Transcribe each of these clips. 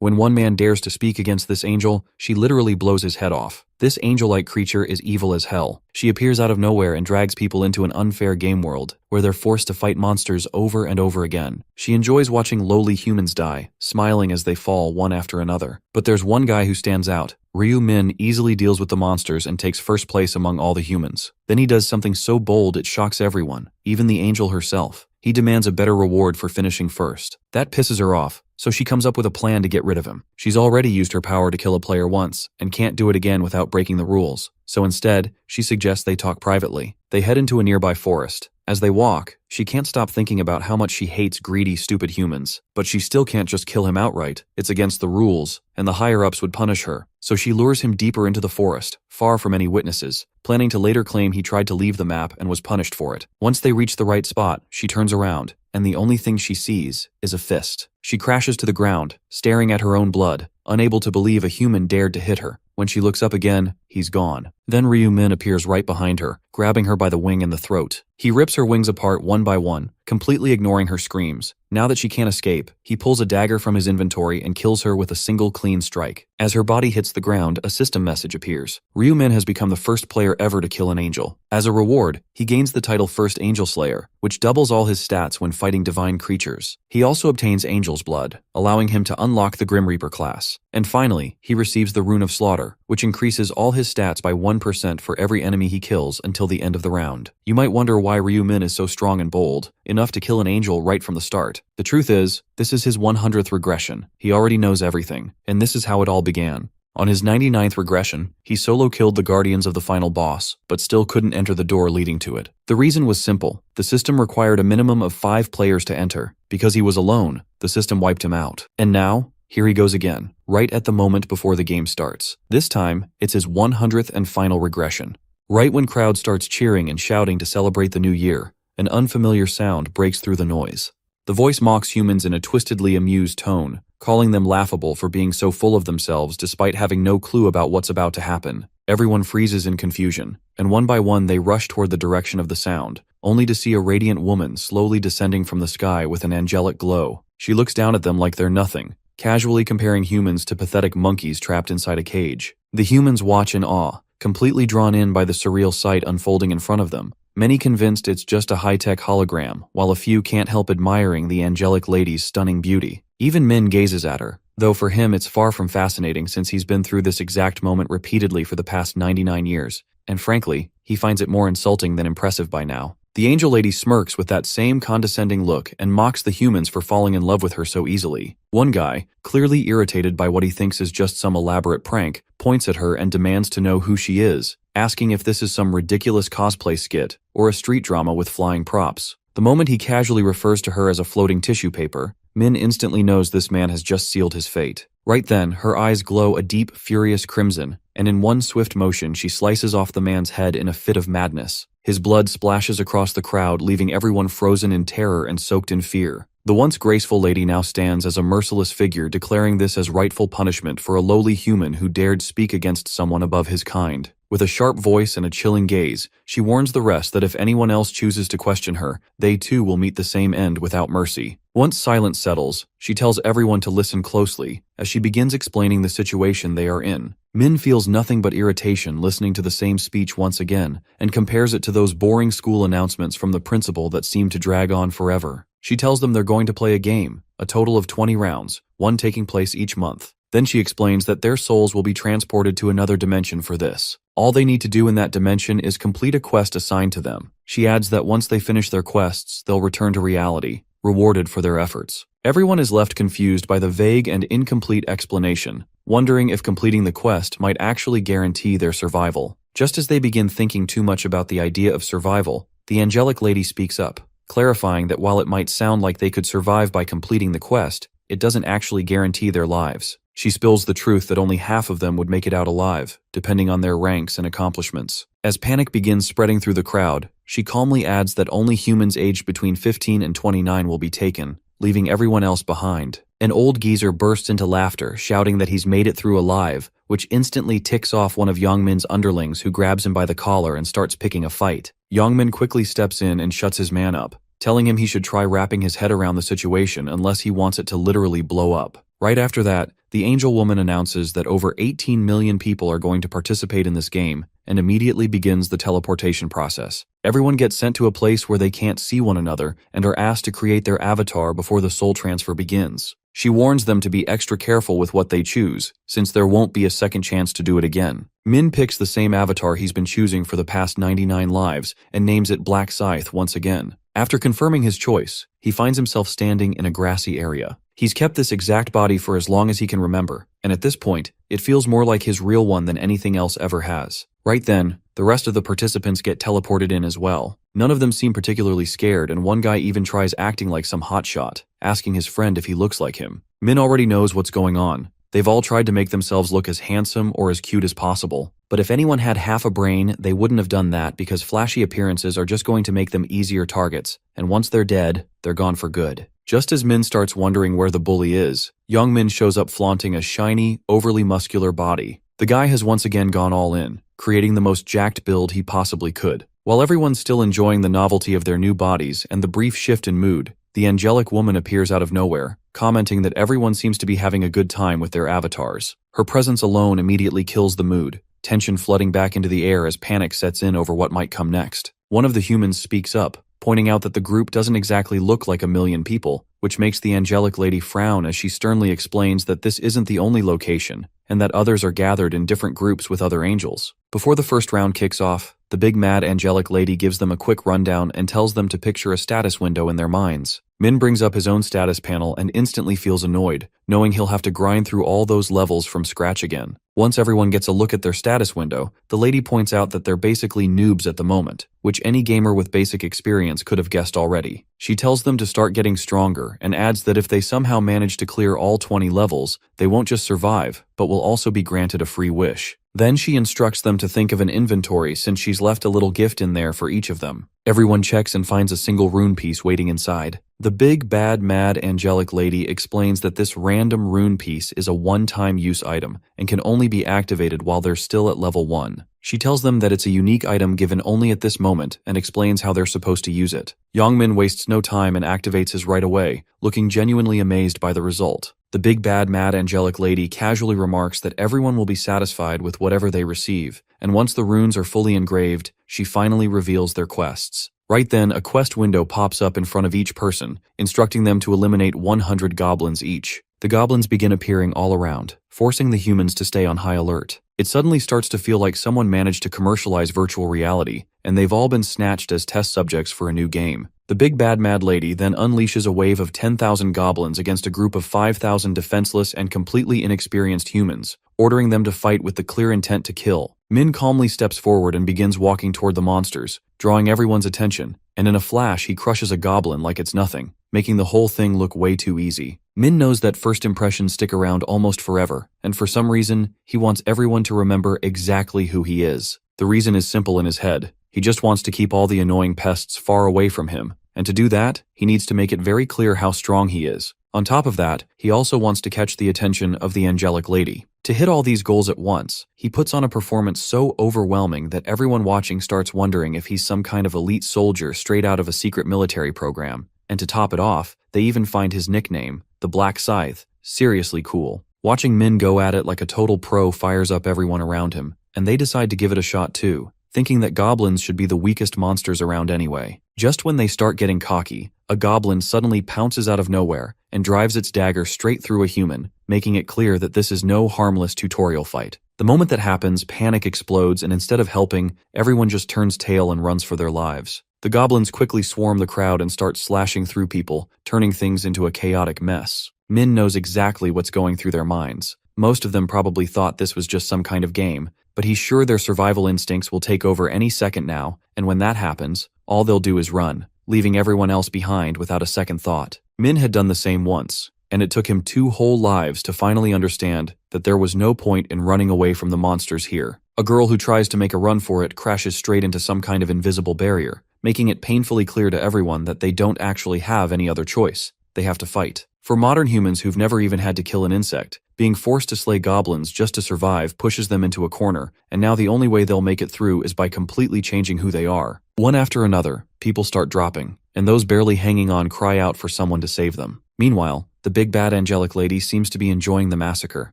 When one man dares to speak against this angel, she literally blows his head off. This angel-like creature is evil as hell. She appears out of nowhere and drags people into an unfair game world, where they're forced to fight monsters over and over again. She enjoys watching lowly humans die, smiling as they fall one after another. But there's one guy who stands out. Ryu Min easily deals with the monsters and takes first place among all the humans. Then he does something so bold it shocks everyone, even the angel herself. He demands a better reward for finishing first. That pisses her off, so she comes up with a plan to get rid of him. She's already used her power to kill a player once, and can't do it again without breaking the rules. So instead, she suggests they talk privately. They head into a nearby forest. As they walk, she can't stop thinking about how much she hates greedy, stupid humans. But she still can't just kill him outright. It's against the rules, and the higher-ups would punish her. So she lures him deeper into the forest, far from any witnesses, planning to later claim he tried to leave the map and was punished for it. Once they reach the right spot, she turns around, and the only thing she sees is a fist. She crashes to the ground, staring at her own blood, unable to believe a human dared to hit her. When she looks up again, he's gone. Then Ryu Min appears right behind her, grabbing her by the wing and the throat. He rips her wings apart one by one, completely ignoring her screams. Now that she can't escape, he pulls a dagger from his inventory and kills her with a single clean strike. As her body hits the ground, a system message appears. Ryu Min has become the first player ever to kill an angel. As a reward, he gains the title First Angel Slayer, which doubles all his stats when fighting divine creatures. He also obtains Angel's Blood, allowing him to unlock the Grim Reaper class. And finally, he receives the Rune of Slaughter, which increases all his stats by 1% for every enemy he kills until the end of the round. You might wonder why Ryu Min is so strong and bold, enough to kill an angel right from the start. The truth is, this is his 100th regression. He already knows everything, and this is how it all began. On his 99th regression, he solo killed the guardians of the final boss, but still couldn't enter the door leading to it. The reason was simple. The system required a minimum of 5 players to enter. Because he was alone, the system wiped him out. And now, here he goes again, right at the moment before the game starts. This time, it's his 100th and final regression. Right when crowd starts cheering and shouting to celebrate the new year, an unfamiliar sound breaks through the noise. The voice mocks humans in a twistedly amused tone, calling them laughable for being so full of themselves despite having no clue about what's about to happen. Everyone freezes in confusion, and one by one they rush toward the direction of the sound, only to see a radiant woman slowly descending from the sky with an angelic glow. She looks down at them like they're nothing, casually comparing humans to pathetic monkeys trapped inside a cage. The humans watch in awe, completely drawn in by the surreal sight unfolding in front of them, many convinced it's just a high-tech hologram, while a few can't help admiring the angelic lady's stunning beauty. Even Min gazes at her, though for him it's far from fascinating since he's been through this exact moment repeatedly for the past 99 years, and frankly, he finds it more insulting than impressive by now. The angel lady smirks with that same condescending look and mocks the humans for falling in love with her so easily. One guy, clearly irritated by what he thinks is just some elaborate prank, points at her and demands to know who she is, asking if this is some ridiculous cosplay skit or a street drama with flying props. The moment he casually refers to her as a floating tissue paper, Min instantly knows this man has just sealed his fate. Right then, her eyes glow a deep, furious crimson, and in one swift motion she slices off the man's head in a fit of madness. His blood splashes across the crowd, leaving everyone frozen in terror and soaked in fear. The once graceful lady now stands as a merciless figure, declaring this as rightful punishment for a lowly human who dared speak against someone above his kind. With a sharp voice and a chilling gaze, she warns the rest that if anyone else chooses to question her, they too will meet the same end without mercy. Once silence settles, she tells everyone to listen closely as she begins explaining the situation they are in. Min feels nothing but irritation listening to the same speech once again and compares it to those boring school announcements from the principal that seem to drag on forever. She tells them they're going to play a game, a total of 20 rounds, one taking place each month. Then she explains that their souls will be transported to another dimension for this. All they need to do in that dimension is complete a quest assigned to them. She adds that once they finish their quests, they'll return to reality, rewarded for their efforts. Everyone is left confused by the vague and incomplete explanation, wondering if completing the quest might actually guarantee their survival. Just as they begin thinking too much about the idea of survival, the angelic lady speaks up, clarifying that while it might sound like they could survive by completing the quest, it doesn't actually guarantee their lives. She spills the truth that only half of them would make it out alive, depending on their ranks and accomplishments. As panic begins spreading through the crowd, she calmly adds that only humans aged between 15 and 29 will be taken, leaving everyone else behind. An old geezer bursts into laughter, shouting that he's made it through alive, which instantly ticks off one of Yongmin's underlings who grabs him by the collar and starts picking a fight. Yongmin quickly steps in and shuts his man up, telling him he should try wrapping his head around the situation unless he wants it to literally blow up. Right after that, the angel woman announces that over 18 million people are going to participate in this game and immediately begins the teleportation process. Everyone gets sent to a place where they can't see one another and are asked to create their avatar before the soul transfer begins. She warns them to be extra careful with what they choose, since there won't be a second chance to do it again. Min picks the same avatar he's been choosing for the past 99 lives and names it Black Scythe once again. After confirming his choice, he finds himself standing in a grassy area. He's kept this exact body for as long as he can remember, and at this point, it feels more like his real one than anything else ever has. Right then, the rest of the participants get teleported in as well. None of them seem particularly scared, and one guy even tries acting like some hotshot, asking his friend if he looks like him. Min already knows what's going on. They've all tried to make themselves look as handsome or as cute as possible, but if anyone had half a brain, they wouldn't have done that because flashy appearances are just going to make them easier targets, and once they're dead, they're gone for good. Just as Min starts wondering where the bully is, young Min shows up flaunting a shiny, overly muscular body. The guy has once again gone all in, creating the most jacked build he possibly could. While everyone's still enjoying the novelty of their new bodies and the brief shift in mood, the angelic woman appears out of nowhere, commenting that everyone seems to be having a good time with their avatars. Her presence alone immediately kills the mood, tension flooding back into the air as panic sets in over what might come next. One of the humans speaks up, pointing out that the group doesn't exactly look like a million people, which makes the angelic lady frown as she sternly explains that this isn't the only location, and that others are gathered in different groups with other angels. Before the first round kicks off, the big mad angelic lady gives them a quick rundown and tells them to picture a status window in their minds. Min brings up his own status panel and instantly feels annoyed, knowing he'll have to grind through all those levels from scratch again. Once everyone gets a look at their status window, the lady points out that they're basically noobs at the moment, which any gamer with basic experience could have guessed already. She tells them to start getting stronger and adds that if they somehow manage to clear all 20 levels, they won't just survive, but will also be granted a free wish. Then she instructs them to think of an inventory since she's left a little gift in there for each of them. Everyone checks and finds a single rune piece waiting inside. The big, bad, mad angelic lady explains that this random rune piece is a one-time use item and can only be activated while they're still at level 1. She tells them that it's a unique item given only at this moment and explains how they're supposed to use it. Yongmin wastes no time and activates his right away, looking genuinely amazed by the result. The big bad mad angelic lady casually remarks that everyone will be satisfied with whatever they receive, and once the runes are fully engraved, she finally reveals their quests. Right then, a quest window pops up in front of each person, instructing them to eliminate 100 goblins each. The goblins begin appearing all around, forcing the humans to stay on high alert. It suddenly starts to feel like someone managed to commercialize virtual reality, and they've all been snatched as test subjects for a new game. The big bad mad lady then unleashes a wave of 10,000 goblins against a group of 5,000 defenseless and completely inexperienced humans, ordering them to fight with the clear intent to kill. Min calmly steps forward and begins walking toward the monsters, drawing everyone's attention, and in a flash he crushes a goblin like it's nothing, making the whole thing look way too easy. Min knows that first impressions stick around almost forever, and for some reason, he wants everyone to remember exactly who he is. The reason is simple in his head. He just wants to keep all the annoying pests far away from him, and to do that, he needs to make it very clear how strong he is. On top of that, he also wants to catch the attention of the angelic lady. To hit all these goals at once, he puts on a performance so overwhelming that everyone watching starts wondering if he's some kind of elite soldier straight out of a secret military program. And to top it off, they even find his nickname, the Black Scythe, seriously cool. Watching Min go at it like a total pro fires up everyone around him, and they decide to give it a shot too, thinking that goblins should be the weakest monsters around anyway. Just when they start getting cocky, a goblin suddenly pounces out of nowhere and drives its dagger straight through a human, making it clear that this is no harmless tutorial fight. The moment that happens, panic explodes, and instead of helping, everyone just turns tail and runs for their lives. The goblins quickly swarm the crowd and start slashing through people, turning things into a chaotic mess. Min knows exactly what's going through their minds. Most of them probably thought this was just some kind of game, but he's sure their survival instincts will take over any second now, and when that happens, all they'll do is run, leaving everyone else behind without a second thought. Min had done the same once, and it took him 2 whole lives to finally understand that there was no point in running away from the monsters here. A girl who tries to make a run for it crashes straight into some kind of invisible barrier, making it painfully clear to everyone that they don't actually have any other choice. They have to fight. For modern humans who've never even had to kill an insect, being forced to slay goblins just to survive pushes them into a corner, and now the only way they'll make it through is by completely changing who they are. One after another, people start dropping, and those barely hanging on cry out for someone to save them. Meanwhile, the big bad angelic lady seems to be enjoying the massacre,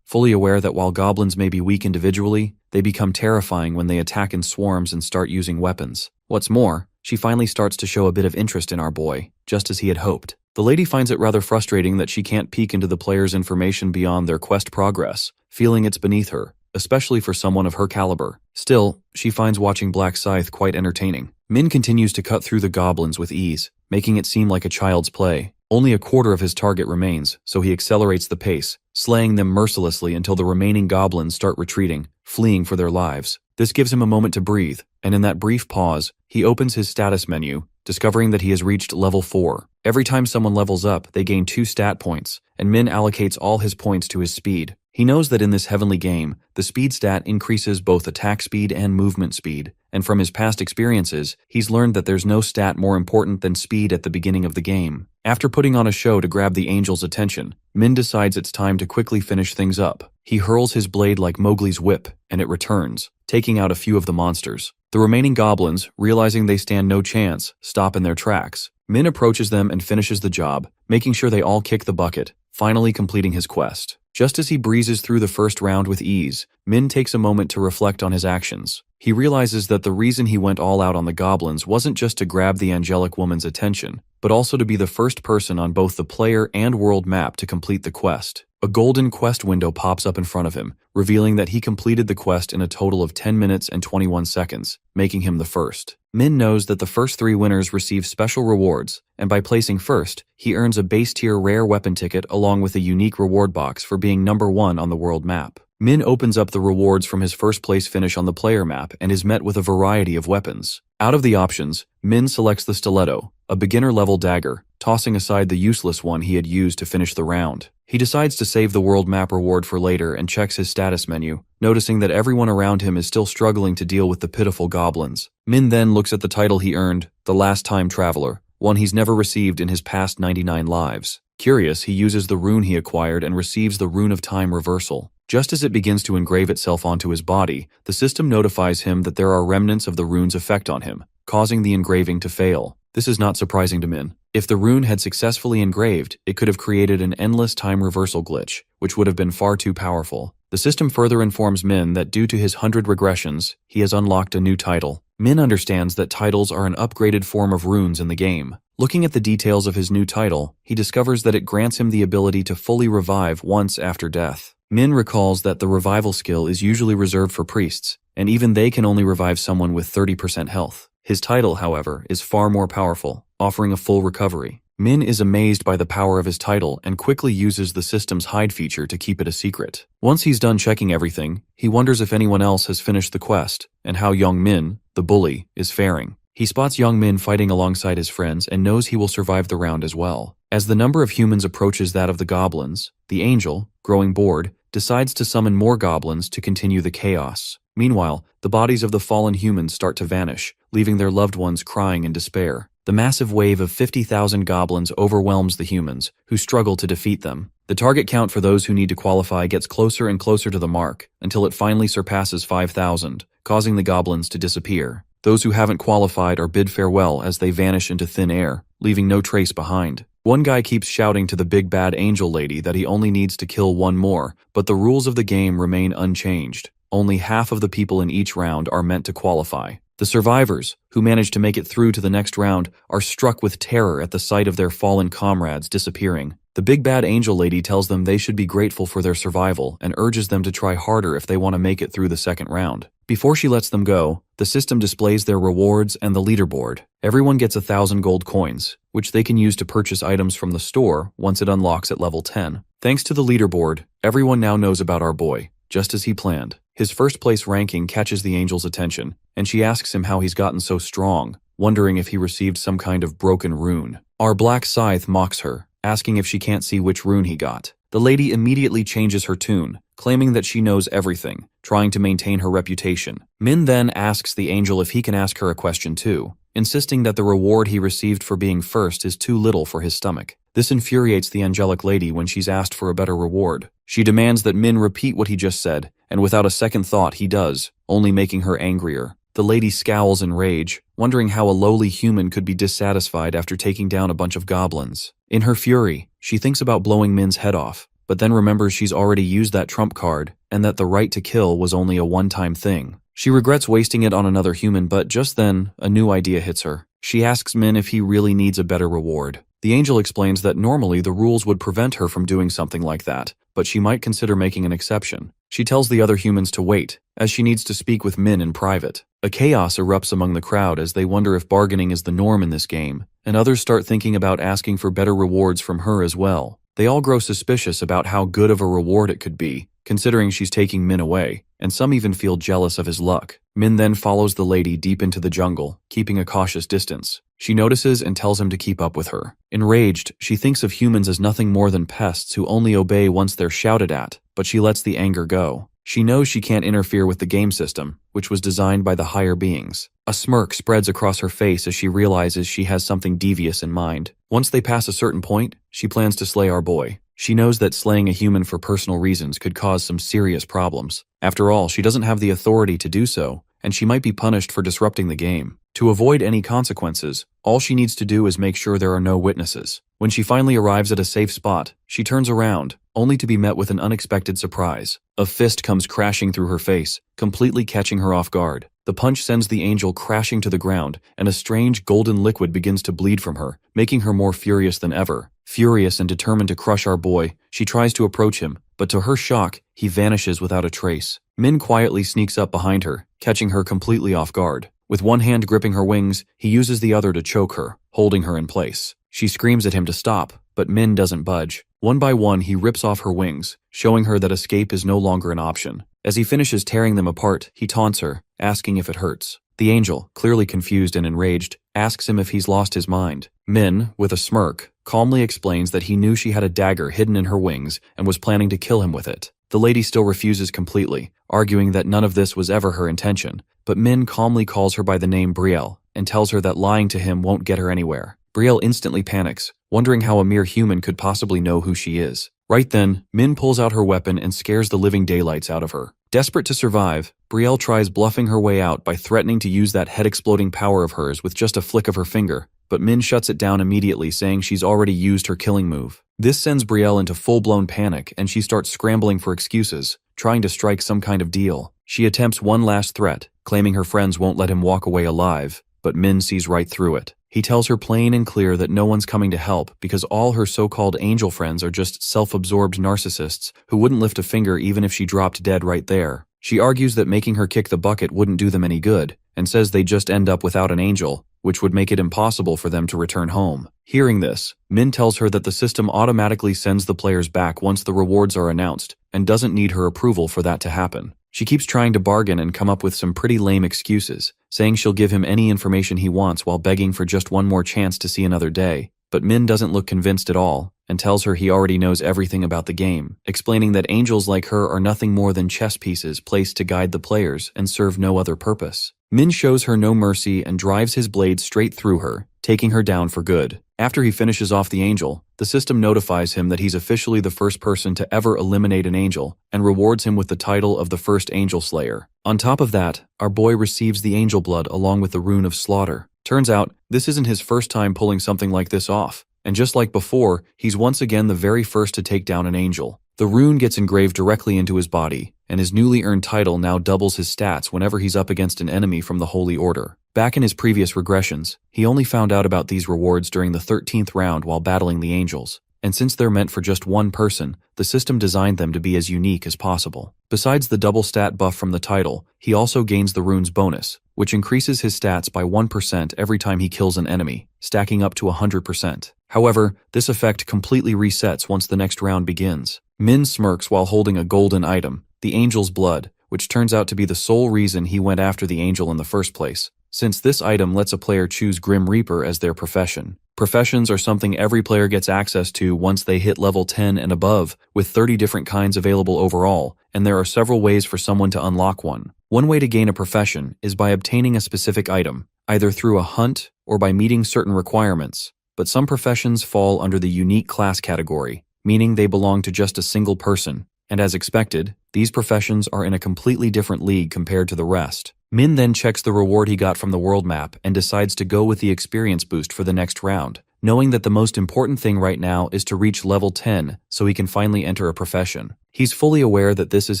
fully aware that while goblins may be weak individually, they become terrifying when they attack in swarms and start using weapons. What's more, she finally starts to show a bit of interest in our boy, just as he had hoped. The lady finds it rather frustrating that she can't peek into the player's information beyond their quest progress, feeling it's beneath her, especially for someone of her caliber. Still, she finds watching Black Scythe quite entertaining. Min continues to cut through the goblins with ease, making it seem like a child's play. Only a quarter of his target remains, so he accelerates the pace, slaying them mercilessly until the remaining goblins start retreating, fleeing for their lives. This gives him a moment to breathe, and in that brief pause, he opens his status menu, discovering that he has reached level 4. Every time someone levels up, they gain 2 stat points, and Min allocates all his points to his speed. He knows that in this heavenly game, the speed stat increases both attack speed and movement speed, and from his past experiences, he's learned that there's no stat more important than speed at the beginning of the game. After putting on a show to grab the angel's attention, Min decides it's time to quickly finish things up. He hurls his blade like Mowgli's whip, and it returns, taking out a few of the monsters. The remaining goblins, realizing they stand no chance, stop in their tracks. Min approaches them and finishes the job, making sure they all kick the bucket, finally completing his quest. Just as he breezes through the first round with ease, Min takes a moment to reflect on his actions. He realizes that the reason he went all out on the goblins wasn't just to grab the angelic woman's attention, but also to be the first person on both the player and world map to complete the quest. A golden quest window pops up in front of him, revealing that he completed the quest in a total of 10 minutes and 21 seconds, making him the first. Min knows that the first 3 winners receive special rewards, and by placing first, he earns a base-tier rare weapon ticket along with a unique reward box for being number 1 on the world map. Min opens up the rewards from his first place finish on the player map and is met with a variety of weapons. Out of the options, Min selects the stiletto, a beginner-level dagger, tossing aside the useless one he had used to finish the round. He decides to save the world map reward for later and checks his status menu, noticing that everyone around him is still struggling to deal with the pitiful goblins. Min then looks at the title he earned, the Last Time Traveler, one he's never received in his past 99 lives. Curious, he uses the rune he acquired and receives the Rune of Time Reversal. Just as it begins to engrave itself onto his body, the system notifies him that there are remnants of the rune's effect on him, causing the engraving to fail. This is not surprising to Min. If the rune had successfully engraved, it could have created an endless time reversal glitch, which would have been far too powerful. The system further informs Min that due to his 100 regressions, he has unlocked a new title. Min understands that titles are an upgraded form of runes in the game. Looking at the details of his new title, he discovers that it grants him the ability to fully revive once after death. Min recalls that the revival skill is usually reserved for priests, and even they can only revive someone with 30% health. His title, however, is far more powerful, offering a full recovery. Min is amazed by the power of his title and quickly uses the system's hide feature to keep it a secret. Once he's done checking everything, he wonders if anyone else has finished the quest, and how young Min, the bully, is faring. He spots young Min fighting alongside his friends and knows he will survive the round as well. As the number of humans approaches that of the goblins, the angel, growing bored, decides to summon more goblins to continue the chaos. Meanwhile, the bodies of the fallen humans start to vanish, leaving their loved ones crying in despair. The massive wave of 50,000 goblins overwhelms the humans, who struggle to defeat them. The target count for those who need to qualify gets closer and closer to the mark, until it finally surpasses 5,000, causing the goblins to disappear. Those who haven't qualified are bid farewell as they vanish into thin air, leaving no trace behind. One guy keeps shouting to the big bad angel lady that he only needs to kill one more, but the rules of the game remain unchanged. Only half of the people in each round are meant to qualify. The survivors, who manage to make it through to the next round, are struck with terror at the sight of their fallen comrades disappearing. The big bad angel lady tells them they should be grateful for their survival and urges them to try harder if they want to make it through the second round. Before she lets them go, the system displays their rewards and the leaderboard. Everyone gets 1,000 gold coins, which they can use to purchase items from the store once it unlocks at level 10. Thanks to the leaderboard, everyone now knows about our boy, just as he planned. His first place ranking catches the angel's attention, and she asks him how he's gotten so strong, wondering if he received some kind of broken rune. Our Black Scythe mocks her, asking if she can't see which rune he got. The lady immediately changes her tune, claiming that she knows everything, trying to maintain her reputation. Min then asks the angel if he can ask her a question too, insisting that the reward he received for being first is too little for his stomach. This infuriates the angelic lady when she's asked for a better reward. She demands that Min repeat what he just said, and without a second thought he does, only making her angrier. The lady scowls in rage, wondering how a lowly human could be dissatisfied after taking down a bunch of goblins. In her fury, she thinks about blowing Min's head off, but then remembers she's already used that trump card and that the right to kill was only a one-time thing. She regrets wasting it on another human, but just then, a new idea hits her. She asks Min if he really needs a better reward. The angel explains that normally the rules would prevent her from doing something like that, but she might consider making an exception. She tells the other humans to wait, as she needs to speak with Min in private. A chaos erupts among the crowd as they wonder if bargaining is the norm in this game, and others start thinking about asking for better rewards from her as well. They all grow suspicious about how good of a reward it could be, considering she's taking Min away, and some even feel jealous of his luck. Min then follows the lady deep into the jungle, keeping a cautious distance. She notices and tells him to keep up with her. Enraged, she thinks of humans as nothing more than pests who only obey once they're shouted at, but she lets the anger go. She knows she can't interfere with the game system, which was designed by the higher beings. A smirk spreads across her face as she realizes she has something devious in mind. Once they pass a certain point, she plans to slay our boy. She knows that slaying a human for personal reasons could cause some serious problems. After all, she doesn't have the authority to do so, and she might be punished for disrupting the game. To avoid any consequences, all she needs to do is make sure there are no witnesses. When she finally arrives at a safe spot, she turns around, only to be met with an unexpected surprise. A fist comes crashing through her face, completely catching her off guard. The punch sends the angel crashing to the ground, and a strange golden liquid begins to bleed from her, making her more furious than ever. Furious and determined to crush our boy, she tries to approach him, but to her shock, he vanishes without a trace. Min quietly sneaks up behind her, catching her completely off guard. With one hand gripping her wings, he uses the other to choke her, holding her in place. She screams at him to stop, but Min doesn't budge. One by one, he rips off her wings, showing her that escape is no longer an option. As he finishes tearing them apart, he taunts her, asking if it hurts. The angel, clearly confused and enraged, asks him if he's lost his mind. Min, with a smirk, calmly explains that he knew she had a dagger hidden in her wings and was planning to kill him with it. The lady still refuses completely, arguing that none of this was ever her intention, but Min calmly calls her by the name Brielle and tells her that lying to him won't get her anywhere. Brielle instantly panics, wondering how a mere human could possibly know who she is. Right then, Min pulls out her weapon and scares the living daylights out of her. Desperate to survive, Brielle tries bluffing her way out by threatening to use that head-exploding power of hers with just a flick of her finger, but Min shuts it down immediately, saying she's already used her killing move. This sends Brielle into full-blown panic, and she starts scrambling for excuses, trying to strike some kind of deal. She attempts one last threat, claiming her friends won't let him walk away alive, but Min sees right through it. He tells her plain and clear that no one's coming to help because all her so-called angel friends are just self-absorbed narcissists who wouldn't lift a finger even if she dropped dead right there. She argues that making her kick the bucket wouldn't do them any good, and says they'd just end up without an angel, which would make it impossible for them to return home. Hearing this, Min tells her that the system automatically sends the players back once the rewards are announced, and doesn't need her approval for that to happen. She keeps trying to bargain and come up with some pretty lame excuses, saying she'll give him any information he wants while begging for just one more chance to see another day. But Min doesn't look convinced at all, and tells her he already knows everything about the game, explaining that angels like her are nothing more than chess pieces placed to guide the players and serve no other purpose. Min shows her no mercy and drives his blade straight through her, taking her down for good. After he finishes off the angel, the system notifies him that he's officially the first person to ever eliminate an angel and rewards him with the title of the first angel slayer. On top of that, our boy receives the angel blood along with the rune of slaughter. Turns out, this isn't his first time pulling something like this off, and just like before, he's once again the very first to take down an angel. The rune gets engraved directly into his body, and his newly earned title now doubles his stats whenever he's up against an enemy from the Holy Order. Back in his previous regressions, he only found out about these rewards during the 13th round while battling the angels, and since they're meant for just one person, the system designed them to be as unique as possible. Besides the double stat buff from the title, he also gains the rune's bonus, which increases his stats by 1% every time he kills an enemy, stacking up to 100%. However, this effect completely resets once the next round begins. Min smirks while holding a golden item, the angel's blood, which turns out to be the sole reason he went after the angel in the first place, since this item lets a player choose Grim Reaper as their profession. Professions are something every player gets access to once they hit level 10 and above, with 30 different kinds available overall, and there are several ways for someone to unlock one. One way to gain a profession is by obtaining a specific item, either through a hunt or by meeting certain requirements, but some professions fall under the unique class category, meaning they belong to just a single person, and as expected, these professions are in a completely different league compared to the rest. Min then checks the reward he got from the world map and decides to go with the experience boost for the next round, knowing that the most important thing right now is to reach level 10 so he can finally enter a profession. He's fully aware that this is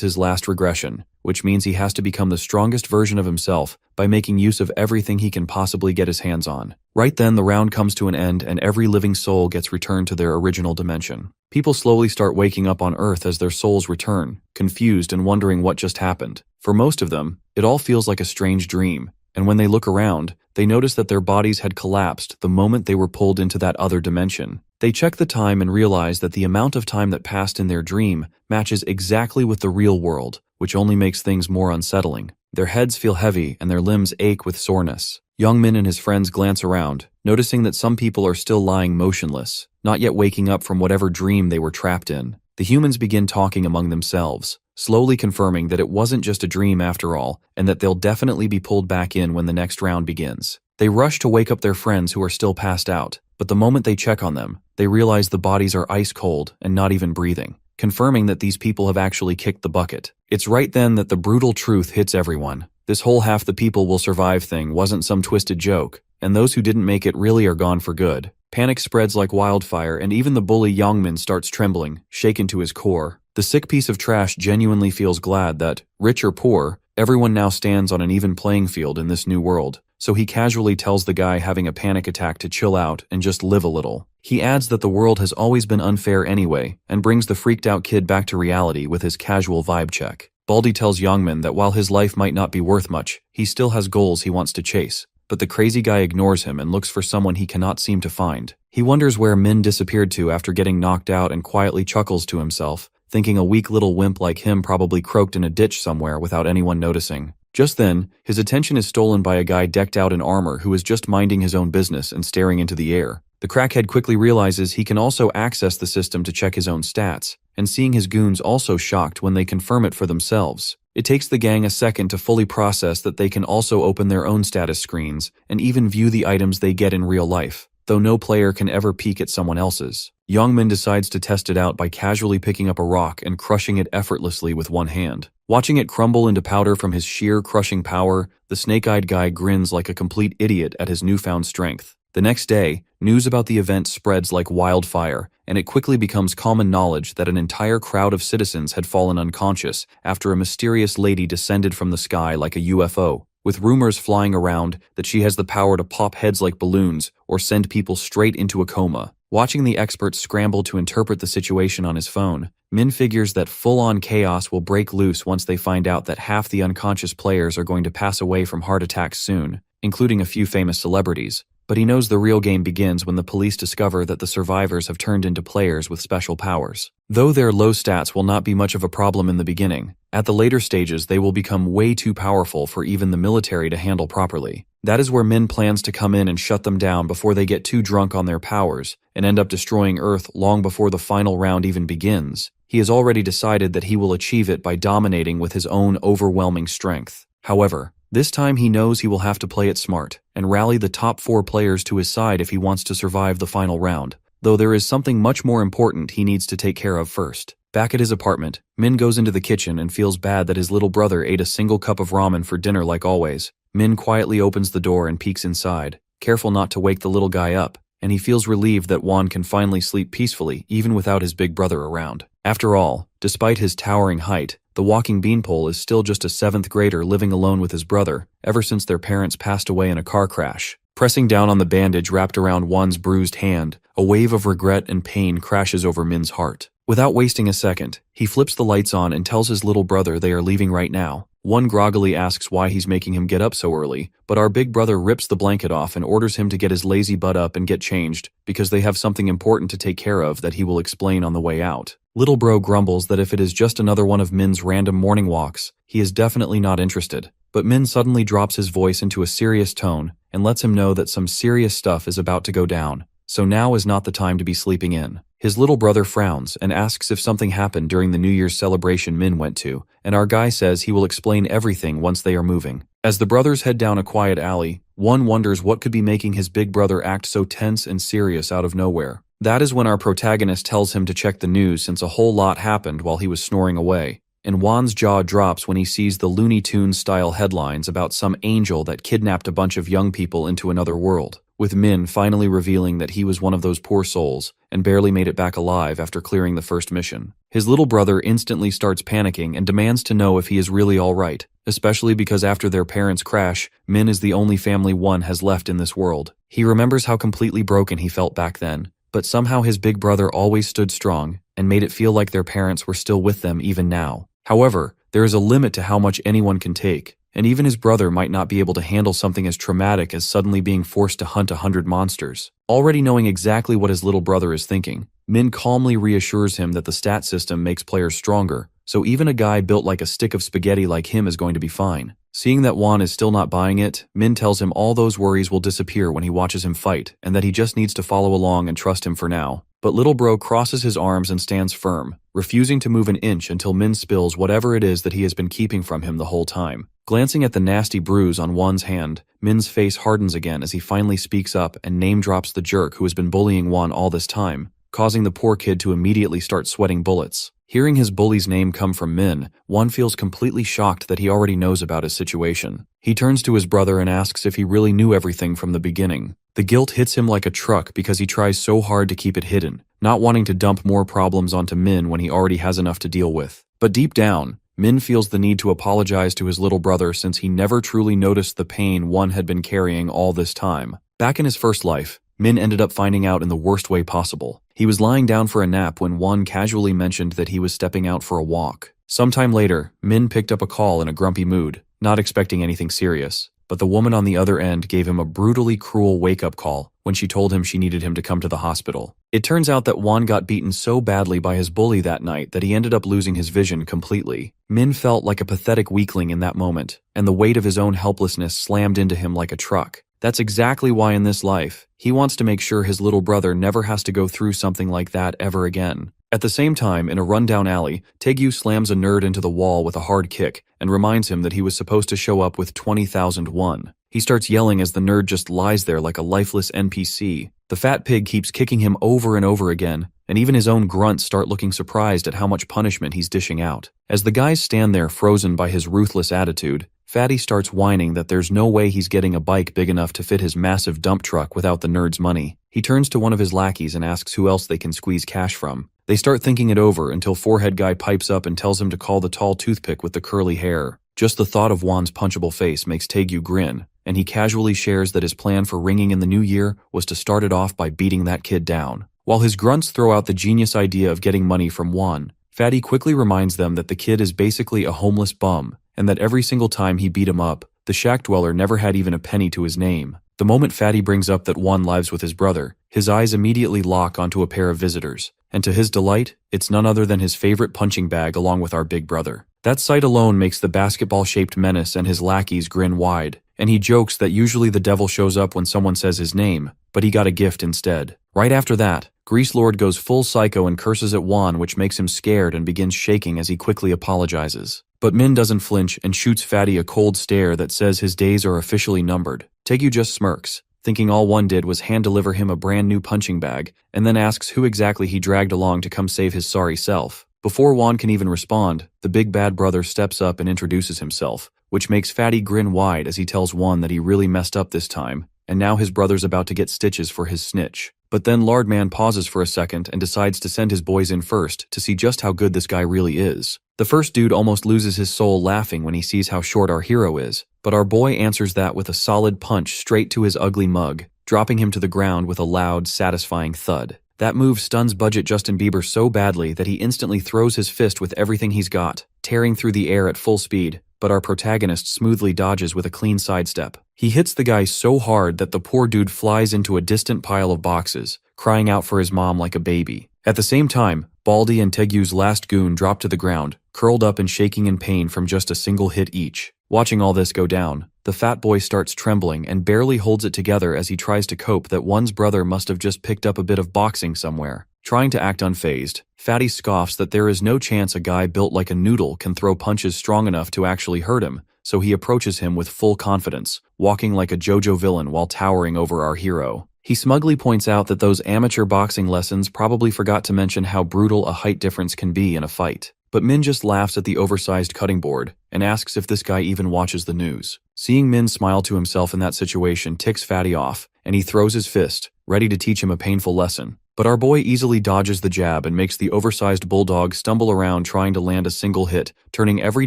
his last regression, which means he has to become the strongest version of himself by making use of everything he can possibly get his hands on. Right then, the round comes to an end and every living soul gets returned to their original dimension. People slowly start waking up on Earth as their souls return, confused and wondering what just happened. For most of them, it all feels like a strange dream, and when they look around, they notice that their bodies had collapsed the moment they were pulled into that other dimension. They check the time and realize that the amount of time that passed in their dream matches exactly with the real world, which only makes things more unsettling. Their heads feel heavy and their limbs ache with soreness. Youngmin and his friends glance around, noticing that some people are still lying motionless, not yet waking up from whatever dream they were trapped in. The humans begin talking among themselves, slowly confirming that it wasn't just a dream after all, and that they'll definitely be pulled back in when the next round begins. They rush to wake up their friends who are still passed out, but the moment they check on them, they realize the bodies are ice cold and not even breathing, confirming that these people have actually kicked the bucket. It's right then that the brutal truth hits everyone. This whole half the people will survive thing wasn't some twisted joke, and those who didn't make it really are gone for good. Panic spreads like wildfire and even the bully Youngmin starts trembling, shaken to his core. The sick piece of trash genuinely feels glad that, rich or poor, everyone now stands on an even playing field in this new world, so he casually tells the guy having a panic attack to chill out and just live a little. He adds that the world has always been unfair anyway, and brings the freaked out kid back to reality with his casual vibe check. Baldy tells Youngmin that while his life might not be worth much, he still has goals he wants to chase, but the crazy guy ignores him and looks for someone he cannot seem to find. He wonders where Min disappeared to after getting knocked out and quietly chuckles to himself, thinking a weak little wimp like him probably croaked in a ditch somewhere without anyone noticing. Just then, his attention is stolen by a guy decked out in armor who is just minding his own business and staring into the air. The crackhead quickly realizes he can also access the system to check his own stats, and seeing his goons also shocked when they confirm it for themselves. It takes the gang a second to fully process that they can also open their own status screens and even view the items they get in real life, though no player can ever peek at someone else's. Youngmin decides to test it out by casually picking up a rock and crushing it effortlessly with one hand. Watching it crumble into powder from his sheer crushing power, the snake-eyed guy grins like a complete idiot at his newfound strength. The next day, news about the event spreads like wildfire, and it quickly becomes common knowledge that an entire crowd of citizens had fallen unconscious after a mysterious lady descended from the sky like a UFO, with rumors flying around that she has the power to pop heads like balloons or send people straight into a coma. Watching the expert scramble to interpret the situation on his phone, Min figures that full-on chaos will break loose once they find out that half the unconscious players are going to pass away from heart attacks soon, including a few famous celebrities. But he knows the real game begins when the police discover that the survivors have turned into players with special powers. Though their low stats will not be much of a problem in the beginning, at the later stages they will become way too powerful for even the military to handle properly. That is where Min plans to come in and shut them down before they get too drunk on their powers and end up destroying Earth long before the final round even begins. He has already decided that he will achieve it by dominating with his own overwhelming strength. However, this time he knows he will have to play it smart and rally the top 4 players to his side if he wants to survive the final round, though there is something much more important he needs to take care of first. Back at his apartment, Min goes into the kitchen and feels bad that his little brother ate a single cup of ramen for dinner like always. Min quietly opens the door and peeks inside, careful not to wake the little guy up, and he feels relieved that Juan can finally sleep peacefully even without his big brother around. After all, despite his towering height, the walking beanpole is still just a 7th grader living alone with his brother ever since their parents passed away in a car crash. Pressing down on the bandage wrapped around Juan's bruised hand, a wave of regret and pain crashes over Min's heart. Without wasting a second, he flips the lights on and tells his little brother they are leaving right now. One groggily asks why he's making him get up so early, but our big brother rips the blanket off and orders him to get his lazy butt up and get changed because they have something important to take care of that he will explain on the way out. Little bro grumbles that if it is just another one of Min's random morning walks, he is definitely not interested. But Min suddenly drops his voice into a serious tone and lets him know that some serious stuff is about to go down, so now is not the time to be sleeping in. His little brother frowns and asks if something happened during the New Year's celebration Min went to, and our guy says he will explain everything once they are moving. As the brothers head down a quiet alley, one wonders what could be making his big brother act so tense and serious out of nowhere. That is when our protagonist tells him to check the news since a whole lot happened while he was snoring away. and Juan's jaw drops when he sees the Looney Tunes-style headlines about some angel that kidnapped a bunch of young people into another world, with Min finally revealing that he was one of those poor souls and barely made it back alive after clearing the first mission. His little brother instantly starts panicking and demands to know if he is really alright, especially because after their parents crash, Min is the only family One has left in this world. He remembers how completely broken he felt back then, but somehow his big brother always stood strong and made it feel like their parents were still with them even now. However, there is a limit to how much anyone can take, and even his brother might not be able to handle something as traumatic as suddenly being forced to hunt 100 monsters. Already knowing exactly what his little brother is thinking, Min calmly reassures him that the stat system makes players stronger, so even a guy built like a stick of spaghetti like him is going to be fine. Seeing that Juan is still not buying it, Min tells him all those worries will disappear when he watches him fight, and that he just needs to follow along and trust him for now. But little bro crosses his arms and stands firm, refusing to move an inch until Min spills whatever it is that he has been keeping from him the whole time. Glancing at the nasty bruise on Juan's hand, Min's face hardens again as he finally speaks up and name-drops the jerk who has been bullying Juan all this time, causing the poor kid to immediately start sweating bullets. Hearing his bully's name come from Min, Juan feels completely shocked that he already knows about his situation. He turns to his brother and asks if he really knew everything from the beginning. The guilt hits him like a truck because he tries so hard to keep it hidden, not wanting to dump more problems onto Min when he already has enough to deal with. But deep down, Min feels the need to apologize to his little brother since he never truly noticed the pain One had been carrying all this time. Back in his first life, Min ended up finding out in the worst way possible. He was lying down for a nap when One casually mentioned that he was stepping out for a walk. Sometime later, Min picked up a call in a grumpy mood, not expecting anything serious. But the woman on the other end gave him a brutally cruel wake-up call when she told him she needed him to come to the hospital. It turns out that Juan got beaten so badly by his bully that night that he ended up losing his vision completely. Min felt like a pathetic weakling in that moment, and the weight of his own helplessness slammed into him like a truck. That's exactly why in this life, he wants to make sure his little brother never has to go through something like that ever again. At the same time, in a rundown alley, Taegyu slams a nerd into the wall with a hard kick and reminds him that he was supposed to show up with 20,000 won. He starts yelling as the nerd just lies there like a lifeless NPC. The fat pig keeps kicking him over and over again, and even his own grunts start looking surprised at how much punishment he's dishing out. As the guys stand there frozen by his ruthless attitude, Fatty starts whining that there's no way he's getting a bike big enough to fit his massive dump truck without the nerd's money. He turns to one of his lackeys and asks who else they can squeeze cash from. They start thinking it over until Forehead Guy pipes up and tells him to call the tall toothpick with the curly hair. Just the thought of Juan's punchable face makes Taegyu grin, and he casually shares that his plan for ringing in the new year was to start it off by beating that kid down. While his grunts throw out the genius idea of getting money from Juan, Fatty quickly reminds them that the kid is basically a homeless bum, and that every single time he beat him up, the shack dweller never had even a penny to his name. The moment Fatty brings up that Juan lives with his brother, his eyes immediately lock onto a pair of visitors, and to his delight, it's none other than his favorite punching bag along with our big brother. That sight alone makes the basketball-shaped menace and his lackeys grin wide, and he jokes that usually the devil shows up when someone says his name, but he got a gift instead. Right after that, Grease Lord goes full psycho and curses at Juan, which makes him scared and begins shaking as he quickly apologizes. But Min doesn't flinch and shoots Fatty a cold stare that says his days are officially numbered. Taegyu just smirks, thinking all One did was hand-deliver him a brand new punching bag, and then asks who exactly he dragged along to come save his sorry self. Before Juan can even respond, the big bad brother steps up and introduces himself, which makes Fatty grin wide as he tells Juan that he really messed up this time, and now his brother's about to get stitches for his snitch. But then Lardman pauses for a second and decides to send his boys in first to see just how good this guy really is. The first dude almost loses his soul laughing when he sees how short our hero is, but our boy answers that with a solid punch straight to his ugly mug, dropping him to the ground with a loud, satisfying thud. That move stuns budget Justin Bieber so badly that he instantly throws his fist with everything he's got, tearing through the air at full speed, but our protagonist smoothly dodges with a clean sidestep. He hits the guy so hard that the poor dude flies into a distant pile of boxes, crying out for his mom like a baby. At the same time, Baldy and Taegyu's last goon drop to the ground, curled up and shaking in pain from just a single hit each. Watching all this go down, the fat boy starts trembling and barely holds it together as he tries to cope that one's brother must have just picked up a bit of boxing somewhere. Trying to act unfazed, Fatty scoffs that there is no chance a guy built like a noodle can throw punches strong enough to actually hurt him, so he approaches him with full confidence, walking like a JoJo villain while towering over our hero. He smugly points out that those amateur boxing lessons probably forgot to mention how brutal a height difference can be in a fight. But Min just laughs at the oversized cutting board and asks if this guy even watches the news. Seeing Min smile to himself in that situation ticks Fatty off, and he throws his fist, ready to teach him a painful lesson. But our boy easily dodges the jab and makes the oversized bulldog stumble around trying to land a single hit, turning every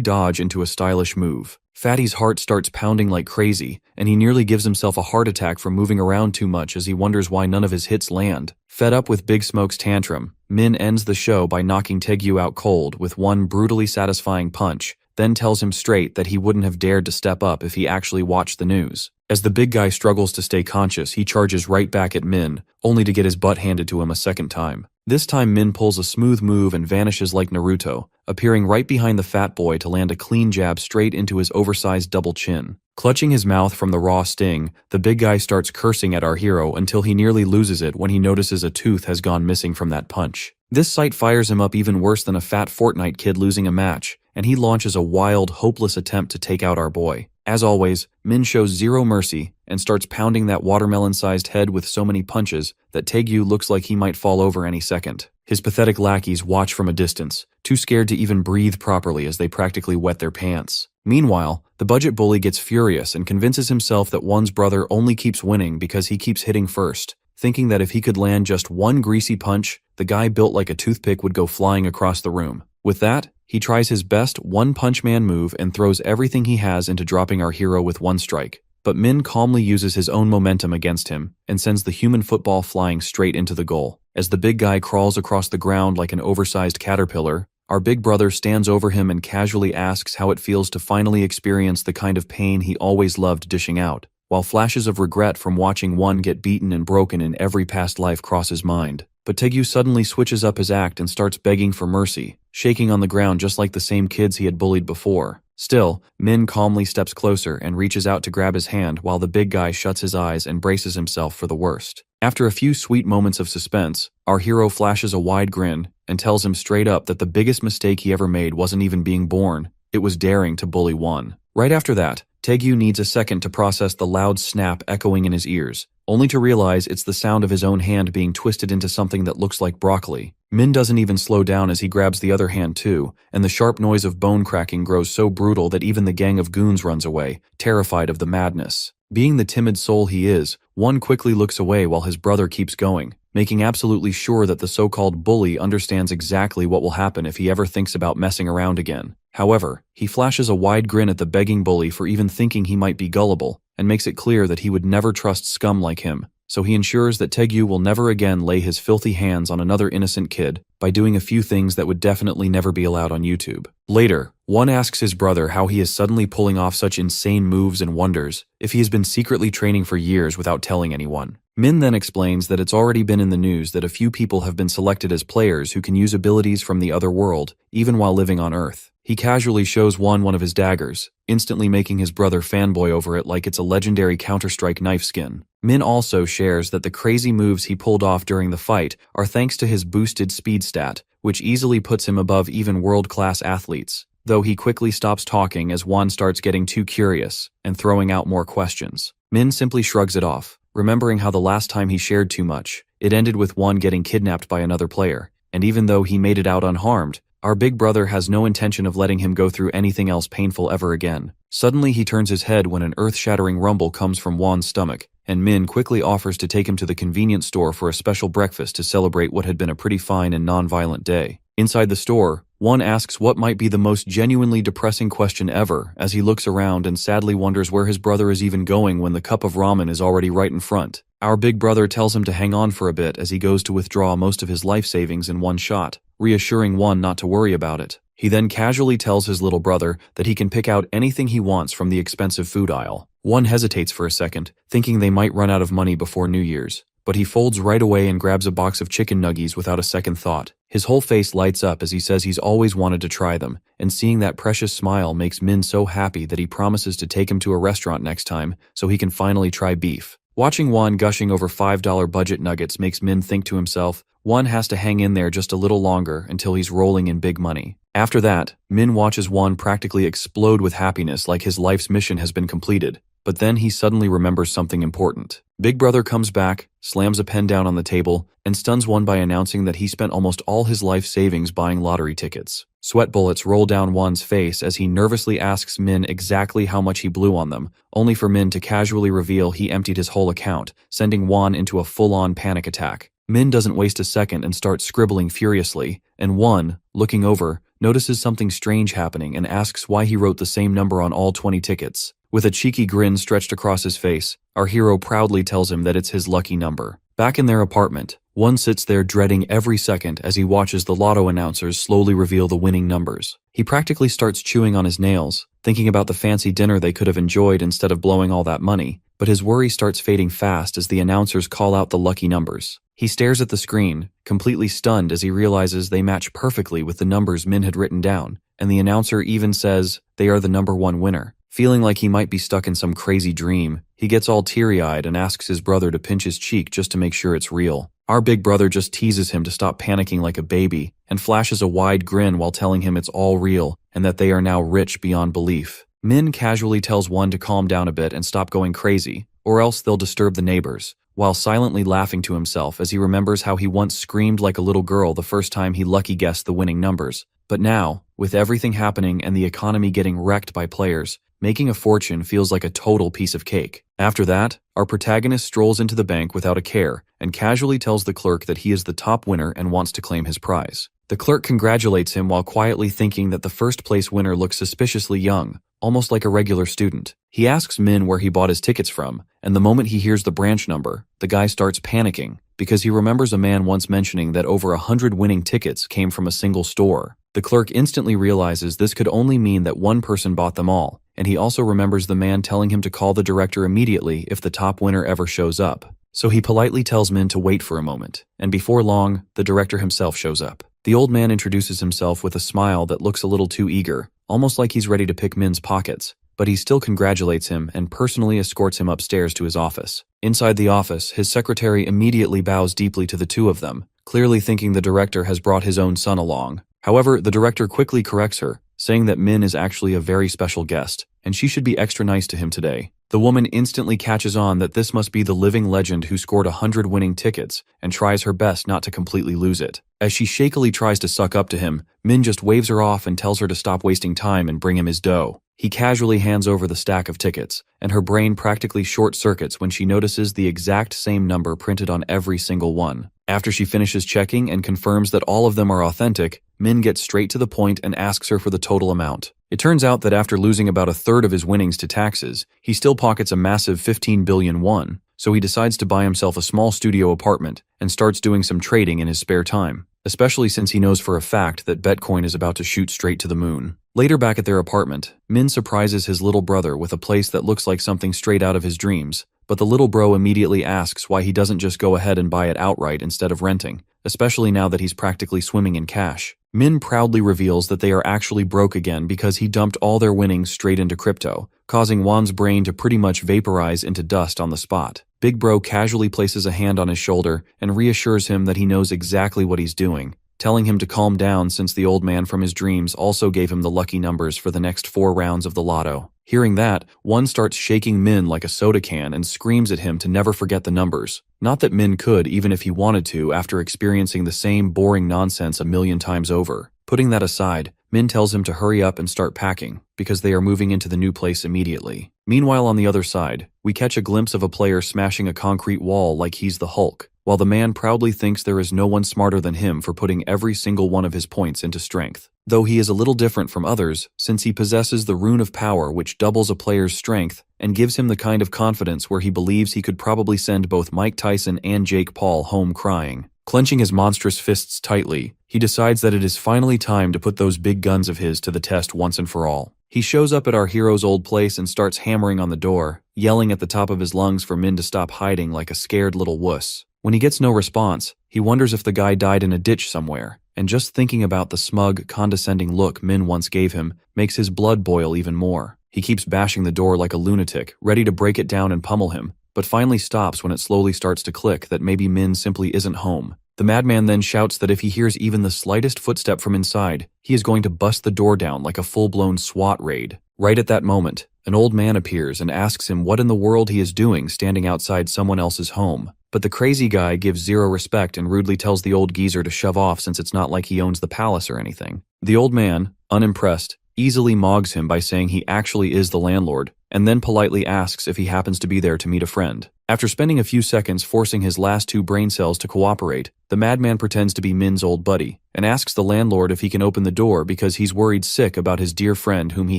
dodge into a stylish move. Fatty's heart starts pounding like crazy, and he nearly gives himself a heart attack from moving around too much as he wonders why none of his hits land. Fed up with Big Smoke's tantrum, Min ends the show by knocking Taegyu out cold with one brutally satisfying punch, then tells him straight that he wouldn't have dared to step up if he actually watched the news. As the big guy struggles to stay conscious, he charges right back at Min, only to get his butt handed to him a second time. This time Min pulls a smooth move and vanishes like Naruto, appearing right behind the fat boy to land a clean jab straight into his oversized double chin. Clutching his mouth from the raw sting, the big guy starts cursing at our hero until he nearly loses it when he notices a tooth has gone missing from that punch. This sight fires him up even worse than a fat Fortnite kid losing a match, and he launches a wild, hopeless attempt to take out our boy. As always, Min shows zero mercy and starts pounding that watermelon-sized head with so many punches that Taegyu looks like he might fall over any second. His pathetic lackeys watch from a distance, too scared to even breathe properly as they practically wet their pants. Meanwhile, the budget bully gets furious and convinces himself that one's brother only keeps winning because he keeps hitting first, thinking that if he could land just one greasy punch, the guy built like a toothpick would go flying across the room. With that, he tries his best one-punch-man move and throws everything he has into dropping our hero with one strike. But Min calmly uses his own momentum against him and sends the human football flying straight into the goal. As the big guy crawls across the ground like an oversized caterpillar, our big brother stands over him and casually asks how it feels to finally experience the kind of pain he always loved dishing out, while flashes of regret from watching one get beaten and broken in every past life cross his mind. But Taegyu suddenly switches up his act and starts begging for mercy, shaking on the ground just like the same kids he had bullied before. Still, Min calmly steps closer and reaches out to grab his hand while the big guy shuts his eyes and braces himself for the worst. After a few sweet moments of suspense, our hero flashes a wide grin and tells him straight up that the biggest mistake he ever made wasn't even being born, it was daring to bully one. Right after that, Taegyu needs a second to process the loud snap echoing in his ears, only to realize it's the sound of his own hand being twisted into something that looks like broccoli. Min doesn't even slow down as he grabs the other hand too, and the sharp noise of bone cracking grows so brutal that even the gang of goons runs away, terrified of the madness. Being the timid soul he is, one quickly looks away while his brother keeps going, making absolutely sure that the so-called bully understands exactly what will happen if he ever thinks about messing around again. However, he flashes a wide grin at the begging bully for even thinking he might be gullible, and makes it clear that he would never trust scum like him, so he ensures that Taegyu will never again lay his filthy hands on another innocent kid by doing a few things that would definitely never be allowed on YouTube. Later, one asks his brother how he is suddenly pulling off such insane moves and wonders if he has been secretly training for years without telling anyone. Min then explains that it's already been in the news that a few people have been selected as players who can use abilities from the other world, even while living on Earth. He casually shows one of his daggers, instantly making his brother fanboy over it like it's a legendary Counter-Strike knife skin. Min also shares that the crazy moves he pulled off during the fight are thanks to his boosted speed stat, which easily puts him above even world-class athletes, though he quickly stops talking as Juan starts getting too curious and throwing out more questions. Min simply shrugs it off, remembering how the last time he shared too much, it ended with Juan getting kidnapped by another player, and even though he made it out unharmed, our big brother has no intention of letting him go through anything else painful ever again. Suddenly he turns his head when an earth-shattering rumble comes from Juan's stomach, and Min quickly offers to take him to the convenience store for a special breakfast to celebrate what had been a pretty fine and non-violent day. Inside the store, Juan asks what might be the most genuinely depressing question ever as he looks around and sadly wonders where his brother is even going when the cup of ramen is already right in front. Our big brother tells him to hang on for a bit as he goes to withdraw most of his life savings in one shot, reassuring Juan not to worry about it. He then casually tells his little brother that he can pick out anything he wants from the expensive food aisle. Juan hesitates for a second, thinking they might run out of money before New Year's, but he folds right away and grabs a box of chicken nuggies without a second thought. His whole face lights up as he says he's always wanted to try them, and seeing that precious smile makes Min so happy that he promises to take him to a restaurant next time so he can finally try beef. Watching Juan gushing over $5 budget nuggets makes Min think to himself, Juan has to hang in there just a little longer until he's rolling in big money. After that, Min watches Juan practically explode with happiness like his life's mission has been completed. but then he suddenly remembers something important. Big Brother comes back, slams a pen down on the table, and stuns Won by announcing that he spent almost all his life savings buying lottery tickets. Sweat bullets roll down Won's face as he nervously asks Min exactly how much he blew on them, only for Min to casually reveal he emptied his whole account, sending Won into a full-on panic attack. Min doesn't waste a second and starts scribbling furiously, and Won, looking over, notices something strange happening and asks why he wrote the same number on all 20 tickets. With a cheeky grin stretched across his face, our hero proudly tells him that it's his lucky number. Back in their apartment, Won sits there dreading every second as he watches the lotto announcers slowly reveal the winning numbers. He practically starts chewing on his nails, thinking about the fancy dinner they could have enjoyed instead of blowing all that money, but his worry starts fading fast as the announcers call out the lucky numbers. He stares at the screen, completely stunned as he realizes they match perfectly with the numbers Min had written down, and the announcer even says they are the #1 winner. Feeling like he might be stuck in some crazy dream, he gets all teary-eyed and asks his brother to pinch his cheek just to make sure it's real. Our big brother just teases him to stop panicking like a baby and flashes a wide grin while telling him it's all real and that they are now rich beyond belief. Min casually tells Won to calm down a bit and stop going crazy, or else they'll disturb the neighbors, while silently laughing to himself as he remembers how he once screamed like a little girl the first time he lucky guessed the winning numbers. But now, with everything happening and the economy getting wrecked by players, making a fortune feels like a total piece of cake. After that, our protagonist strolls into the bank without a care and casually tells the clerk that he is the top winner and wants to claim his prize. The clerk congratulates him while quietly thinking that the first place winner looks suspiciously young, almost like a regular student. He asks Min where he bought his tickets from, and the moment he hears the branch number, the guy starts panicking because he remembers a man once mentioning that over 100 winning tickets came from a single store. The clerk instantly realizes this could only mean that one person bought them all, and he also remembers the man telling him to call the director immediately if the top winner ever shows up. So he politely tells Min to wait for a moment, and before long, the director himself shows up. The old man introduces himself with a smile that looks a little too eager, almost like he's ready to pick Min's pockets, but he still congratulates him and personally escorts him upstairs to his office. Inside the office, his secretary immediately bows deeply to the two of them, clearly thinking the director has brought his own son along. However, the director quickly corrects her, saying that Min is actually a very special guest, and she should be extra nice to him today. The woman instantly catches on that this must be the living legend who scored 100 winning tickets, and tries her best not to completely lose it. As she shakily tries to suck up to him, Min just waves her off and tells her to stop wasting time and bring him his dough. He casually hands over the stack of tickets, and her brain practically short-circuits when she notices the exact same number printed on every single one. After she finishes checking and confirms that all of them are authentic, Min gets straight to the point and asks her for the total amount. It turns out that after losing about a third of his winnings to taxes, he still pockets a massive 15 billion won, so he decides to buy himself a small studio apartment and starts doing some trading in his spare time, especially since he knows for a fact that Bitcoin is about to shoot straight to the moon. Later back at their apartment, Min surprises his little brother with a place that looks like something straight out of his dreams, but the little bro immediately asks why he doesn't just go ahead and buy it outright instead of renting, especially now that he's practically swimming in cash. Min proudly reveals that they are actually broke again because he dumped all their winnings straight into crypto, causing Won's brain to pretty much vaporize into dust on the spot. Big Bro casually places a hand on his shoulder and reassures him that he knows exactly what he's doing, telling him to calm down since the old man from his dreams also gave him the lucky numbers for the next 4 rounds of the lotto. Hearing that, Won starts shaking Min like a soda can and screams at him to never forget the numbers. Not that Min could even if he wanted to after experiencing the same boring nonsense a million times over. Putting that aside, Min tells him to hurry up and start packing, because they are moving into the new place immediately. Meanwhile, on the other side, we catch a glimpse of a player smashing a concrete wall like he's the Hulk, while the man proudly thinks there is no one smarter than him for putting every single one of his points into strength. Though he is a little different from others, since he possesses the rune of power which doubles a player's strength and gives him the kind of confidence where he believes he could probably send both Mike Tyson and Jake Paul home crying. Clenching his monstrous fists tightly, he decides that it is finally time to put those big guns of his to the test once and for all. He shows up at our hero's old place and starts hammering on the door, yelling at the top of his lungs for Min to stop hiding like a scared little wuss. When he gets no response, he wonders if the guy died in a ditch somewhere, and just thinking about the smug, condescending look Min once gave him makes his blood boil even more. He keeps bashing the door like a lunatic, ready to break it down and pummel him, but finally stops when it slowly starts to click that maybe Min simply isn't home. The madman then shouts that if he hears even the slightest footstep from inside, he is going to bust the door down like a full-blown SWAT raid. Right at that moment, An old man appears and asks him what in the world he is doing standing outside someone else's home. But the crazy guy gives zero respect and rudely tells the old geezer to shove off since it's not like he owns the palace or anything. The old man, unimpressed, easily mogs him by saying he actually is the landlord, and then politely asks if he happens to be there to meet a friend. After spending a few seconds forcing his last 2 brain cells to cooperate, the madman pretends to be Min's old buddy, and asks the landlord if he can open the door because he's worried sick about his dear friend whom he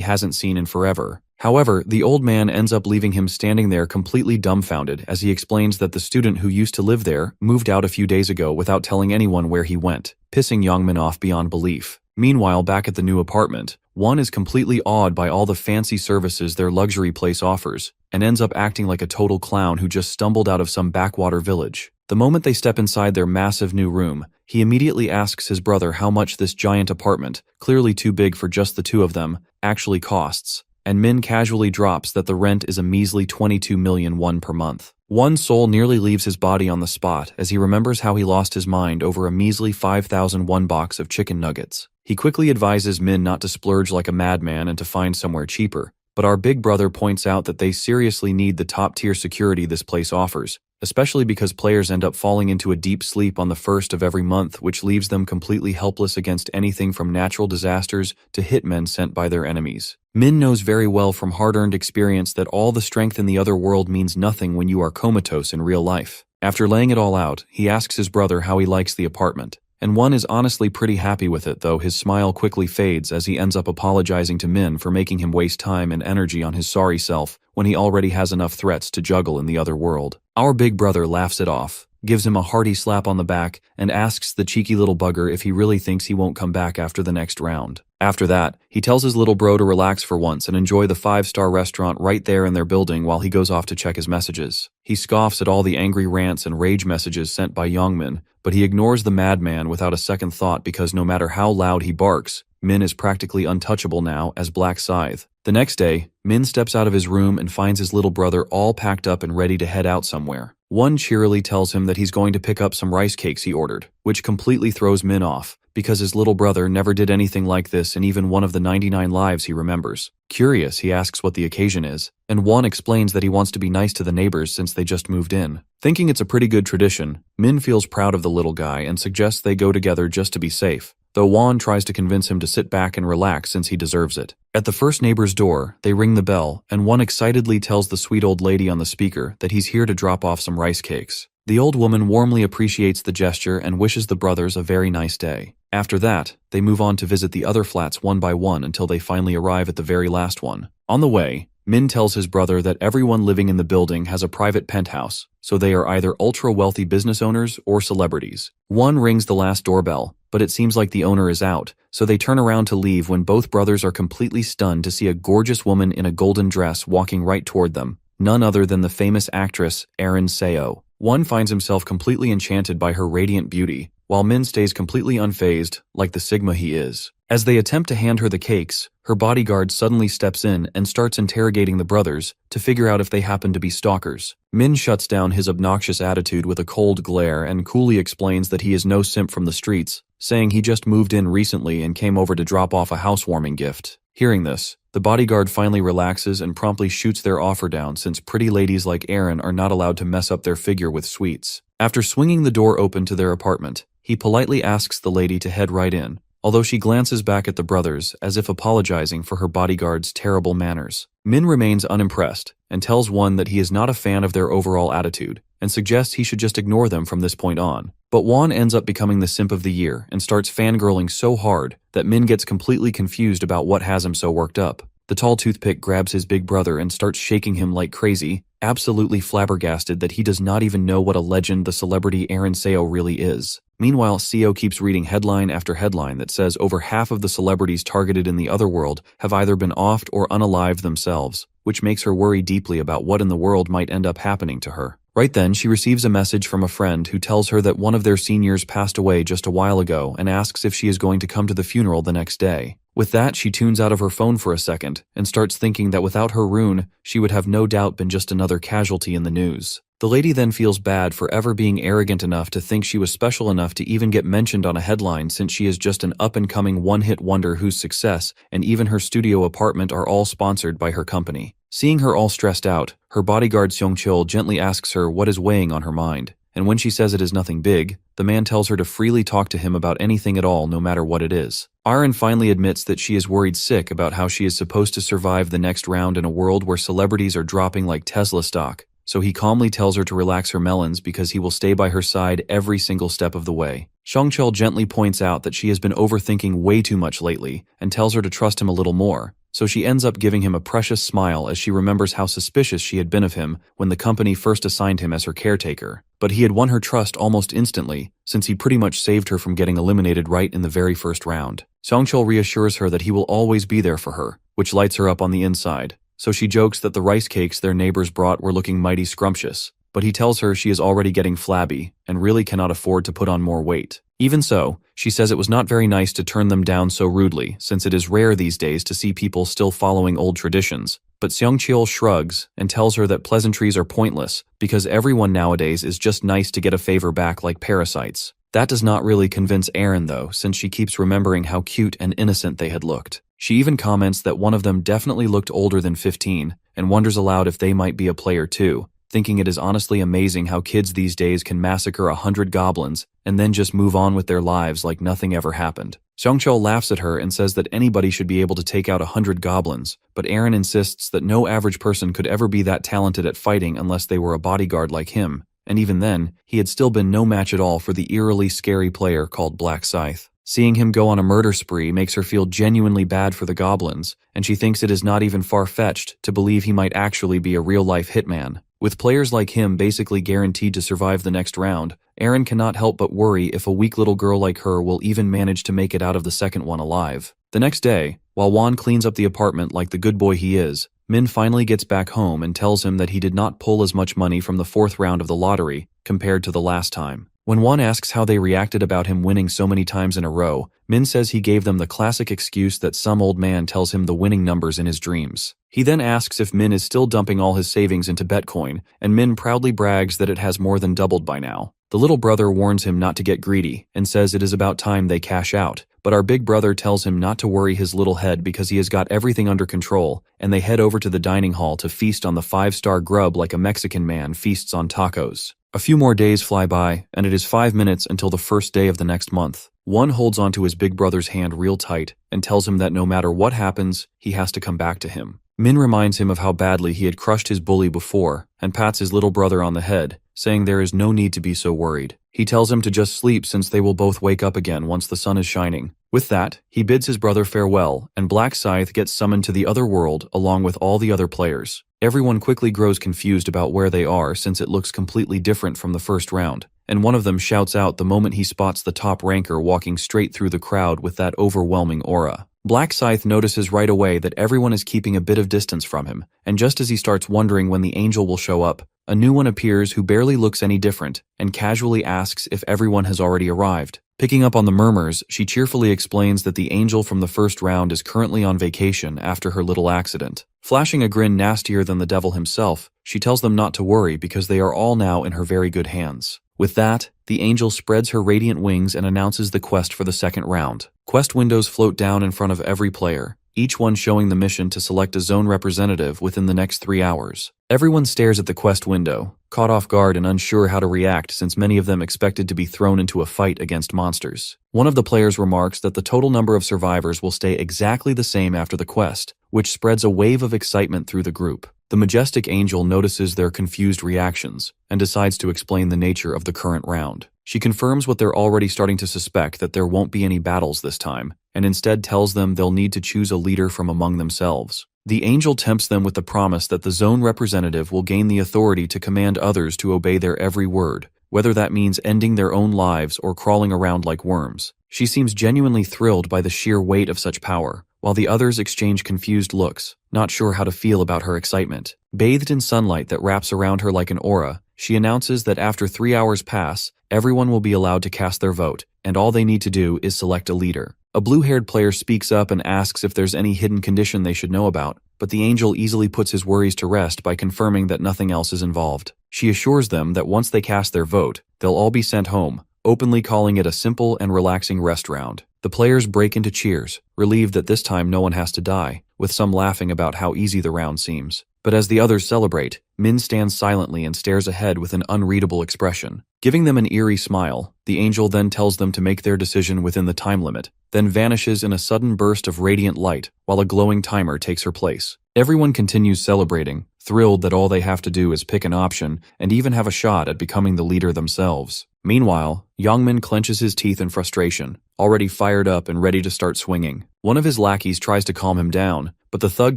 hasn't seen in forever. However, the old man ends up leaving him standing there completely dumbfounded as he explains that the student who used to live there moved out a few days ago without telling anyone where he went, pissing Youngmin off beyond belief. Meanwhile, back at the new apartment, Won is completely awed by all the fancy services their luxury place offers, and ends up acting like a total clown who just stumbled out of some backwater village. The moment they step inside their massive new room, he immediately asks his brother how much this giant apartment, clearly too big for just the two of them, actually costs, and Min casually drops that the rent is a measly 22 million won per month. Won's soul nearly leaves his body on the spot as he remembers how he lost his mind over a measly 5,000 won box of chicken nuggets. He quickly advises Min not to splurge like a madman and to find somewhere cheaper, but our big brother points out that they seriously need the top-tier security this place offers, especially because players end up falling into a deep sleep on the first of every month, which leaves them completely helpless against anything from natural disasters to hitmen sent by their enemies. Min knows very well from hard-earned experience that all the strength in the other world means nothing when you are comatose in real life. After laying it all out, he asks his brother how he likes the apartment. And Won is honestly pretty happy with it, though his smile quickly fades as he ends up apologizing to Min for making him waste time and energy on his sorry self when he already has enough threats to juggle in the other world. Our big brother laughs it off, gives him a hearty slap on the back, and asks the cheeky little bugger if he really thinks he won't come back after the next round. After that, he tells his little bro to relax for once and enjoy the 5-star restaurant right there in their building while he goes off to check his messages. He scoffs at all the angry rants and rage messages sent by Youngmin, but he ignores the madman without a second thought because no matter how loud he barks, Min is practically untouchable now as Black Scythe. The next day, Min steps out of his room and finds his little brother all packed up and ready to head out somewhere. Won cheerily tells him that he's going to pick up some rice cakes he ordered, which completely throws Min off, because his little brother never did anything like this in even one of the 99 lives he remembers. Curious, he asks what the occasion is, and Won explains that he wants to be nice to the neighbors since they just moved in. Thinking it's a pretty good tradition, Min feels proud of the little guy and suggests they go together just to be safe, though Won tries to convince him to sit back and relax since he deserves it. At the first neighbor's door, they ring the bell, and Won excitedly tells the sweet old lady on the speaker that he's here to drop off some rice cakes. The old woman warmly appreciates the gesture and wishes the brothers a very nice day. After that, they move on to visit the other flats one by one until they finally arrive at the very last one. On the way, Min tells his brother that everyone living in the building has a private penthouse, so they are either ultra-wealthy business owners or celebrities. One rings the last doorbell, but it seems like the owner is out, so they turn around to leave when both brothers are completely stunned to see a gorgeous woman in a golden dress walking right toward them, none other than the famous actress Erin Seo. One finds himself completely enchanted by her radiant beauty, while Min stays completely unfazed, like the Sigma he is. As they attempt to hand her the cakes, her bodyguard suddenly steps in and starts interrogating the brothers to figure out if they happen to be stalkers. Min shuts down his obnoxious attitude with a cold glare and coolly explains that he is no simp from the streets, saying he just moved in recently and came over to drop off a housewarming gift. Hearing this, the bodyguard finally relaxes and promptly shoots their offer down since pretty ladies like Erin are not allowed to mess up their figure with sweets. After swinging the door open to their apartment, he politely asks the lady to head right in, although she glances back at the brothers as if apologizing for her bodyguard's terrible manners. Min remains unimpressed and tells Won that he is not a fan of their overall attitude and suggests he should just ignore them from this point on. But Won ends up becoming the simp of the year and starts fangirling so hard that Min gets completely confused about what has him so worked up. The tall toothpick grabs his big brother and starts shaking him like crazy, absolutely flabbergasted that he does not even know what a legend the celebrity Erin Seo really is. Meanwhile, Seo keeps reading headline after headline that says over half of the celebrities targeted in the other world have either been offed or unalived themselves, which makes her worry deeply about what in the world might end up happening to her. Right then, she receives a message from a friend who tells her that one of their seniors passed away just a while ago and asks if she is going to come to the funeral the next day. With that, she tunes out of her phone for a second and starts thinking that without her rune, she would have no doubt been just another casualty in the news. The lady then feels bad for ever being arrogant enough to think she was special enough to even get mentioned on a headline since she is just an up-and-coming one-hit wonder whose success and even her studio apartment are all sponsored by her company. Seeing her all stressed out, her bodyguard Seong-chul gently asks her what is weighing on her mind, and when she says it is nothing big, the man tells her to freely talk to him about anything at all no matter what it is. Arin finally admits that she is worried sick about how she is supposed to survive the next round in a world where celebrities are dropping like Tesla stock, so he calmly tells her to relax her melons because he will stay by her side every single step of the way. Seong-chul gently points out that she has been overthinking way too much lately and tells her to trust him a little more, so she ends up giving him a precious smile as she remembers how suspicious she had been of him when the company first assigned him as her caretaker. But he had won her trust almost instantly, since he pretty much saved her from getting eliminated right in the very first round. Seong-chul reassures her that he will always be there for her, which lights her up on the inside. So she jokes that the rice cakes their neighbors brought were looking mighty scrumptious, but he tells her she is already getting flabby and really cannot afford to put on more weight. Even so, she says it was not very nice to turn them down so rudely, since it is rare these days to see people still following old traditions. But Seong-chul shrugs and tells her that pleasantries are pointless because everyone nowadays is just nice to get a favor back like parasites. That does not really convince Arin though, since she keeps remembering how cute and innocent they had looked. She even comments that one of them definitely looked older than 15 and wonders aloud if they might be a player too, thinking it is honestly amazing how kids these days can massacre 100 goblins and then just move on with their lives like nothing ever happened. Seong-chul laughs at her and says that anybody should be able to take out 100 goblins, but Arin insists that no average person could ever be that talented at fighting unless they were a bodyguard like him, and even then, he had still been no match at all for the eerily scary player called Black Scythe. Seeing him go on a murder spree makes her feel genuinely bad for the goblins, and she thinks it is not even far-fetched to believe he might actually be a real-life hitman. With players like him basically guaranteed to survive the next round, Arin cannot help but worry if a weak little girl like her will even manage to make it out of the second one alive. The next day, while Won cleans up the apartment like the good boy he is, Min finally gets back home and tells him that he did not pull as much money from the fourth round of the lottery compared to the last time. When Won asks how they reacted about him winning so many times in a row, Min says he gave them the classic excuse that some old man tells him the winning numbers in his dreams. He then asks if Min is still dumping all his savings into Bitcoin, and Min proudly brags that it has more than doubled by now. The little brother warns him not to get greedy and says it is about time they cash out, but our big brother tells him not to worry his little head because he has got everything under control, and they head over to the dining hall to feast on the 5-star grub like a Mexican man feasts on tacos. A few more days fly by, and it is 5 minutes until the first day of the next month. One holds onto his big brother's hand real tight and tells him that no matter what happens, he has to come back to him. Min reminds him of how badly he had crushed his bully before and pats his little brother on the head, saying there is no need to be so worried. He tells him to just sleep since they will both wake up again once the sun is shining. With that, he bids his brother farewell, and Black Scythe gets summoned to the other world along with all the other players. Everyone quickly grows confused about where they are since it looks completely different from the first round, and one of them shouts out the moment he spots the top ranker walking straight through the crowd with that overwhelming aura. Black Scythe notices right away that everyone is keeping a bit of distance from him, and just as he starts wondering when the angel will show up, a new one appears who barely looks any different and casually asks if everyone has already arrived. Picking up on the murmurs, she cheerfully explains that the angel from the first round is currently on vacation after her little accident. Flashing a grin nastier than the devil himself, she tells them not to worry because they are all now in her very good hands. With that, the angel spreads her radiant wings and announces the quest for the second round. Quest windows float down in front of every player, each one showing the mission to select a zone representative within the next 3 hours. Everyone stares at the quest window, caught off guard and unsure how to react since many of them expected to be thrown into a fight against monsters. One of the players remarks that the total number of survivors will stay exactly the same after the quest, which spreads a wave of excitement through the group. The majestic angel notices their confused reactions and decides to explain the nature of the current round. She confirms what they're already starting to suspect, that there won't be any battles this time, and instead tells them they'll need to choose a leader from among themselves. The angel tempts them with the promise that the zone representative will gain the authority to command others to obey their every word, whether that means ending their own lives or crawling around like worms. She seems genuinely thrilled by the sheer weight of such power, while the others exchange confused looks, not sure how to feel about her excitement. Bathed in sunlight that wraps around her like an aura, she announces that after 3 hours pass, everyone will be allowed to cast their vote, and all they need to do is select a leader. A blue-haired player speaks up and asks if there's any hidden condition they should know about, but the angel easily puts his worries to rest by confirming that nothing else is involved. She assures them that once they cast their vote, they'll all be sent home, openly calling it a simple and relaxing rest round. The players break into cheers, relieved that this time no one has to die, with some laughing about how easy the round seems. But as the others celebrate, Min stands silently and stares ahead with an unreadable expression. Giving them an eerie smile, the angel then tells them to make their decision within the time limit, then vanishes in a sudden burst of radiant light while a glowing timer takes her place. Everyone continues celebrating, thrilled that all they have to do is pick an option and even have a shot at becoming the leader themselves. Meanwhile, Yongmin clenches his teeth in frustration, already fired up and ready to start swinging. One of his lackeys tries to calm him down, but the thug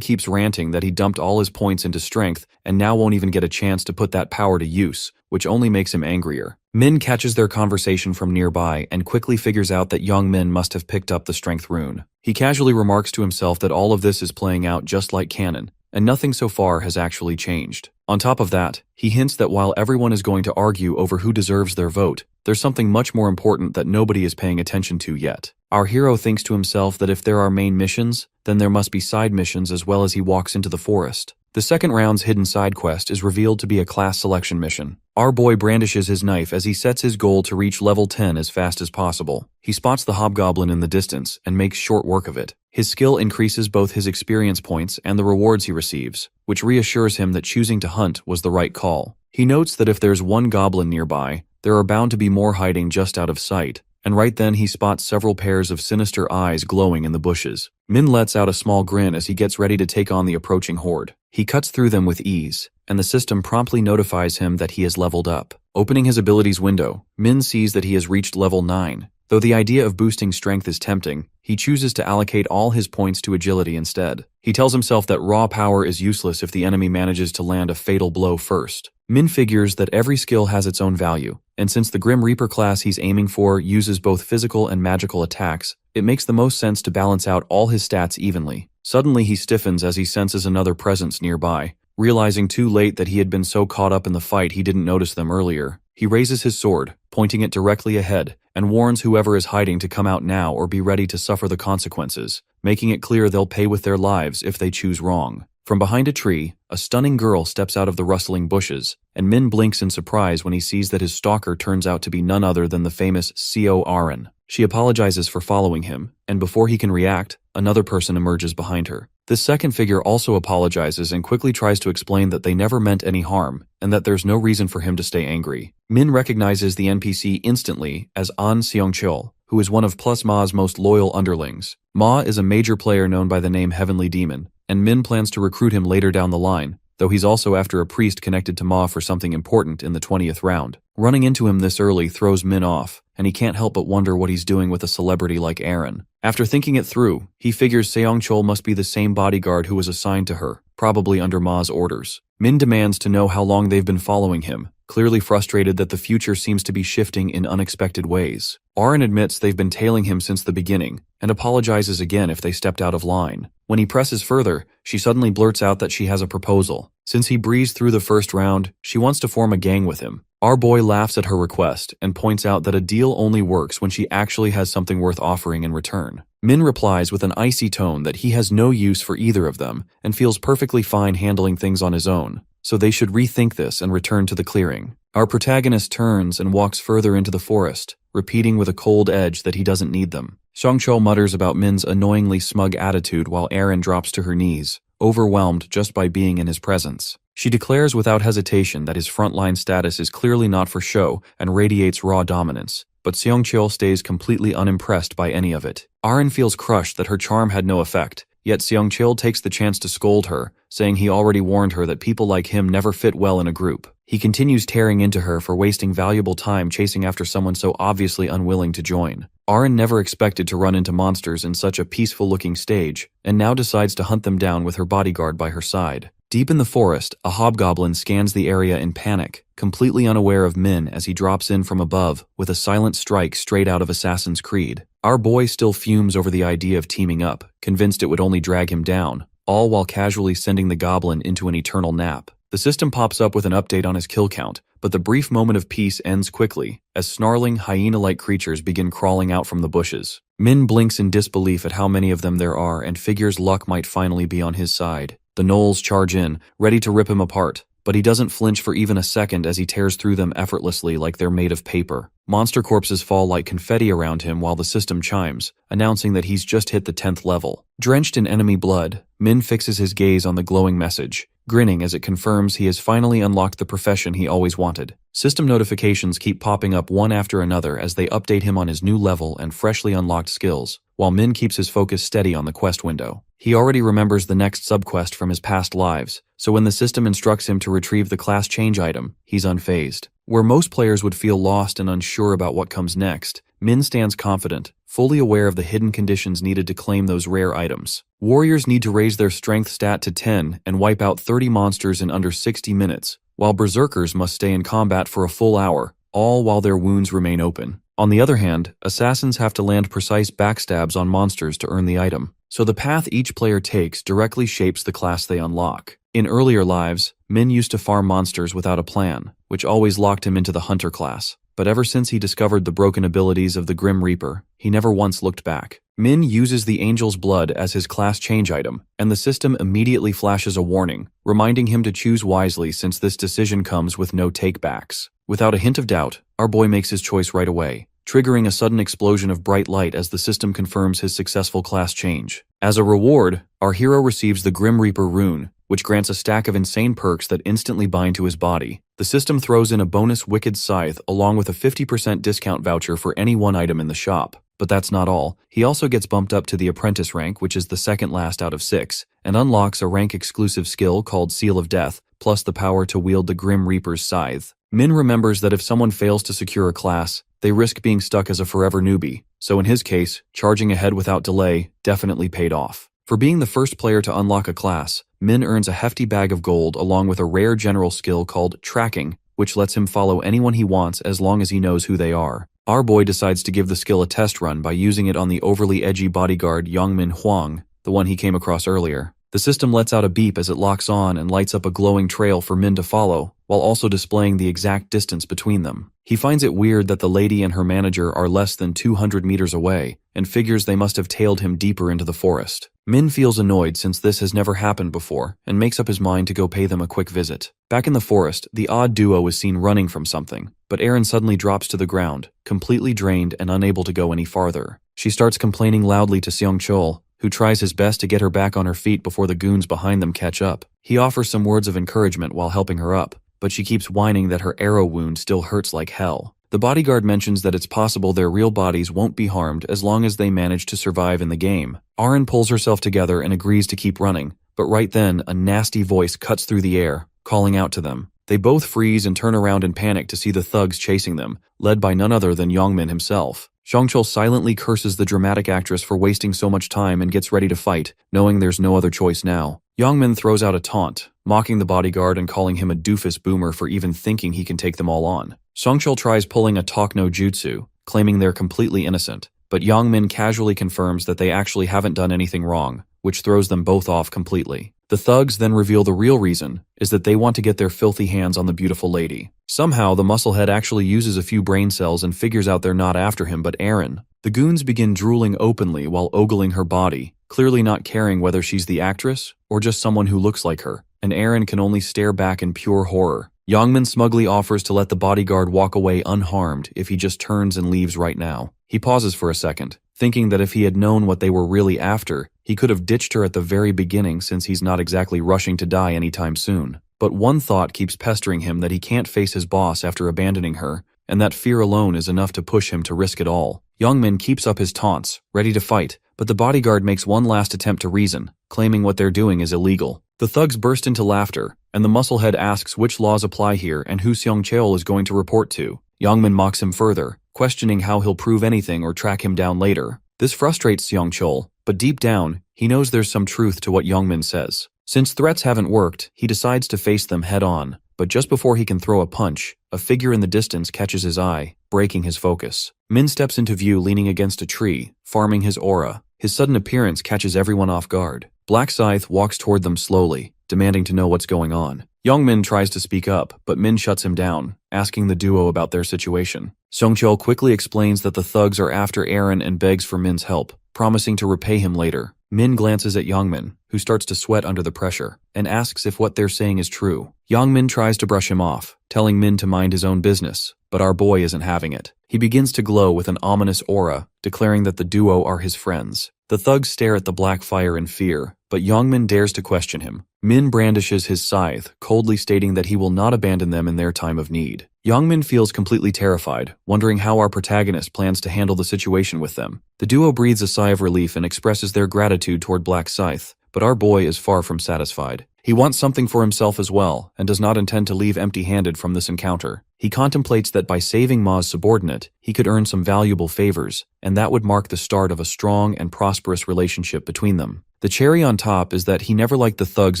keeps ranting that he dumped all his points into strength and now won't even get a chance to put that power to use, which only makes him angrier. Min catches their conversation from nearby and quickly figures out that Yongmin must have picked up the strength rune. He casually remarks to himself that all of this is playing out just like canon, and nothing so far has actually changed. On top of that, he hints that while everyone is going to argue over who deserves their vote, there's something much more important that nobody is paying attention to yet. Our hero thinks to himself that if there are main missions, then there must be side missions as well as he walks into the forest. The second round's hidden side quest is revealed to be a class selection mission. Our boy brandishes his knife as he sets his goal to reach level 10 as fast as possible. He spots the hobgoblin in the distance and makes short work of it. His skill increases both his experience points and the rewards he receives, which reassures him that choosing to hunt was the right call. He notes that if there's one goblin nearby, there are bound to be more hiding just out of sight, and right then he spots several pairs of sinister eyes glowing in the bushes. Min lets out a small grin as he gets ready to take on the approaching horde. He cuts through them with ease, and the system promptly notifies him that he has leveled up. Opening his abilities window, Min sees that he has reached level 9. Though the idea of boosting strength is tempting, he chooses to allocate all his points to agility instead. He tells himself that raw power is useless if the enemy manages to land a fatal blow first. Min figures that every skill has its own value, and since the Grim Reaper class he's aiming for uses both physical and magical attacks, it makes the most sense to balance out all his stats evenly. Suddenly he stiffens as he senses another presence nearby, realizing too late that he had been so caught up in the fight he didn't notice them earlier. He raises his sword, pointing it directly ahead, and warns whoever is hiding to come out now or be ready to suffer the consequences, making it clear they'll pay with their lives if they choose wrong. From behind a tree, a stunning girl steps out of the rustling bushes, and Min blinks in surprise when he sees that his stalker turns out to be none other than the famous Co. Aren. She apologizes for following him, and before he can react, another person emerges behind her. This second figure also apologizes and quickly tries to explain that they never meant any harm, and that there's no reason for him to stay angry. Min recognizes the NPC instantly as An Seong-chul, who is one of Plus Ma's most loyal underlings. Ma is a major player known by the name Heavenly Demon, and Min plans to recruit him later down the line, though he's also after a priest connected to Ma for something important in the 20th round. Running into him this early throws Min off, and he can't help but wonder what he's doing with a celebrity like Aaron. After thinking it through, he figures Seong-chul must be the same bodyguard who was assigned to her, probably under Ma's orders. Min demands to know how long they've been following him, clearly frustrated that the future seems to be shifting in unexpected ways. Aaron admits they've been tailing him since the beginning, and apologizes again if they stepped out of line. When he presses further, she suddenly blurts out that she has a proposal. Since he breezed through the first round, she wants to form a gang with him. Our boy laughs at her request and points out that a deal only works when she actually has something worth offering in return. Min replies with an icy tone that he has no use for either of them and feels perfectly fine handling things on his own, so they should rethink this and return to the clearing. Our protagonist turns and walks further into the forest, repeating with a cold edge that he doesn't need them. Seong-chul mutters about Min's annoyingly smug attitude while Aaron drops to her knees, overwhelmed just by being in his presence. She declares without hesitation that his frontline status is clearly not for show and radiates raw dominance, but Seong-chul stays completely unimpressed by any of it. Aaron feels crushed that her charm had no effect, yet Seong-chul takes the chance to scold her, saying he already warned her that people like him never fit well in a group. He continues tearing into her for wasting valuable time chasing after someone so obviously unwilling to join. Aaron never expected to run into monsters in such a peaceful-looking stage, and now decides to hunt them down with her bodyguard by her side. Deep in the forest, a hobgoblin scans the area in panic, completely unaware of Min as he drops in from above with a silent strike straight out of Assassin's Creed. Our boy still fumes over the idea of teaming up, convinced it would only drag him down, all while casually sending the goblin into an eternal nap. The system pops up with an update on his kill count, but the brief moment of peace ends quickly, as snarling, hyena-like creatures begin crawling out from the bushes. Min blinks in disbelief at how many of them there are and figures luck might finally be on his side. The gnolls charge in, ready to rip him apart, but he doesn't flinch for even a second as he tears through them effortlessly like they're made of paper. Monster corpses fall like confetti around him while the system chimes, announcing that he's just hit the 10th level. Drenched in enemy blood, Min fixes his gaze on the glowing message, grinning as it confirms he has finally unlocked the profession he always wanted. System notifications keep popping up one after another as they update him on his new level and freshly unlocked skills, while Min keeps his focus steady on the quest window. He already remembers the next subquest from his past lives, so when the system instructs him to retrieve the class change item, he's unfazed. Where most players would feel lost and unsure about what comes next, Min stands confident, fully aware of the hidden conditions needed to claim those rare items. Warriors need to raise their strength stat to 10 and wipe out 30 monsters in under 60 minutes, while berserkers must stay in combat for a full hour, all while their wounds remain open. On the other hand, assassins have to land precise backstabs on monsters to earn the item, so the path each player takes directly shapes the class they unlock. In earlier lives, Min used to farm monsters without a plan, which always locked him into the hunter class. But ever since he discovered the broken abilities of the Grim Reaper, he never once looked back. Min uses the Angel's Blood as his class change item, and the system immediately flashes a warning, reminding him to choose wisely since this decision comes with no takebacks. Without a hint of doubt, our boy makes his choice right away, triggering a sudden explosion of bright light as the system confirms his successful class change. As a reward, our hero receives the Grim Reaper rune, which grants a stack of insane perks that instantly bind to his body. The system throws in a bonus Wicked Scythe along with a 50% discount voucher for any one item in the shop. But that's not all. He also gets bumped up to the Apprentice rank, which is the second last out of 6, and unlocks a rank-exclusive skill called Seal of Death, plus the power to wield the Grim Reaper's scythe. Min remembers that if someone fails to secure a class, they risk being stuck as a forever newbie, so in his case, charging ahead without delay definitely paid off. For being the first player to unlock a class, Min earns a hefty bag of gold along with a rare general skill called Tracking, which lets him follow anyone he wants as long as he knows who they are. Our boy decides to give the skill a test run by using it on the overly edgy bodyguard Yongmin Huang, the one he came across earlier. The system lets out a beep as it locks on and lights up a glowing trail for Min to follow, while also displaying the exact distance between them. He finds it weird that the lady and her manager are less than 200 meters away, and figures they must have tailed him deeper into the forest. Min feels annoyed since this has never happened before, and makes up his mind to go pay them a quick visit. Back in the forest, the odd duo is seen running from something, but Aaron suddenly drops to the ground, completely drained and unable to go any farther. She starts complaining loudly to Seong-chul, who tries his best to get her back on her feet before the goons behind them catch up. He offers some words of encouragement while helping her up, but she keeps whining that her arrow wound still hurts like hell. The bodyguard mentions that it's possible their real bodies won't be harmed as long as they manage to survive in the game. Aaron pulls herself together and agrees to keep running, but right then, a nasty voice cuts through the air, calling out to them. They both freeze and turn around in panic to see the thugs chasing them, led by none other than Yongmin himself. Seong-chul silently curses the dramatic actress for wasting so much time and gets ready to fight, knowing there's no other choice now. Yongmin throws out a taunt, mocking the bodyguard and calling him a doofus boomer for even thinking he can take them all on. Seong-chul tries pulling a talk no jutsu, claiming they're completely innocent, but Yongmin casually confirms that they actually haven't done anything wrong, which throws them both off completely. The thugs then reveal the real reason is that they want to get their filthy hands on the beautiful lady. Somehow, the musclehead actually uses a few brain cells and figures out they're not after him but Aaron. The goons begin drooling openly while ogling her body, clearly not caring whether she's the actress or just someone who looks like her, and Aaron can only stare back in pure horror. Yongmin smugly offers to let the bodyguard walk away unharmed if he just turns and leaves right now. He pauses for a second, thinking that if he had known what they were really after, he could have ditched her at the very beginning since he's not exactly rushing to die anytime soon. But one thought keeps pestering him that he can't face his boss after abandoning her, and that fear alone is enough to push him to risk it all. Yongmin keeps up his taunts, ready to fight, but the bodyguard makes one last attempt to reason, claiming what they're doing is illegal. The thugs burst into laughter, and the musclehead asks which laws apply here and who Seong-chul is going to report to. Yongmin mocks him further, questioning how he'll prove anything or track him down later. This frustrates Seong-chul, but deep down, he knows there's some truth to what Yongmin says. Since threats haven't worked, he decides to face them head-on, but just before he can throw a punch, a figure in the distance catches his eye, breaking his focus. Min steps into view leaning against a tree, farming his aura. His sudden appearance catches everyone off guard. Black Scythe walks toward them slowly, demanding to know what's going on. Yongmin tries to speak up, but Min shuts him down, asking the duo about their situation. Seong-chul quickly explains that the thugs are after Aaron and begs for Min's help, promising to repay him later. Min glances at Yongmin, who starts to sweat under the pressure, and asks if what they're saying is true. Yongmin tries to brush him off, telling Min to mind his own business, but our boy isn't having it. He begins to glow with an ominous aura, declaring that the duo are his friends. The thugs stare at the black fire in fear, but Yongmin dares to question him. Min brandishes his scythe, coldly stating that he will not abandon them in their time of need. Yongmin feels completely terrified, wondering how our protagonist plans to handle the situation with them. The duo breathes a sigh of relief and expresses their gratitude toward Black Scythe, but our boy is far from satisfied. He wants something for himself as well, and does not intend to leave empty-handed from this encounter. He contemplates that by saving Ma's subordinate, he could earn some valuable favors, and that would mark the start of a strong and prosperous relationship between them. The cherry on top is that he never liked the thugs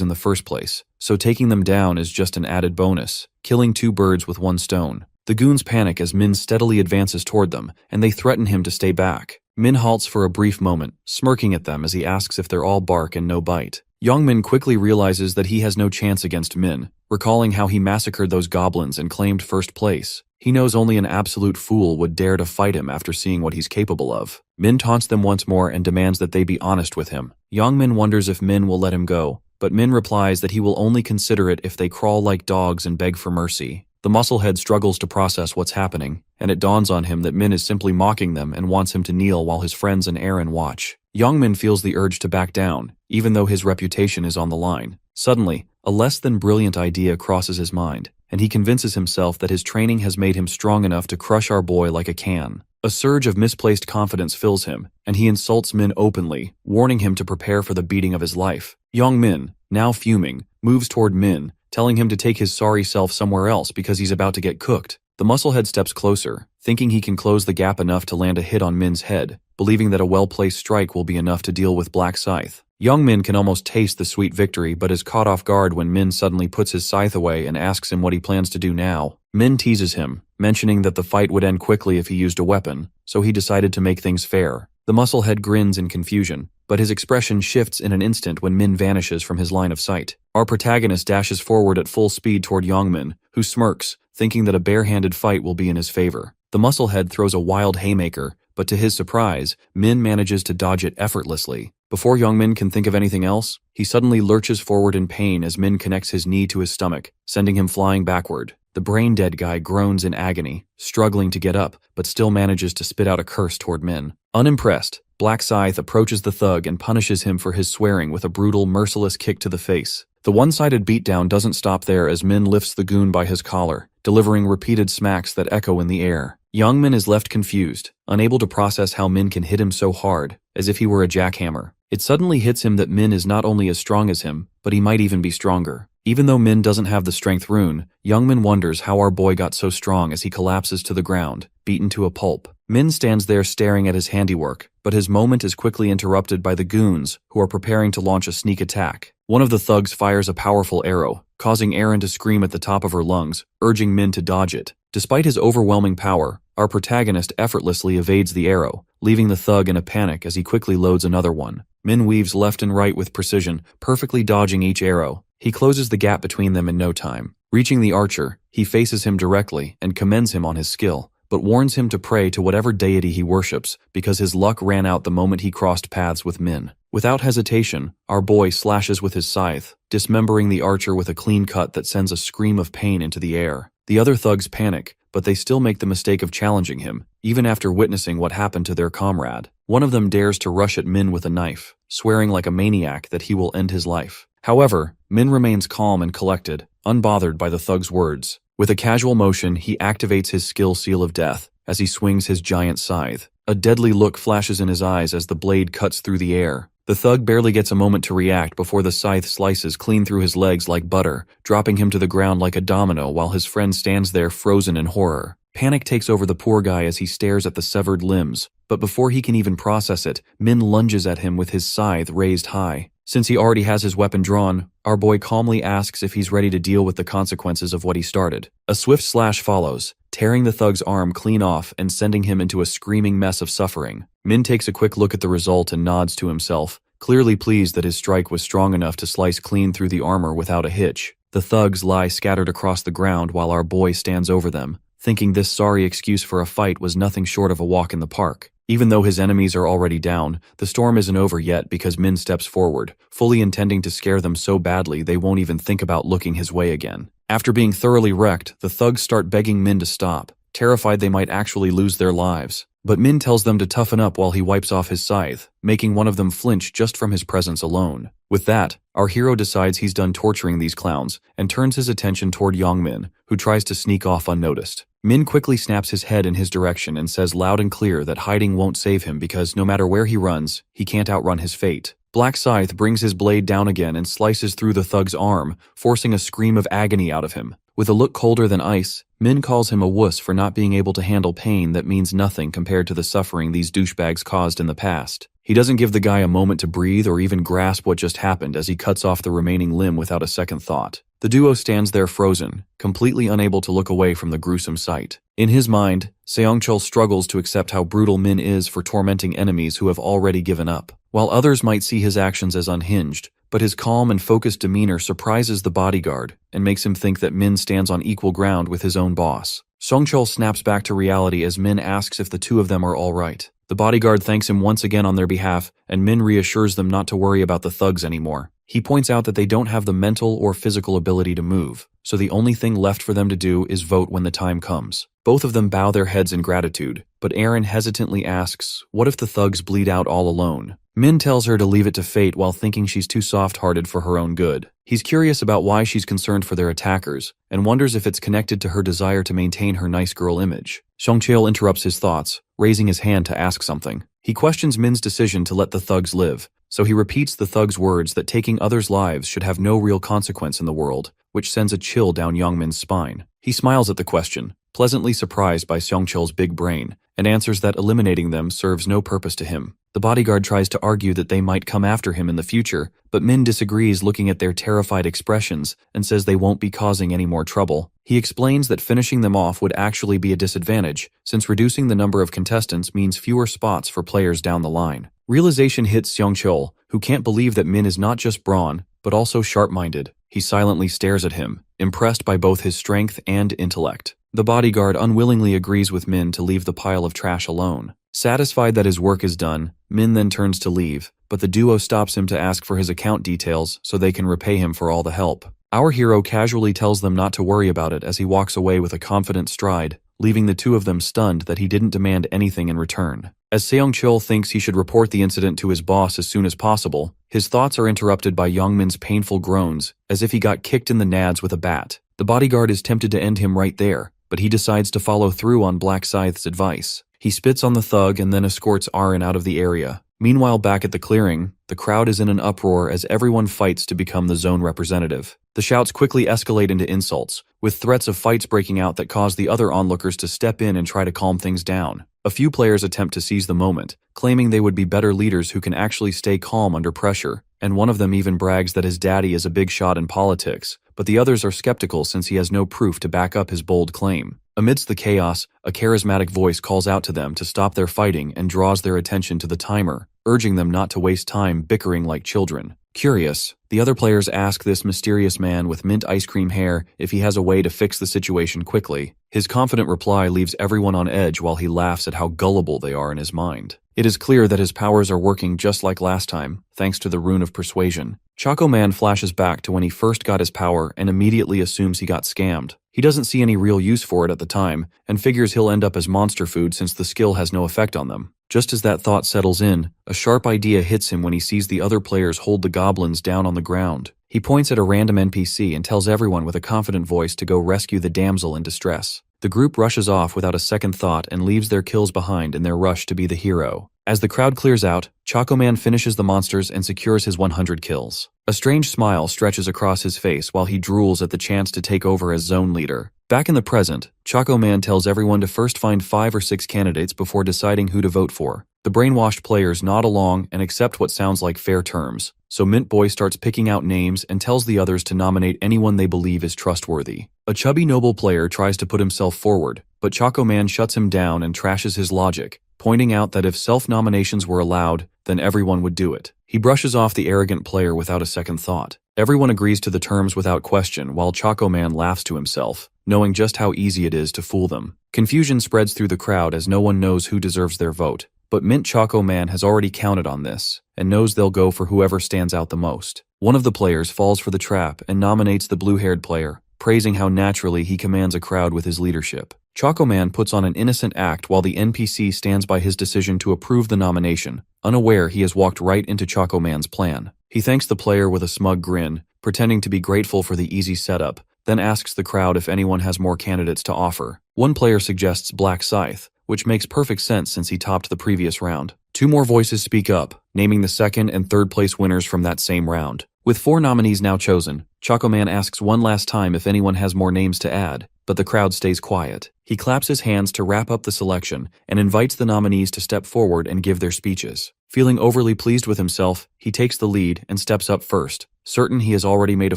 in the first place, so taking them down is just an added bonus, killing two birds with one stone. The goons panic as Min steadily advances toward them, and they threaten him to stay back. Min halts for a brief moment, smirking at them as he asks if they're all bark and no bite. Yongmin quickly realizes that he has no chance against Min, recalling how he massacred those goblins and claimed first place. He knows only an absolute fool would dare to fight him after seeing what he's capable of. Min taunts them once more and demands that they be honest with him. Yongmin wonders if Min will let him go, but Min replies that he will only consider it if they crawl like dogs and beg for mercy. The musclehead struggles to process what's happening, and it dawns on him that Min is simply mocking them and wants him to kneel while his friends and Aaron watch. Yongmin feels the urge to back down, even though his reputation is on the line. Suddenly, a less than brilliant idea crosses his mind, and he convinces himself that his training has made him strong enough to crush our boy like a can. A surge of misplaced confidence fills him, and he insults Min openly, warning him to prepare for the beating of his life. Yongmin, now fuming, moves toward Min, telling him to take his sorry self somewhere else because he's about to get cooked. The musclehead steps closer, thinking he can close the gap enough to land a hit on Min's head, believing that a well-placed strike will be enough to deal with Black Scythe. Yongmin can almost taste the sweet victory but is caught off guard when Min suddenly puts his scythe away and asks him what he plans to do now. Min teases him, mentioning that the fight would end quickly if he used a weapon, so he decided to make things fair. The musclehead grins in confusion, but his expression shifts in an instant when Min vanishes from his line of sight. Our protagonist dashes forward at full speed toward Yongmin, who smirks, thinking that a bare-handed fight will be in his favor. The musclehead throws a wild haymaker, but to his surprise, Min manages to dodge it effortlessly. Before Yongmin can think of anything else, he suddenly lurches forward in pain as Min connects his knee to his stomach, sending him flying backward. The brain-dead guy groans in agony, struggling to get up, but still manages to spit out a curse toward Min. Unimpressed, Black Scythe approaches the thug and punishes him for his swearing with a brutal, merciless kick to the face. The one-sided beatdown doesn't stop there as Min lifts the goon by his collar, delivering repeated smacks that echo in the air. Yongmin is left confused, unable to process how Min can hit him so hard, as if he were a jackhammer. It suddenly hits him that Min is not only as strong as him, but he might even be stronger. Even though Min doesn't have the strength rune, Yongmin wonders how our boy got so strong as he collapses to the ground, beaten to a pulp. Min stands there staring at his handiwork, but his moment is quickly interrupted by the goons, who are preparing to launch a sneak attack. One of the thugs fires a powerful arrow, causing Aaron to scream at the top of her lungs, urging Min to dodge it. Despite his overwhelming power, our protagonist effortlessly evades the arrow, leaving the thug in a panic as he quickly loads another one. Min weaves left and right with precision, perfectly dodging each arrow. He closes the gap between them in no time. Reaching the archer, he faces him directly and commends him on his skill, but warns him to pray to whatever deity he worships because his luck ran out the moment he crossed paths with Min. Without hesitation, our boy slashes with his scythe, dismembering the archer with a clean cut that sends a scream of pain into the air. The other thugs panic, but they still make the mistake of challenging him, even after witnessing what happened to their comrade. One of them dares to rush at Min with a knife, swearing like a maniac that he will end his life. However, Min remains calm and collected, unbothered by the thug's words. With a casual motion, he activates his skill seal of death as he swings his giant scythe. A deadly look flashes in his eyes as the blade cuts through the air. The thug barely gets a moment to react before the scythe slices clean through his legs like butter, dropping him to the ground like a domino while his friend stands there frozen in horror. Panic takes over the poor guy as he stares at the severed limbs, but before he can even process it, Min lunges at him with his scythe raised high. Since he already has his weapon drawn, our boy calmly asks if he's ready to deal with the consequences of what he started. A swift slash follows, tearing the thug's arm clean off and sending him into a screaming mess of suffering. Min takes a quick look at the result and nods to himself, clearly pleased that his strike was strong enough to slice clean through the armor without a hitch. The thugs lie scattered across the ground while our boy stands over them, thinking this sorry excuse for a fight was nothing short of a walk in the park. Even though his enemies are already down, the storm isn't over yet because Min steps forward, fully intending to scare them so badly they won't even think about looking his way again. After being thoroughly wrecked, the thugs start begging Min to stop, terrified they might actually lose their lives. But Min tells them to toughen up while he wipes off his scythe, making one of them flinch just from his presence alone. With that, our hero decides he's done torturing these clowns and turns his attention toward Yongmin, who tries to sneak off unnoticed. Min quickly snaps his head in his direction and says loud and clear that hiding won't save him because no matter where he runs, he can't outrun his fate. Black Scythe brings his blade down again and slices through the thug's arm, forcing a scream of agony out of him. With a look colder than ice, Min calls him a wuss for not being able to handle pain that means nothing compared to the suffering these douchebags caused in the past. He doesn't give the guy a moment to breathe or even grasp what just happened as he cuts off the remaining limb without a second thought. The duo stands there frozen, completely unable to look away from the gruesome sight. In his mind, Seongchul struggles to accept how brutal Min is for tormenting enemies who have already given up. While others might see his actions as unhinged, but his calm and focused demeanor surprises the bodyguard and makes him think that Min stands on equal ground with his own boss. Seongchul snaps back to reality as Min asks if the two of them are all right. The bodyguard thanks him once again on their behalf, and Min reassures them not to worry about the thugs anymore. He points out that they don't have the mental or physical ability to move, so the only thing left for them to do is vote when the time comes. Both of them bow their heads in gratitude, but Aaron hesitantly asks, what if the thugs bleed out all alone? Min tells her to leave it to fate while thinking she's too soft-hearted for her own good. He's curious about why she's concerned for their attackers, and wonders if it's connected to her desire to maintain her nice girl image. Seongchul interrupts his thoughts, raising his hand to ask something. He questions Min's decision to let the thugs live, so he repeats the thug's words that taking others' lives should have no real consequence in the world, which sends a chill down Yongmin's spine. He smiles at the question, pleasantly surprised by Seongchul's big brain, and answers that eliminating them serves no purpose to him. The bodyguard tries to argue that they might come after him in the future, but Min disagrees looking at their terrified expressions and says they won't be causing any more trouble. He explains that finishing them off would actually be a disadvantage, since reducing the number of contestants means fewer spots for players down the line. Realization hits Seongchul, who can't believe that Min is not just brawn, but also sharp-minded. He silently stares at him, impressed by both his strength and intellect. The bodyguard unwillingly agrees with Min to leave the pile of trash alone. Satisfied that his work is done, Min then turns to leave, but the duo stops him to ask for his account details so they can repay him for all the help. Our hero casually tells them not to worry about it as he walks away with a confident stride, leaving the two of them stunned that he didn't demand anything in return. As Seongchul thinks he should report the incident to his boss as soon as possible, his thoughts are interrupted by Yongmin's painful groans, as if he got kicked in the nads with a bat. The bodyguard is tempted to end him right there, but he decides to follow through on Black Scythe's advice. He spits on the thug and then escorts Aaron out of the area. Meanwhile, back at the clearing, the crowd is in an uproar as everyone fights to become the zone representative. The shouts quickly escalate into insults, with threats of fights breaking out that cause the other onlookers to step in and try to calm things down. A few players attempt to seize the moment, claiming they would be better leaders who can actually stay calm under pressure, and one of them even brags that his daddy is a big shot in politics, but the others are skeptical since he has no proof to back up his bold claim. Amidst the chaos, a charismatic voice calls out to them to stop their fighting and draws their attention to the timer, urging them not to waste time bickering like children. Curious, the other players ask this mysterious man with mint ice cream hair if he has a way to fix the situation quickly. His confident reply leaves everyone on edge while he laughs at how gullible they are in his mind. It is clear that his powers are working just like last time, thanks to the rune of persuasion. Choco Man flashes back to when he first got his power and immediately assumes he got scammed. He doesn't see any real use for it at the time, and figures he'll end up as monster food since the skill has no effect on them. Just as that thought settles in, a sharp idea hits him when he sees the other players hold the goblins down on the ground. He points at a random NPC and tells everyone with a confident voice to go rescue the damsel in distress. The group rushes off without a second thought and leaves their kills behind in their rush to be the hero. As the crowd clears out, Choco Man finishes the monsters and secures his 100 kills. A strange smile stretches across his face while he drools at the chance to take over as zone leader. Back in the present, Choco Man tells everyone to first find 5 or 6 candidates before deciding who to vote for. The brainwashed players nod along and accept what sounds like fair terms, so Mint Boy starts picking out names and tells the others to nominate anyone they believe is trustworthy. A chubby noble player tries to put himself forward, but Choco Man shuts him down and trashes his logic, pointing out that if self-nominations were allowed, then everyone would do it. He brushes off the arrogant player without a second thought. Everyone agrees to the terms without question while Choco Man laughs to himself, knowing just how easy it is to fool them. Confusion spreads through the crowd as no one knows who deserves their vote. But Mint Choco Man has already counted on this, and knows they'll go for whoever stands out the most. One of the players falls for the trap and nominates the blue-haired player, praising how naturally he commands a crowd with his leadership. Choco Man puts on an innocent act while the NPC stands by his decision to approve the nomination, unaware he has walked right into Choco Man's plan. He thanks the player with a smug grin, pretending to be grateful for the easy setup, then asks the crowd if anyone has more candidates to offer. One player suggests Black Scythe, which makes perfect sense since he topped the previous round. Two more voices speak up, naming the second and third place winners from that same round. With 4 nominees now chosen, Choco Man asks one last time if anyone has more names to add, but the crowd stays quiet. He claps his hands to wrap up the selection and invites the nominees to step forward and give their speeches. Feeling overly pleased with himself, he takes the lead and steps up first, certain he has already made a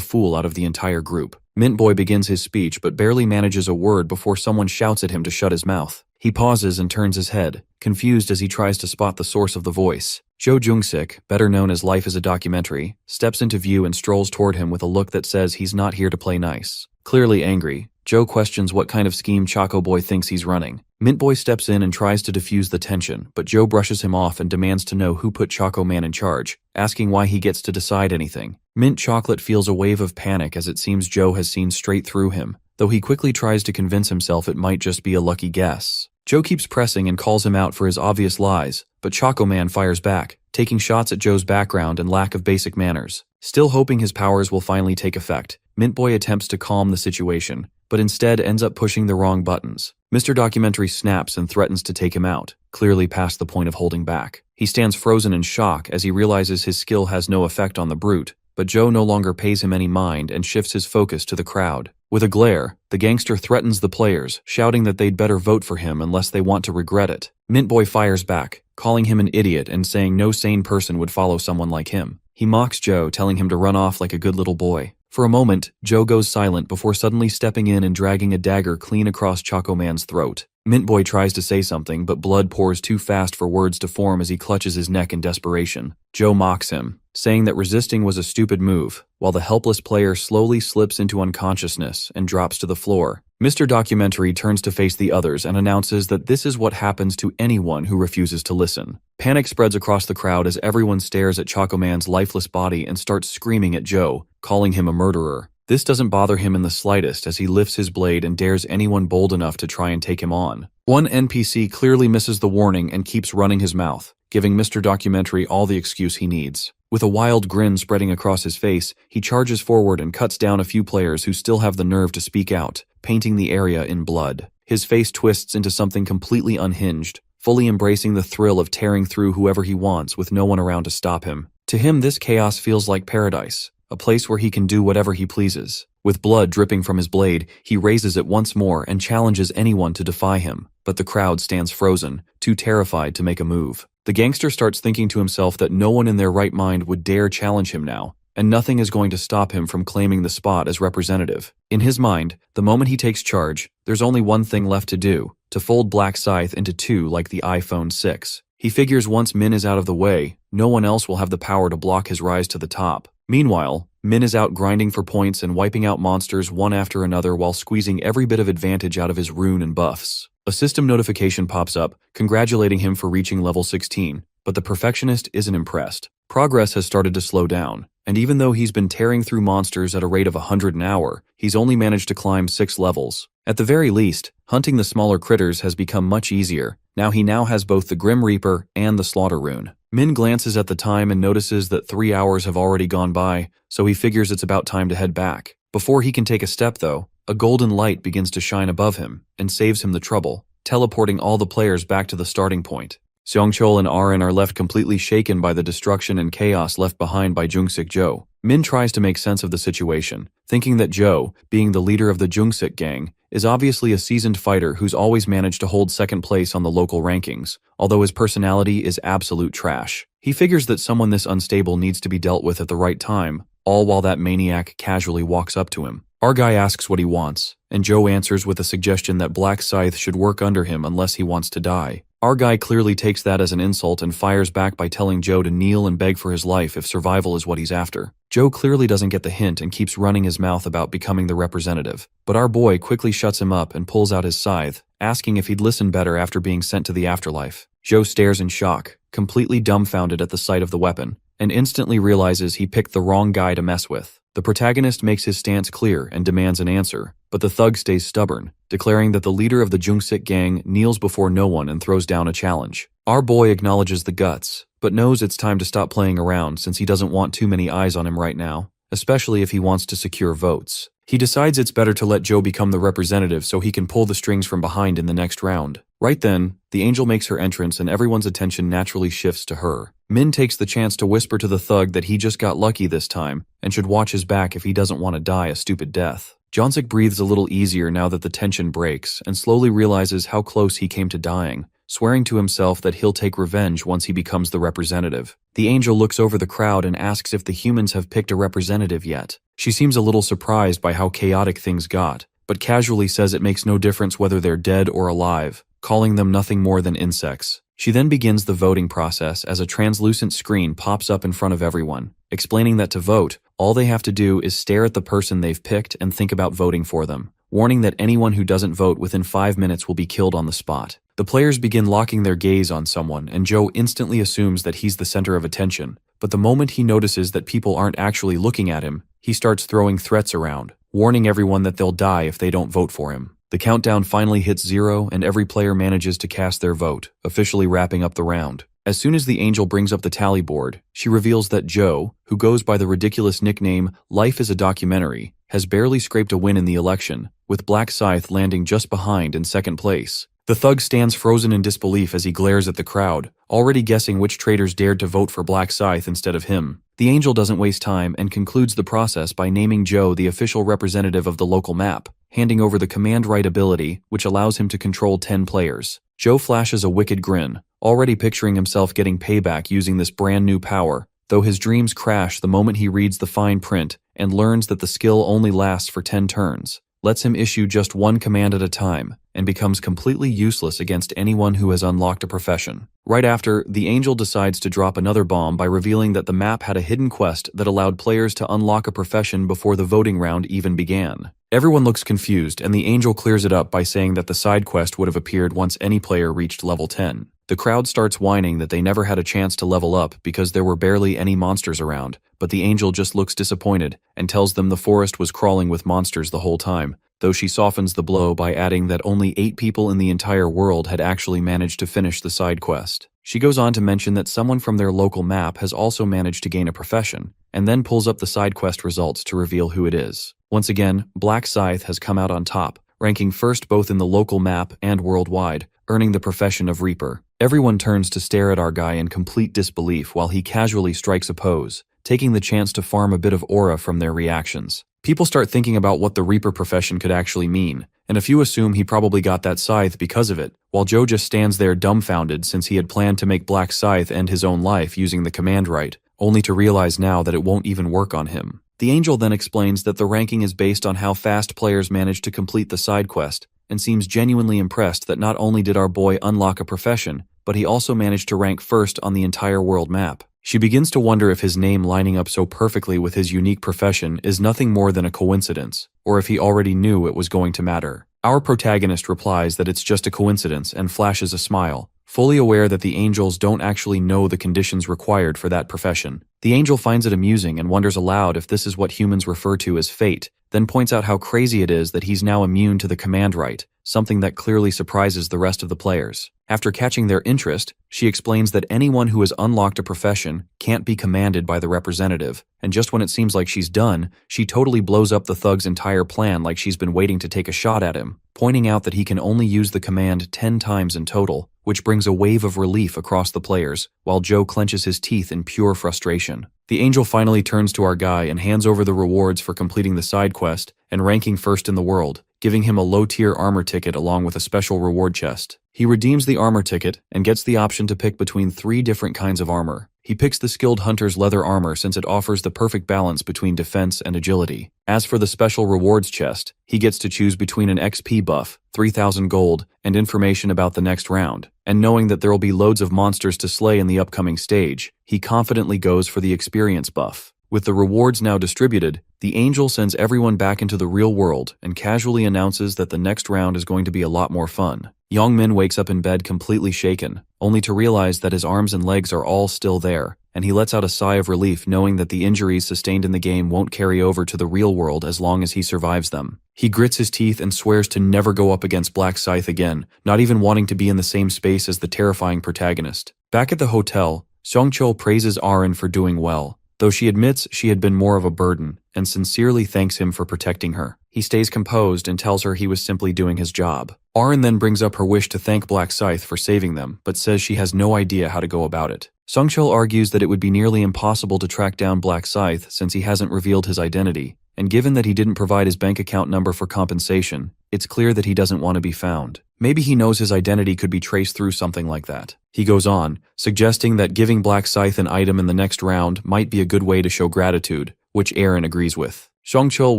fool out of the entire group. Mint Boy begins his speech but barely manages a word before someone shouts at him to shut his mouth. He pauses and turns his head, confused as he tries to spot the source of the voice. Jo Jung-sik, better known as Life is a Documentary, steps into view and strolls toward him with a look that says he's not here to play nice. Clearly angry, Joe questions what kind of scheme Choco Boy thinks he's running. Mint Boy steps in and tries to diffuse the tension, but Joe brushes him off and demands to know who put Choco Man in charge, asking why he gets to decide anything. Mint Chocolate feels a wave of panic as it seems Joe has seen straight through him, though he quickly tries to convince himself it might just be a lucky guess. Joe keeps pressing and calls him out for his obvious lies, but Choco Man fires back, taking shots at Joe's background and lack of basic manners. Still hoping his powers will finally take effect, Mint Boy attempts to calm the situation, but instead ends up pushing the wrong buttons. Mr. Documentary snaps and threatens to take him out, clearly past the point of holding back. He stands frozen in shock as he realizes his skill has no effect on the brute, but Joe no longer pays him any mind and shifts his focus to the crowd. With a glare, the gangster threatens the players, shouting that they'd better vote for him unless they want to regret it. Mint Boy fires back, calling him an idiot and saying no sane person would follow someone like him. He mocks Joe, telling him to run off like a good little boy. For a moment, Joe goes silent before suddenly stepping in and dragging a dagger clean across Choco Man's throat. Mint Boy tries to say something, but blood pours too fast for words to form as he clutches his neck in desperation. Joe mocks him, saying that resisting was a stupid move, while the helpless player slowly slips into unconsciousness and drops to the floor. Mr. Documentary turns to face the others and announces that this is what happens to anyone who refuses to listen. Panic spreads across the crowd as everyone stares at Choco Man's lifeless body and starts screaming at Joe, calling him a murderer. This doesn't bother him in the slightest as he lifts his blade and dares anyone bold enough to try and take him on. One NPC clearly misses the warning and keeps running his mouth, giving Mr. Documentary all the excuse he needs. With a wild grin spreading across his face, he charges forward and cuts down a few players who still have the nerve to speak out, painting the area in blood. His face twists into something completely unhinged, fully embracing the thrill of tearing through whoever he wants with no one around to stop him. To him, this chaos feels like paradise, a place where he can do whatever he pleases. With blood dripping from his blade, he raises it once more and challenges anyone to defy him, but the crowd stands frozen, too terrified to make a move. The gangster starts thinking to himself that no one in their right mind would dare challenge him now, and nothing is going to stop him from claiming the spot as representative. In his mind, the moment he takes charge, there's only one thing left to do, to fold Black Scythe into two like the iPhone 6. He figures once Min is out of the way, no one else will have the power to block his rise to the top. Meanwhile, Min is out grinding for points and wiping out monsters one after another while squeezing every bit of advantage out of his rune and buffs. A system notification pops up, congratulating him for reaching level 16, but the perfectionist isn't impressed. Progress has started to slow down, and even though he's been tearing through monsters at a rate of 100 an hour, he's only managed to climb 6 levels. At the very least, hunting the smaller critters has become much easier. Now he has both the Grim Reaper and the Slaughter rune. Min glances at the time and notices that 3 hours have already gone by, so he figures it's about time to head back. Before he can take a step though, a golden light begins to shine above him and saves him the trouble, teleporting all the players back to the starting point. Seongchul and Arin are left completely shaken by the destruction and chaos left behind by Jung-sik Jo. Min tries to make sense of the situation, thinking that Jo, being the leader of the Jung-sik gang, is obviously a seasoned fighter who's always managed to hold second place on the local rankings, although his personality is absolute trash. He figures that someone this unstable needs to be dealt with at the right time, all while that maniac casually walks up to him. Our guy asks what he wants, and Joe answers with a suggestion that Black Scythe should work under him unless he wants to die. Our guy clearly takes that as an insult and fires back by telling Joe to kneel and beg for his life if survival is what he's after. Joe clearly doesn't get the hint and keeps running his mouth about becoming the representative, but our boy quickly shuts him up and pulls out his scythe, asking if he'd listen better after being sent to the afterlife. Joe stares in shock, completely dumbfounded at the sight of the weapon, and instantly realizes he picked the wrong guy to mess with. The protagonist makes his stance clear and demands an answer, but the thug stays stubborn, declaring that the leader of the Jungsik gang kneels before no one and throws down a challenge. Our boy acknowledges the guts, but knows it's time to stop playing around since he doesn't want too many eyes on him right now, especially if he wants to secure votes. He decides it's better to let Joe become the representative so he can pull the strings from behind in the next round. Right then, the angel makes her entrance and everyone's attention naturally shifts to her. Min takes the chance to whisper to the thug that he just got lucky this time and should watch his back if he doesn't want to die a stupid death. Jonsik breathes a little easier now that the tension breaks and slowly realizes how close he came to dying, swearing to himself that he'll take revenge once he becomes the representative. The angel looks over the crowd and asks if the humans have picked a representative yet. She seems a little surprised by how chaotic things got, but casually says it makes no difference whether they're dead or alive, calling them nothing more than insects. She then begins the voting process as a translucent screen pops up in front of everyone, explaining that to vote, all they have to do is stare at the person they've picked and think about voting for them, warning that anyone who doesn't vote within 5 minutes will be killed on the spot. The players begin locking their gaze on someone, and Joe instantly assumes that he's the center of attention, but the moment he notices that people aren't actually looking at him, he starts throwing threats around, warning everyone that they'll die if they don't vote for him. The countdown finally hits 0 and every player manages to cast their vote, officially wrapping up the round. As soon as the angel brings up the tally board, she reveals that Joe, who goes by the ridiculous nickname Life is a Documentary, has barely scraped a win in the election, with Black Scythe landing just behind in second place. The thug stands frozen in disbelief as he glares at the crowd, already guessing which traitors dared to vote for Black Scythe instead of him. The angel doesn't waste time and concludes the process by naming Joe the official representative of the local map, handing over the command right ability, which allows him to control 10 players. Joe flashes a wicked grin, already picturing himself getting payback using this brand new power, though his dreams crash the moment he reads the fine print and learns that the skill only lasts for 10 turns, lets him issue just one command at a time, and becomes completely useless against anyone who has unlocked a profession. Right after, the angel decides to drop another bomb by revealing that the map had a hidden quest that allowed players to unlock a profession before the voting round even began. Everyone looks confused, and the angel clears it up by saying that the side quest would have appeared once any player reached level 10. The crowd starts whining that they never had a chance to level up because there were barely any monsters around, but the angel just looks disappointed and tells them the forest was crawling with monsters the whole time, though she softens the blow by adding that only 8 people in the entire world had actually managed to finish the side quest. She goes on to mention that someone from their local map has also managed to gain a profession, and then pulls up the side quest results to reveal who it is. Once again, Black Scythe has come out on top, ranking first both in the local map and worldwide, earning the profession of Reaper. Everyone turns to stare at our guy in complete disbelief while he casually strikes a pose, taking the chance to farm a bit of aura from their reactions. People start thinking about what the Reaper profession could actually mean, and a few assume he probably got that scythe because of it, while Joe just stands there dumbfounded since he had planned to make Black Scythe end his own life using the command right, only to realize now that it won't even work on him. The angel then explains that the ranking is based on how fast players manage to complete the side quest, and seems genuinely impressed that not only did our boy unlock a profession, but he also managed to rank first on the entire world map. She begins to wonder if his name lining up so perfectly with his unique profession is nothing more than a coincidence, or if he already knew it was going to matter. Our protagonist replies that it's just a coincidence and flashes a smile, fully aware that the angels don't actually know the conditions required for that profession. The angel finds it amusing and wonders aloud if this is what humans refer to as fate, then points out how crazy it is that he's now immune to the command right, something that clearly surprises the rest of the players. After catching their interest, she explains that anyone who has unlocked a profession can't be commanded by the representative, and just when it seems like she's done, she totally blows up the thug's entire plan like she's been waiting to take a shot at him, pointing out that he can only use the command 10 times in total, which brings a wave of relief across the players, while Joe clenches his teeth in pure frustration. The angel finally turns to our guy and hands over the rewards for completing the side quest and ranking first in the world, giving him a low-tier armor ticket along with a special reward chest. He redeems the armor ticket and gets the option to pick between 3 different kinds of armor. He picks the Skilled Hunter's leather armor since it offers the perfect balance between defense and agility. As for the special rewards chest, he gets to choose between an XP buff, 3,000 gold, and information about the next round. And knowing that there will be loads of monsters to slay in the upcoming stage, he confidently goes for the experience buff. With the rewards now distributed, the angel sends everyone back into the real world and casually announces that the next round is going to be a lot more fun. Yongmin wakes up in bed completely shaken, only to realize that his arms and legs are all still there, and he lets out a sigh of relief knowing that the injuries sustained in the game won't carry over to the real world as long as he survives them. He grits his teeth and swears to never go up against Black Scythe again, not even wanting to be in the same space as the terrifying protagonist. Back at the hotel, Seongchul praises Aren for doing well, though she admits she had been more of a burden, and sincerely thanks him for protecting her. He stays composed and tells her he was simply doing his job. Aren then brings up her wish to thank Black Scythe for saving them, but says she has no idea how to go about it. Seongchul argues that it would be nearly impossible to track down Black Scythe since he hasn't revealed his identity, and given that he didn't provide his bank account number for compensation, it's clear that he doesn't want to be found. Maybe he knows his identity could be traced through something like that. He goes on, suggesting that giving Black Scythe an item in the next round might be a good way to show gratitude, which Aren agrees with. Seongchul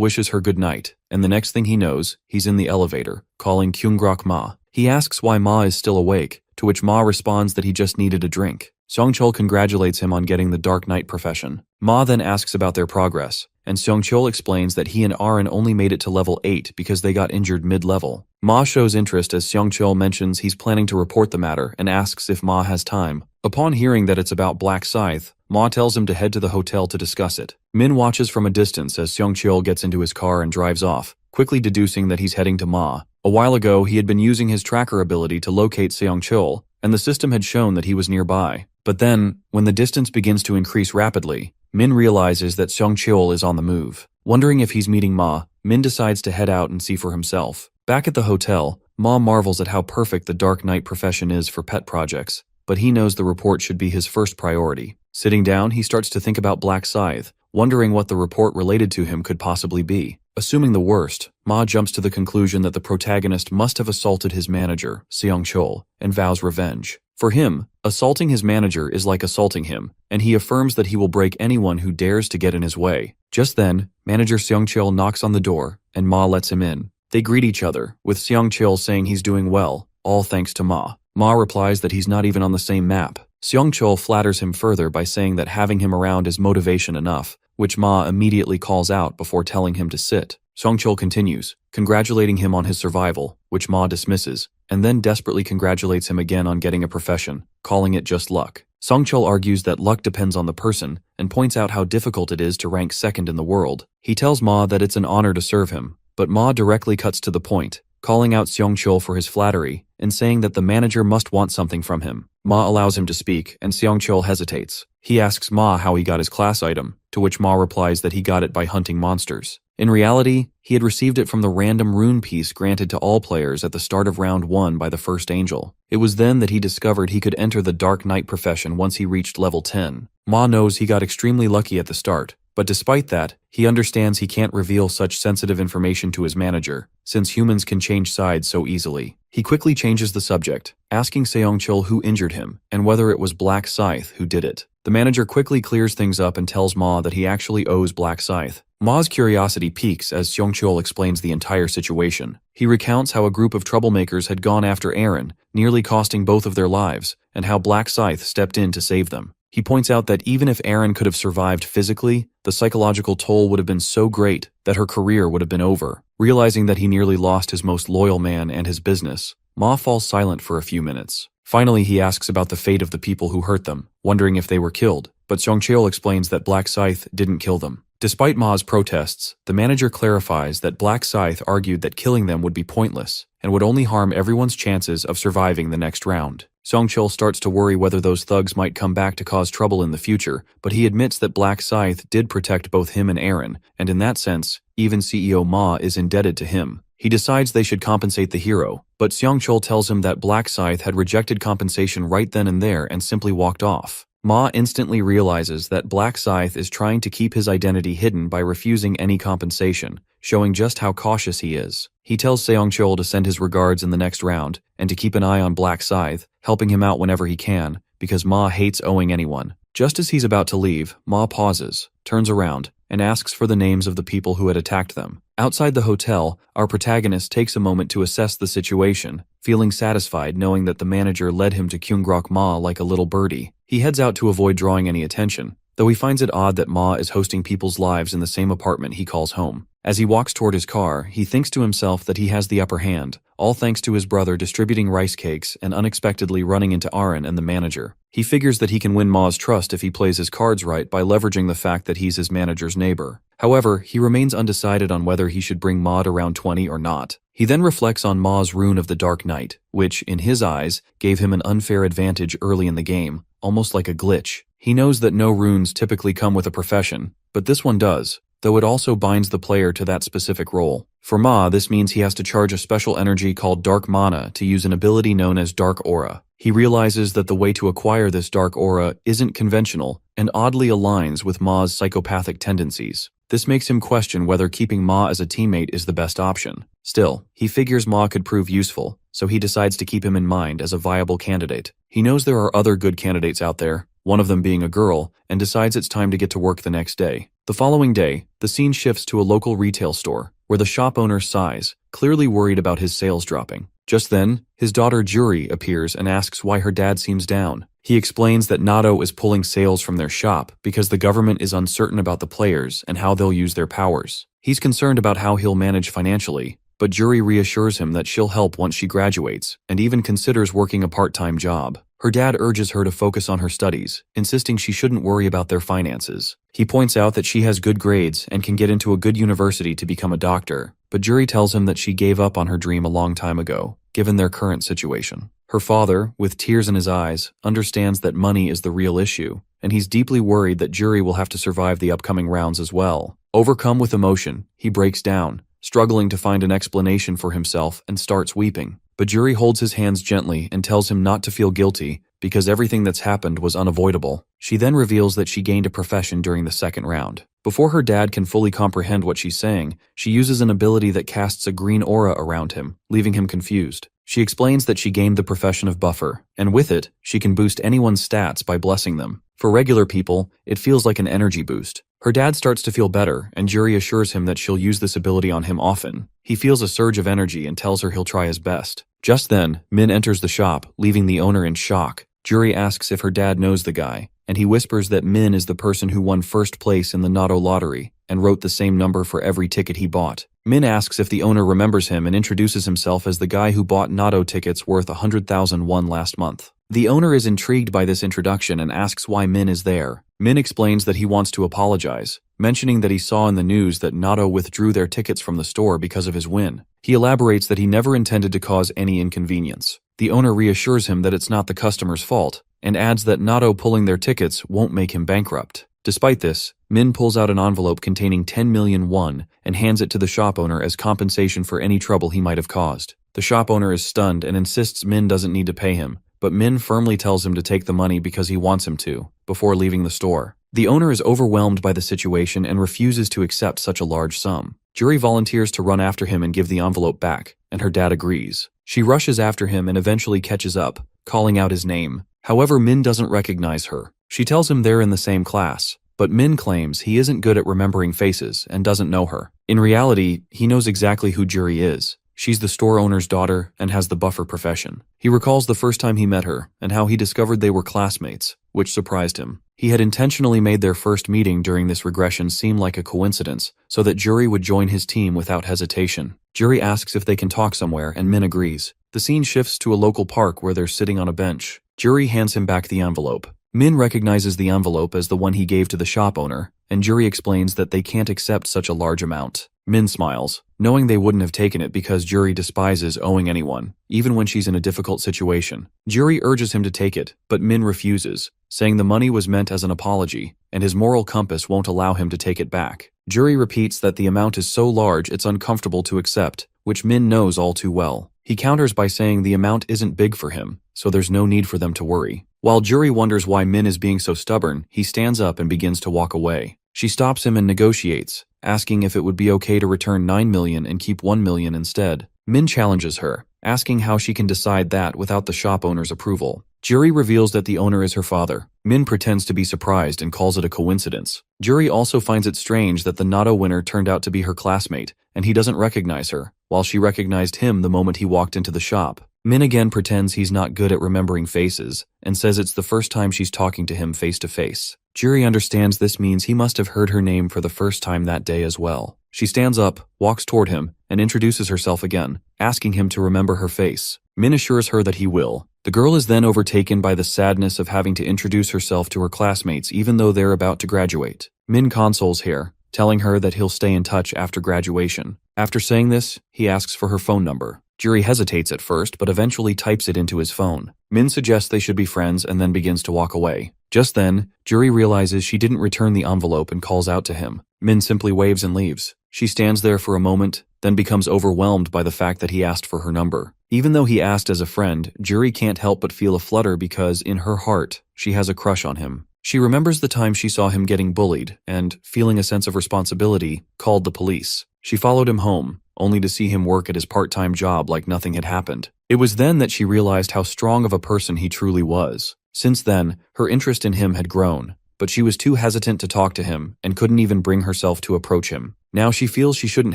wishes her good night, and the next thing he knows, he's in the elevator, calling Kyungrok Ma. He asks why Ma is still awake, to which Ma responds that he just needed a drink. Seongchul congratulates him on getting the Dark Knight profession. Ma then asks about their progress, and Seongchul explains that he and Aren only made it to level 8 because they got injured mid-level. Ma shows interest as Seongchul mentions he's planning to report the matter and asks if Ma has time. Upon hearing that it's about Black Scythe, Ma tells him to head to the hotel to discuss it. Min watches from a distance as Seongchul gets into his car and drives off, quickly deducing that he's heading to Ma. A while ago, he had been using his tracker ability to locate Seongchul, and the system had shown that he was nearby. But then, when the distance begins to increase rapidly, Min realizes that Seongchul is on the move. Wondering if he's meeting Ma, Min decides to head out and see for himself. Back at the hotel, Ma marvels at how perfect the Dark Knight profession is for pet projects, but he knows the report should be his first priority. Sitting down, he starts to think about Black Scythe, wondering what the report related to him could possibly be. Assuming the worst, Ma jumps to the conclusion that the protagonist must have assaulted his manager, Seongchul, and vows revenge. For him, assaulting his manager is like assaulting him, and he affirms that he will break anyone who dares to get in his way. Just then, manager Seongchul knocks on the door, and Ma lets him in. They greet each other, with Seongchul saying he's doing well, all thanks to Ma. Ma replies that he's not even on the same map. Seongchul flatters him further by saying that having him around is motivation enough, which Ma immediately calls out before telling him to sit. Seongchul continues, congratulating him on his survival, which Ma dismisses, and then desperately congratulates him again on getting a profession, calling it just luck. Seongchul argues that luck depends on the person, and points out how difficult it is to rank second in the world. He tells Ma that it's an honor to serve him, but Ma directly cuts to the point, calling out Seongchul for his flattery, and saying that the manager must want something from him. Ma allows him to speak, and Seongchul hesitates. He asks Ma how he got his class item, to which Ma replies that he got it by hunting monsters. In reality, he had received it from the random rune piece granted to all players at the start of round 1 by the first angel. It was then that he discovered he could enter the Dark Knight profession once he reached level 10. Ma knows he got extremely lucky at the start, but despite that, he understands he can't reveal such sensitive information to his manager, since humans can change sides so easily. He quickly changes the subject, asking Seongchul who injured him, and whether it was Black Scythe who did it. The manager quickly clears things up and tells Ma that he actually owes Black Scythe. Ma's curiosity peaks as Seongchul explains the entire situation. He recounts how a group of troublemakers had gone after Aren, nearly costing both of their lives, and how Black Scythe stepped in to save them. He points out that even if Aren could have survived physically, the psychological toll would have been so great that her career would have been over. Realizing that he nearly lost his most loyal man and his business, Ma falls silent for a few minutes. Finally, he asks about the fate of the people who hurt them, wondering if they were killed, but Seongchul explains that Black Scythe didn't kill them. Despite Ma's protests, the manager clarifies that Black Scythe argued that killing them would be pointless and would only harm everyone's chances of surviving the next round. Seongchul starts to worry whether those thugs might come back to cause trouble in the future, but he admits that Black Scythe did protect both him and Aren, and in that sense, even CEO Ma is indebted to him. He decides they should compensate the hero, but Seongchul tells him that Black Scythe had rejected compensation right then and there and simply walked off. Ma instantly realizes that Black Scythe is trying to keep his identity hidden by refusing any compensation, showing just how cautious he is. He tells Seongchul to send his regards in the next round, and to keep an eye on Black Scythe, helping him out whenever he can, because Ma hates owing anyone. Just as he's about to leave, Ma pauses, turns around, and asks for the names of the people who had attacked them. Outside the hotel, our protagonist takes a moment to assess the situation, feeling satisfied knowing that the manager led him to Kyungrok Ma like a little birdie. He heads out to avoid drawing any attention, though he finds it odd that Ma is hosting people's lives in the same apartment he calls home. As he walks toward his car, he thinks to himself that he has the upper hand, all thanks to his brother distributing rice cakes and unexpectedly running into Aaron and the manager. He figures that he can win Ma's trust if he plays his cards right by leveraging the fact that he's his manager's neighbor. However, he remains undecided on whether he should bring Ma to round 20 or not. He then reflects on Ma's rune of the Dark Knight, which, in his eyes, gave him an unfair advantage early in the game, almost like a glitch. He knows that no runes typically come with a profession, but this one does, though it also binds the player to that specific role. For Ma, this means he has to charge a special energy called Dark Mana to use an ability known as Dark Aura. He realizes that the way to acquire this Dark Aura isn't conventional and oddly aligns with Ma's psychopathic tendencies. This makes him question whether keeping Ma as a teammate is the best option. Still, he figures Ma could prove useful, so he decides to keep him in mind as a viable candidate. He knows there are other good candidates out there, one of them being a girl, and decides it's time to get to work the next day. The following day, the scene shifts to a local retail store, where the shop owner sighs, clearly worried about his sales dropping. Just then, his daughter Juri appears and asks why her dad seems down. He explains that Nato is pulling sales from their shop because the government is uncertain about the players and how they'll use their powers. He's concerned about how he'll manage financially, but Juri reassures him that she'll help once she graduates, and even considers working a part-time job. Her dad urges her to focus on her studies, insisting she shouldn't worry about their finances. He points out that she has good grades and can get into a good university to become a doctor, but Juri tells him that she gave up on her dream a long time ago, given their current situation. Her father, with tears in his eyes, understands that money is the real issue, and he's deeply worried that Juri will have to survive the upcoming rounds as well. Overcome with emotion, he breaks down, struggling to find an explanation for himself, and starts weeping. But Juri holds his hands gently and tells him not to feel guilty because everything that's happened was unavoidable. She then reveals that she gained a profession during the second round. Before her dad can fully comprehend what she's saying, she uses an ability that casts a green aura around him, leaving him confused. She explains that she gained the profession of buffer, and with it, she can boost anyone's stats by blessing them. For regular people, it feels like an energy boost. Her dad starts to feel better, and Juri assures him that she'll use this ability on him often. He feels a surge of energy and tells her he'll try his best. Just then, Min enters the shop, leaving the owner in shock. Juri asks if her dad knows the guy, and he whispers that Min is the person who won first place in the Nato lottery and wrote the same number for every ticket he bought. Min asks if the owner remembers him and introduces himself as the guy who bought Nato tickets worth 100,000 won last month. The owner is intrigued by this introduction and asks why Min is there. Min explains that he wants to apologize, mentioning that he saw in the news that Nato withdrew their tickets from the store because of his win. He elaborates that he never intended to cause any inconvenience. The owner reassures him that it's not the customer's fault, and adds that Nato pulling their tickets won't make him bankrupt. Despite this, Min pulls out an envelope containing 10 million won and hands it to the shop owner as compensation for any trouble he might have caused. The shop owner is stunned and insists Min doesn't need to pay him, but Min firmly tells him to take the money because he wants him to, before leaving the store. The owner is overwhelmed by the situation and refuses to accept such a large sum. Juri volunteers to run after him and give the envelope back, and her dad agrees. She rushes after him and eventually catches up, calling out his name. However, Min doesn't recognize her. She tells him they're in the same class, but Min claims he isn't good at remembering faces and doesn't know her. In reality, he knows exactly who Juri is. She's the store owner's daughter and has the buffer profession. He recalls the first time he met her and how he discovered they were classmates, which surprised him. He had intentionally made their first meeting during this regression seem like a coincidence so that Juri would join his team without hesitation. Juri asks if they can talk somewhere and Min agrees. The scene shifts to a local park where they're sitting on a bench. Juri hands him back the envelope. Min recognizes the envelope as the one he gave to the shop owner, and Juri explains that they can't accept such a large amount. Min smiles, knowing they wouldn't have taken it because Juri despises owing anyone, even when she's in a difficult situation. Juri urges him to take it, but Min refuses, saying the money was meant as an apology, and his moral compass won't allow him to take it back. Juri repeats that the amount is so large it's uncomfortable to accept, which Min knows all too well. He counters by saying the amount isn't big for him, so there's no need for them to worry. While Juri wonders why Min is being so stubborn, he stands up and begins to walk away. She stops him and negotiates, asking if it would be okay to return 9 million and keep 1 million instead. Min challenges her, asking how she can decide that without the shop owner's approval. Juri reveals that the owner is her father. Min pretends to be surprised and calls it a coincidence. Juri also finds it strange that the Nato winner turned out to be her classmate, and he doesn't recognize her, while she recognized him the moment he walked into the shop. Min again pretends he's not good at remembering faces and says it's the first time she's talking to him face to face. Juri understands this means he must have heard her name for the first time that day as well. She stands up, walks toward him, and introduces herself again, asking him to remember her face. Min assures her that he will. The girl is then overtaken by the sadness of having to introduce herself to her classmates even though they're about to graduate. Min consoles her, telling her that he'll stay in touch after graduation. After saying this, he asks for her phone number. Juri hesitates at first, but eventually types it into his phone. Min suggests they should be friends and then begins to walk away. Just then, Juri realizes she didn't return the envelope and calls out to him. Min simply waves and leaves. She stands there for a moment, then becomes overwhelmed by the fact that he asked for her number. Even though he asked as a friend, Juri can't help but feel a flutter because, in her heart, she has a crush on him. She remembers the time she saw him getting bullied and, feeling a sense of responsibility, called the police. She followed him home, only to see him work at his part-time job like nothing had happened. It was then that she realized how strong of a person he truly was. Since then, her interest in him had grown, but she was too hesitant to talk to him and couldn't even bring herself to approach him. Now she feels she shouldn't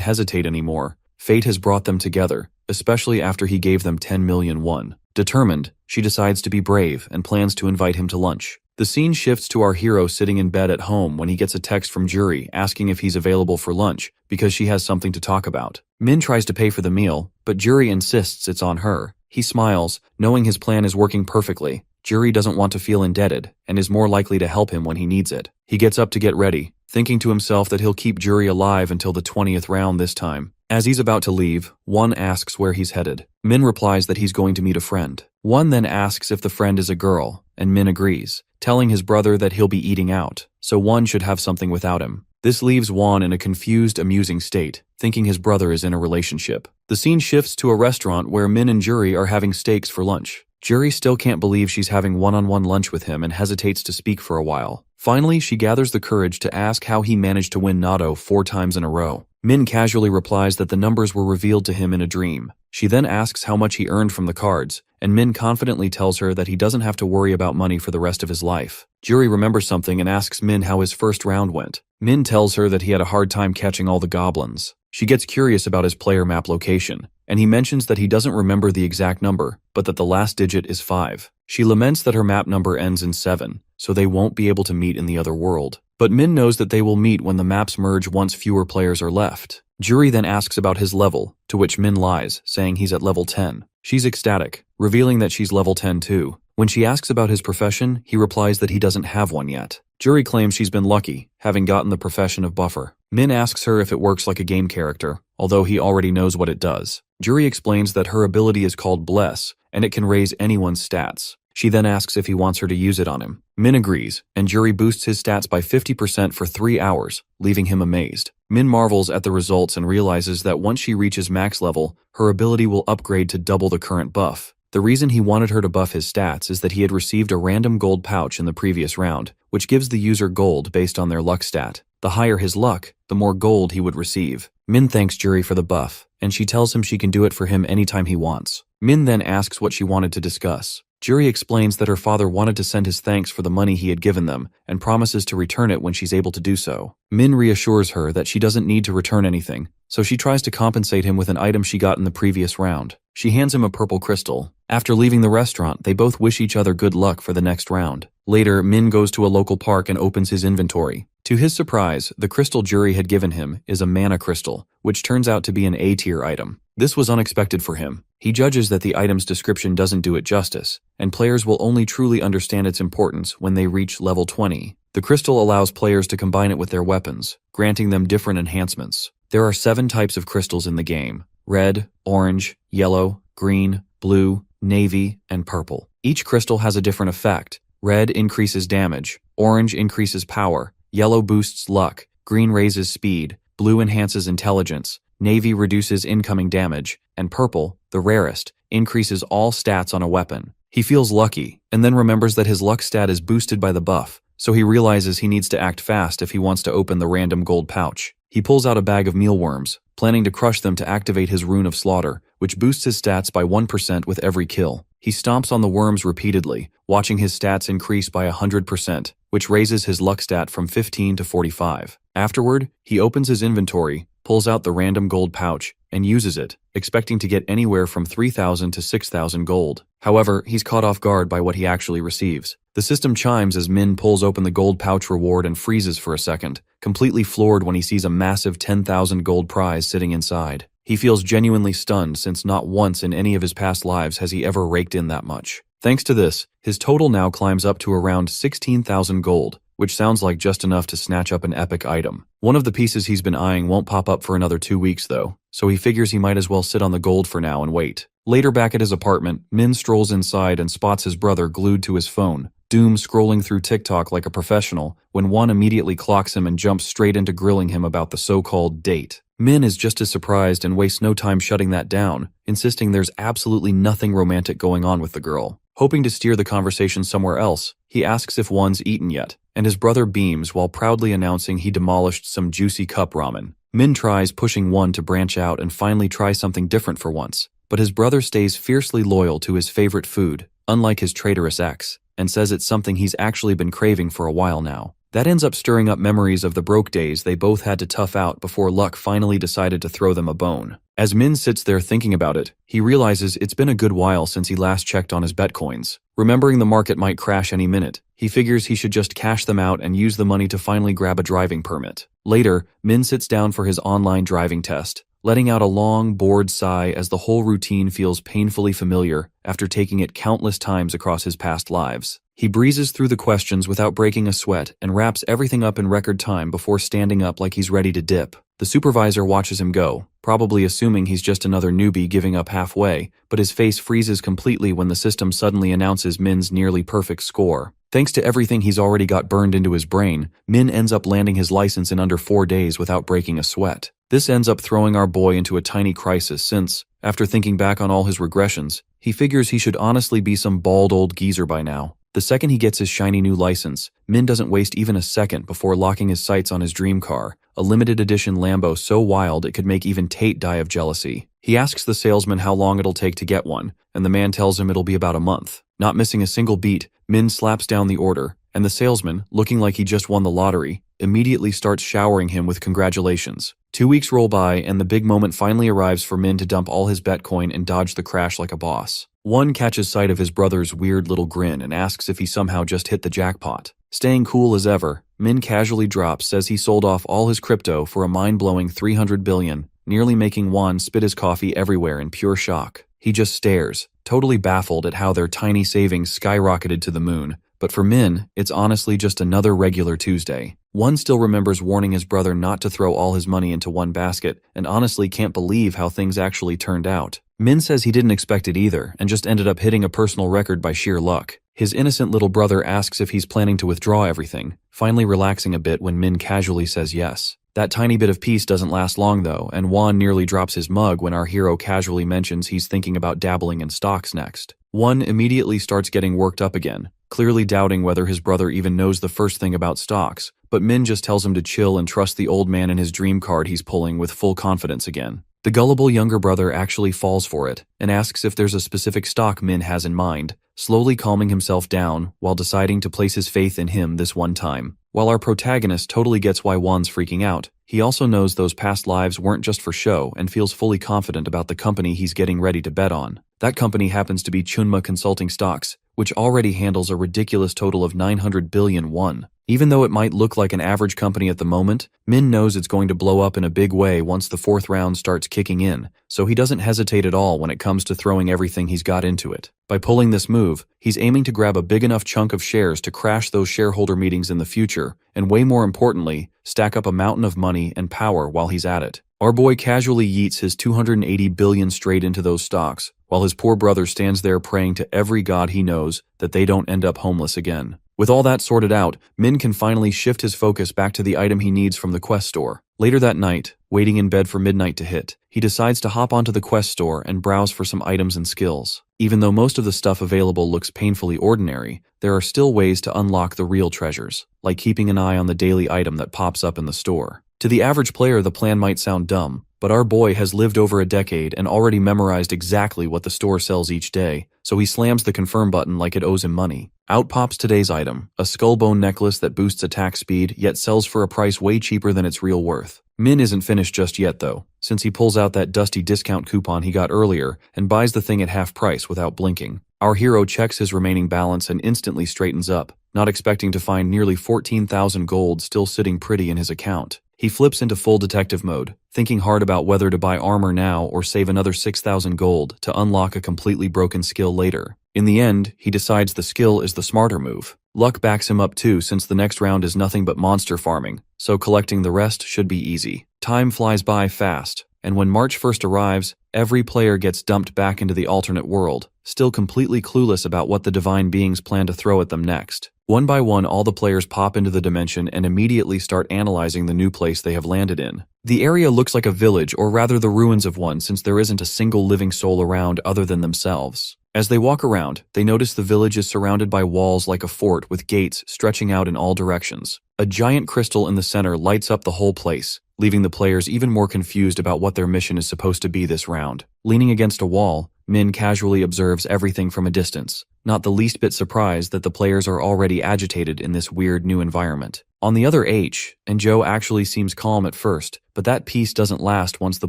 hesitate anymore. Fate has brought them together, especially after he gave them 10 million won. Determined, she decides to be brave and plans to invite him to lunch. The scene shifts to our hero sitting in bed at home when he gets a text from Juri asking if he's available for lunch because she has something to talk about. Min tries to pay for the meal, but Juri insists it's on her. He smiles, knowing his plan is working perfectly. Juri doesn't want to feel indebted and is more likely to help him when he needs it. He gets up to get ready, thinking to himself that he'll keep Juri alive until the 20th round this time. As he's about to leave, Won asks where he's headed. Min replies that he's going to meet a friend. Won then asks if the friend is a girl, and Min agrees, telling his brother that he'll be eating out, so Won should have something without him. This leaves Won in a confused, amusing state, thinking his brother is in a relationship. The scene shifts to a restaurant where Min and Juri are having steaks for lunch. Juri still can't believe she's having one-on-one lunch with him and hesitates to speak for a while. Finally, she gathers the courage to ask how he managed to win Natto 4 times in a row. Min casually replies that the numbers were revealed to him in a dream. She then asks how much he earned from the cards, and Min confidently tells her that he doesn't have to worry about money for the rest of his life. Juri remembers something and asks Min how his first round went. Min tells her that he had a hard time catching all the goblins. She gets curious about his player map location, and he mentions that he doesn't remember the exact number, but that the last digit is 5. She laments that her map number ends in 7, so they won't be able to meet in the other world. But Min knows that they will meet when the maps merge once fewer players are left. Juri then asks about his level, to which Min lies, saying he's at level 10. She's ecstatic, revealing that she's level 10 too. When she asks about his profession, he replies that he doesn't have one yet. Juri claims she's been lucky, having gotten the profession of buffer. Min asks her if it works like a game character, although he already knows what it does. Juri explains that her ability is called Bless, and it can raise anyone's stats. She then asks if he wants her to use it on him. Min agrees, and Juri boosts his stats by 50% for 3 hours, leaving him amazed. Min marvels at the results and realizes that once she reaches max level, her ability will upgrade to double the current buff. The reason he wanted her to buff his stats is that he had received a random gold pouch in the previous round, which gives the user gold based on their luck stat. The higher his luck, the more gold he would receive. Min thanks Juri for the buff, and she tells him she can do it for him anytime he wants. Min then asks what she wanted to discuss. Juri explains that her father wanted to send his thanks for the money he had given them and promises to return it when she's able to do so. Min reassures her that she doesn't need to return anything, so she tries to compensate him with an item she got in the previous round. She hands him a purple crystal. After leaving the restaurant, they both wish each other good luck for the next round. Later, Min goes to a local park and opens his inventory. To his surprise, the crystal Juri had given him is a mana crystal, which turns out to be an A-tier item. This was unexpected for him. He judges that the item's description doesn't do it justice, and players will only truly understand its importance when they reach level 20. The crystal allows players to combine it with their weapons, granting them different enhancements. There are 7 types of crystals in the game: red, orange, yellow, green, blue, navy, and purple. Each crystal has a different effect. Red increases damage, orange increases power, yellow boosts luck, green raises speed, blue enhances intelligence, navy reduces incoming damage, and purple, the rarest, increases all stats on a weapon. He feels lucky, and then remembers that his luck stat is boosted by the buff, so he realizes he needs to act fast if he wants to open the random gold pouch. He pulls out a bag of mealworms, planning to crush them to activate his Rune of Slaughter, which boosts his stats by 1% with every kill. He stomps on the worms repeatedly, watching his stats increase by 100%, which raises his luck stat from 15 to 45. Afterward, he opens his inventory, pulls out the random gold pouch, and uses it, expecting to get anywhere from 3,000 to 6,000 gold. However, he's caught off guard by what he actually receives. The system chimes as Min pulls open the gold pouch reward and freezes for a second, completely floored when he sees a massive 10,000 gold prize sitting inside. He feels genuinely stunned since not once in any of his past lives has he ever raked in that much. Thanks to this, his total now climbs up to around 16,000 gold, which sounds like just enough to snatch up an epic item. One of the pieces he's been eyeing won't pop up for another 2 weeks though, so he figures he might as well sit on the gold for now and wait. Later back at his apartment, Min strolls inside and spots his brother glued to his phone, doom scrolling through TikTok like a professional, when Won immediately clocks him and jumps straight into grilling him about the so-called date. Min is just as surprised and wastes no time shutting that down, insisting there's absolutely nothing romantic going on with the girl. Hoping to steer the conversation somewhere else, he asks if Won's eaten yet, and his brother beams while proudly announcing he demolished some juicy cup ramen. Min tries pushing Won to branch out and finally try something different for once, but his brother stays fiercely loyal to his favorite food, unlike his traitorous ex, and says it's something he's actually been craving for a while now. That ends up stirring up memories of the broke days they both had to tough out before luck finally decided to throw them a bone. As Min sits there thinking about it, he realizes it's been a good while since he last checked on his Bitcoins. Remembering the market might crash any minute, he figures he should just cash them out and use the money to finally grab a driving permit. Later, Min sits down for his online driving test, letting out a long, bored sigh as the whole routine feels painfully familiar after taking it countless times across his past lives. He breezes through the questions without breaking a sweat and wraps everything up in record time before standing up like he's ready to dip. The supervisor watches him go, probably assuming he's just another newbie giving up halfway, but his face freezes completely when the system suddenly announces Min's nearly perfect score. Thanks to everything he's already got burned into his brain, Min ends up landing his license in under 4 days without breaking a sweat. This ends up throwing our boy into a tiny crisis since, after thinking back on all his regressions, he figures he should honestly be some bald old geezer by now. The second he gets his shiny new license, Min doesn't waste even a second before locking his sights on his dream car, a limited edition Lambo so wild it could make even Tate die of jealousy. He asks the salesman how long it'll take to get one, and the man tells him it'll be about a month. Not missing a single beat, Min slaps down the order, and the salesman, looking like he just won the lottery, immediately starts showering him with congratulations. 2 weeks roll by and the big moment finally arrives for Min to dump all his Bitcoin and dodge the crash like a boss. One catches sight of his brother's weird little grin and asks if he somehow just hit the jackpot. Staying cool as ever, Min casually says he sold off all his crypto for a mind-blowing 300 billion, nearly making Juan spit his coffee everywhere in pure shock. He just stares, totally baffled at how their tiny savings skyrocketed to the moon. But for Min, it's honestly just another regular Tuesday. One still remembers warning his brother not to throw all his money into one basket, and honestly can't believe how things actually turned out. Min says he didn't expect it either, and just ended up hitting a personal record by sheer luck. His innocent little brother asks if he's planning to withdraw everything, finally relaxing a bit when Min casually says yes. That tiny bit of peace doesn't last long though, and Juan nearly drops his mug when our hero casually mentions he's thinking about dabbling in stocks next. One immediately starts getting worked up again, clearly doubting whether his brother even knows the first thing about stocks, but Min just tells him to chill and trust the old man and his dream card he's pulling with full confidence again. The gullible younger brother actually falls for it, and asks if there's a specific stock Min has in mind, slowly calming himself down while deciding to place his faith in him this one time. While our protagonist totally gets why Juan's freaking out, he also knows those past lives weren't just for show and feels fully confident about the company he's getting ready to bet on. That company happens to be Chunma Consulting Stocks, which already handles a ridiculous total of 900 billion won. Even though it might look like an average company at the moment, Min knows it's going to blow up in a big way once the fourth round starts kicking in, so he doesn't hesitate at all when it comes to throwing everything he's got into it. By pulling this move, he's aiming to grab a big enough chunk of shares to crash those shareholder meetings in the future, and way more importantly, stack up a mountain of money and power while he's at it. Our boy casually yeets his 280 billion straight into those stocks, while his poor brother stands there praying to every god he knows that they don't end up homeless again. With all that sorted out, Min can finally shift his focus back to the item he needs from the quest store. Later that night, waiting in bed for midnight to hit, he decides to hop onto the quest store and browse for some items and skills. Even though most of the stuff available looks painfully ordinary, there are still ways to unlock the real treasures, like keeping an eye on the daily item that pops up in the store. To the average player, the plan might sound dumb, but our boy has lived over a decade and already memorized exactly what the store sells each day, so he slams the confirm button like it owes him money. Out pops today's item, a skullbone necklace that boosts attack speed yet sells for a price way cheaper than its real worth. Min isn't finished just yet though, since he pulls out that dusty discount coupon he got earlier and buys the thing at half price without blinking. Our hero checks his remaining balance and instantly straightens up, not expecting to find nearly 14,000 gold still sitting pretty in his account. He flips into full detective mode, thinking hard about whether to buy armor now or save another 6,000 gold to unlock a completely broken skill later. In the end, he decides the skill is the smarter move. Luck backs him up too, since the next round is nothing but monster farming, so collecting the rest should be easy. Time flies by fast, and when March 1st arrives, every player gets dumped back into the alternate world, still completely clueless about what the divine beings plan to throw at them next. One by one, all the players pop into the dimension and immediately start analyzing the new place they have landed in. The area looks like a village, or rather the ruins of one, since there isn't a single living soul around other than themselves. As they walk around, they notice the village is surrounded by walls like a fort with gates stretching out in all directions. A giant crystal in the center lights up the whole place, leaving the players even more confused about what their mission is supposed to be this round. Leaning against a wall, Min casually observes everything from a distance, not the least bit surprised that the players are already agitated in this weird new environment. On the other H, and Joe actually seems calm at first, but that peace doesn't last once the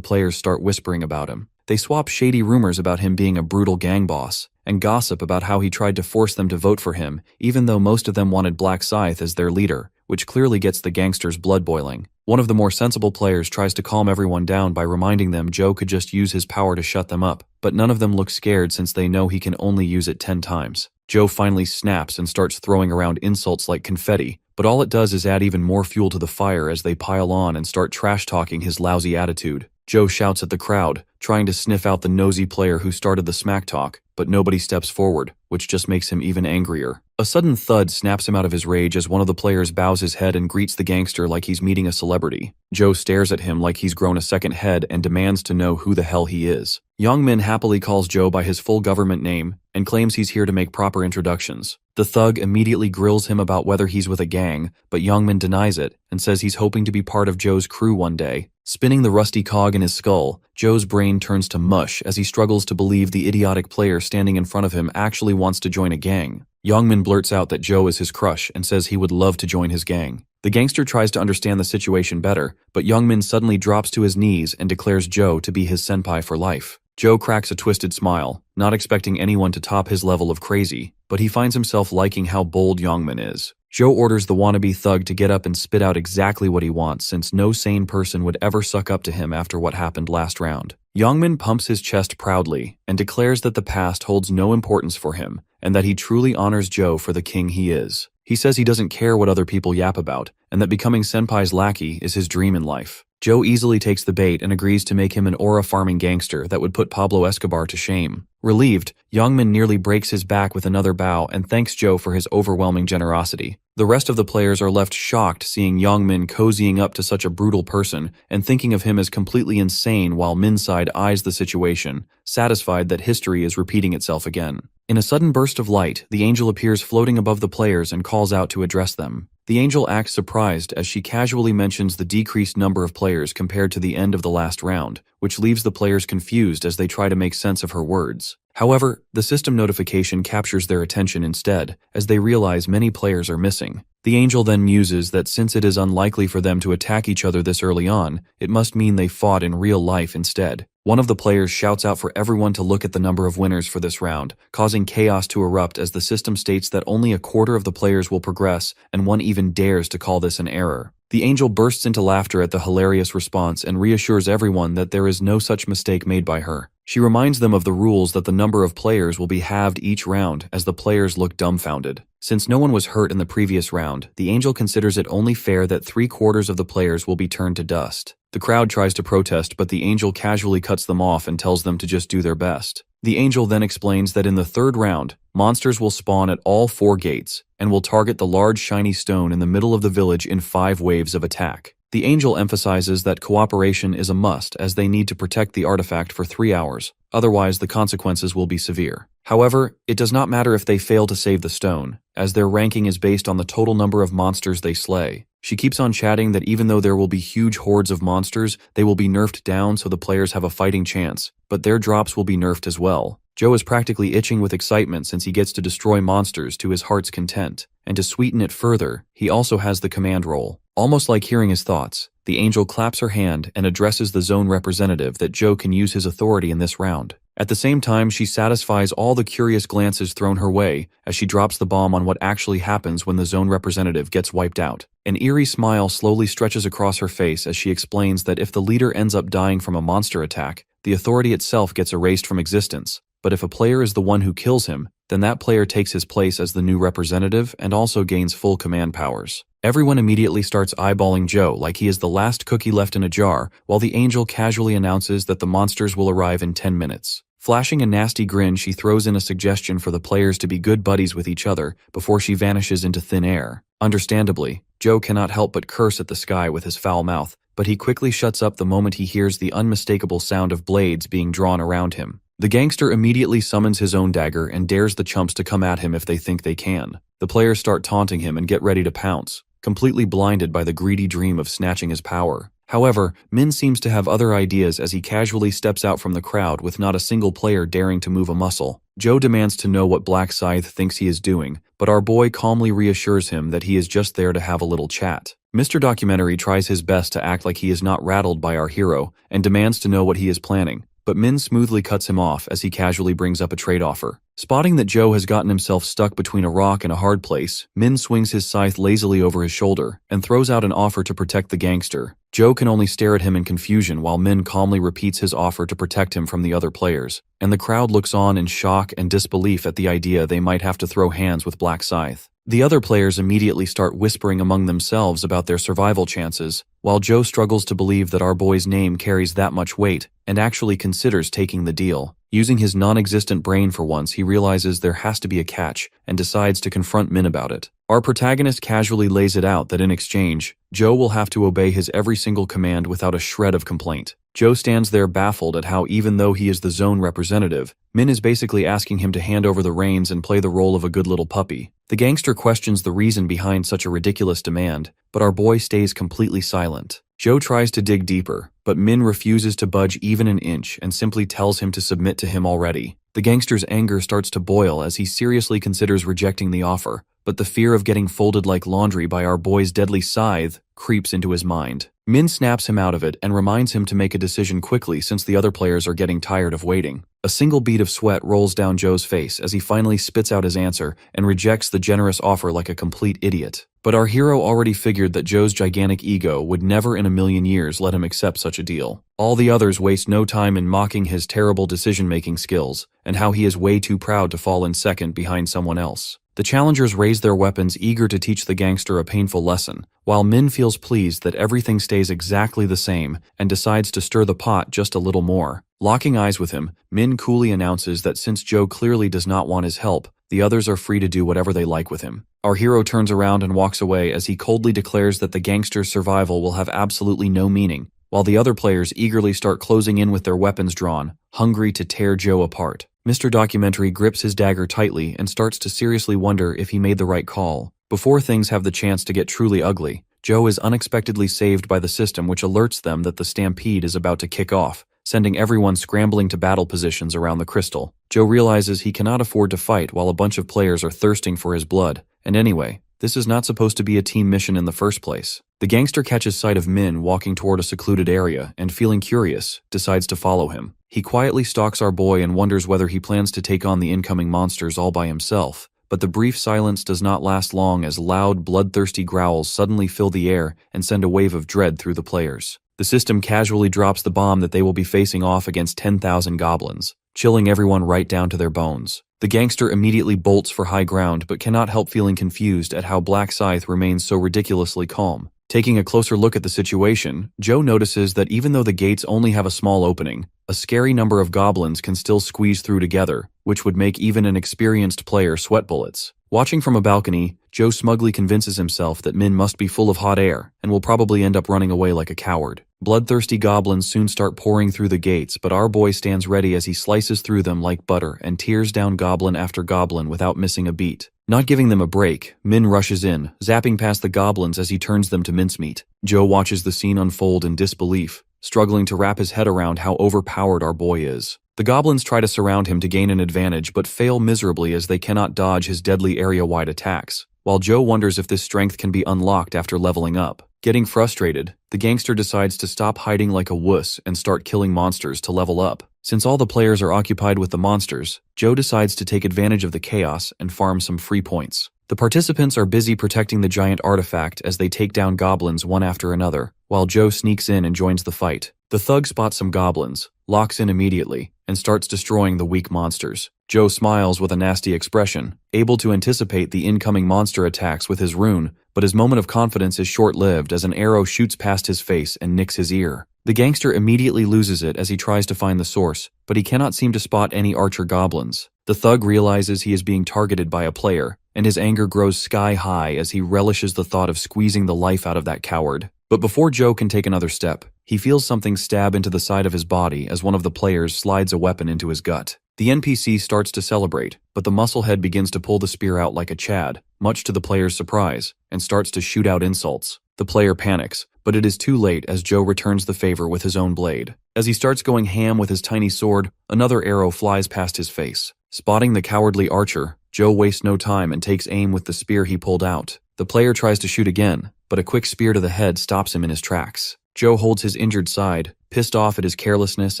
players start whispering about him. They swap shady rumors about him being a brutal gang boss, and gossip about how he tried to force them to vote for him, even though most of them wanted Black Scythe as their leader, which clearly gets the gangsters' blood boiling. One of the more sensible players tries to calm everyone down by reminding them Joe could just use his power to shut them up, but none of them look scared since they know he can only use it 10 times. Joe finally snaps and starts throwing around insults like confetti, but all it does is add even more fuel to the fire as they pile on and start trash-talking his lousy attitude. Joe shouts at the crowd, trying to sniff out the nosy player who started the smack talk, but nobody steps forward, which just makes him even angrier. A sudden thud snaps him out of his rage as one of the players bows his head and greets the gangster like he's meeting a celebrity. Joe stares at him like he's grown a second head and demands to know who the hell he is. Youngmin happily calls Joe by his full government name and claims he's here to make proper introductions. The thug immediately grills him about whether he's with a gang, but Youngmin denies it and says he's hoping to be part of Joe's crew one day. Spinning the rusty cog in his skull, Joe's brain turns to mush as he struggles to believe the idiotic player standing in front of him actually wants to join a gang. Youngmin blurts out that Joe is his crush and says he would love to join his gang. The gangster tries to understand the situation better, but Youngmin suddenly drops to his knees and declares Joe to be his senpai for life. Joe cracks a twisted smile, not expecting anyone to top his level of crazy, but he finds himself liking how bold Youngmin is. Joe orders the wannabe thug to get up and spit out exactly what he wants, since no sane person would ever suck up to him after what happened last round. Youngmin pumps his chest proudly and declares that the past holds no importance for him and that he truly honors Joe for the king he is. He says he doesn't care what other people yap about and that becoming senpai's lackey is his dream in life. Joe easily takes the bait and agrees to make him an aura-farming gangster that would put Pablo Escobar to shame. Relieved, Youngmin nearly breaks his back with another bow and thanks Joe for his overwhelming generosity. The rest of the players are left shocked seeing Youngmin cozying up to such a brutal person and thinking of him as completely insane while Minside eyes the situation, satisfied that history is repeating itself again. In a sudden burst of light, the angel appears floating above the players and calls out to address them. The angel acts surprised as she casually mentions the decreased number of players compared to the end of the last round, which leaves the players confused as they try to make sense of her words. However, the system notification captures their attention instead, as they realize many players are missing. The angel then muses that since it is unlikely for them to attack each other this early on, it must mean they fought in real life instead. One of the players shouts out for everyone to look at the number of winners for this round, causing chaos to erupt as the system states that only a quarter of the players will progress, and one even dares to call this an error. The angel bursts into laughter at the hilarious response and reassures everyone that there is no such mistake made by her. She reminds them of the rules that the number of players will be halved each round as the players look dumbfounded. Since no one was hurt in the previous round, the angel considers it only fair that 3/4 of the players will be turned to dust. The crowd tries to protest, but the angel casually cuts them off and tells them to just do their best. The angel then explains that in the third round, monsters will spawn at all 4 gates and will target the large shiny stone in the middle of the village in 5 waves of attack. The angel emphasizes that cooperation is a must as they need to protect the artifact for 3 hours, otherwise the consequences will be severe. However, it does not matter if they fail to save the stone, as their ranking is based on the total number of monsters they slay. She keeps on chatting that even though there will be huge hordes of monsters, they will be nerfed down so the players have a fighting chance, but their drops will be nerfed as well. Joe is practically itching with excitement since he gets to destroy monsters to his heart's content. And to sweeten it further, he also has the command role. Almost like hearing his thoughts, the angel claps her hand and addresses the zone representative that Joe can use his authority in this round. At the same time, she satisfies all the curious glances thrown her way as she drops the bomb on what actually happens when the zone representative gets wiped out. An eerie smile slowly stretches across her face as she explains that if the leader ends up dying from a monster attack, the authority itself gets erased from existence. But if a player is the one who kills him, then that player takes his place as the new representative and also gains full command powers. Everyone immediately starts eyeballing Joe like he is the last cookie left in a jar, while the angel casually announces that the monsters will arrive in 10 minutes. Flashing a nasty grin, she throws in a suggestion for the players to be good buddies with each other before she vanishes into thin air. Understandably, Joe cannot help but curse at the sky with his foul mouth, but he quickly shuts up the moment he hears the unmistakable sound of blades being drawn around him. The gangster immediately summons his own dagger and dares the chumps to come at him if they think they can. The players start taunting him and get ready to pounce, completely blinded by the greedy dream of snatching his power. However, Min seems to have other ideas as he casually steps out from the crowd with not a single player daring to move a muscle. Joe demands to know what Black Scythe thinks he is doing, but our boy calmly reassures him that he is just there to have a little chat. Mr. Documentary tries his best to act like he is not rattled by our hero and demands to know what he is planning, but Min smoothly cuts him off as he casually brings up a trade offer. Spotting that Joe has gotten himself stuck between a rock and a hard place, Min swings his scythe lazily over his shoulder and throws out an offer to protect the gangster. Joe can only stare at him in confusion while Min calmly repeats his offer to protect him from the other players, and the crowd looks on in shock and disbelief at the idea they might have to throw hands with Black Scythe. The other players immediately start whispering among themselves about their survival chances, while Joe struggles to believe that our boy's name carries that much weight and actually considers taking the deal. Using his non-existent brain for once, he realizes there has to be a catch and decides to confront Min about it. Our protagonist casually lays it out that in exchange, Joe will have to obey his every single command without a shred of complaint. Joe stands there baffled at how even though he is the zone representative, Min is basically asking him to hand over the reins and play the role of a good little puppy. The gangster questions the reason behind such a ridiculous demand, but our boy stays completely silent. Joe tries to dig deeper, but Min refuses to budge even an inch and simply tells him to submit to him already. The gangster's anger starts to boil as he seriously considers rejecting the offer, but the fear of getting folded like laundry by our boy's deadly scythe creeps into his mind. Min snaps him out of it and reminds him to make a decision quickly since the other players are getting tired of waiting. A single bead of sweat rolls down Joe's face as he finally spits out his answer and rejects the generous offer like a complete idiot. But our hero already figured that Joe's gigantic ego would never in a million years let him accept such a deal. All the others waste no time in mocking his terrible decision-making skills and how he is way too proud to fall in second behind someone else. The challengers raise their weapons, eager to teach the gangster a painful lesson, while Min feels pleased that everything stays exactly the same and decides to stir the pot just a little more. Locking eyes with him, Min coolly announces that since Joe clearly does not want his help, the others are free to do whatever they like with him. Our hero turns around and walks away as he coldly declares that the gangster's survival will have absolutely no meaning, while the other players eagerly start closing in with their weapons drawn, hungry to tear Joe apart. Mr. Documentary grips his dagger tightly and starts to seriously wonder if he made the right call. Before things have the chance to get truly ugly, Joe is unexpectedly saved by the system, which alerts them that the stampede is about to kick off, sending everyone scrambling to battle positions around the crystal. Joe realizes he cannot afford to fight while a bunch of players are thirsting for his blood, and anyway, this is not supposed to be a team mission in the first place. The gangster catches sight of Min walking toward a secluded area and, feeling curious, decides to follow him. He quietly stalks our boy and wonders whether he plans to take on the incoming monsters all by himself, but the brief silence does not last long as loud, bloodthirsty growls suddenly fill the air and send a wave of dread through the players. The system casually drops the bomb that they will be facing off against 10,000 goblins, chilling everyone right down to their bones. The gangster immediately bolts for high ground but cannot help feeling confused at how Black Scythe remains so ridiculously calm. Taking a closer look at the situation, Joe notices that even though the gates only have a small opening, a scary number of goblins can still squeeze through together, which would make even an experienced player sweat bullets. Watching from a balcony, Joe smugly convinces himself that Min must be full of hot air and will probably end up running away like a coward. Bloodthirsty goblins soon start pouring through the gates, but our boy stands ready as he slices through them like butter and tears down goblin after goblin without missing a beat. Not giving them a break, Min rushes in, zapping past the goblins as he turns them to mincemeat. Joe watches the scene unfold in disbelief, struggling to wrap his head around how overpowered our boy is. The goblins try to surround him to gain an advantage but fail miserably as they cannot dodge his deadly area-wide attacks, while Joe wonders if this strength can be unlocked after leveling up. Getting frustrated, the gangster decides to stop hiding like a wuss and start killing monsters to level up. Since all the players are occupied with the monsters, Joe decides to take advantage of the chaos and farm some free points. The participants are busy protecting the giant artifact as they take down goblins one after another, while Joe sneaks in and joins the fight. The thug spots some goblins, locks in immediately, and starts destroying the weak monsters. Joe smiles with a nasty expression, able to anticipate the incoming monster attacks with his rune, but his moment of confidence is short-lived as an arrow shoots past his face and nicks his ear. The gangster immediately loses it as he tries to find the source, but he cannot seem to spot any archer goblins. The thug realizes he is being targeted by a player, and his anger grows sky-high as he relishes the thought of squeezing the life out of that coward. But before Joe can take another step, he feels something stab into the side of his body as one of the players slides a weapon into his gut. The NPC starts to celebrate, but the musclehead begins to pull the spear out like a Chad, much to the player's surprise, and starts to shoot out insults. The player panics, but it is too late as Joe returns the favor with his own blade. As he starts going ham with his tiny sword, another arrow flies past his face. Spotting the cowardly archer, Joe wastes no time and takes aim with the spear he pulled out. The player tries to shoot again, but a quick spear to the head stops him in his tracks. Joe holds his injured side, pissed off at his carelessness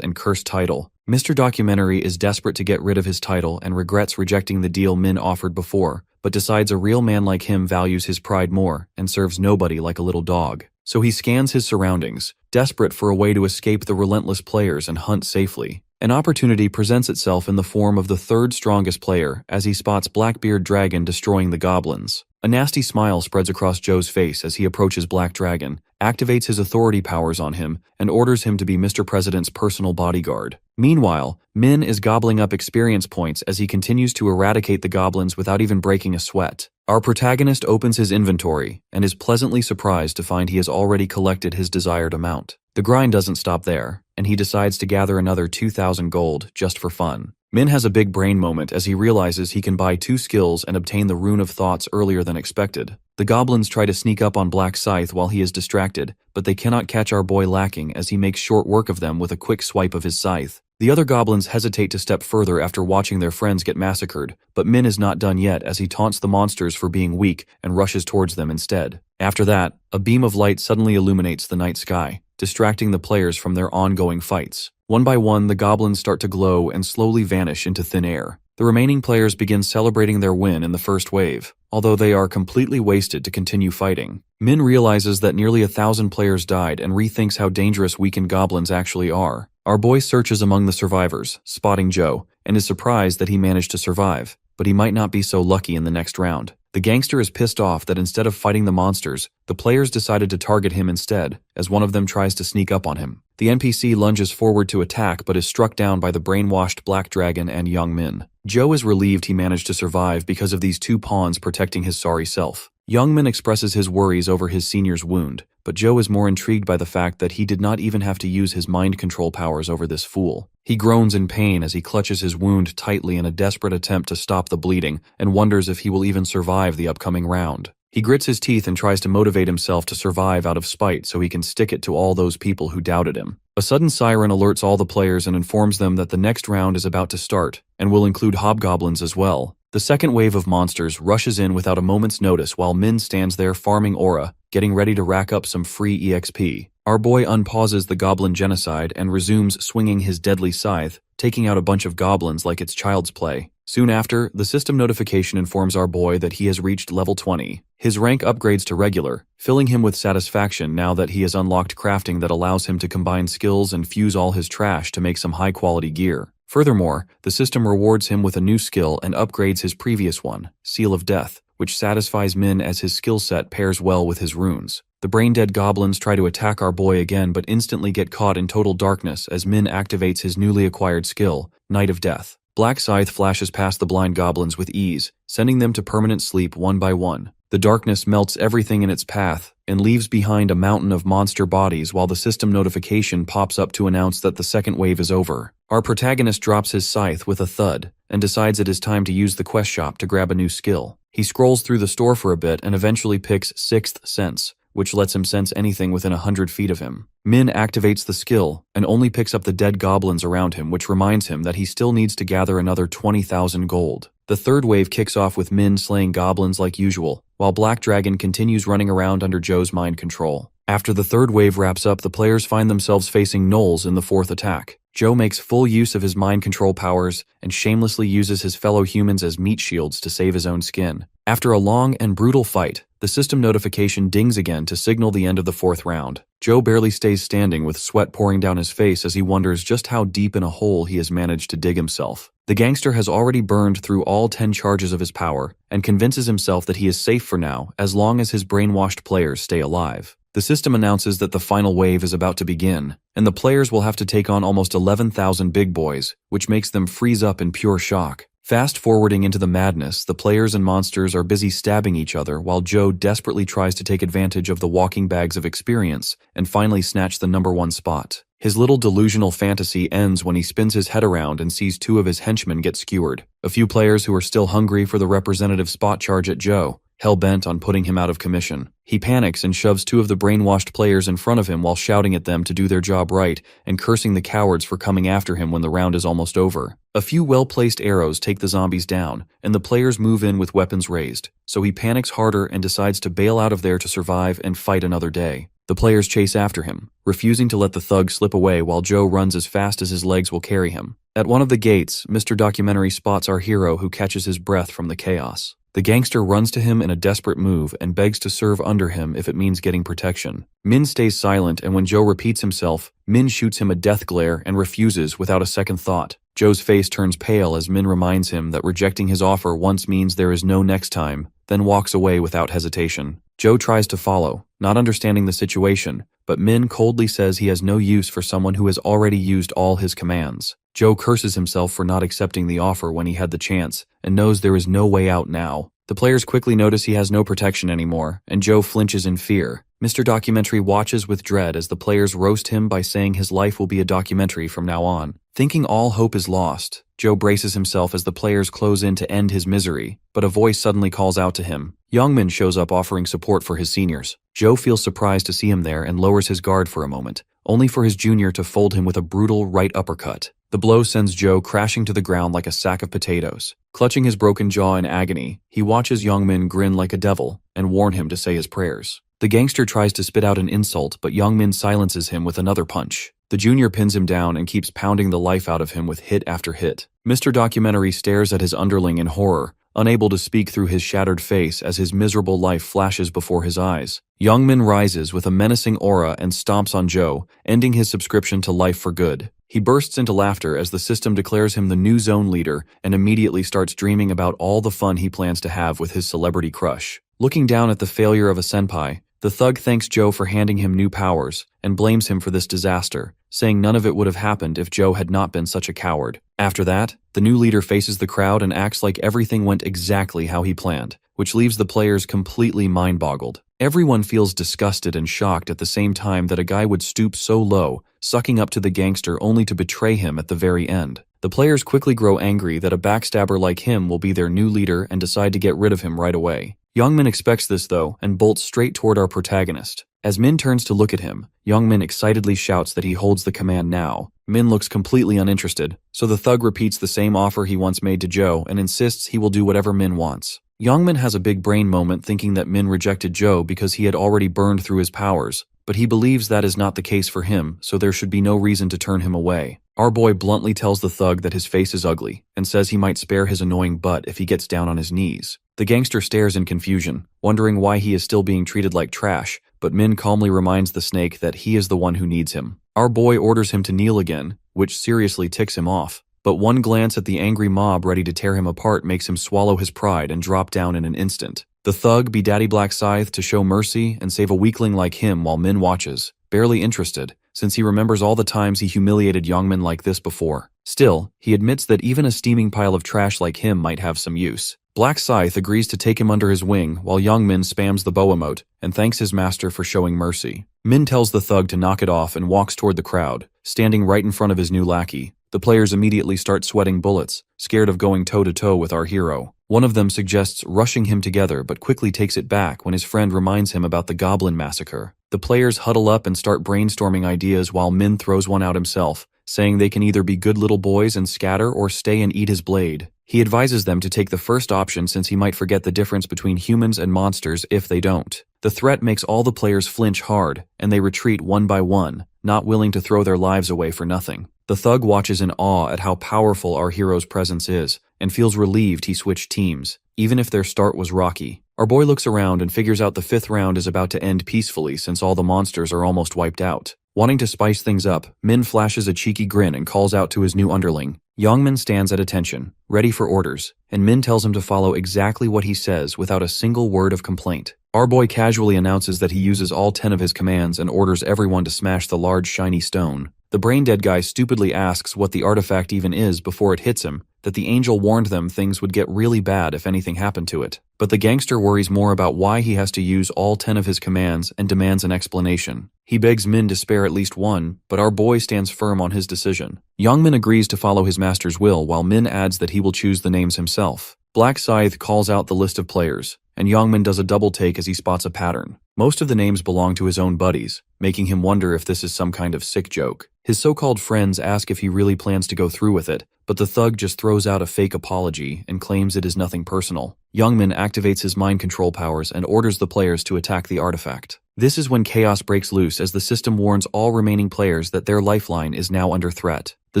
and cursed title. Mr. Documentary is desperate to get rid of his title and regrets rejecting the deal Min offered before, but decides a real man like him values his pride more and serves nobody like a little dog. So he scans his surroundings, desperate for a way to escape the relentless players and hunt safely. An opportunity presents itself in the form of the third strongest player as he spots Blackbeard Dragon destroying the goblins. A nasty smile spreads across Joe's face as he approaches Black Dragon, activates his authority powers on him, and orders him to be Mr. President's personal bodyguard. Meanwhile, Min is gobbling up experience points as he continues to eradicate the goblins without even breaking a sweat. Our protagonist opens his inventory and is pleasantly surprised to find he has already collected his desired amount. The grind doesn't stop there, and he decides to gather another 2,000 gold just for fun. Min has a big brain moment as he realizes he can buy 2 skills and obtain the Rune of Thoughts earlier than expected. The goblins try to sneak up on Black Scythe while he is distracted, but they cannot catch our boy lacking as he makes short work of them with a quick swipe of his scythe. The other goblins hesitate to step further after watching their friends get massacred, but Min is not done yet as he taunts the monsters for being weak and rushes towards them instead. After that, a beam of light suddenly illuminates the night sky, distracting the players from their ongoing fights. One by one, the goblins start to glow and slowly vanish into thin air. The remaining players begin celebrating their win in the first wave, although they are completely wasted to continue fighting. Min realizes that nearly 1,000 players died and rethinks how dangerous weakened goblins actually are. Our boy searches among the survivors, spotting Joe, and is surprised that he managed to survive, but he might not be so lucky in the next round. The gangster is pissed off that instead of fighting the monsters, the players decided to target him instead, as one of them tries to sneak up on him. The NPC lunges forward to attack but is struck down by the brainwashed Black Dragon and Young Min. Joe is relieved he managed to survive because of these 2 pawns protecting his sorry self. Young Min expresses his worries over his senior's wound, but Joe is more intrigued by the fact that he did not even have to use his mind control powers over this fool. He groans in pain as he clutches his wound tightly in a desperate attempt to stop the bleeding and wonders if he will even survive the upcoming round. He grits his teeth and tries to motivate himself to survive out of spite so he can stick it to all those people who doubted him. A sudden siren alerts all the players and informs them that the next round is about to start, and will include hobgoblins as well. The second wave of monsters rushes in without a moment's notice while Min stands there farming aura, getting ready to rack up some free EXP. Our boy unpauses the goblin genocide and resumes swinging his deadly scythe, taking out a bunch of goblins like it's child's play. Soon after, the system notification informs our boy that he has reached level 20. His rank upgrades to regular, filling him with satisfaction now that he has unlocked crafting that allows him to combine skills and fuse all his trash to make some high-quality gear. Furthermore, the system rewards him with a new skill and upgrades his previous one, Seal of Death, which satisfies Min as his skill set pairs well with his runes. The brain-dead goblins try to attack our boy again but instantly get caught in total darkness as Min activates his newly acquired skill, Night of Death. Black Scythe flashes past the blind goblins with ease, sending them to permanent sleep one by one. The darkness melts everything in its path and leaves behind a mountain of monster bodies while the system notification pops up to announce that the second wave is over. Our protagonist drops his scythe with a thud, and decides it is time to use the quest shop to grab a new skill. He scrolls through the store for a bit and eventually picks Sixth Sense, which lets him sense anything within 100 feet of him. Min activates the skill and only picks up the dead goblins around him, which reminds him that he still needs to gather another 20,000 gold. The third wave kicks off with Min slaying goblins like usual, while Black Dragon continues running around under Joe's mind control. After the third wave wraps up, the players find themselves facing gnolls in the fourth attack. Joe makes full use of his mind control powers and shamelessly uses his fellow humans as meat shields to save his own skin. After a long and brutal fight, the system notification dings again to signal the end of the fourth round. Joe barely stays standing with sweat pouring down his face as he wonders just how deep in a hole he has managed to dig himself. The gangster has already burned through all 10 charges of his power and convinces himself that he is safe for now as long as his brainwashed players stay alive. The system announces that the final wave is about to begin, and the players will have to take on almost 11,000 big boys, which makes them freeze up in pure shock. Fast forwarding into the madness, the players and monsters are busy stabbing each other while Joe desperately tries to take advantage of the walking bags of experience and finally snatch the #1 spot. His little delusional fantasy ends when he spins his head around and sees 2 of his henchmen get skewered. A few players who are still hungry for the representative spot charge at Joe, hell-bent on putting him out of commission. He panics and shoves 2 of the brainwashed players in front of him while shouting at them to do their job right and cursing the cowards for coming after him when the round is almost over. A few well-placed arrows take the zombies down, and the players move in with weapons raised, so he panics harder and decides to bail out of there to survive and fight another day. The players chase after him, refusing to let the thug slip away while Joe runs as fast as his legs will carry him. At one of the gates, Mr. Documentary spots our hero who catches his breath from the chaos. The gangster runs to him in a desperate move and begs to serve under him if it means getting protection. Min stays silent, and when Joe repeats himself, Min shoots him a death glare and refuses without a second thought. Joe's face turns pale as Min reminds him that rejecting his offer once means there is no next time, then walks away without hesitation. Joe tries to follow, not understanding the situation, but Min coldly says he has no use for someone who has already used all his commands. Joe curses himself for not accepting the offer when he had the chance, and knows there is no way out now. The players quickly notice he has no protection anymore, and Joe flinches in fear. Mr. Documentary watches with dread as the players roast him by saying his life will be a documentary from now on. Thinking all hope is lost, Joe braces himself as the players close in to end his misery, but a voice suddenly calls out to him. Youngmin shows up offering support for his seniors. Joe feels surprised to see him there and lowers his guard for a moment, only for his junior to fold him with a brutal right uppercut. The blow sends Joe crashing to the ground like a sack of potatoes. Clutching his broken jaw in agony, he watches Youngmin grin like a devil and warn him to say his prayers. The gangster tries to spit out an insult, but Youngmin silences him with another punch. The junior pins him down and keeps pounding the life out of him with hit after hit. Mr. Documentary stares at his underling in horror, unable to speak through his shattered face as his miserable life flashes before his eyes. Youngmin rises with a menacing aura and stomps on Joe, ending his subscription to life for good. He bursts into laughter as the system declares him the new zone leader and immediately starts dreaming about all the fun he plans to have with his celebrity crush. Looking down at the failure of a senpai, the thug thanks Joe for handing him new powers and blames him for this disaster, saying none of it would have happened if Joe had not been such a coward. After that, the new leader faces the crowd and acts like everything went exactly how he planned, which leaves the players completely mind-boggled. Everyone feels disgusted and shocked at the same time that a guy would stoop so low, sucking up to the gangster only to betray him at the very end. The players quickly grow angry that a backstabber like him will be their new leader and decide to get rid of him right away. Youngmin expects this though and bolts straight toward our protagonist. As Min turns to look at him, Youngmin excitedly shouts that he holds the command now. Min looks completely uninterested, so the thug repeats the same offer he once made to Joe and insists he will do whatever Min wants. Youngmin has a big brain moment thinking that Min rejected Joe because he had already burned through his powers, but he believes that is not the case for him, so there should be no reason to turn him away. Our boy bluntly tells the thug that his face is ugly, and says he might spare his annoying butt if he gets down on his knees. The gangster stares in confusion, wondering why he is still being treated like trash, but Min calmly reminds the snake that he is the one who needs him. Our boy orders him to kneel again, which seriously ticks him off. But one glance at the angry mob ready to tear him apart makes him swallow his pride and drop down in an instant. The thug be Daddy Black Scythe to show mercy and save a weakling like him while Min watches, barely interested, since he remembers all the times he humiliated Youngmin like this before. Still, he admits that even a steaming pile of trash like him might have some use. Black Scythe agrees to take him under his wing while Youngmin spams the bow emote and thanks his master for showing mercy. Min tells the thug to knock it off and walks toward the crowd, standing right in front of his new lackey. The players immediately start sweating bullets, scared of going toe-to-toe with our hero. One of them suggests rushing him together but quickly takes it back when his friend reminds him about the Goblin Massacre. The players huddle up and start brainstorming ideas while Min throws one out himself, saying they can either be good little boys and scatter or stay and eat his blade. He advises them to take the first option since he might forget the difference between humans and monsters if they don't. The threat makes all the players flinch hard, and they retreat one by one, not willing to throw their lives away for nothing. The thug watches in awe at how powerful our hero's presence is, and feels relieved he switched teams, even if their start was rocky. Our boy looks around and figures out the 5th round is about to end peacefully since all the monsters are almost wiped out. Wanting to spice things up, Min flashes a cheeky grin and calls out to his new underling. Yongmin stands at attention, ready for orders, and Min tells him to follow exactly what he says without a single word of complaint. Our boy casually announces that he uses all 10 of his commands and orders everyone to smash the large shiny stone. The brain-dead guy stupidly asks what the artifact even is before it hits him, that the angel warned them things would get really bad if anything happened to it. But the gangster worries more about why he has to use all 10 of his commands and demands an explanation. He begs Min to spare at least one, but our boy stands firm on his decision. Yongmin agrees to follow his master's will while Min adds that he will choose the names himself. Black Scythe calls out the list of players, and Yongmin does a double take as he spots a pattern. Most of the names belong to his own buddies, making him wonder if this is some kind of sick joke. His so-called friends ask if he really plans to go through with it, but the thug just throws out a fake apology and claims it is nothing personal. Yongmin activates his mind control powers and orders the players to attack the artifact. This is when chaos breaks loose as the system warns all remaining players that their lifeline is now under threat. The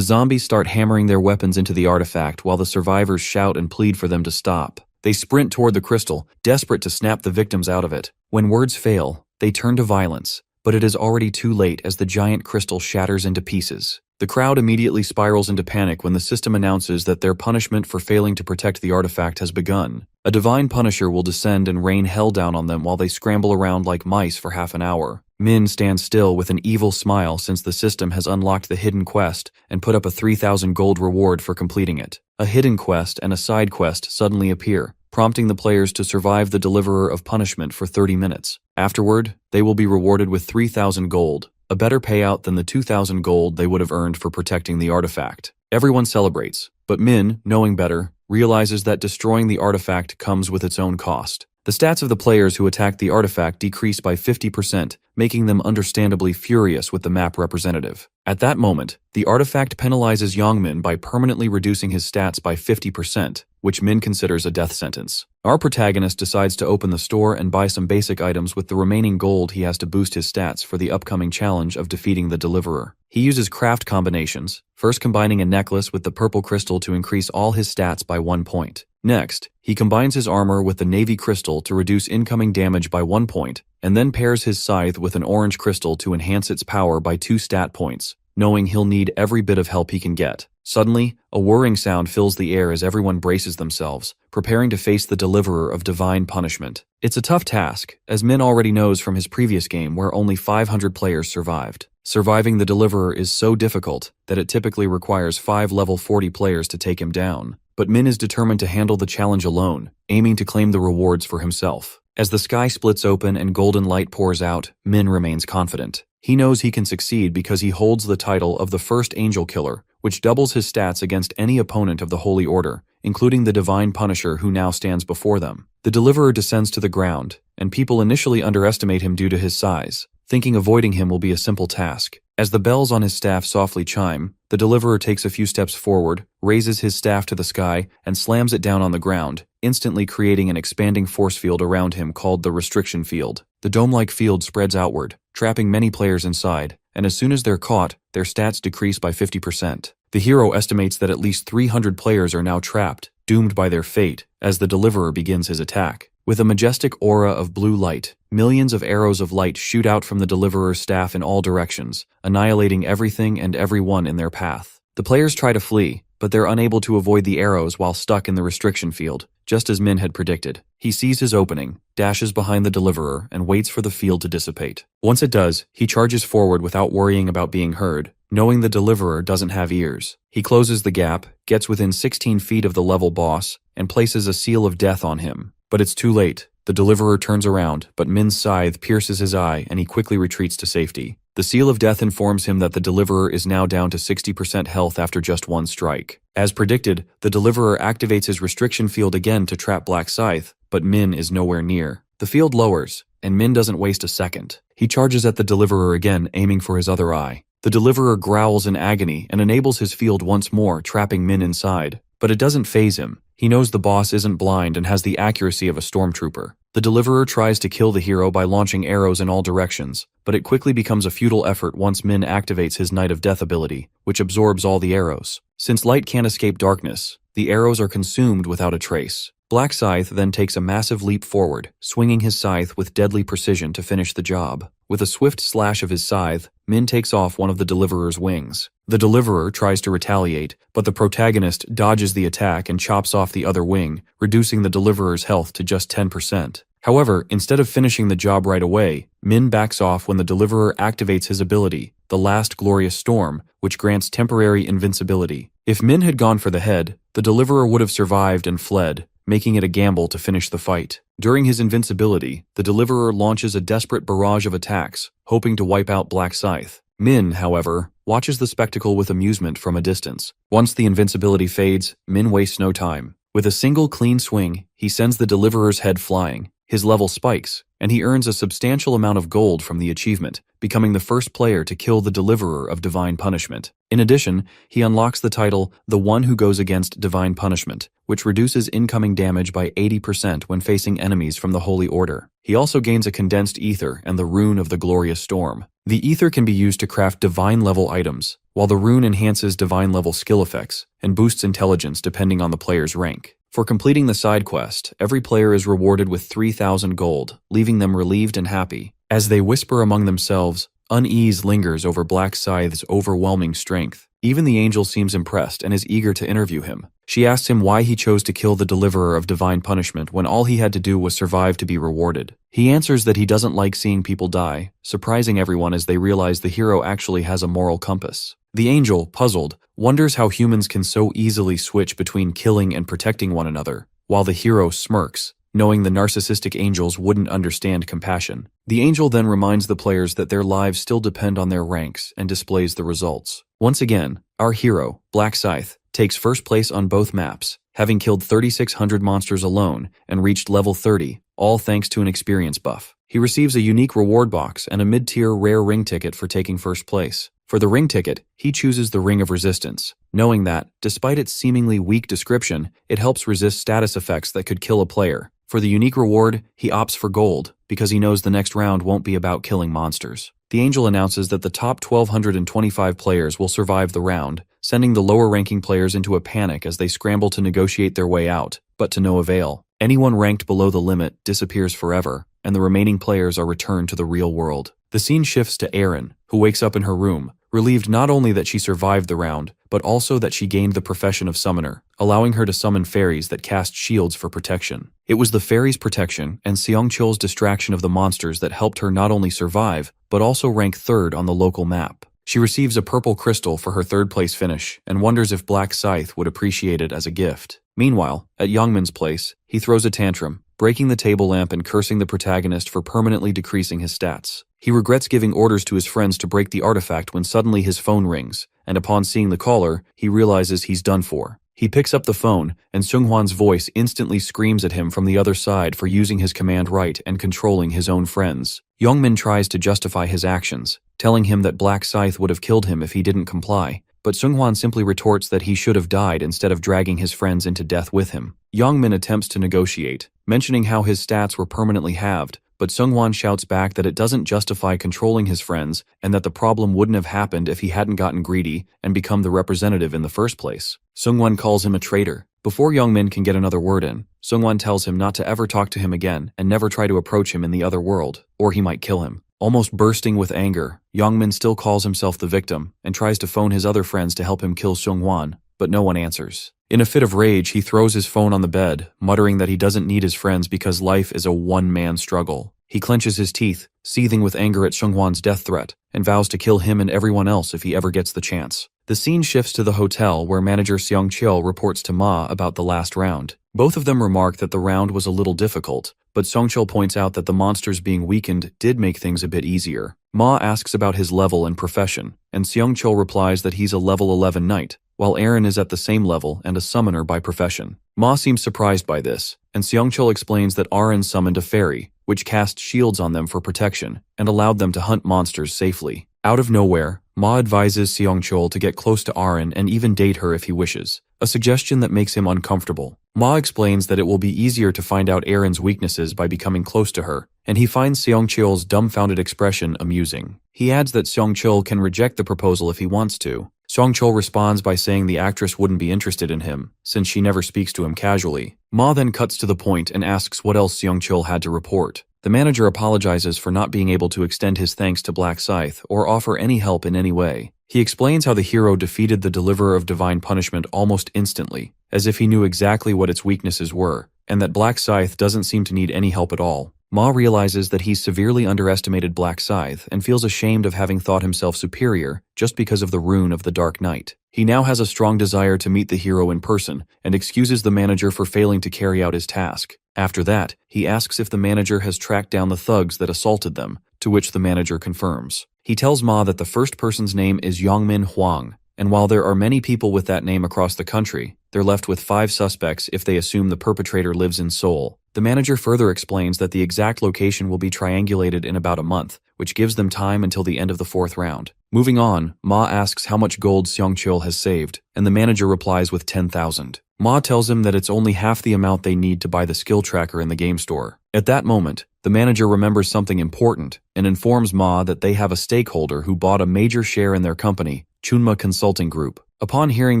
zombies start hammering their weapons into the artifact while the survivors shout and plead for them to stop. They sprint toward the crystal, desperate to snap the victims out of it. When words fail, they turn to violence, but it is already too late as the giant crystal shatters into pieces. The crowd immediately spirals into panic when the system announces that their punishment for failing to protect the artifact has begun. A divine punisher will descend and rain hell down on them while they scramble around like mice for half an hour. Min stands still with an evil smile since the system has unlocked the hidden quest and put up a 3,000 gold reward for completing it. A hidden quest and a side quest suddenly appear, prompting the players to survive the deliverer of punishment for 30 minutes. Afterward, they will be rewarded with 3,000 gold, a better payout than the 2,000 gold they would have earned for protecting the artifact. Everyone celebrates, but Min, knowing better, realizes that destroying the artifact comes with its own cost. The stats of the players who attacked the artifact decrease by 50%, making them understandably furious with the map representative. At that moment, the artifact penalizes Yongmin by permanently reducing his stats by 50%, which Min considers a death sentence. Our protagonist decides to open the store and buy some basic items with the remaining gold he has to boost his stats for the upcoming challenge of defeating the deliverer. He uses craft combinations, first combining a necklace with the purple crystal to increase all his stats by 1 point. Next, he combines his armor with the navy crystal to reduce incoming damage by 1 point, and then pairs his scythe with an orange crystal to enhance its power by 2 stat points, knowing he'll need every bit of help he can get. Suddenly, a whirring sound fills the air as everyone braces themselves, preparing to face the deliverer of divine punishment. It's a tough task, as Min already knows from his previous game where only 500 players survived. Surviving the deliverer is so difficult that it typically requires 5 level 40 players to take him down. But Min is determined to handle the challenge alone, aiming to claim the rewards for himself. As the sky splits open and golden light pours out, Min remains confident. He knows he can succeed because he holds the title of the first angel killer, which doubles his stats against any opponent of the Holy Order, including the Divine Punisher who now stands before them. The deliverer descends to the ground, and people initially underestimate him due to his size, thinking avoiding him will be a simple task. As the bells on his staff softly chime, the deliverer takes a few steps forward, raises his staff to the sky, and slams it down on the ground, instantly creating an expanding force field around him called the Restriction Field. The dome-like field spreads outward, trapping many players inside, and as soon as they're caught, their stats decrease by 50%. The hero estimates that at least 300 players are now trapped, doomed by their fate, as the deliverer begins his attack. With a majestic aura of blue light, millions of arrows of light shoot out from the deliverer's staff in all directions, annihilating everything and everyone in their path. The players try to flee, but they're unable to avoid the arrows while stuck in the restriction field, just as Min had predicted. He sees his opening, dashes behind the deliverer, and waits for the field to dissipate. Once it does, he charges forward without worrying about being heard, knowing the deliverer doesn't have ears. He closes the gap, gets within 16 feet of the level boss, and places a seal of death on him. But it's too late. The deliverer turns around, but Min's scythe pierces his eye and he quickly retreats to safety. The seal of death informs him that the deliverer is now down to 60% health after just one strike. As predicted, the deliverer activates his restriction field again to trap Black Scythe, but Min is nowhere near. The field lowers, and Min doesn't waste a second. He charges at the deliverer again, aiming for his other eye. The deliverer growls in agony and enables his field once more, trapping Min inside. But it doesn't faze him. He knows the boss isn't blind and has the accuracy of a stormtrooper. The deliverer tries to kill the hero by launching arrows in all directions, but it quickly becomes a futile effort once Min activates his Knight of Death ability, which absorbs all the arrows. Since light can't escape darkness, the arrows are consumed without a trace. Black Scythe then takes a massive leap forward, swinging his scythe with deadly precision to finish the job. With a swift slash of his scythe, Min takes off one of the deliverer's wings. The deliverer tries to retaliate, but the protagonist dodges the attack and chops off the other wing, reducing the deliverer's health to just 10%. However, instead of finishing the job right away, Min backs off when the deliverer activates his ability, the Last Glorious Storm, which grants temporary invincibility. If Min had gone for the head, the deliverer would have survived and fled, making it a gamble to finish the fight. During his invincibility, the deliverer launches a desperate barrage of attacks, hoping to wipe out Black Scythe. Min, however, watches the spectacle with amusement from a distance. Once the invincibility fades, Min wastes no time. With a single clean swing, he sends the deliverer's head flying. His level spikes, and he earns a substantial amount of gold from the achievement, becoming the first player to kill the deliverer of Divine Punishment. In addition, he unlocks the title, The One Who Goes Against Divine Punishment, which reduces incoming damage by 80% when facing enemies from the Holy Order. He also gains a condensed ether and the Rune of the Glorious Storm. The ether can be used to craft divine-level items, while the rune enhances divine-level skill effects and boosts intelligence depending on the player's rank. For completing the side quest, every player is rewarded with 3,000 gold, leaving them relieved and happy. As they whisper among themselves, unease lingers over Black Scythe's overwhelming strength. Even the angel seems impressed and is eager to interview him. She asks him why he chose to kill the deliverer of Divine Punishment when all he had to do was survive to be rewarded. He answers that he doesn't like seeing people die, surprising everyone as they realize the hero actually has a moral compass. The angel, puzzled, wonders how humans can so easily switch between killing and protecting one another, while the hero smirks, knowing the narcissistic angels wouldn't understand compassion. The angel then reminds the players that their lives still depend on their ranks and displays the results. Once again, our hero, Black Scythe, takes first place on both maps, having killed 3,600 monsters alone and reached level 30, all thanks to an experience buff. He receives a unique reward box and a mid-tier rare ring ticket for taking first place. For the ring ticket, he chooses the Ring of Resistance, knowing that, despite its seemingly weak description, it helps resist status effects that could kill a player. For the unique reward, he opts for gold, because he knows the next round won't be about killing monsters. The angel announces that the top 1,225 players will survive the round, sending the lower-ranking players into a panic as they scramble to negotiate their way out, but to no avail. Anyone ranked below the limit disappears forever, and the remaining players are returned to the real world. The scene shifts to Erin, who wakes up in her room, relieved not only that she survived the round, but also that she gained the profession of summoner, allowing her to summon fairies that cast shields for protection. It was the fairies' protection and Seongcheol's distraction of the monsters that helped her not only survive, but also rank third on the local map. She receives a purple crystal for her third-place finish and wonders if Black Scythe would appreciate it as a gift. Meanwhile, at Youngmin's place, he throws a tantrum, breaking the table lamp and cursing the protagonist for permanently decreasing his stats. He regrets giving orders to his friends to break the artifact when suddenly his phone rings, and upon seeing the caller, he realizes he's done for. He picks up the phone, and Seonghwan's voice instantly screams at him from the other side for using his command right and controlling his own friends. Youngmin tries to justify his actions, telling him that Black Scythe would have killed him if he didn't comply, but Seonghwan simply retorts that he should have died instead of dragging his friends into death with him. Youngmin attempts to negotiate, mentioning how his stats were permanently halved, but Seonghwan shouts back that it doesn't justify controlling his friends and that the problem wouldn't have happened if he hadn't gotten greedy and become the representative in the first place. Seonghwan calls him a traitor. Before Youngmin can get another word in, Seonghwan tells him not to ever talk to him again and never try to approach him in the other world, or he might kill him. Almost bursting with anger, Youngmin still calls himself the victim and tries to phone his other friends to help him kill Seonghwan, but no one answers. In a fit of rage, he throws his phone on the bed, muttering that he doesn't need his friends because life is a one-man struggle. He clenches his teeth, seething with anger at Seonghwan's death threat, and vows to kill him and everyone else if he ever gets the chance. The scene shifts to the hotel where manager Seongcheol reports to Ma about the last round. Both of them remark that the round was a little difficult, but Seongchul points out that the monsters being weakened did make things a bit easier. Ma asks about his level and profession, and Seongchul replies that he's a level 11 knight, while Aaron is at the same level and a summoner by profession. Ma seems surprised by this, and Seongchul explains that Aaron summoned a fairy, which cast shields on them for protection, and allowed them to hunt monsters safely. Out of nowhere, Ma advises Seongchul to get close to Aaron and even date her if he wishes, a suggestion that makes him uncomfortable. Ma explains that it will be easier to find out Aaron's weaknesses by becoming close to her, and he finds Seongchul's dumbfounded expression amusing. He adds that Seongchul can reject the proposal if he wants to. Seongchul responds by saying the actress wouldn't be interested in him, since she never speaks to him casually. Ma then cuts to the point and asks what else Seongchul had to report. The manager apologizes for not being able to extend his thanks to Black Scythe or offer any help in any way. He explains how the hero defeated the deliverer of divine punishment almost instantly, as if he knew exactly what its weaknesses were, and that Black Scythe doesn't seem to need any help at all. Ma realizes that he's severely underestimated Black Scythe and feels ashamed of having thought himself superior just because of the rune of the Dark Knight. He now has a strong desire to meet the hero in person and excuses the manager for failing to carry out his task. After that, he asks if the manager has tracked down the thugs that assaulted them, to which the manager confirms. He tells Ma that the first person's name is Yongmin Huang, and while there are many people with that name across the country, they're left with 5 suspects if they assume the perpetrator lives in Seoul. The manager further explains that the exact location will be triangulated in about a month, which gives them time until the end of the 4th round. Moving on, Ma asks how much gold Seongchul has saved, and the manager replies with 10,000. Ma tells him that it's only half the amount they need to buy the skill tracker in the game store. At that moment, the manager remembers something important and informs Ma that they have a stakeholder who bought a major share in their company, Chunma Consulting Group. Upon hearing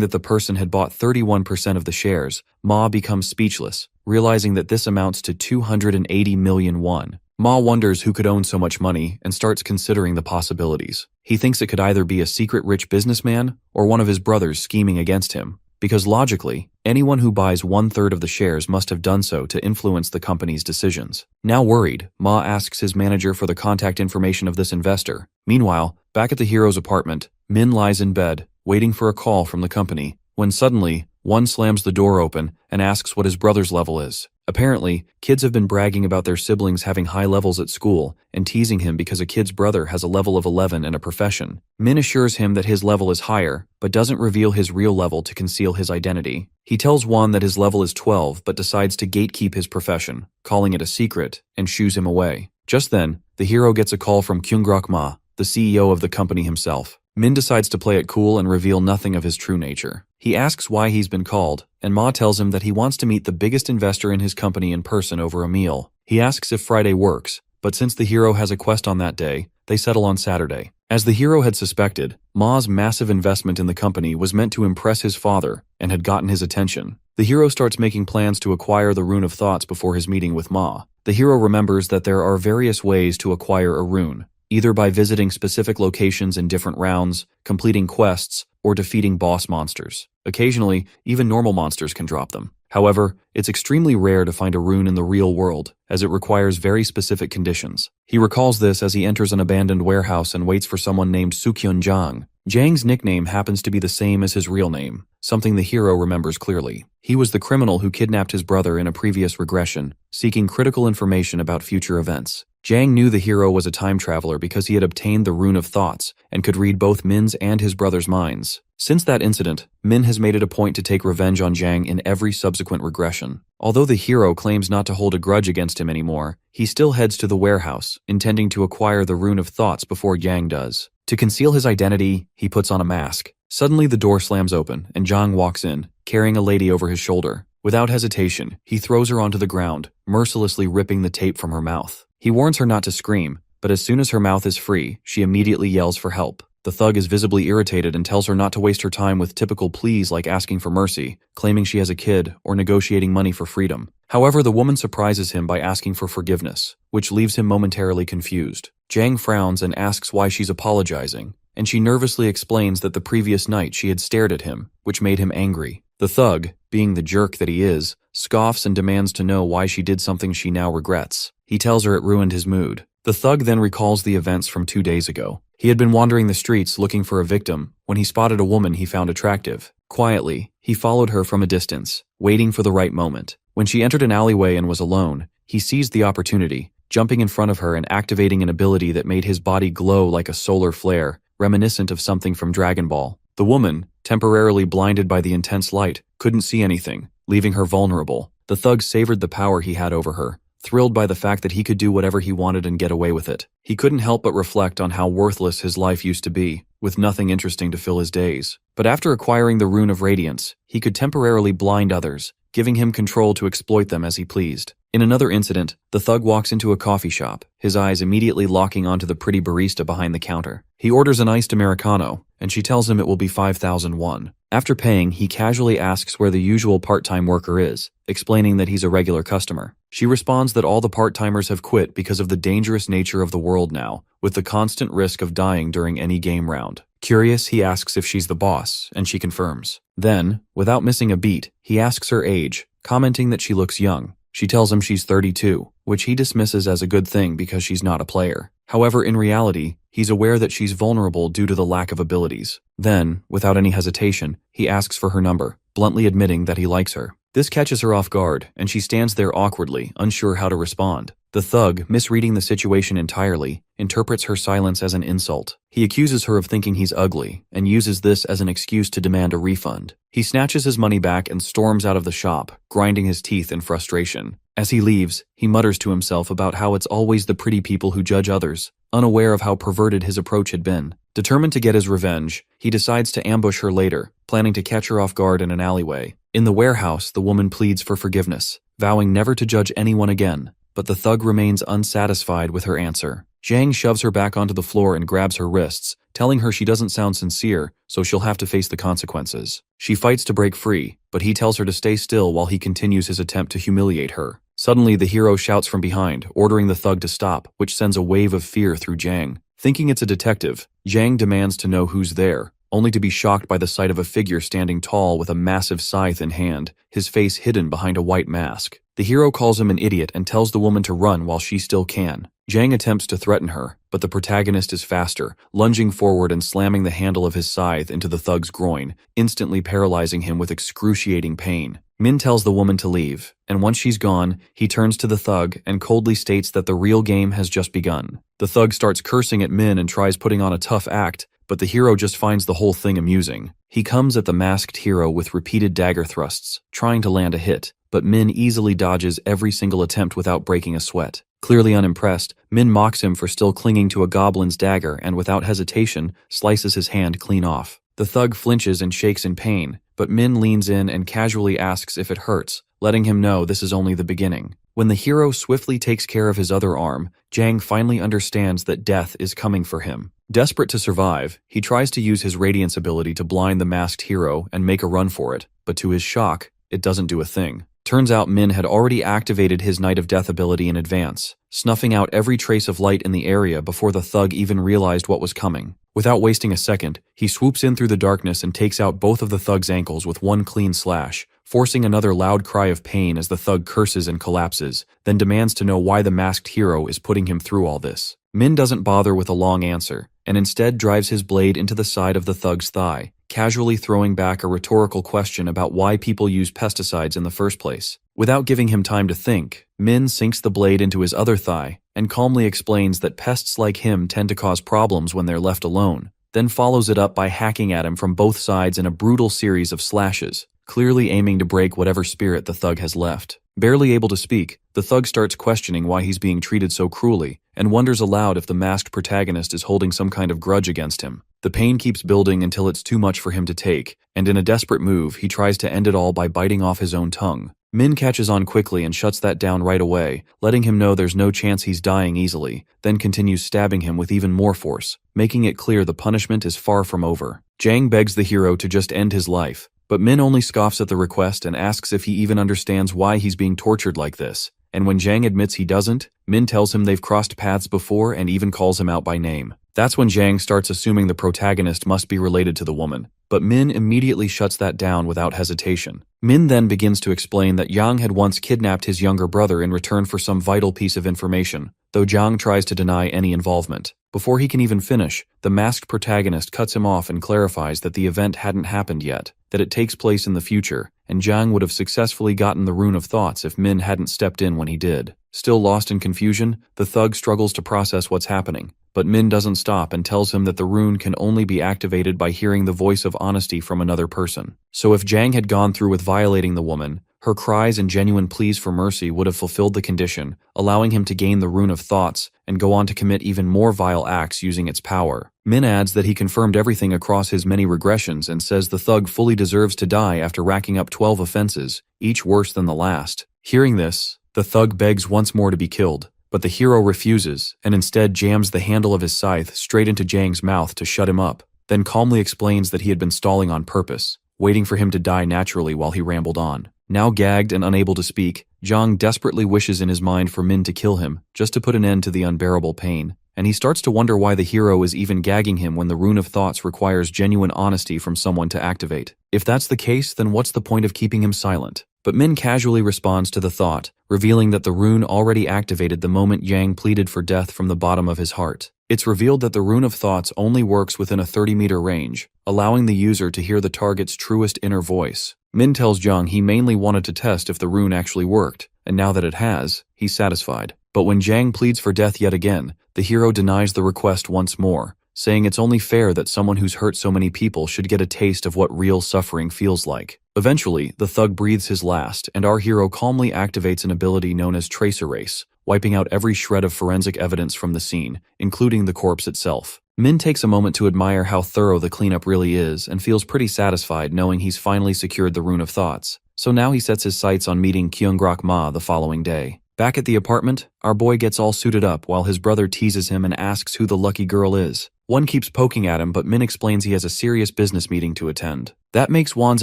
that the person had bought 31% of the shares, Ma becomes speechless, realizing that this amounts to 280 million won. Ma wonders who could own so much money and starts considering the possibilities. He thinks it could either be a secret rich businessman or one of his brothers scheming against him, because logically, anyone who buys 1/3 of the shares must have done so to influence the company's decisions. Now worried, Ma asks his manager for the contact information of this investor. Meanwhile, back at the hero's apartment, Min lies in bed, waiting for a call from the company, when suddenly, one slams the door open and asks what his brother's level is. Apparently, kids have been bragging about their siblings having high levels at school and teasing him because a kid's brother has a level of 11 and a profession. Min assures him that his level is higher, but doesn't reveal his real level to conceal his identity. He tells Won that his level is 12 but decides to gatekeep his profession, calling it a secret, and shoos him away. Just then, the hero gets a call from Kyungrok Ma, the CEO of the company himself. Min decides to play it cool and reveal nothing of his true nature. He asks why he's been called, and Ma tells him that he wants to meet the biggest investor in his company in person over a meal. He asks if Friday works, but since the hero has a quest on that day, they settle on Saturday. As the hero had suspected, Ma's massive investment in the company was meant to impress his father and had gotten his attention. The hero starts making plans to acquire the Rune of Thoughts before his meeting with Ma. The hero remembers that there are various ways to acquire a rune, either by visiting specific locations in different rounds, completing quests, or defeating boss monsters. Occasionally, even normal monsters can drop them. However, it's extremely rare to find a rune in the real world, as it requires very specific conditions. He recalls this as he enters an abandoned warehouse and waits for someone named Sukyun Jang. Jang's nickname happens to be the same as his real name, something the hero remembers clearly. He was the criminal who kidnapped his brother in a previous regression, seeking critical information about future events. Jang knew the hero was a time traveler because he had obtained the Rune of Thoughts and could read both Min's and his brother's minds. Since that incident, Min has made it a point to take revenge on Jang in every subsequent regression. Although the hero claims not to hold a grudge against him anymore, he still heads to the warehouse, intending to acquire the Rune of Thoughts before Jang does. To conceal his identity, he puts on a mask. Suddenly the door slams open and Jang walks in, carrying a lady over his shoulder. Without hesitation, he throws her onto the ground, mercilessly ripping the tape from her mouth. He warns her not to scream, but as soon as her mouth is free, she immediately yells for help. The thug is visibly irritated and tells her not to waste her time with typical pleas like asking for mercy, claiming she has a kid, or negotiating money for freedom. However, the woman surprises him by asking for forgiveness, which leaves him momentarily confused. Jang frowns and asks why she's apologizing, and she nervously explains that the previous night she had stared at him, which made him angry. The thug, being the jerk that he is, scoffs and demands to know why she did something she now regrets. He tells her it ruined his mood. The thug then recalls the events from 2 days ago. He had been wandering the streets looking for a victim when he spotted a woman he found attractive. Quietly, he followed her from a distance, waiting for the right moment. When she entered an alleyway and was alone, He seized the opportunity, jumping in front of her and activating an ability that made his body glow like a solar flare, reminiscent of something from Dragon Ball. The woman, temporarily blinded by the intense light, couldn't see anything, leaving her vulnerable. The thug savored the power he had over her, thrilled by the fact that he could do whatever he wanted and get away with it. He couldn't help but reflect on how worthless his life used to be, with nothing interesting to fill his days. But after acquiring the Rune of Radiance, he could temporarily blind others, giving him control to exploit them as he pleased. In another incident, the thug walks into a coffee shop, his eyes immediately locking onto the pretty barista behind the counter. He orders an iced Americano, and she tells him it will be 5,001. After paying, he casually asks where the usual part-time worker is, explaining that he's a regular customer. She responds that all the part-timers have quit because of the dangerous nature of the world now, with the constant risk of dying during any game round. Curious, he asks if she's the boss, and she confirms. Then, without missing a beat, he asks her age, commenting that she looks young. She tells him she's 32, which he dismisses as a good thing because she's not a player. However, in reality, he's aware that she's vulnerable due to the lack of abilities. Then, without any hesitation, he asks for her number, bluntly admitting that he likes her. This catches her off guard, and she stands there awkwardly, unsure how to respond. The thug, misreading the situation entirely, interprets her silence as an insult. He accuses her of thinking he's ugly, and uses this as an excuse to demand a refund. He snatches his money back and storms out of the shop, grinding his teeth in frustration. As he leaves, he mutters to himself about how it's always the pretty people who judge others, unaware of how perverted his approach had been. Determined to get his revenge, he decides to ambush her later, planning to catch her off guard in an alleyway. In the warehouse, the woman pleads for forgiveness, vowing never to judge anyone again, but the thug remains unsatisfied with her answer. Zhang shoves her back onto the floor and grabs her wrists, telling her she doesn't sound sincere, so she'll have to face the consequences. She fights to break free, but he tells her to stay still while he continues his attempt to humiliate her. Suddenly, the hero shouts from behind, ordering the thug to stop, which sends a wave of fear through Zhang. Thinking it's a detective, Zhang demands to know who's there, only to be shocked by the sight of a figure standing tall with a massive scythe in hand, his face hidden behind a white mask. The hero calls him an idiot and tells the woman to run while she still can. Zhang attempts to threaten her, but the protagonist is faster, lunging forward and slamming the handle of his scythe into the thug's groin, instantly paralyzing him with excruciating pain. Min tells the woman to leave, and once she's gone, he turns to the thug and coldly states that the real game has just begun. The thug starts cursing at Min and tries putting on a tough act, but the hero just finds the whole thing amusing. He comes at the masked hero with repeated dagger thrusts, trying to land a hit, but Min easily dodges every single attempt without breaking a sweat. Clearly unimpressed, Min mocks him for still clinging to a goblin's dagger and without hesitation, slices his hand clean off. The thug flinches and shakes in pain, but Min leans in and casually asks if it hurts, letting him know this is only the beginning. When the hero swiftly takes care of his other arm, Zhang finally understands that death is coming for him. Desperate to survive, he tries to use his radiance ability to blind the masked hero and make a run for it, but to his shock, it doesn't do a thing. Turns out Min had already activated his Night of Death ability in advance, snuffing out every trace of light in the area before the thug even realized what was coming. Without wasting a second, he swoops in through the darkness and takes out both of the thug's ankles with one clean slash, forcing another loud cry of pain as the thug curses and collapses, then demands to know why the masked hero is putting him through all this. Min doesn't bother with a long answer, and instead drives his blade into the side of the thug's thigh, casually throwing back a rhetorical question about why people use pesticides in the first place. Without giving him time to think, Min sinks the blade into his other thigh and calmly explains that pests like him tend to cause problems when they're left alone, then follows it up by hacking at him from both sides in a brutal series of slashes, clearly aiming to break whatever spirit the thug has left. Barely able to speak, the thug starts questioning why he's being treated so cruelly, and wonders aloud if the masked protagonist is holding some kind of grudge against him. The pain keeps building until it's too much for him to take, and in a desperate move, he tries to end it all by biting off his own tongue. Min catches on quickly and shuts that down right away, letting him know there's no chance he's dying easily, then continues stabbing him with even more force, making it clear the punishment is far from over. Zhang begs the hero to just end his life, but Min only scoffs at the request and asks if he even understands why he's being tortured like this. And when Zhang admits he doesn't, Min tells him they've crossed paths before and even calls him out by name. That's when Zhang starts assuming the protagonist must be related to the woman, but Min immediately shuts that down without hesitation. Min then begins to explain that Yang had once kidnapped his younger brother in return for some vital piece of information, though Jiang tries to deny any involvement. Before he can even finish, the masked protagonist cuts him off and clarifies that the event hadn't happened yet, that it takes place in the future, and Jiang would have successfully gotten the Rune of Thoughts if Min hadn't stepped in when he did. Still lost in confusion, the thug struggles to process what's happening, but Min doesn't stop and tells him that the rune can only be activated by hearing the voice of honesty from another person. So if Jiang had gone through with violating the woman, her cries and genuine pleas for mercy would have fulfilled the condition, allowing him to gain the Rune of Thoughts and go on to commit even more vile acts using its power. Min adds that he confirmed everything across his many regressions and says the thug fully deserves to die after racking up 12 offenses, each worse than the last. Hearing this, the thug begs once more to be killed, but the hero refuses and instead jams the handle of his scythe straight into Jiang's mouth to shut him up, then calmly explains that he had been stalling on purpose, waiting for him to die naturally while he rambled on. Now gagged and unable to speak, Jiang desperately wishes in his mind for Min to kill him, just to put an end to the unbearable pain, and he starts to wonder why the hero is even gagging him when the Rune of Thoughts requires genuine honesty from someone to activate. If that's the case, then what's the point of keeping him silent? But Min casually responds to the thought, revealing that the rune already activated the moment Jiang pleaded for death from the bottom of his heart. It's revealed that the Rune of Thoughts only works within a 30-meter range, allowing the user to hear the target's truest inner voice. Min tells Jiang he mainly wanted to test if the rune actually worked, and now that it has, he's satisfied. But when Jiang pleads for death yet again, the hero denies the request once more, saying it's only fair that someone who's hurt so many people should get a taste of what real suffering feels like. Eventually, the thug breathes his last, and our hero calmly activates an ability known as Trace Erase, wiping out every shred of forensic evidence from the scene, including the corpse itself. Min takes a moment to admire how thorough the cleanup really is and feels pretty satisfied knowing he's finally secured the Rune of Thoughts. So now he sets his sights on meeting Kyungrak Ma the following day. Back at the apartment, our boy gets all suited up while his brother teases him and asks who the lucky girl is. One keeps poking at him, but Min explains he has a serious business meeting to attend. That makes Wan's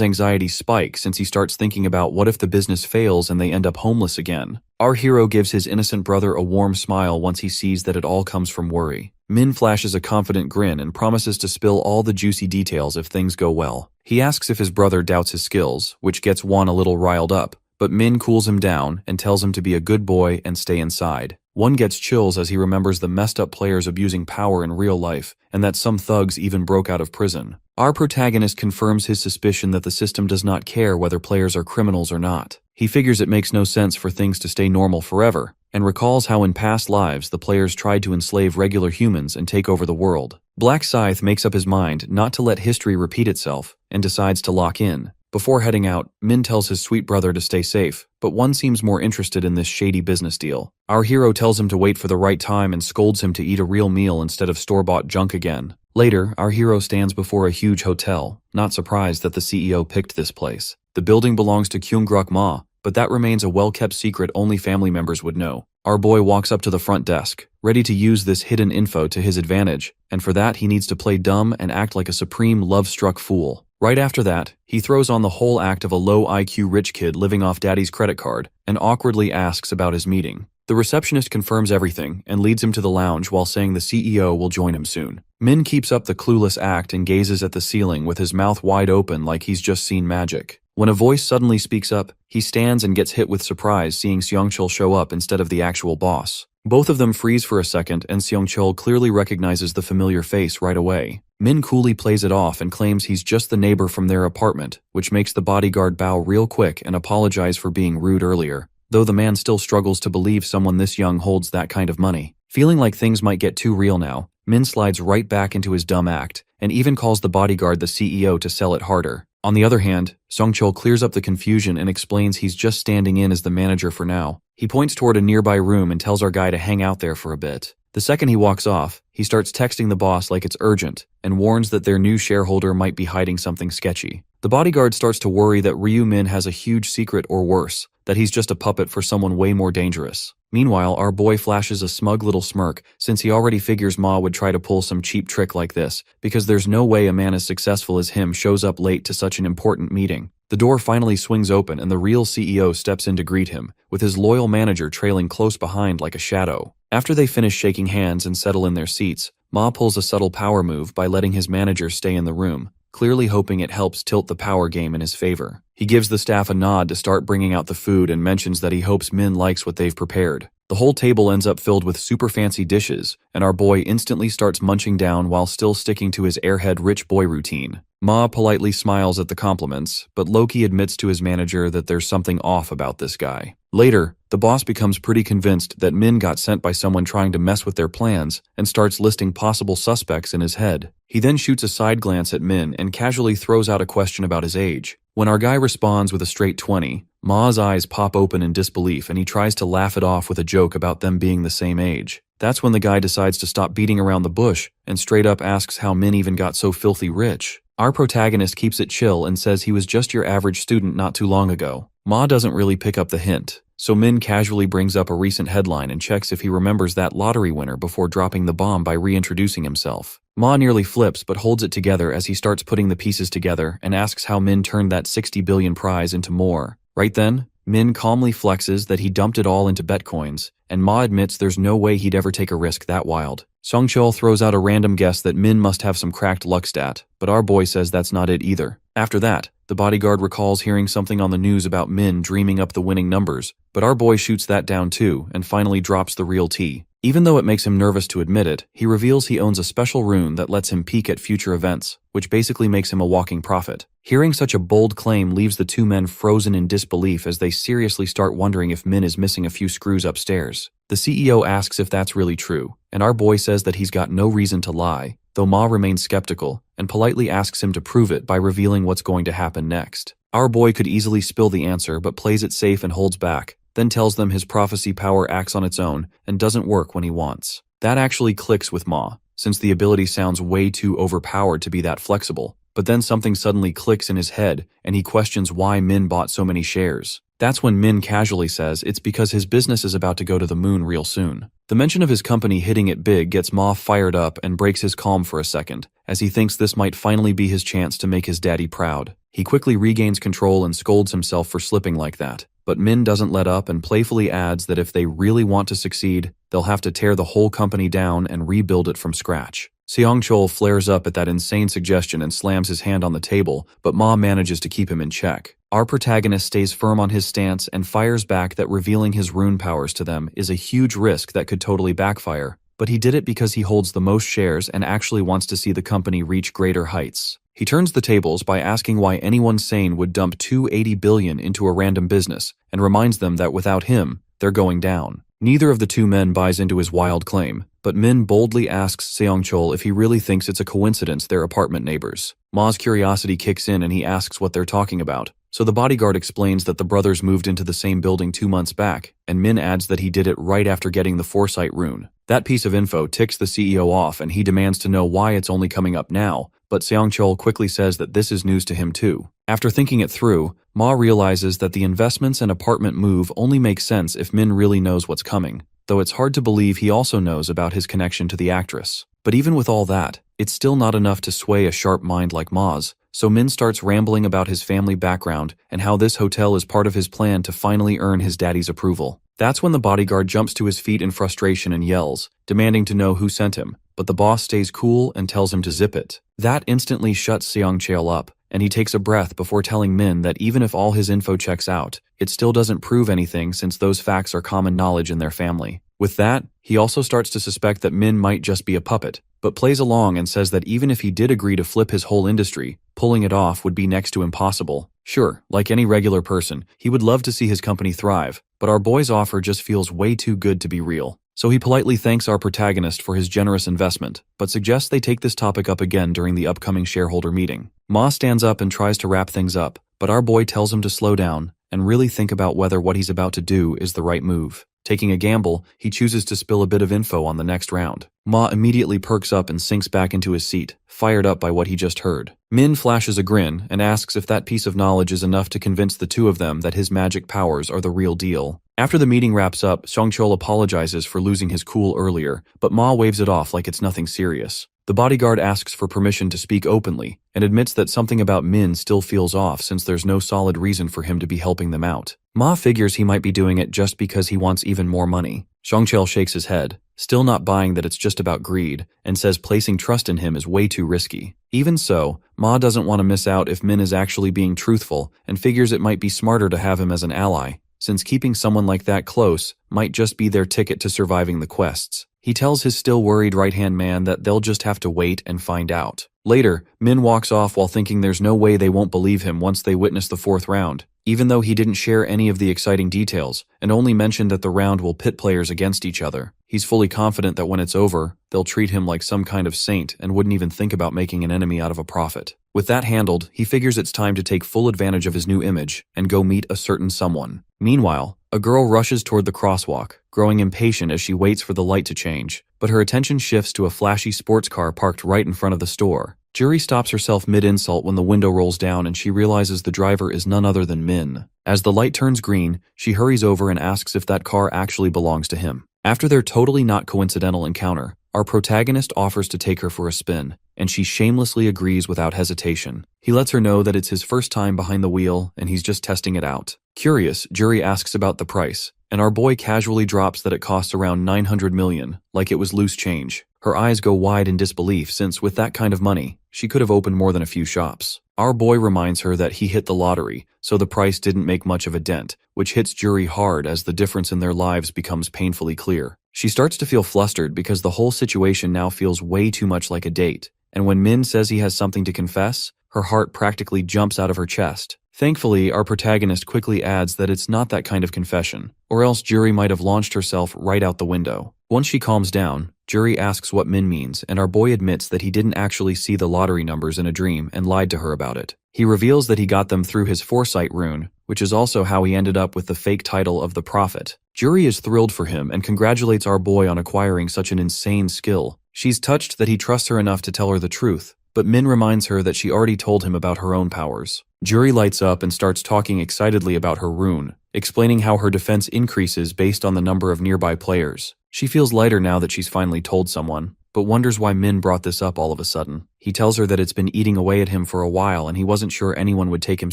anxiety spike since he starts thinking about what if the business fails and they end up homeless again. Our hero gives his innocent brother a warm smile once he sees that it all comes from worry. Min flashes a confident grin and promises to spill all the juicy details if things go well. He asks if his brother doubts his skills, which gets Wan a little riled up, but Min cools him down and tells him to be a good boy and stay inside. One gets chills as he remembers the messed up players abusing power in real life, and that some thugs even broke out of prison. Our protagonist confirms his suspicion that the system does not care whether players are criminals or not. He figures it makes no sense for things to stay normal forever, and recalls how in past lives the players tried to enslave regular humans and take over the world. Black Scythe makes up his mind not to let history repeat itself, and decides to lock in. Before heading out, Min tells his sweet brother to stay safe, but one seems more interested in this shady business deal. Our hero tells him to wait for the right time and scolds him to eat a real meal instead of store-bought junk again. Later, our hero stands before a huge hotel, not surprised that the CEO picked this place. The building belongs to Kyungrak Ma, but that remains a well-kept secret only family members would know. Our boy walks up to the front desk, ready to use this hidden info to his advantage, and for that he needs to play dumb and act like a supreme love-struck fool. Right after that, he throws on the whole act of a low IQ rich kid living off daddy's credit card and awkwardly asks about his meeting. The receptionist confirms everything and leads him to the lounge while saying the CEO will join him soon. Min keeps up the clueless act and gazes at the ceiling with his mouth wide open like he's just seen magic. When a voice suddenly speaks up, he stands and gets hit with surprise seeing Seongchul show up instead of the actual boss. Both of them freeze for a second and Seongchul clearly recognizes the familiar face right away. Min coolly plays it off and claims he's just the neighbor from their apartment, which makes the bodyguard bow real quick and apologize for being rude earlier, though the man still struggles to believe someone this young holds that kind of money. Feeling like things might get too real now, Min slides right back into his dumb act, and even calls the bodyguard the CEO to sell it harder. On the other hand, Seongchul clears up the confusion and explains he's just standing in as the manager for now. He points toward a nearby room and tells our guy to hang out there for a bit. The second he walks off, he starts texting the boss like it's urgent and warns that their new shareholder might be hiding something sketchy. The bodyguard starts to worry that Ryu Min has a huge secret or worse, that he's just a puppet for someone way more dangerous. Meanwhile, our boy flashes a smug little smirk since he already figures Ma would try to pull some cheap trick like this because there's no way a man as successful as him shows up late to such an important meeting. The door finally swings open and the real CEO steps in to greet him, with his loyal manager trailing close behind like a shadow. After they finish shaking hands and settle in their seats, Ma pulls a subtle power move by letting his manager stay in the room, clearly hoping it helps tilt the power game in his favor. He gives the staff a nod to start bringing out the food and mentions that he hopes Min likes what they've prepared. The whole table ends up filled with super fancy dishes, and our boy instantly starts munching down while still sticking to his airhead rich boy routine. Ma politely smiles at the compliments, but Loki admits to his manager that there's something off about this guy. Later, the boss becomes pretty convinced that Min got sent by someone trying to mess with their plans and starts listing possible suspects in his head. He then shoots a side glance at Min and casually throws out a question about his age. When our guy responds with a straight 20, Ma's eyes pop open in disbelief and he tries to laugh it off with a joke about them being the same age. That's when the guy decides to stop beating around the bush and straight up asks how Min even got so filthy rich. Our protagonist keeps it chill and says he was just your average student not too long ago. Ma doesn't really pick up the hint, so Min casually brings up a recent headline and checks if he remembers that lottery winner before dropping the bomb by reintroducing himself. Ma nearly flips but holds it together as he starts putting the pieces together and asks how Min turned that 60 billion prize into more. Right then, Min calmly flexes that he dumped it all into Bitcoins, and Ma admits there's no way he'd ever take a risk that wild. Songchul throws out a random guess that Min must have some cracked luck stat, but our boy says that's not it either. After that, the bodyguard recalls hearing something on the news about Min dreaming up the winning numbers, but our boy shoots that down too and finally drops the real tea. Even though it makes him nervous to admit it, he reveals he owns a special rune that lets him peek at future events, which basically makes him a walking prophet. Hearing such a bold claim leaves the two men frozen in disbelief as they seriously start wondering if Min is missing a few screws upstairs. The CEO asks if that's really true, and our boy says that he's got no reason to lie, though Ma remains skeptical and politely asks him to prove it by revealing what's going to happen next. Our boy could easily spill the answer but plays it safe and holds back, then tells them his prophecy power acts on its own and doesn't work when he wants. That actually clicks with Ma, since the ability sounds way too overpowered to be that flexible. But then something suddenly clicks in his head and he questions why Min bought so many shares. That's when Min casually says it's because his business is about to go to the moon real soon. The mention of his company hitting it big gets Ma fired up and breaks his calm for a second, as he thinks this might finally be his chance to make his daddy proud. He quickly regains control and scolds himself for slipping like that. But Min doesn't let up and playfully adds that if they really want to succeed, they'll have to tear the whole company down and rebuild it from scratch. Seongchul flares up at that insane suggestion and slams his hand on the table, but Ma manages to keep him in check. Our protagonist stays firm on his stance and fires back that revealing his rune powers to them is a huge risk that could totally backfire, but he did it because he holds the most shares and actually wants to see the company reach greater heights. He turns the tables by asking why anyone sane would dump $280 billion into a random business and reminds them that without him, they're going down. Neither of the two men buys into his wild claim, but Min boldly asks Seongchul if he really thinks it's a coincidence they're apartment neighbors. Ma's curiosity kicks in and he asks what they're talking about. So the bodyguard explains that the brothers moved into the same building 2 months back, and Min adds that he did it right after getting the foresight rune. That piece of info ticks the CEO off and he demands to know why it's only coming up now, but Seongchul quickly says that this is news to him too. After thinking it through, Ma realizes that the investments and apartment move only make sense if Min really knows what's coming, though it's hard to believe he also knows about his connection to the actress. But even with all that, it's still not enough to sway a sharp mind like Ma's, so Min starts rambling about his family background and how this hotel is part of his plan to finally earn his daddy's approval. That's when the bodyguard jumps to his feet in frustration and yells, demanding to know who sent him, but the boss stays cool and tells him to zip it. That instantly shuts Seongchul up, and he takes a breath before telling Min that even if all his info checks out, it still doesn't prove anything since those facts are common knowledge in their family. With that, he also starts to suspect that Min might just be a puppet, but plays along and says that even if he did agree to flip his whole industry, pulling it off would be next to impossible. Sure, like any regular person, he would love to see his company thrive, but our boy's offer just feels way too good to be real. So he politely thanks our protagonist for his generous investment, but suggests they take this topic up again during the upcoming shareholder meeting. Ma stands up and tries to wrap things up, but our boy tells him to slow down and really think about whether what he's about to do is the right move. Taking a gamble, he chooses to spill a bit of info on the next round. Ma immediately perks up and sinks back into his seat, fired up by what he just heard. Min flashes a grin and asks if that piece of knowledge is enough to convince the two of them that his magic powers are the real deal. After the meeting wraps up, Seongchul apologizes for losing his cool earlier, but Ma waves it off like it's nothing serious. The bodyguard asks for permission to speak openly and admits that something about Min still feels off since there's no solid reason for him to be helping them out. Ma figures he might be doing it just because he wants even more money. Songcheol shakes his head, still not buying that it's just about greed, and says placing trust in him is way too risky. Even so, Ma doesn't want to miss out if Min is actually being truthful and figures it might be smarter to have him as an ally, since keeping someone like that close might just be their ticket to surviving the quests. He tells his still worried right-hand man that they'll just have to wait and find out. Later, Min walks off while thinking there's no way they won't believe him once they witness the 4th round, even though he didn't share any of the exciting details and only mentioned that the round will pit players against each other. He's fully confident that when it's over, they'll treat him like some kind of saint and wouldn't even think about making an enemy out of a prophet. With that handled, he figures it's time to take full advantage of his new image and go meet a certain someone. Meanwhile, a girl rushes toward the crosswalk, growing impatient as she waits for the light to change, but her attention shifts to a flashy sports car parked right in front of the store. Juri stops herself mid-insult when the window rolls down and she realizes the driver is none other than Min. As the light turns green, she hurries over and asks if that car actually belongs to him. After their totally not coincidental encounter, our protagonist offers to take her for a spin, and she shamelessly agrees without hesitation. He lets her know that it's his first time behind the wheel and he's just testing it out. Curious, Juri asks about the price, and our boy casually drops that it costs around 900 million, like it was loose change. Her eyes go wide in disbelief since with that kind of money, she could have opened more than a few shops. Our boy reminds her that he hit the lottery, so the price didn't make much of a dent, which hits Juri hard as the difference in their lives becomes painfully clear. She starts to feel flustered because the whole situation now feels way too much like a date, and when Min says he has something to confess, her heart practically jumps out of her chest. Thankfully, our protagonist quickly adds that it's not that kind of confession, or else Juri might have launched herself right out the window. Once she calms down, Juri asks what Min means, and our boy admits that he didn't actually see the lottery numbers in a dream and lied to her about it. He reveals that he got them through his foresight rune, which is also how he ended up with the fake title of the Prophet. Juri is thrilled for him and congratulates our boy on acquiring such an insane skill. She's touched that he trusts her enough to tell her the truth, but Min reminds her that she already told him about her own powers. Juri lights up and starts talking excitedly about her rune, explaining how her defense increases based on the number of nearby players. She feels lighter now that she's finally told someone, but wonders why Min brought this up all of a sudden. He tells her that it's been eating away at him for a while and he wasn't sure anyone would take him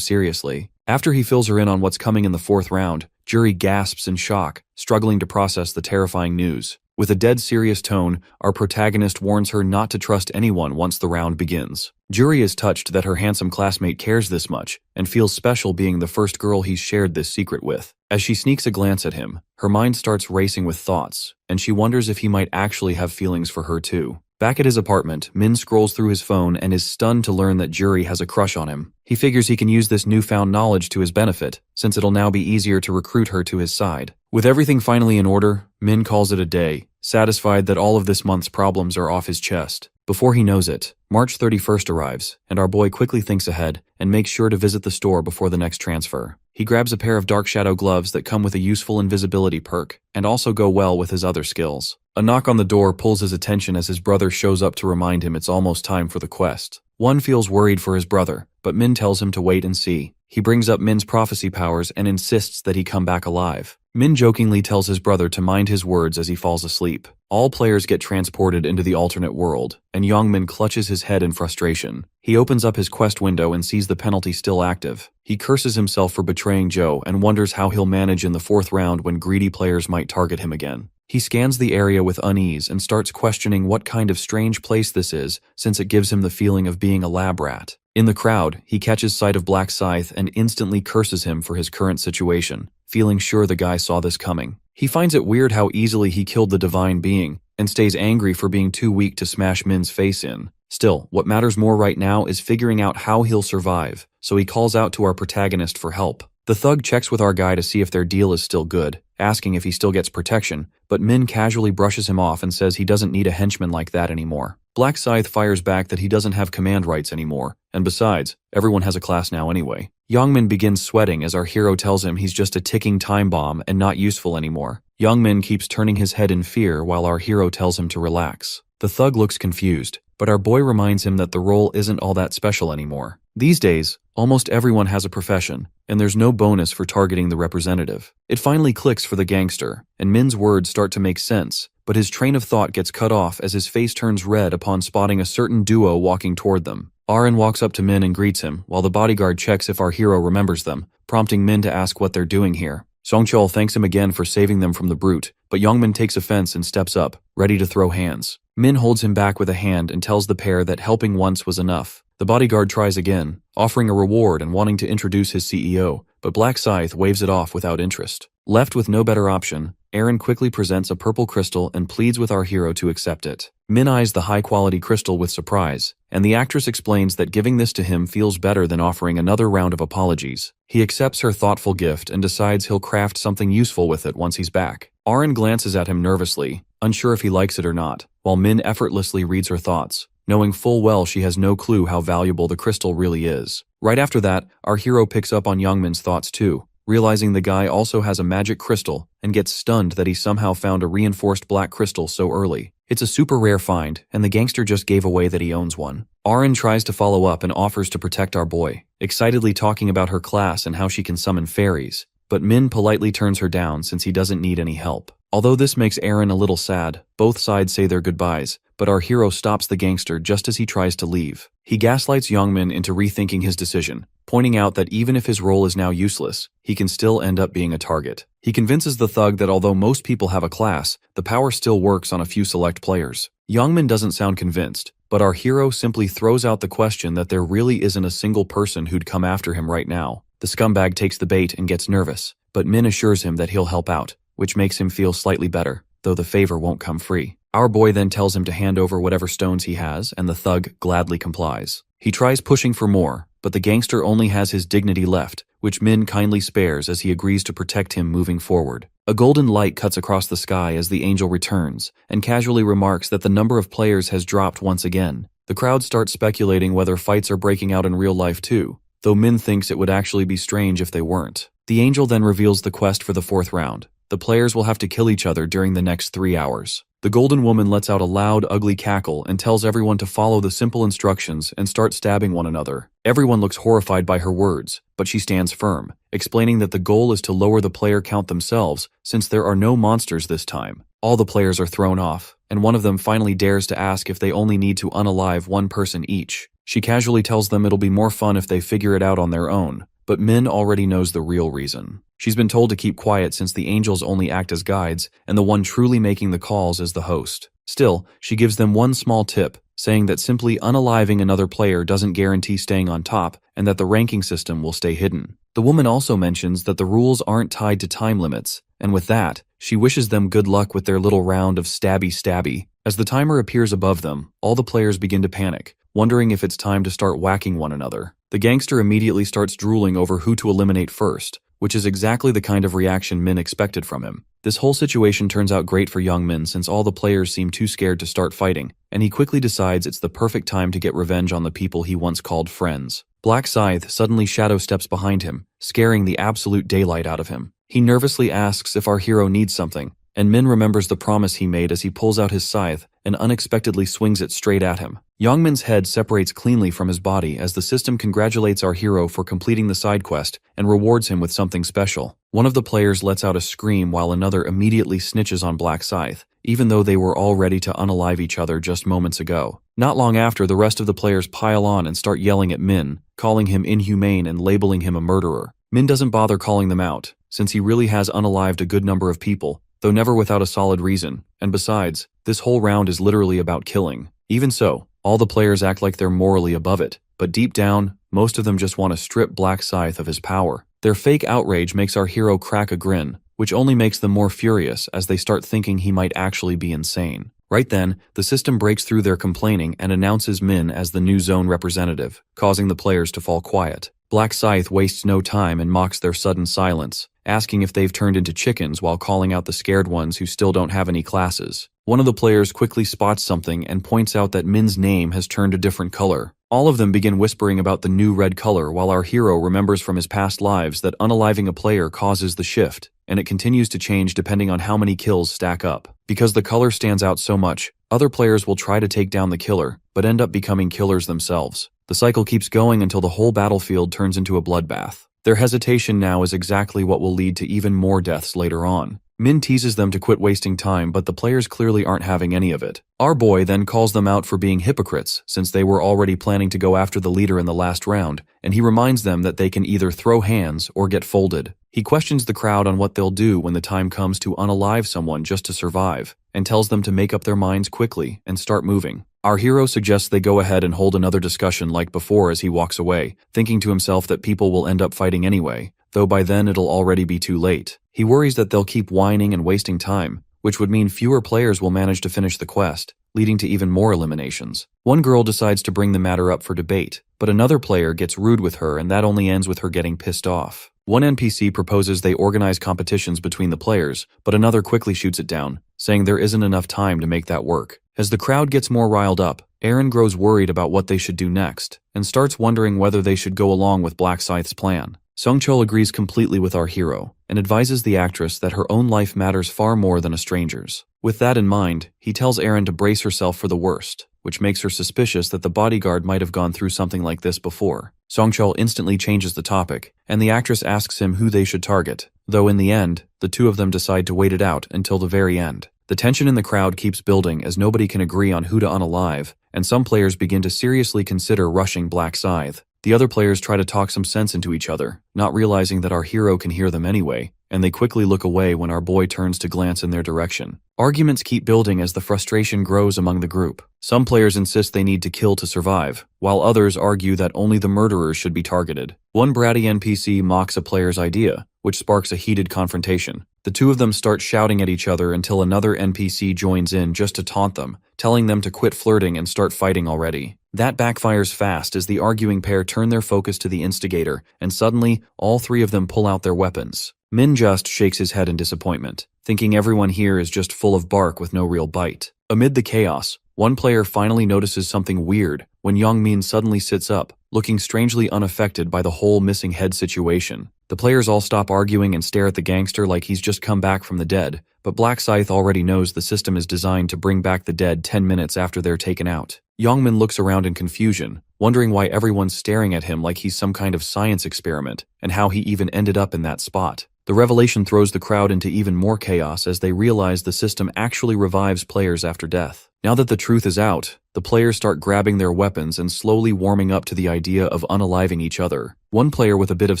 seriously. After he fills her in on what's coming in the 4th round, Juri gasps in shock, struggling to process the terrifying news. With a dead serious tone, our protagonist warns her not to trust anyone once the round begins. Juri is touched that her handsome classmate cares this much, and feels special being the first girl he's shared this secret with. As she sneaks a glance at him, her mind starts racing with thoughts, and she wonders if he might actually have feelings for her too. Back at his apartment, Min scrolls through his phone and is stunned to learn that Juri has a crush on him. He figures he can use this newfound knowledge to his benefit, since it'll now be easier to recruit her to his side. With everything finally in order, Min calls it a day, satisfied that all of this month's problems are off his chest. Before he knows it, March 31st arrives, and our boy quickly thinks ahead and makes sure to visit the store before the next transfer. He grabs a pair of dark shadow gloves that come with a useful invisibility perk, and also go well with his other skills. A knock on the door pulls his attention as his brother shows up to remind him it's almost time for the quest. One feels worried for his brother, but Min tells him to wait and see. He brings up Min's prophecy powers and insists that he come back alive. Min jokingly tells his brother to mind his words as he falls asleep. All players get transported into the alternate world, and Youngmin clutches his head in frustration. He opens up his quest window and sees the penalty still active. He curses himself for betraying Joe and wonders how he'll manage in the 4th round when greedy players might target him again. He scans the area with unease and starts questioning what kind of strange place this is, since it gives him the feeling of being a lab rat. In the crowd, he catches sight of Black Scythe and instantly curses him for his current situation, feeling sure the guy saw this coming. He finds it weird how easily he killed the divine being, and stays angry for being too weak to smash Min's face in. Still, what matters more right now is figuring out how he'll survive, so he calls out to our protagonist for help. The thug checks with our guy to see if their deal is still good, asking if he still gets protection, but Min casually brushes him off and says he doesn't need a henchman like that anymore. Black Scythe fires back that he doesn't have command rights anymore, and besides, everyone has a class now anyway. Youngmin begins sweating as our hero tells him he's just a ticking time bomb and not useful anymore. Youngmin keeps turning his head in fear while our hero tells him to relax. The thug looks confused, but our boy reminds him that the role isn't all that special anymore. These days, almost everyone has a profession, and there's no bonus for targeting the representative. It finally clicks for the gangster, and Min's words start to make sense, but his train of thought gets cut off as his face turns red upon spotting a certain duo walking toward them. Aaron walks up to Min and greets him, while the bodyguard checks if our hero remembers them, prompting Min to ask what they're doing here. Songcheol thanks him again for saving them from the brute, but Youngmin takes offense and steps up, ready to throw hands. Min holds him back with a hand and tells the pair that helping once was enough. The bodyguard tries again, offering a reward and wanting to introduce his CEO, but Black Scythe waves it off without interest. Left with no better option, Aaron quickly presents a purple crystal and pleads with our hero to accept it. Min eyes the high-quality crystal with surprise, and the actress explains that giving this to him feels better than offering another round of apologies. He accepts her thoughtful gift and decides he'll craft something useful with it once he's back. Aaron glances at him nervously, unsure if he likes it or not, while Min effortlessly reads her thoughts, knowing full well she has no clue how valuable the crystal really is. Right after that, our hero picks up on Youngmin's thoughts too, realizing the guy also has a magic crystal, and gets stunned that he somehow found a reinforced black crystal so early. It's a super rare find, and the gangster just gave away that he owns one. Aaron tries to follow up and offers to protect our boy, excitedly talking about her class and how she can summon fairies, but Min politely turns her down since he doesn't need any help. Although this makes Aaron a little sad, both sides say their goodbyes, but our hero stops the gangster just as he tries to leave. He gaslights Youngmin into rethinking his decision, pointing out that even if his role is now useless, he can still end up being a target. He convinces the thug that although most people have a class, the power still works on a few select players. Youngmin doesn't sound convinced, but our hero simply throws out the question that there really isn't a single person who'd come after him right now. The scumbag takes the bait and gets nervous, but Min assures him that he'll help out, which makes him feel slightly better, though the favor won't come free. Our boy then tells him to hand over whatever stones he has, and the thug gladly complies. He tries pushing for more, but the gangster only has his dignity left, which Min kindly spares as he agrees to protect him moving forward. A golden light cuts across the sky as the angel returns, and casually remarks that the number of players has dropped once again. The crowd starts speculating whether fights are breaking out in real life too, though Min thinks it would actually be strange if they weren't. The angel then reveals the quest for the 4th round. The players will have to kill each other during the next 3 hours. The golden woman lets out a loud, ugly cackle and tells everyone to follow the simple instructions and start stabbing one another. Everyone looks horrified by her words, but she stands firm, explaining that the goal is to lower the player count themselves since there are no monsters this time. All the players are thrown off, and one of them finally dares to ask if they only need to unalive one person each. She casually tells them it'll be more fun if they figure it out on their own, but Min already knows the real reason. She's been told to keep quiet since the angels only act as guides, and the one truly making the calls is the host. Still, she gives them one small tip, saying that simply unaliving another player doesn't guarantee staying on top, and that the ranking system will stay hidden. The woman also mentions that the rules aren't tied to time limits, and with that, she wishes them good luck with their little round of stabby-stabby. As the timer appears above them, all the players begin to panic, wondering if it's time to start whacking one another. The gangster immediately starts drooling over who to eliminate first, which is exactly the kind of reaction Min expected from him. This whole situation turns out great for young Min since all the players seem too scared to start fighting, and he quickly decides it's the perfect time to get revenge on the people he once called friends. Black Scythe suddenly shadow steps behind him, scaring the absolute daylight out of him. He nervously asks if our hero needs something, and Min remembers the promise he made as he pulls out his scythe and unexpectedly swings it straight at him. Youngmin's head separates cleanly from his body as the system congratulates our hero for completing the side quest and rewards him with something special. One of the players lets out a scream while another immediately snitches on Black Scythe, even though they were all ready to unalive each other just moments ago. Not long after, the rest of the players pile on and start yelling at Min, calling him inhumane and labeling him a murderer. Min doesn't bother calling them out, since he really has unalived a good number of people, though never without a solid reason, and besides, this whole round is literally about killing. Even so, all the players act like they're morally above it, but deep down, most of them just want to strip Black Scythe of his power. Their fake outrage makes our hero crack a grin, which only makes them more furious as they start thinking he might actually be insane. Right then, the system breaks through their complaining and announces Min as the new zone representative, causing the players to fall quiet. Black Scythe wastes no time and mocks their sudden silence, asking if they've turned into chickens while calling out the scared ones who still don't have any classes. One of the players quickly spots something and points out that Min's name has turned a different color. All of them begin whispering about the new red color while our hero remembers from his past lives that unaliving a player causes the shift, and it continues to change depending on how many kills stack up. Because the color stands out so much, other players will try to take down the killer, but end up becoming killers themselves. The cycle keeps going until the whole battlefield turns into a bloodbath. Their hesitation now is exactly what will lead to even more deaths later on. Min teases them to quit wasting time, but the players clearly aren't having any of it. Our boy then calls them out for being hypocrites, since they were already planning to go after the leader in the last round, and he reminds them that they can either throw hands or get folded. He questions the crowd on what they'll do when the time comes to unalive someone just to survive, and tells them to make up their minds quickly and start moving. Our hero suggests they go ahead and hold another discussion like before as he walks away, thinking to himself that people will end up fighting anyway, though by then it'll already be too late. He worries that they'll keep whining and wasting time, which would mean fewer players will manage to finish the quest, leading to even more eliminations. One girl decides to bring the matter up for debate, but another player gets rude with her and that only ends with her getting pissed off. One NPC proposes they organize competitions between the players, but another quickly shoots it down, saying there isn't enough time to make that work. As the crowd gets more riled up, Aaron grows worried about what they should do next, and starts wondering whether they should go along with Black Scythe's plan. Sungchul agrees completely with our hero, and advises the actress that her own life matters far more than a stranger's. With that in mind, he tells Aaron to brace herself for the worst, which makes her suspicious that the bodyguard might have gone through something like this before. Songchul instantly changes the topic, and the actress asks him who they should target, though in the end, the two of them decide to wait it out until the very end. The tension in the crowd keeps building as nobody can agree on who to unalive, and some players begin to seriously consider rushing Black Scythe. The other players try to talk some sense into each other, not realizing that our hero can hear them anyway, and they quickly look away when our boy turns to glance in their direction. Arguments keep building as the frustration grows among the group. Some players insist they need to kill to survive, while others argue that only the murderers should be targeted. One bratty NPC mocks a player's idea, which sparks a heated confrontation. The two of them start shouting at each other until another NPC joins in just to taunt them, telling them to quit flirting and start fighting already. That backfires fast as the arguing pair turn their focus to the instigator, and suddenly, all three of them pull out their weapons. Min just shakes his head in disappointment, thinking everyone here is just full of bark with no real bite. Amid the chaos, one player finally notices something weird when Youngmin suddenly sits up, looking strangely unaffected by the whole missing head situation. The players all stop arguing and stare at the gangster like he's just come back from the dead, but Black Scythe already knows the system is designed to bring back the dead 10 minutes after they're taken out. Youngmin looks around in confusion, wondering why everyone's staring at him like he's some kind of science experiment, and how he even ended up in that spot. The revelation throws the crowd into even more chaos as they realize the system actually revives players after death. Now that the truth is out, the players start grabbing their weapons and slowly warming up to the idea of unaliving each other. One player with a bit of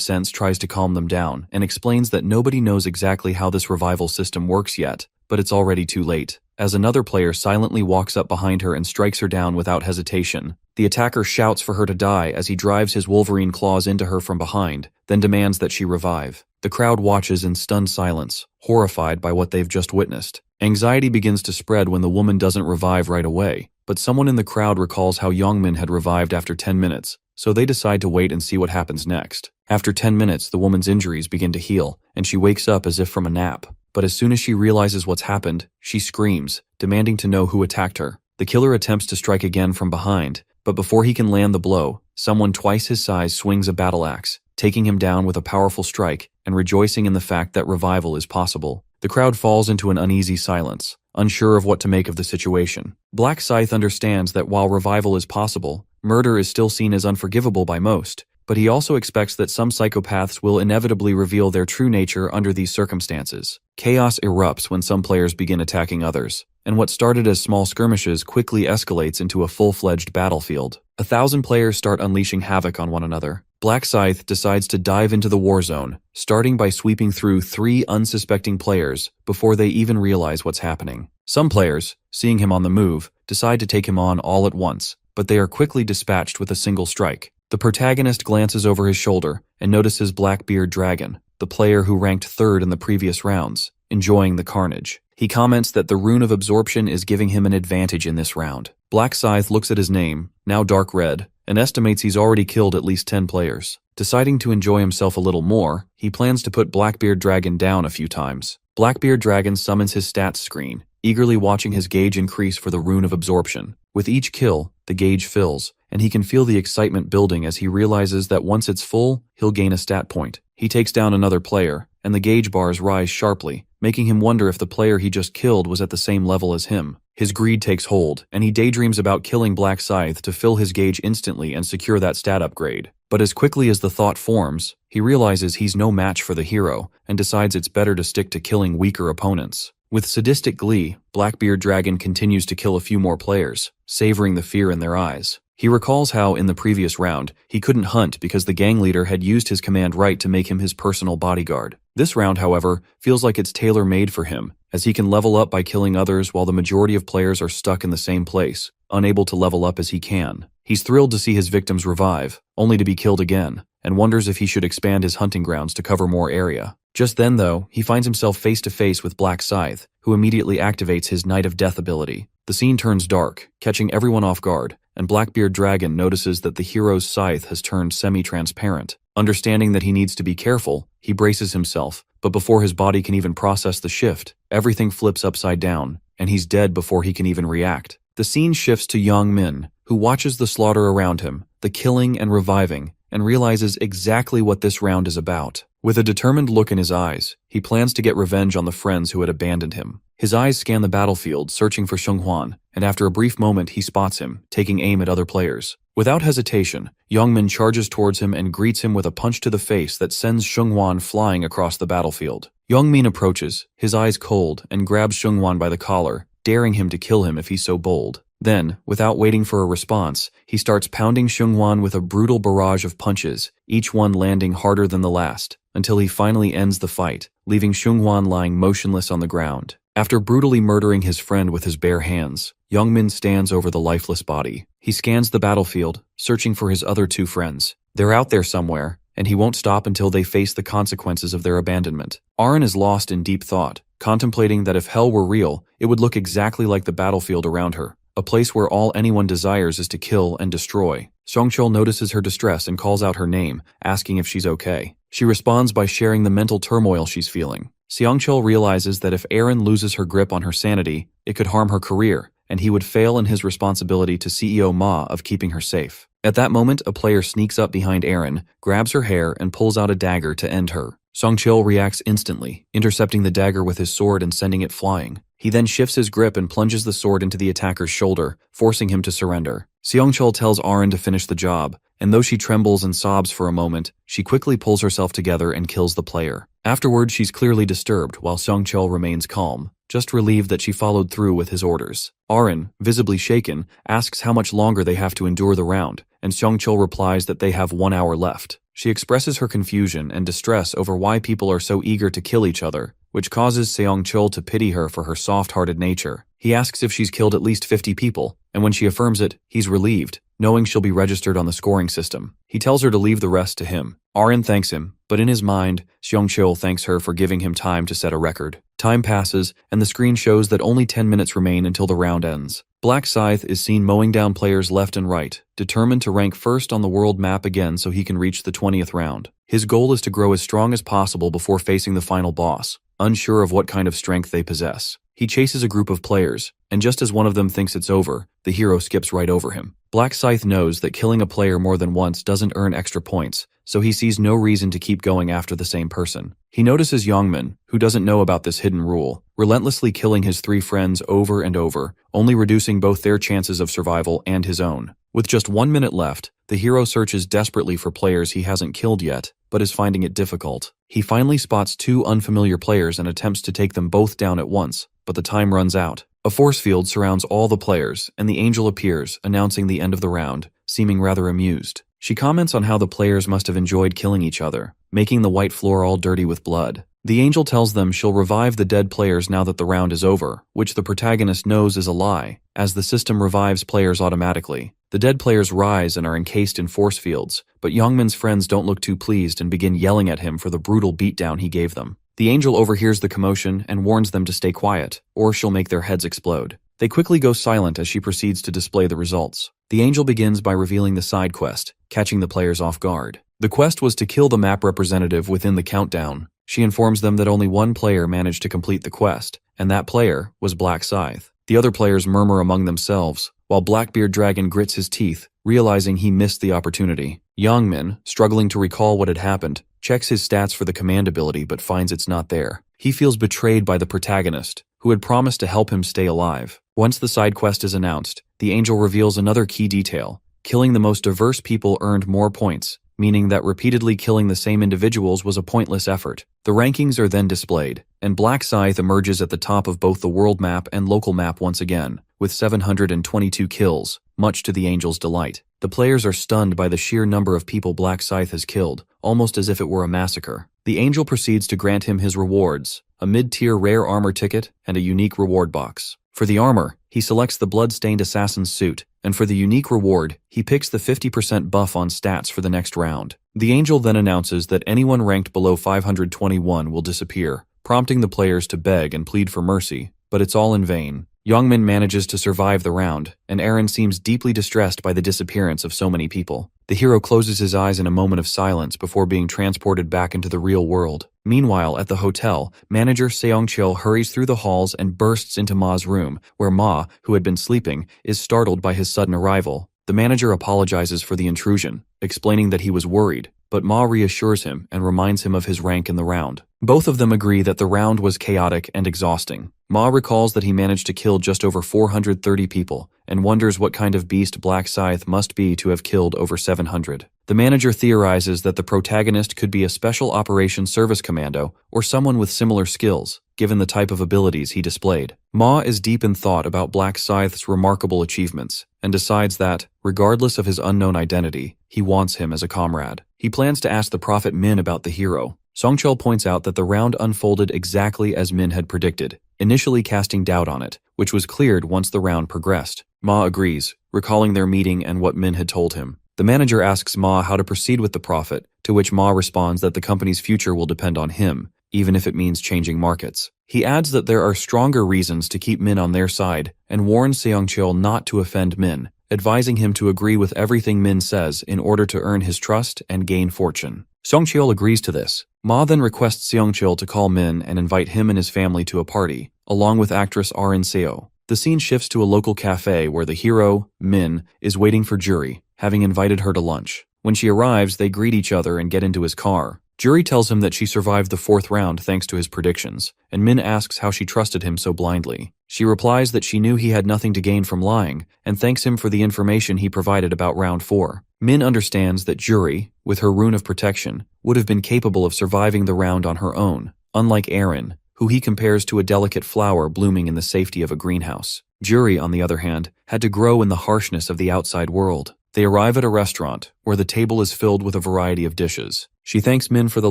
sense tries to calm them down and explains that nobody knows exactly how this revival system works yet, but it's already too late. As another player silently walks up behind her and strikes her down without hesitation, the attacker shouts for her to die as he drives his Wolverine claws into her from behind, then demands that she revive. The crowd watches in stunned silence, horrified by what they've just witnessed. Anxiety begins to spread when the woman doesn't revive right away, but someone in the crowd recalls how Youngmin had revived after 10 minutes, so they decide to wait and see what happens next. After 10 minutes, the woman's injuries begin to heal, and she wakes up as if from a nap. But as soon as she realizes what's happened, she screams, demanding to know who attacked her. The killer attempts to strike again from behind, but before he can land the blow, someone twice his size swings a battle axe, taking him down with a powerful strike and rejoicing in the fact that revival is possible. The crowd falls into an uneasy silence, unsure of what to make of the situation. Black Scythe understands that while revival is possible, murder is still seen as unforgivable by most, but he also expects that some psychopaths will inevitably reveal their true nature under these circumstances. Chaos erupts when some players begin attacking others, and what started as small skirmishes quickly escalates into a full-fledged battlefield. 1,000 players start unleashing havoc on one another. Black Scythe decides to dive into the war zone, starting by sweeping through 3 unsuspecting players before they even realize what's happening. Some players, seeing him on the move, decide to take him on all at once, but they are quickly dispatched with a single strike. The protagonist glances over his shoulder and notices Blackbeard Dragon, the player who ranked 3rd in the previous rounds, enjoying the carnage. He comments that the rune of absorption is giving him an advantage in this round. Black Scythe looks at his name, now dark red, and estimates he's already killed at least 10 players. Deciding to enjoy himself a little more, he plans to put Blackbeard Dragon down a few times. Blackbeard Dragon summons his stats screen, eagerly watching his gauge increase for the rune of absorption. With each kill, the gauge fills, and he can feel the excitement building as he realizes that once it's full, he'll gain a stat point. He takes down another player, and the gauge bars rise sharply, making him wonder if the player he just killed was at the same level as him. His greed takes hold, and he daydreams about killing Black Scythe to fill his gauge instantly and secure that stat upgrade. But as quickly as the thought forms, he realizes he's no match for the hero, and decides it's better to stick to killing weaker opponents. With sadistic glee, Blackbeard Dragon continues to kill a few more players, savoring the fear in their eyes. He recalls how, in the previous round, he couldn't hunt because the gang leader had used his command right to make him his personal bodyguard. This round, however, feels like it's tailor-made for him, as he can level up by killing others while the majority of players are stuck in the same place, unable to level up as he can. He's thrilled to see his victims revive, only to be killed again, and wonders if he should expand his hunting grounds to cover more area. Just then, though, he finds himself face to face with Black Scythe, who immediately activates his Night of Death ability. The scene turns dark, catching everyone off guard, and Blackbeard Dragon notices that the hero's scythe has turned semi-transparent. Understanding that he needs to be careful, he braces himself, but before his body can even process the shift, everything flips upside down, and he's dead before he can even react. The scene shifts to Yang Min, who watches the slaughter around him, the killing and reviving, and realizes exactly what this round is about. With a determined look in his eyes, he plans to get revenge on the friends who had abandoned him. His eyes scan the battlefield, searching for Shenghuan, and after a brief moment he spots him, taking aim at other players. Without hesitation, Yongmin charges towards him and greets him with a punch to the face that sends Shenghuan flying across the battlefield. Yongmin approaches, his eyes cold, and grabs Shenghuan by the collar, daring him to kill him if he's so bold. Then, without waiting for a response, he starts pounding Shenghuan with a brutal barrage of punches, each one landing harder than the last, until he finally ends the fight, leaving Shenghuan lying motionless on the ground. After brutally murdering his friend with his bare hands, Yongmin stands over the lifeless body. He scans the battlefield, searching for his other two friends. They're out there somewhere, and he won't stop until they face the consequences of their abandonment. Aaron is lost in deep thought, contemplating that if hell were real, it would look exactly like the battlefield around her, a place where all anyone desires is to kill and destroy. Songchul notices her distress and calls out her name, asking if she's okay. She responds by sharing the mental turmoil she's feeling. Seongchul realizes that if Aaron loses her grip on her sanity, it could harm her career, and he would fail in his responsibility to CEO Ma of keeping her safe. At that moment, a player sneaks up behind Aaron, grabs her hair, and pulls out a dagger to end her. Songchul reacts instantly, intercepting the dagger with his sword and sending it flying. He then shifts his grip and plunges the sword into the attacker's shoulder, forcing him to surrender. Seongchul tells Aaron to finish the job, and though she trembles and sobs for a moment, she quickly pulls herself together and kills the player. Afterward, she's clearly disturbed, while Seongchul remains calm, just relieved that she followed through with his orders. Aaron, visibly shaken, asks how much longer they have to endure the round, and Seongchul replies that they have 1 hour left. She expresses her confusion and distress over why people are so eager to kill each other, which causes Seongchul to pity her for her soft-hearted nature. He asks if she's killed at least 50 people, and when she affirms it, he's relieved, knowing she'll be registered on the scoring system. He tells her to leave the rest to him. Aaron thanks him, but in his mind, Seongchul thanks her for giving him time to set a record. Time passes, and the screen shows that only 10 minutes remain until the round ends. Black Scythe is seen mowing down players left and right, determined to rank first on the world map again so he can reach the 20th round. His goal is to grow as strong as possible before facing the final boss, unsure of what kind of strength they possess. He chases a group of players, and just as one of them thinks it's over, the hero skips right over him. Black Scythe knows that killing a player more than once doesn't earn extra points, so he sees no reason to keep going after the same person. He notices Yongmin, who doesn't know about this hidden rule, relentlessly killing his 3 friends over and over, only reducing both their chances of survival and his own. With just 1 minute left, the hero searches desperately for players he hasn't killed yet, but is finding it difficult. He finally spots 2 unfamiliar players and attempts to take them both down at once, but the time runs out. A force field surrounds all the players, and the angel appears, announcing the end of the round, seeming rather amused. She comments on how the players must have enjoyed killing each other, making the white floor all dirty with blood. The angel tells them she'll revive the dead players now that the round is over, which the protagonist knows is a lie, as the system revives players automatically. The dead players rise and are encased in force fields, but Yongmin's friends don't look too pleased and begin yelling at him for the brutal beatdown he gave them. The angel overhears the commotion and warns them to stay quiet, or she'll make their heads explode. They quickly go silent as she proceeds to display the results. The angel begins by revealing the side quest, catching the players off guard. The quest was to kill the map representative within the countdown. She informs them that only 1 player managed to complete the quest, and that player was Black Scythe. The other players murmur among themselves, while Blackbeard Dragon grits his teeth, realizing he missed the opportunity. Yongmin, struggling to recall what had happened, checks his stats for the command ability but finds it's not there. He feels betrayed by the protagonist, who had promised to help him stay alive. Once the side quest is announced, the angel reveals another key detail. Killing the most diverse people earned more points, meaning that repeatedly killing the same individuals was a pointless effort. The rankings are then displayed, and Black Scythe emerges at the top of both the world map and local map once again, with 722 kills, much to the Angel's delight. The players are stunned by the sheer number of people Black Scythe has killed, almost as if it were a massacre. The Angel proceeds to grant him his rewards, a mid-tier rare armor ticket and a unique reward box. For the armor, he selects the blood-stained assassin's suit, and for the unique reward, he picks the 50% buff on stats for the next round. The Angel then announces that anyone ranked below 521 will disappear, prompting the players to beg and plead for mercy, but it's all in vain. Youngmin manages to survive the round, and Eren seems deeply distressed by the disappearance of so many people. The hero closes his eyes in a moment of silence before being transported back into the real world. Meanwhile, at the hotel, manager Seongcheol hurries through the halls and bursts into Ma's room, where Ma, who had been sleeping, is startled by his sudden arrival. The manager apologizes for the intrusion, explaining that he was worried, but Ma reassures him and reminds him of his rank in the round. Both of them agree that the round was chaotic and exhausting. Ma recalls that he managed to kill just over 430 people, and wonders what kind of beast Black Scythe must be to have killed over 700. The manager theorizes that the protagonist could be a Special Operations Service Commando or someone with similar skills, given the type of abilities he displayed. Ma is deep in thought about Black Scythe's remarkable achievements, and decides that, regardless of his unknown identity, he wants him as a comrade. He plans to ask the Prophet Min about the hero. Songcheol points out that the round unfolded exactly as Min had predicted, initially casting doubt on it, which was cleared once the round progressed. Ma agrees, recalling their meeting and what Min had told him. The manager asks Ma how to proceed with the Prophet, to which Ma responds that the company's future will depend on him, even if it means changing markets. He adds that there are stronger reasons to keep Min on their side, and warns Seongcheol not to offend Min, advising him to agree with everything Min says in order to earn his trust and gain fortune. Songcheol agrees to this. Ma then requests Seongcheol to call Min and invite him and his family to a party, along with actress Arin Seo. The scene shifts to a local cafe where the hero, Min, is waiting for Juri, having invited her to lunch. When she arrives, they greet each other and get into his car. Juri tells him that she survived the 4th round thanks to his predictions, and Min asks how she trusted him so blindly. She replies that she knew he had nothing to gain from lying, and thanks him for the information he provided about round 4. Min understands that Juri, with her rune of protection, would have been capable of surviving the round on her own, unlike Eren, who he compares to a delicate flower blooming in the safety of a greenhouse. Juri, on the other hand, had to grow in the harshness of the outside world. They arrive at a restaurant, where the table is filled with a variety of dishes. She thanks Min for the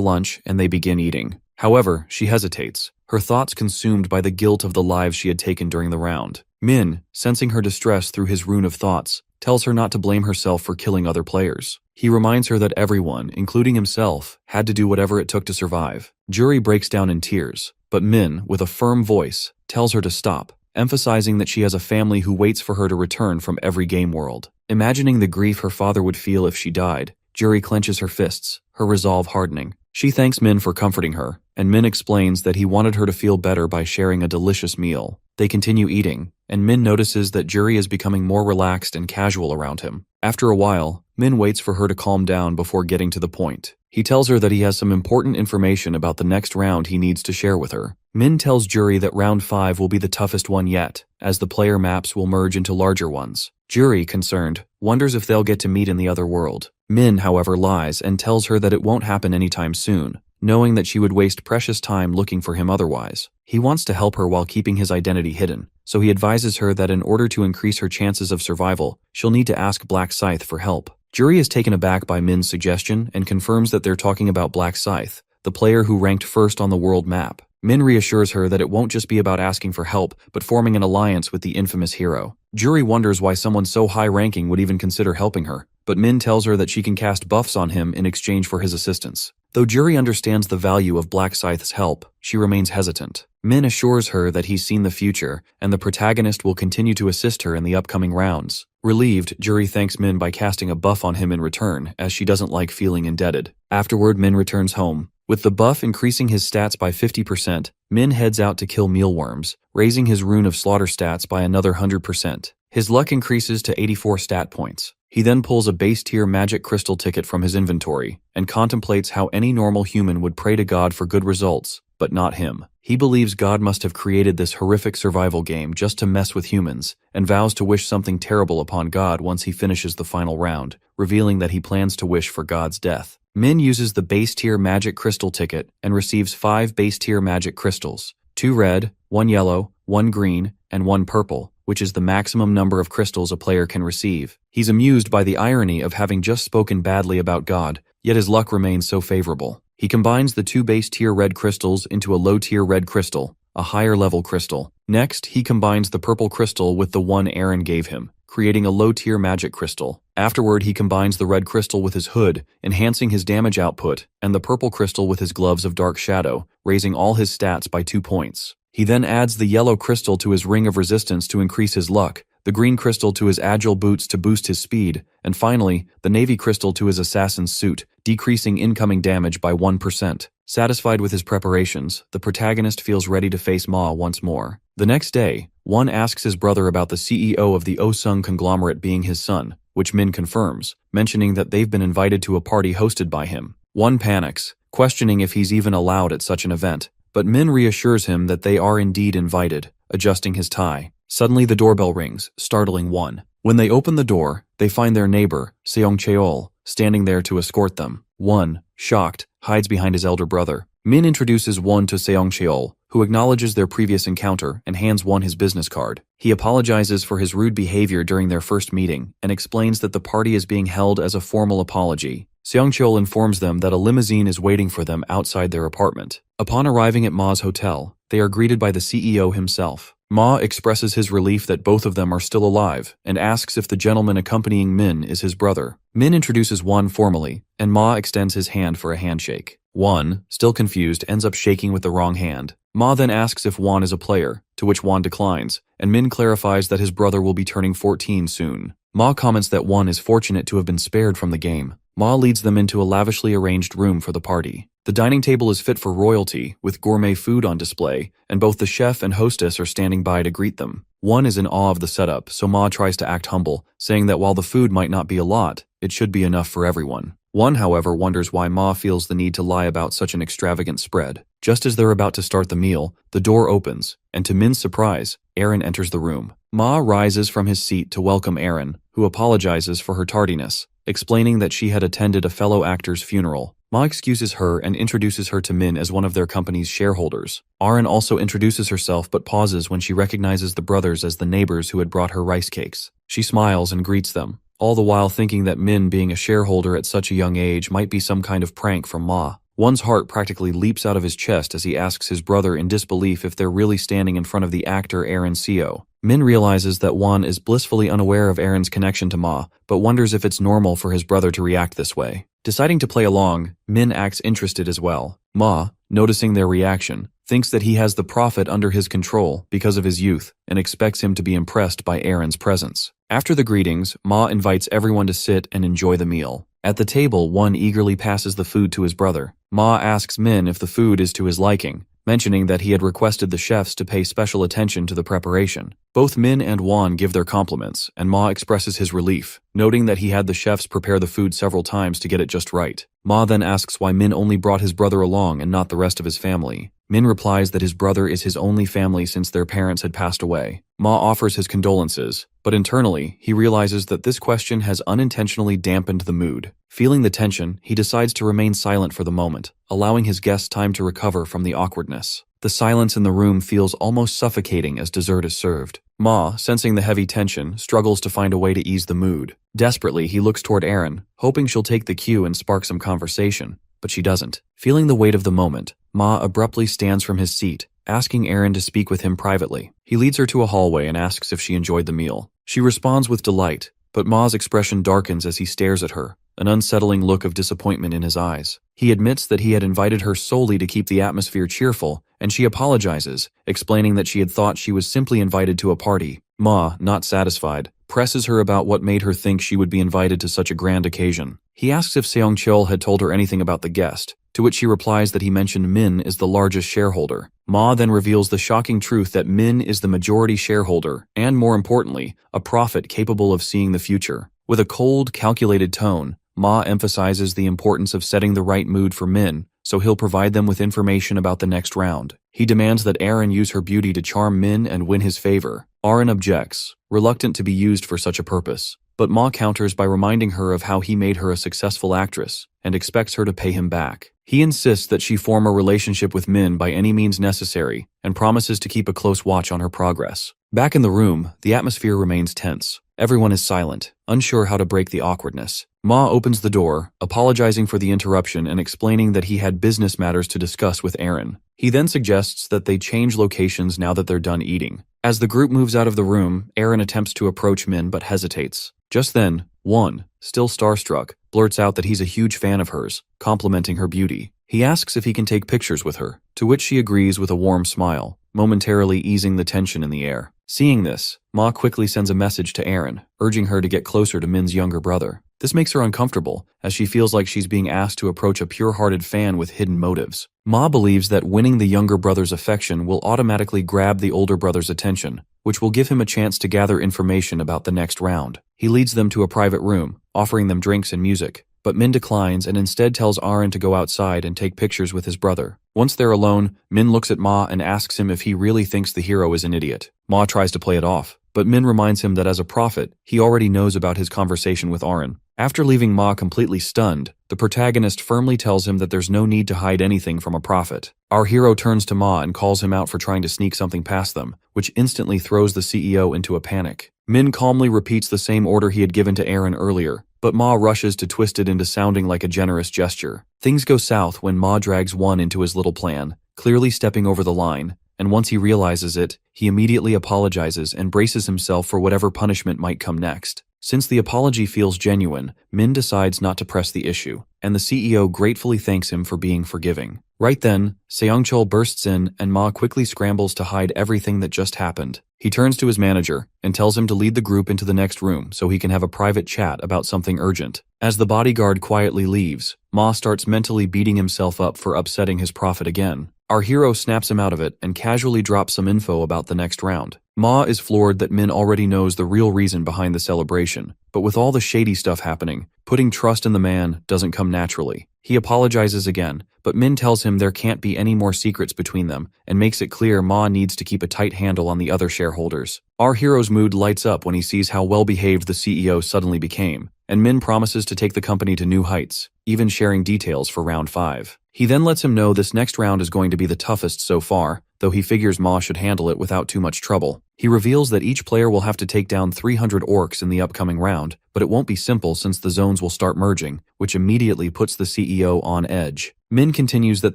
lunch, and they begin eating. However, she hesitates, her thoughts consumed by the guilt of the lives she had taken during the round. Min, sensing her distress through his rune of thoughts, tells her not to blame herself for killing other players. He reminds her that everyone, including himself, had to do whatever it took to survive. Juri breaks down in tears, but Min, with a firm voice, tells her to stop, emphasizing that she has a family who waits for her to return from every game world. Imagining the grief her father would feel if she died, Juri clenches her fists, her resolve hardening. She thanks Min for comforting her, and Min explains that he wanted her to feel better by sharing a delicious meal. They continue eating, and Min notices that Juri is becoming more relaxed and casual around him. After a while, Min waits for her to calm down before getting to the point. He tells her that he has some important information about the next round he needs to share with her. Min tells Juri that round 5 will be the toughest one yet, as the player maps will merge into larger ones. Juri, concerned, wonders if they'll get to meet in the other world. Min, however, lies and tells her that it won't happen anytime soon, knowing that she would waste precious time looking for him otherwise. He wants to help her while keeping his identity hidden, so he advises her that in order to increase her chances of survival, she'll need to ask Black Scythe for help. Juri is taken aback by Min's suggestion and confirms that they're talking about Black Scythe, the player who ranked first on the world map. Min reassures her that it won't just be about asking for help, but forming an alliance with the infamous hero. Juri wonders why someone so high-ranking would even consider helping her, but Min tells her that she can cast buffs on him in exchange for his assistance. Though Juri understands the value of Black Scythe's help, she remains hesitant. Min assures her that he's seen the future, and the protagonist will continue to assist her in the upcoming rounds. Relieved, Juri thanks Min by casting a buff on him in return, as she doesn't like feeling indebted. Afterward, Min returns home. With the buff increasing his stats by 50%, Min heads out to kill mealworms, raising his rune of slaughter stats by another 100%. His luck increases to 84 stat points. He then pulls a base-tier magic crystal ticket from his inventory, and contemplates how any normal human would pray to God for good results, but not him. He believes God must have created this horrific survival game just to mess with humans, and vows to wish something terrible upon God once he finishes the final round, revealing that he plans to wish for God's death. Min uses the base tier magic crystal ticket and receives 5 base tier magic crystals, 2 red, 1 yellow, 1 green, and 1 purple, which is the maximum number of crystals a player can receive. He's amused by the irony of having just spoken badly about God, yet his luck remains so favorable. He combines the 2 base tier red crystals into a low tier red crystal, a higher level crystal. Next, he combines the purple crystal with the one Aaron gave him, creating a low tier magic crystal. Afterward, he combines the red crystal with his hood, enhancing his damage output, and the purple crystal with his gloves of dark shadow, raising all his stats by 2 points. He then adds the yellow crystal to his ring of resistance to increase his luck, the green crystal to his agile boots to boost his speed, and finally, the navy crystal to his assassin's suit, decreasing incoming damage by 1%. Satisfied with his preparations, the protagonist feels ready to face Ma once more. The next day, Won asks his brother about the CEO of the Osung conglomerate being his son, which Min confirms, mentioning that they've been invited to a party hosted by him. Won panics, questioning if he's even allowed at such an event, but Min reassures him that they are indeed invited, adjusting his tie. Suddenly the doorbell rings, startling Won. When they open the door, they find their neighbor, Seong Cheol, standing there to escort them. Won, shocked, hides behind his elder brother. Min introduces Won to Seong Cheol, who acknowledges their previous encounter and hands Won his business card. He apologizes for his rude behavior during their first meeting and explains that the party is being held as a formal apology. Seong Cheol informs them that a limousine is waiting for them outside their apartment. Upon arriving at Ma's hotel, they are greeted by the CEO himself. Ma expresses his relief that both of them are still alive and asks if the gentleman accompanying Min is his brother. Min introduces Won formally, and Ma extends his hand for a handshake. Won, still confused, ends up shaking with the wrong hand. Ma then asks if Won is a player, to which Won declines, and Min clarifies that his brother will be turning 14 soon. Ma comments that Won is fortunate to have been spared from the game. Ma leads them into a lavishly arranged room for the party. The dining table is fit for royalty, with gourmet food on display, and both the chef and hostess are standing by to greet them. Won is in awe of the setup, so Ma tries to act humble, saying that while the food might not be a lot, it should be enough for everyone. Won, however, wonders why Ma feels the need to lie about such an extravagant spread. Just as they're about to start the meal, the door opens, and to Min's surprise, Aaron enters the room. Ma rises from his seat to welcome Aaron, who apologizes for her tardiness, explaining that she had attended a fellow actor's funeral. Ma excuses her and introduces her to Min as one of their company's shareholders. Aaron also introduces herself but pauses when she recognizes the brothers as the neighbors who had brought her rice cakes. She smiles and greets them, all the while thinking that Min being a shareholder at such a young age might be some kind of prank from Ma. Won's heart practically leaps out of his chest as he asks his brother in disbelief if they're really standing in front of the actor Aaron Seo. Min realizes that Won is blissfully unaware of Aaron's connection to Ma, but wonders if it's normal for his brother to react this way. Deciding to play along, Min acts interested as well. Ma, noticing their reaction, thinks that he has the prophet under his control because of his youth and expects him to be impressed by Aaron's presence. After the greetings, Ma invites everyone to sit and enjoy the meal. At the table, Won eagerly passes the food to his brother. Ma asks Min if the food is to his liking, mentioning that he had requested the chefs to pay special attention to the preparation. Both Min and Won give their compliments, and Ma expresses his relief, noting that he had the chefs prepare the food several times to get it just right. Ma then asks why Min only brought his brother along and not the rest of his family. Min replies that his brother is his only family since their parents had passed away. Ma offers his condolences, but internally, he realizes that this question has unintentionally dampened the mood. Feeling the tension, he decides to remain silent for the moment, allowing his guests time to recover from the awkwardness. The silence in the room feels almost suffocating as dessert is served. Ma, sensing the heavy tension, struggles to find a way to ease the mood. Desperately, he looks toward Aaron, hoping she'll take the cue and spark some conversation, but she doesn't. Feeling the weight of the moment, Ma abruptly stands from his seat, asking Aaron to speak with him privately. He leads her to a hallway and asks if she enjoyed the meal. She responds with delight, but Ma's expression darkens as he stares at her, an unsettling look of disappointment in his eyes. He admits that he had invited her solely to keep the atmosphere cheerful, and she apologizes, explaining that she had thought she was simply invited to a party. Ma, not satisfied, presses her about what made her think she would be invited to such a grand occasion. He asks if Seong Cheol had told her anything about the guest, to which she replies that he mentioned Min is the largest shareholder. Ma then reveals the shocking truth that Min is the majority shareholder, and more importantly, a prophet capable of seeing the future. With a cold, calculated tone, Ma emphasizes the importance of setting the right mood for Min, so he'll provide them with information about the next round. He demands that Aaron use her beauty to charm Min and win his favor. Aaron objects, reluctant to be used for such a purpose. But Ma counters by reminding her of how he made her a successful actress and expects her to pay him back. He insists that she form a relationship with Min by any means necessary and promises to keep a close watch on her progress. Back in the room, the atmosphere remains tense. Everyone is silent, unsure how to break the awkwardness. Ma opens the door, apologizing for the interruption and explaining that he had business matters to discuss with Aaron. He then suggests that they change locations now that they're done eating. As the group moves out of the room, Aaron attempts to approach Min but hesitates. Just then, Won, still starstruck, blurts out that he's a huge fan of hers, complimenting her beauty. He asks if he can take pictures with her, to which she agrees with a warm smile, momentarily easing the tension in the air. Seeing this, Ma quickly sends a message to Aaron, urging her to get closer to Min's younger brother. This makes her uncomfortable, as she feels like she's being asked to approach a pure-hearted fan with hidden motives. Ma believes that winning the younger brother's affection will automatically grab the older brother's attention, which will give him a chance to gather information about the next round. He leads them to a private room, offering them drinks and music, but Min declines and instead tells Aaron to go outside and take pictures with his brother. Once they're alone, Min looks at Ma and asks him if he really thinks the hero is an idiot. Ma tries to play it off, but Min reminds him that as a prophet, he already knows about his conversation with Aaron. After leaving Ma completely stunned, the protagonist firmly tells him that there's no need to hide anything from a prophet. Our hero turns to Ma and calls him out for trying to sneak something past them, which instantly throws the CEO into a panic. Min calmly repeats the same order he had given to Aaron earlier, but Ma rushes to twist it into sounding like a generous gesture. Things go south when Ma drags Won into his little plan, clearly stepping over the line, and once he realizes it, he immediately apologizes and braces himself for whatever punishment might come next. Since the apology feels genuine, Min decides not to press the issue, and the CEO gratefully thanks him for being forgiving. Right then, Seongchul bursts in and Ma quickly scrambles to hide everything that just happened. He turns to his manager and tells him to lead the group into the next room so he can have a private chat about something urgent. As the bodyguard quietly leaves, Ma starts mentally beating himself up for upsetting his prophet again. Our hero snaps him out of it and casually drops some info about the next round. Ma is floored that Min already knows the real reason behind the celebration, but with all the shady stuff happening, putting trust in the man doesn't come naturally. He apologizes again, but Min tells him there can't be any more secrets between them and makes it clear Ma needs to keep a tight handle on the other shareholders. Our hero's mood lights up when he sees how well-behaved the CEO suddenly became, and Min promises to take the company to new heights, even sharing details for round 5. He then lets him know this next round is going to be the toughest so far, though he figures Ma should handle it without too much trouble. He reveals that each player will have to take down 300 orcs in the upcoming round, but it won't be simple since the zones will start merging, which immediately puts the CEO on edge. Min continues that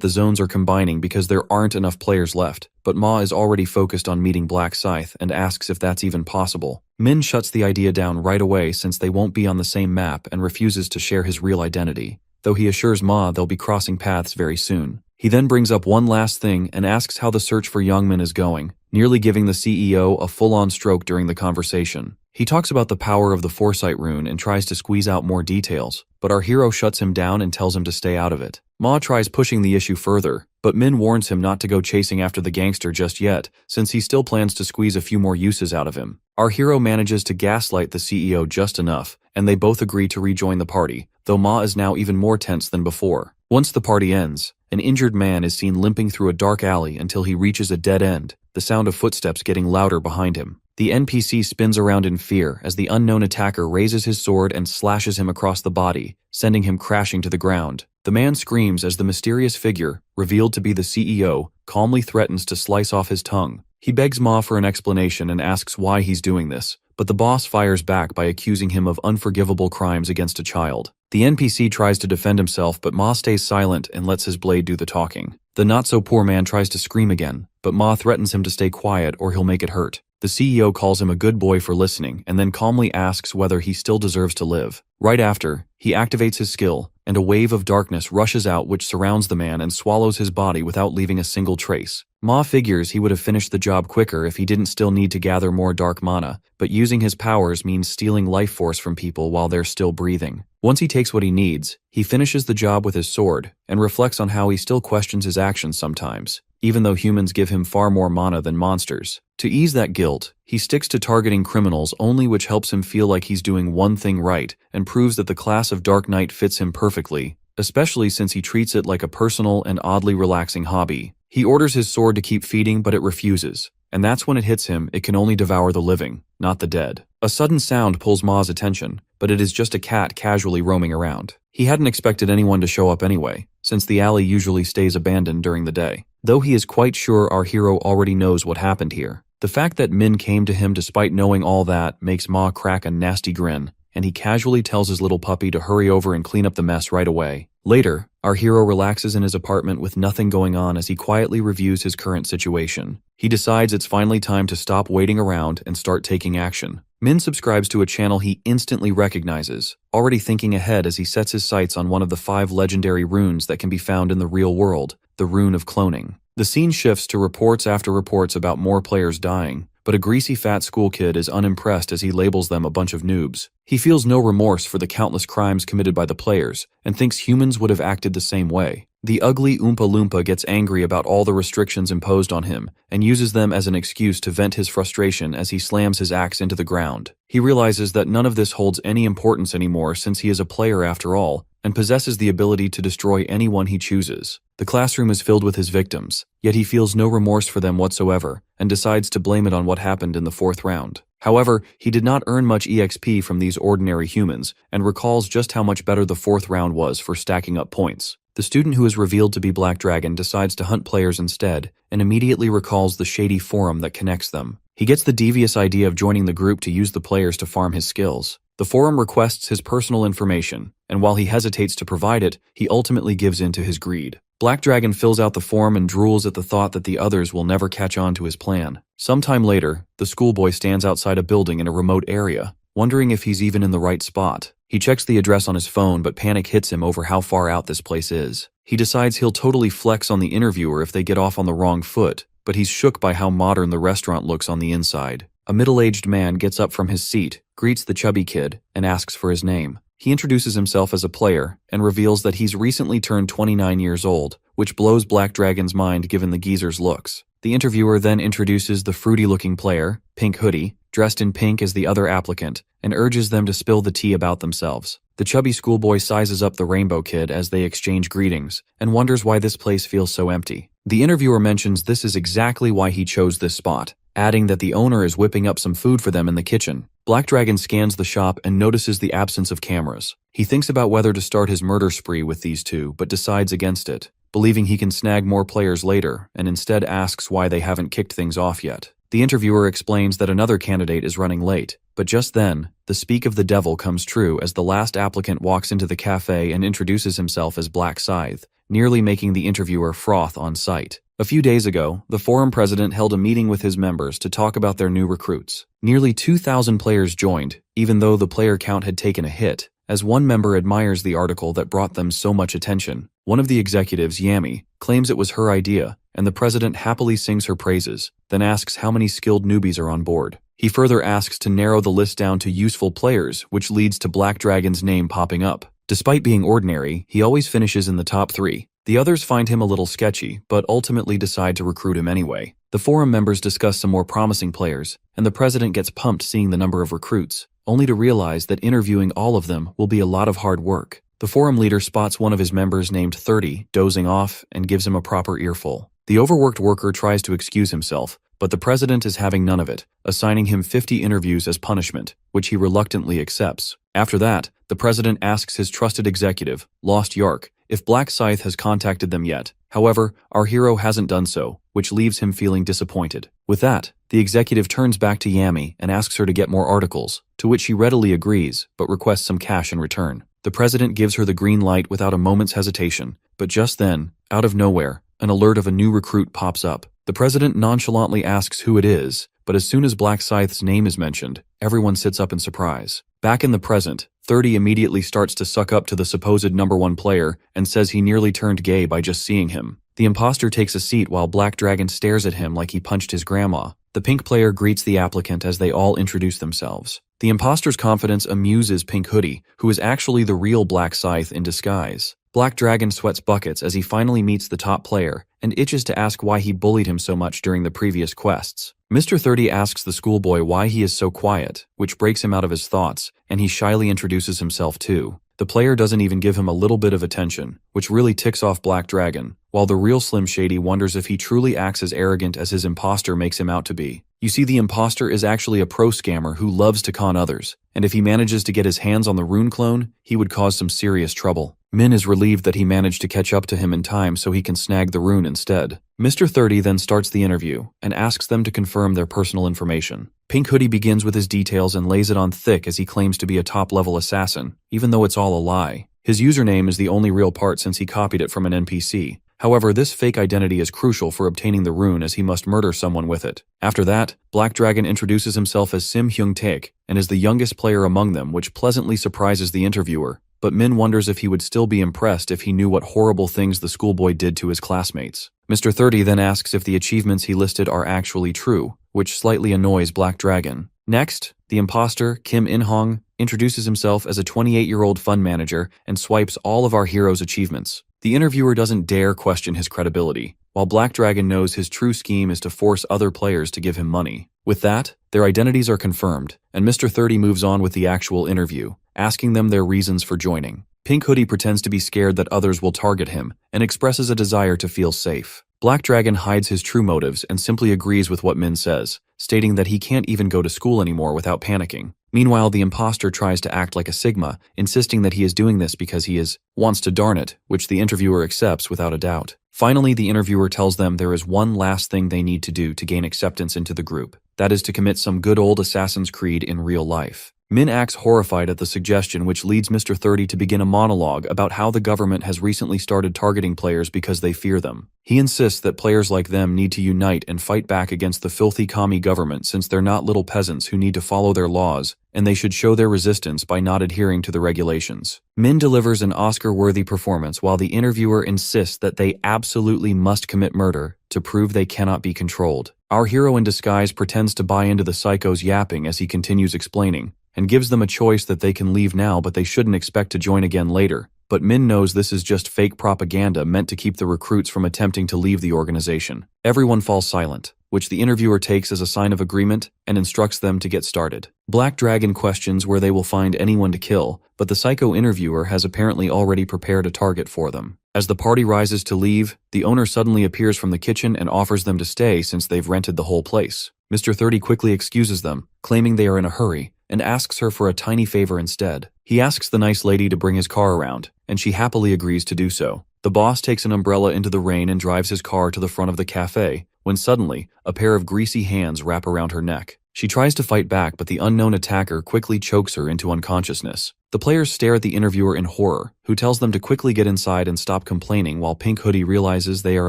the zones are combining because there aren't enough players left, but Ma is already focused on meeting Black Scythe and asks if that's even possible. Min shuts the idea down right away since they won't be on the same map and refuses to share his real identity, though he assures Ma they'll be crossing paths very soon. He then brings up one last thing and asks how the search for Youngmin is going, nearly giving the CEO a full-on stroke during the conversation. He talks about the power of the Foresight rune and tries to squeeze out more details, but our hero shuts him down and tells him to stay out of it. Ma tries pushing the issue further, but Min warns him not to go chasing after the gangster just yet, since he still plans to squeeze a few more uses out of him. Our hero manages to gaslight the CEO just enough, and they both agree to rejoin the party, though Ma is now even more tense than before. Once the party ends, an injured man is seen limping through a dark alley until he reaches a dead end, the sound of footsteps getting louder behind him. The NPC spins around in fear as the unknown attacker raises his sword and slashes him across the body, sending him crashing to the ground. The man screams as the mysterious figure, revealed to be the CEO, calmly threatens to slice off his tongue. He begs Ma for an explanation and asks why he's doing this, but the boss fires back by accusing him of unforgivable crimes against a child. The NPC tries to defend himself, but Ma stays silent and lets his blade do the talking. The not-so-poor man tries to scream again, but Ma threatens him to stay quiet or he'll make it hurt. The CEO calls him a good boy for listening and then calmly asks whether he still deserves to live. Right after, he activates his skill, and a wave of darkness rushes out which surrounds the man and swallows his body without leaving a single trace. Ma figures he would have finished the job quicker if he didn't still need to gather more dark mana, but using his powers means stealing life force from people while they're still breathing. Once he takes what he needs, he finishes the job with his sword, and reflects on how he still questions his actions sometimes, even though humans give him far more mana than monsters. To ease that guilt, he sticks to targeting criminals only, which helps him feel like he's doing one thing right, and proves that the class of Dark Knight fits him perfectly, especially since he treats it like a personal and oddly relaxing hobby. He orders his sword to keep feeding, but it refuses. And that's when it hits him, it can only devour the living, not the dead. A sudden sound pulls Ma's attention, but it is just a cat casually roaming around. He hadn't expected anyone to show up anyway, since the alley usually stays abandoned during the day. Though he is quite sure our hero already knows what happened here. The fact that Min came to him despite knowing all that makes Ma crack a nasty grin, and he casually tells his little puppy to hurry over and clean up the mess right away. Later, our hero relaxes in his apartment with nothing going on as he quietly reviews his current situation. He decides it's finally time to stop waiting around and start taking action. Min subscribes to a channel he instantly recognizes, already thinking ahead as he sets his sights on one of the 5 legendary runes that can be found in the real world, the rune of cloning. The scene shifts to reports after reports about more players dying, but a greasy fat school kid is unimpressed as he labels them a bunch of noobs. He feels no remorse for the countless crimes committed by the players, and thinks humans would have acted the same way. The ugly Oompa Loompa gets angry about all the restrictions imposed on him, and uses them as an excuse to vent his frustration as he slams his axe into the ground. He realizes that none of this holds any importance anymore since he is a player after all, and possesses the ability to destroy anyone he chooses. The classroom is filled with his victims, yet he feels no remorse for them whatsoever, and decides to blame it on what happened in the 4th round. However, he did not earn much EXP from these ordinary humans, and recalls just how much better the 4th round was for stacking up points. The student who is revealed to be Black Dragon decides to hunt players instead, and immediately recalls the shady forum that connects them. He gets the devious idea of joining the group to use the players to farm his skills. The forum requests his personal information, and while he hesitates to provide it, he ultimately gives in to his greed. Black Dragon fills out the form and drools at the thought that the others will never catch on to his plan. Sometime later, the schoolboy stands outside a building in a remote area, wondering if he's even in the right spot. He checks the address on his phone, but panic hits him over how far out this place is. He decides he'll totally flex on the interviewer if they get off on the wrong foot, but he's shook by how modern the restaurant looks on the inside. A middle-aged man gets up from his seat, greets the chubby kid, and asks for his name. He introduces himself as a player, and reveals that he's recently turned 29 years old, which blows Black Dragon's mind given the geezer's looks. The interviewer then introduces the fruity-looking player, Pink Hoodie, dressed in pink as the other applicant, and urges them to spill the tea about themselves. The chubby schoolboy sizes up the rainbow kid as they exchange greetings, and wonders why this place feels so empty. The interviewer mentions this is exactly why he chose this spot, adding that the owner is whipping up some food for them in the kitchen. Black Dragon scans the shop and notices the absence of cameras. He thinks about whether to start his murder spree with these two, but decides against it, believing he can snag more players later, and instead asks why they haven't kicked things off yet. The interviewer explains that another candidate is running late, but just then, the speak of the devil comes true as the last applicant walks into the cafe and introduces himself as Black Scythe, nearly making the interviewer froth on sight. A few days ago, the forum president held a meeting with his members to talk about their new recruits. Nearly 2,000 players joined, even though the player count had taken a hit, as one member admires the article that brought them so much attention. One of the executives, Yami, claims it was her idea, and the president happily sings her praises, then asks how many skilled newbies are on board. He further asks to narrow the list down to useful players, which leads to Black Dragon's name popping up. Despite being ordinary, he always finishes in the top 3. The others find him a little sketchy, but ultimately decide to recruit him anyway. The forum members discuss some more promising players, and the president gets pumped seeing the number of recruits, only to realize that interviewing all of them will be a lot of hard work. The forum leader spots one of his members named 30 dozing off and gives him a proper earful. The overworked worker tries to excuse himself, but the president is having none of it, assigning him 50 interviews as punishment, which he reluctantly accepts. After that, the president asks his trusted executive, Lost Yark, if Black Scythe has contacted them yet. However, our hero hasn't done so, which leaves him feeling disappointed. With that, the executive turns back to Yami and asks her to get more articles, to which she readily agrees, but requests some cash in return. The president gives her the green light without a moment's hesitation, but just then, out of nowhere, an alert of a new recruit pops up. The president nonchalantly asks who it is, but as soon as Black Scythe's name is mentioned, everyone sits up in surprise. Back in the present, 30 immediately starts to suck up to the supposed #1 player and says he nearly turned gay by just seeing him. The imposter takes a seat while Black Dragon stares at him like he punched his grandma. The pink player greets the applicant as they all introduce themselves. The imposter's confidence amuses Pink Hoodie, who is actually the real Black Scythe in disguise. Black Dragon sweats buckets as he finally meets the top player, and itches to ask why he bullied him so much during the previous quests. Mr. 30 asks the schoolboy why he is so quiet, which breaks him out of his thoughts, and he shyly introduces himself too. The player doesn't even give him a little bit of attention, which really ticks off Black Dragon, while the real Slim Shady wonders if he truly acts as arrogant as his imposter makes him out to be. You see, the imposter is actually a pro scammer who loves to con others, and if he manages to get his hands on the rune clone, he would cause some serious trouble. Min is relieved that he managed to catch up to him in time so he can snag the rune instead. Mr. 30 then starts the interview and asks them to confirm their personal information. Pink Hoodie begins with his details and lays it on thick as he claims to be a top-level assassin, even though it's all a lie. His username is the only real part since he copied it from an NPC. However, this fake identity is crucial for obtaining the rune as he must murder someone with it. After that, Black Dragon introduces himself as Sim Hyung Taek and is the youngest player among them, which pleasantly surprises the interviewer. But Min wonders if he would still be impressed if he knew what horrible things the schoolboy did to his classmates. Mr. 30 then asks if the achievements he listed are actually true, which slightly annoys Black Dragon. Next, the imposter, Kim In-hong, introduces himself as a 28-year-old fund manager and swipes all of our hero's achievements. The interviewer doesn't dare question his credibility, while Black Dragon knows his true scheme is to force other players to give him money. With that, their identities are confirmed, and Mr. 30 moves on with the actual interview, asking them their reasons for joining. Pink Hoodie pretends to be scared that others will target him and expresses a desire to feel safe. Black Dragon hides his true motives and simply agrees with what Min says, stating that he can't even go to school anymore without panicking. Meanwhile, the imposter tries to act like a Sigma, insisting that he is doing this because he wants to darn it, which the interviewer accepts without a doubt. Finally, the interviewer tells them there is one last thing they need to do to gain acceptance into the group. That is to commit some good old Assassin's Creed in real life. Min acts horrified at the suggestion, which leads Mr. 30 to begin a monologue about how the government has recently started targeting players because they fear them. He insists that players like them need to unite and fight back against the filthy commie government since they're not little peasants who need to follow their laws, and they should show their resistance by not adhering to the regulations. Min delivers an Oscar-worthy performance while the interviewer insists that they absolutely must commit murder to prove they cannot be controlled. Our hero in disguise pretends to buy into the psycho's yapping as he continues explaining, and gives them a choice that they can leave now but they shouldn't expect to join again later. But Min knows this is just fake propaganda meant to keep the recruits from attempting to leave the organization. Everyone falls silent, which the interviewer takes as a sign of agreement and instructs them to get started. Black Dragon questions where they will find anyone to kill, but the psycho interviewer has apparently already prepared a target for them. As the party rises to leave, the owner suddenly appears from the kitchen and offers them to stay since they've rented the whole place. Mr. 30 quickly excuses them, claiming they are in a hurry, and asks her for a tiny favor instead. He asks the nice lady to bring his car around, and she happily agrees to do so. The boss takes an umbrella into the rain and drives his car to the front of the cafe, when suddenly, a pair of greasy hands wrap around her neck. She tries to fight back, but the unknown attacker quickly chokes her into unconsciousness. The players stare at the interviewer in horror, who tells them to quickly get inside and stop complaining while Pink Hoodie realizes they are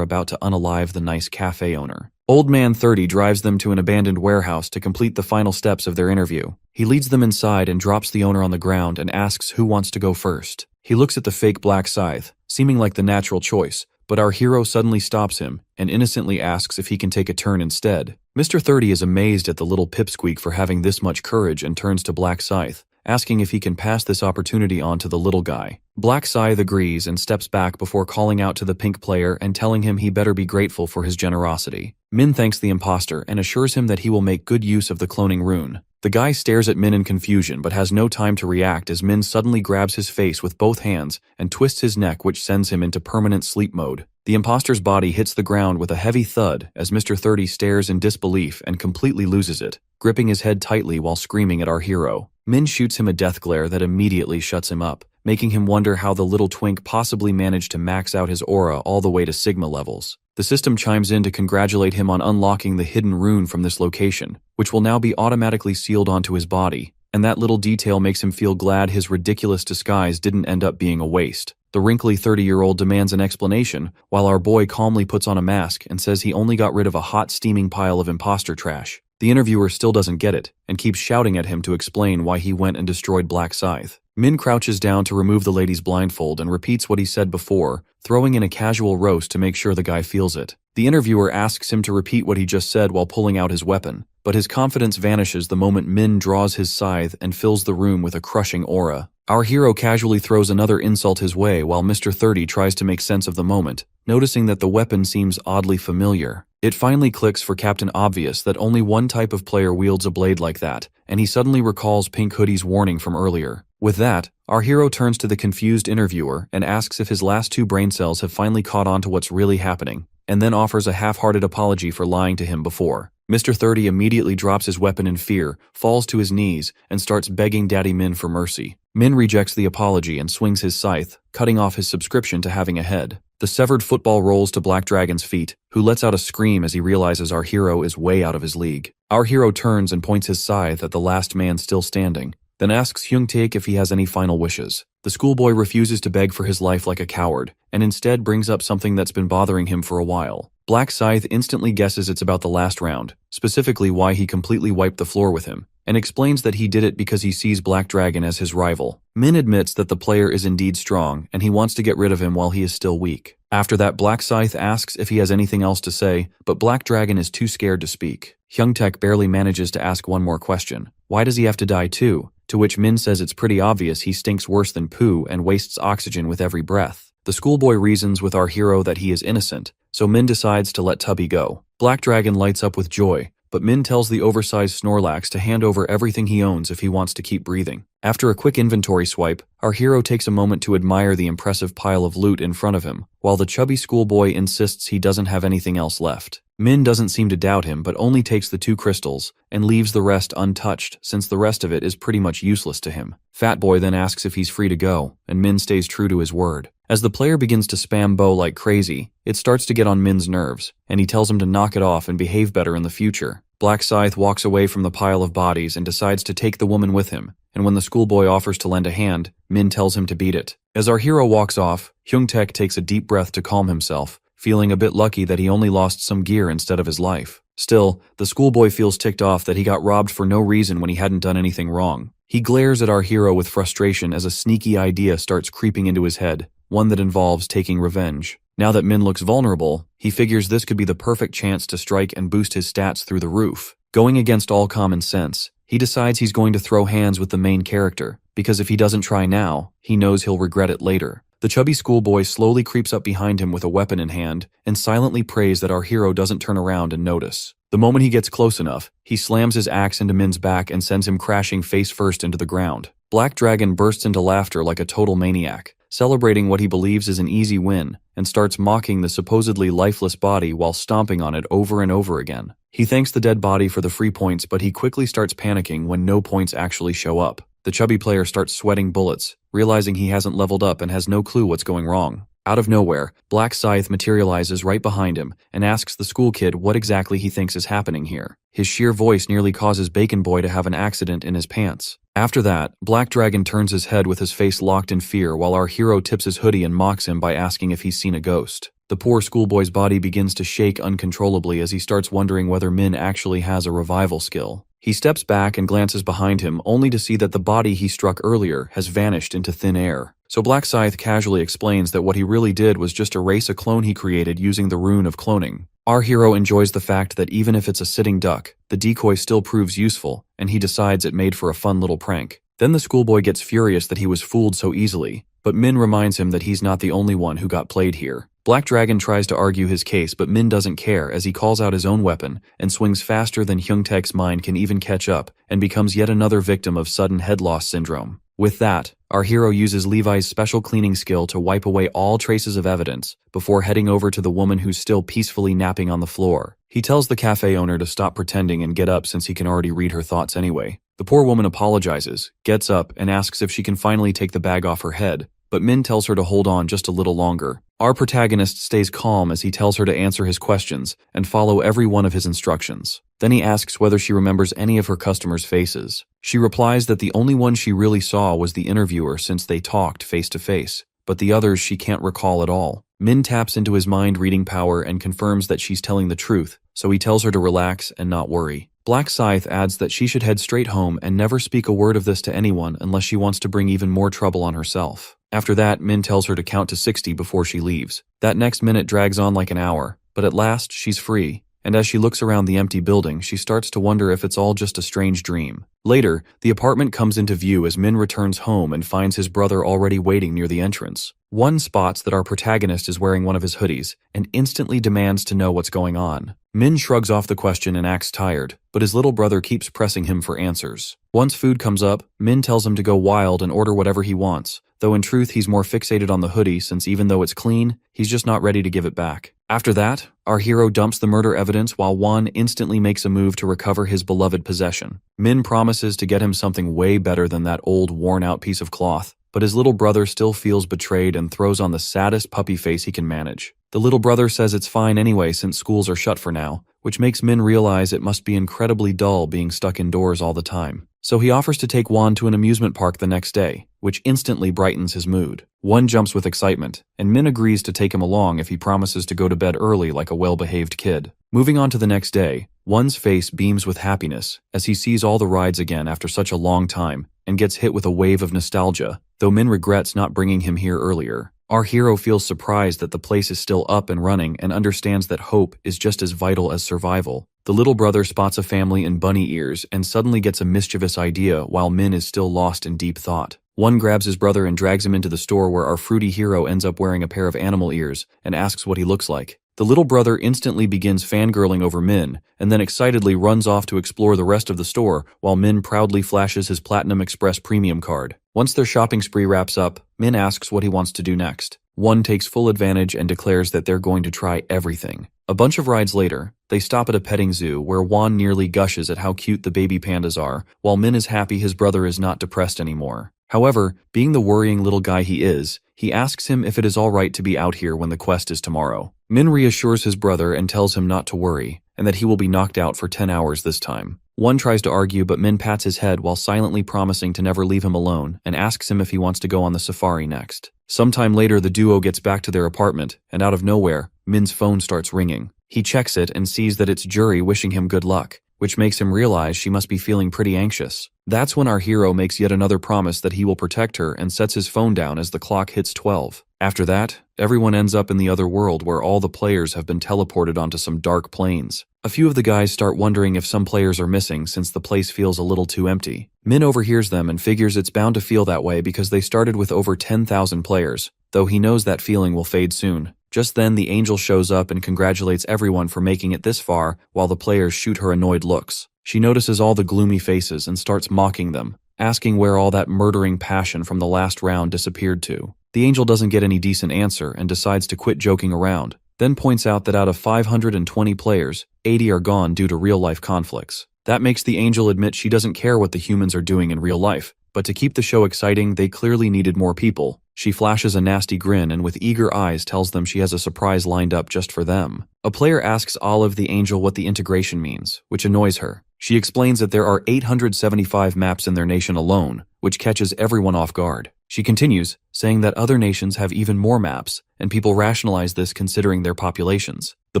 about to unalive the nice cafe owner. Old Man 30 drives them to an abandoned warehouse to complete the final steps of their interview. He leads them inside and drops the owner on the ground and asks who wants to go first. He looks at the fake black scythe, seeming like the natural choice, but our hero suddenly stops him and innocently asks if he can take a turn instead. Mr. 30 is amazed at the little pipsqueak for having this much courage and turns to Black Scythe, asking if he can pass this opportunity on to the little guy. Black Scythe agrees and steps back before calling out to the pink player and telling him he better be grateful for his generosity. Min thanks the imposter and assures him that he will make good use of the cloning rune. The guy stares at Min in confusion but has no time to react as Min suddenly grabs his face with both hands and twists his neck, which sends him into permanent sleep mode. The imposter's body hits the ground with a heavy thud as Mr. 30 stares in disbelief and completely loses it, gripping his head tightly while screaming at our hero. Min shoots him a death glare that immediately shuts him up, making him wonder how the little twink possibly managed to max out his aura all the way to Sigma levels. The system chimes in to congratulate him on unlocking the hidden rune from this location, which will now be automatically sealed onto his body, and that little detail makes him feel glad his ridiculous disguise didn't end up being a waste. The wrinkly 30-year-old demands an explanation, while our boy calmly puts on a mask and says he only got rid of a hot steaming pile of imposter trash. The interviewer still doesn't get it, and keeps shouting at him to explain why he went and destroyed Black Scythe. Min crouches down to remove the lady's blindfold and repeats what he said before, throwing in a casual roast to make sure the guy feels it. The interviewer asks him to repeat what he just said while pulling out his weapon, but his confidence vanishes the moment Min draws his scythe and fills the room with a crushing aura. Our hero casually throws another insult his way while Mr. 30 tries to make sense of the moment, noticing that the weapon seems oddly familiar. It finally clicks for Captain Obvious that only one type of player wields a blade like that, and he suddenly recalls Pink Hoodie's warning from earlier. With that, our hero turns to the confused interviewer and asks if his last 2 brain cells have finally caught on to what's really happening, and then offers a half-hearted apology for lying to him before. Mr. 30 immediately drops his weapon in fear, falls to his knees, and starts begging Daddy Min for mercy. Min rejects the apology and swings his scythe, cutting off his subscription to having a head. The severed football rolls to Black Dragon's feet, who lets out a scream as he realizes our hero is way out of his league. Our hero turns and points his scythe at the last man still standing, then asks Hyung-taek if he has any final wishes. The schoolboy refuses to beg for his life like a coward, and instead brings up something that's been bothering him for a while. Black Scythe instantly guesses it's about the last round, specifically why he completely wiped the floor with him, and explains that he did it because he sees Black Dragon as his rival. Min admits that the player is indeed strong, and he wants to get rid of him while he is still weak. After that, Black Scythe asks if he has anything else to say, but Black Dragon is too scared to speak. Hyung-taek barely manages to ask one more question. Why does he have to die too? To which Min says it's pretty obvious he stinks worse than poo and wastes oxygen with every breath. The schoolboy reasons with our hero that he is innocent, so Min decides to let Tubby go. Black Dragon lights up with joy, but Min tells the oversized Snorlax to hand over everything he owns if he wants to keep breathing. After a quick inventory swipe, our hero takes a moment to admire the impressive pile of loot in front of him, while the chubby schoolboy insists he doesn't have anything else left. Min doesn't seem to doubt him but only takes the 2 crystals, and leaves the rest untouched since the rest of it is pretty much useless to him. Fat Boy then asks if he's free to go, and Min stays true to his word. As the player begins to spam Bo like crazy, it starts to get on Min's nerves, and he tells him to knock it off and behave better in the future. Black Scythe walks away from the pile of bodies and decides to take the woman with him, and when the schoolboy offers to lend a hand, Min tells him to beat it. As our hero walks off, Hyung-taek takes a deep breath to calm himself, feeling a bit lucky that he only lost some gear instead of his life. Still, the schoolboy feels ticked off that he got robbed for no reason when he hadn't done anything wrong. He glares at our hero with frustration as a sneaky idea starts creeping into his head, one that involves taking revenge. Now that Min looks vulnerable, he figures this could be the perfect chance to strike and boost his stats through the roof. Going against all common sense, he decides he's going to throw hands with the main character, because if he doesn't try now, he knows he'll regret it later. The chubby schoolboy slowly creeps up behind him with a weapon in hand and silently prays that our hero doesn't turn around and notice. The moment he gets close enough, he slams his axe into Min's back and sends him crashing face first into the ground. Black Dragon bursts into laughter like a total maniac, celebrating what he believes is an easy win, and starts mocking the supposedly lifeless body while stomping on it over and over again. He thanks the dead body for the free points, but he quickly starts panicking when no points actually show up. The chubby player starts sweating bullets, realizing he hasn't leveled up and has no clue what's going wrong. Out of nowhere, Black Scythe materializes right behind him and asks the school kid what exactly he thinks is happening here. His sheer voice nearly causes Bacon Boy to have an accident in his pants. After that, Black Dragon turns his head with his face locked in fear while our hero tips his hoodie and mocks him by asking if he's seen a ghost. The poor schoolboy's body begins to shake uncontrollably as he starts wondering whether Min actually has a revival skill. He steps back and glances behind him only to see that the body he struck earlier has vanished into thin air. So Black Scythe casually explains that what he really did was just erase a clone he created using the rune of cloning. Our hero enjoys the fact that even if it's a sitting duck, the decoy still proves useful, and he decides it made for a fun little prank. Then the schoolboy gets furious that he was fooled so easily, but Min reminds him that he's not the only one who got played here. Black Dragon tries to argue his case, but Min doesn't care as he calls out his own weapon and swings faster than Hyung-taek's mind can even catch up and becomes yet another victim of sudden head loss syndrome. With that, our hero uses Levi's special cleaning skill to wipe away all traces of evidence before heading over to the woman who's still peacefully napping on the floor. He tells the cafe owner to stop pretending and get up since he can already read her thoughts anyway. The poor woman apologizes, gets up, and asks if she can finally take the bag off her head, but Min tells her to hold on just a little longer. Our protagonist stays calm as he tells her to answer his questions and follow every one of his instructions. Then he asks whether she remembers any of her customers' faces. She replies that the only one she really saw was the interviewer since they talked face to face, but the others she can't recall at all. Min taps into his mind-reading power and confirms that she's telling the truth, so he tells her to relax and not worry. Black Scythe adds that she should head straight home and never speak a word of this to anyone unless she wants to bring even more trouble on herself. After that, Min tells her to count to 60 before she leaves. That next minute drags on like an hour, but at last, she's free. and as she looks around the empty building, she starts to wonder if it's all just a strange dream. Later, the apartment comes into view as Min returns home and finds his brother already waiting near the entrance. One spots that our protagonist is wearing one of his hoodies and instantly demands to know what's going on. Min shrugs off the question and acts tired, but his little brother keeps pressing him for answers. Once food comes up, Min tells him to go wild and order whatever he wants, though in truth he's more fixated on the hoodie since even though it's clean, he's just not ready to give it back. After that, our hero dumps the murder evidence while Juan instantly makes a move to recover his beloved possession. Min promises to get him something way better than that old worn-out piece of cloth, but his little brother still feels betrayed and throws on the saddest puppy face he can manage. The little brother says it's fine anyway since schools are shut for now, which makes Min realize it must be incredibly dull being stuck indoors all the time. So he offers to take Juan to an amusement park the next day, which instantly brightens his mood. Juan jumps with excitement, and Min agrees to take him along if he promises to go to bed early like a well-behaved kid. Moving on to the next day, Juan's face beams with happiness as he sees all the rides again after such a long time and gets hit with a wave of nostalgia, though Min regrets not bringing him here earlier. Our hero feels surprised that the place is still up and running and understands that hope is just as vital as survival. The little brother spots a family in bunny ears and suddenly gets a mischievous idea while Min is still lost in deep thought. One grabs his brother and drags him into the store where our fruity hero ends up wearing a pair of animal ears and asks what he looks like. The little brother instantly begins fangirling over Min and then excitedly runs off to explore the rest of the store while Min proudly flashes his Platinum Express premium card. Once their shopping spree wraps up, Min asks what he wants to do next. One takes full advantage and declares that they're going to try everything. A bunch of rides later, they stop at a petting zoo where Juan nearly gushes at how cute the baby pandas are, while Min is happy his brother is not depressed anymore. However, being the worrying little guy he is, he asks him if it is all right to be out here when the quest is tomorrow. Min reassures his brother and tells him not to worry, and that he will be knocked out for 10 hours this time. One tries to argue, but Min pats his head while silently promising to never leave him alone and asks him if he wants to go on the safari next. Sometime later, the duo gets back to their apartment, and out of nowhere, Min's phone starts ringing. He checks it and sees that it's Jury wishing him good luck, which makes him realize she must be feeling pretty anxious. That's when our hero makes yet another promise that he will protect her and sets his phone down as the clock hits 12. After that, everyone ends up in the other world where all the players have been teleported onto some dark planes. A few of the guys start wondering if some players are missing since the place feels a little too empty. Min overhears them and figures it's bound to feel that way because they started with over 10,000 players, though he knows that feeling will fade soon. Just then, the angel shows up and congratulates everyone for making it this far while the players shoot her annoyed looks. She notices all the gloomy faces and starts mocking them, asking where all that murdering passion from the last round disappeared to. The angel doesn't get any decent answer and decides to quit joking around, then points out that out of 520 players, 80 are gone due to real-life conflicts. That makes the angel admit she doesn't care what the humans are doing in real life, but to keep the show exciting, they clearly needed more people. She flashes a nasty grin and with eager eyes tells them she has a surprise lined up just for them. A player asks Olive the angel what the integration means, which annoys her. She explains that there are 875 maps in their nation alone, which catches everyone off guard. She continues, saying that other nations have even more maps, and people rationalize this considering their populations. The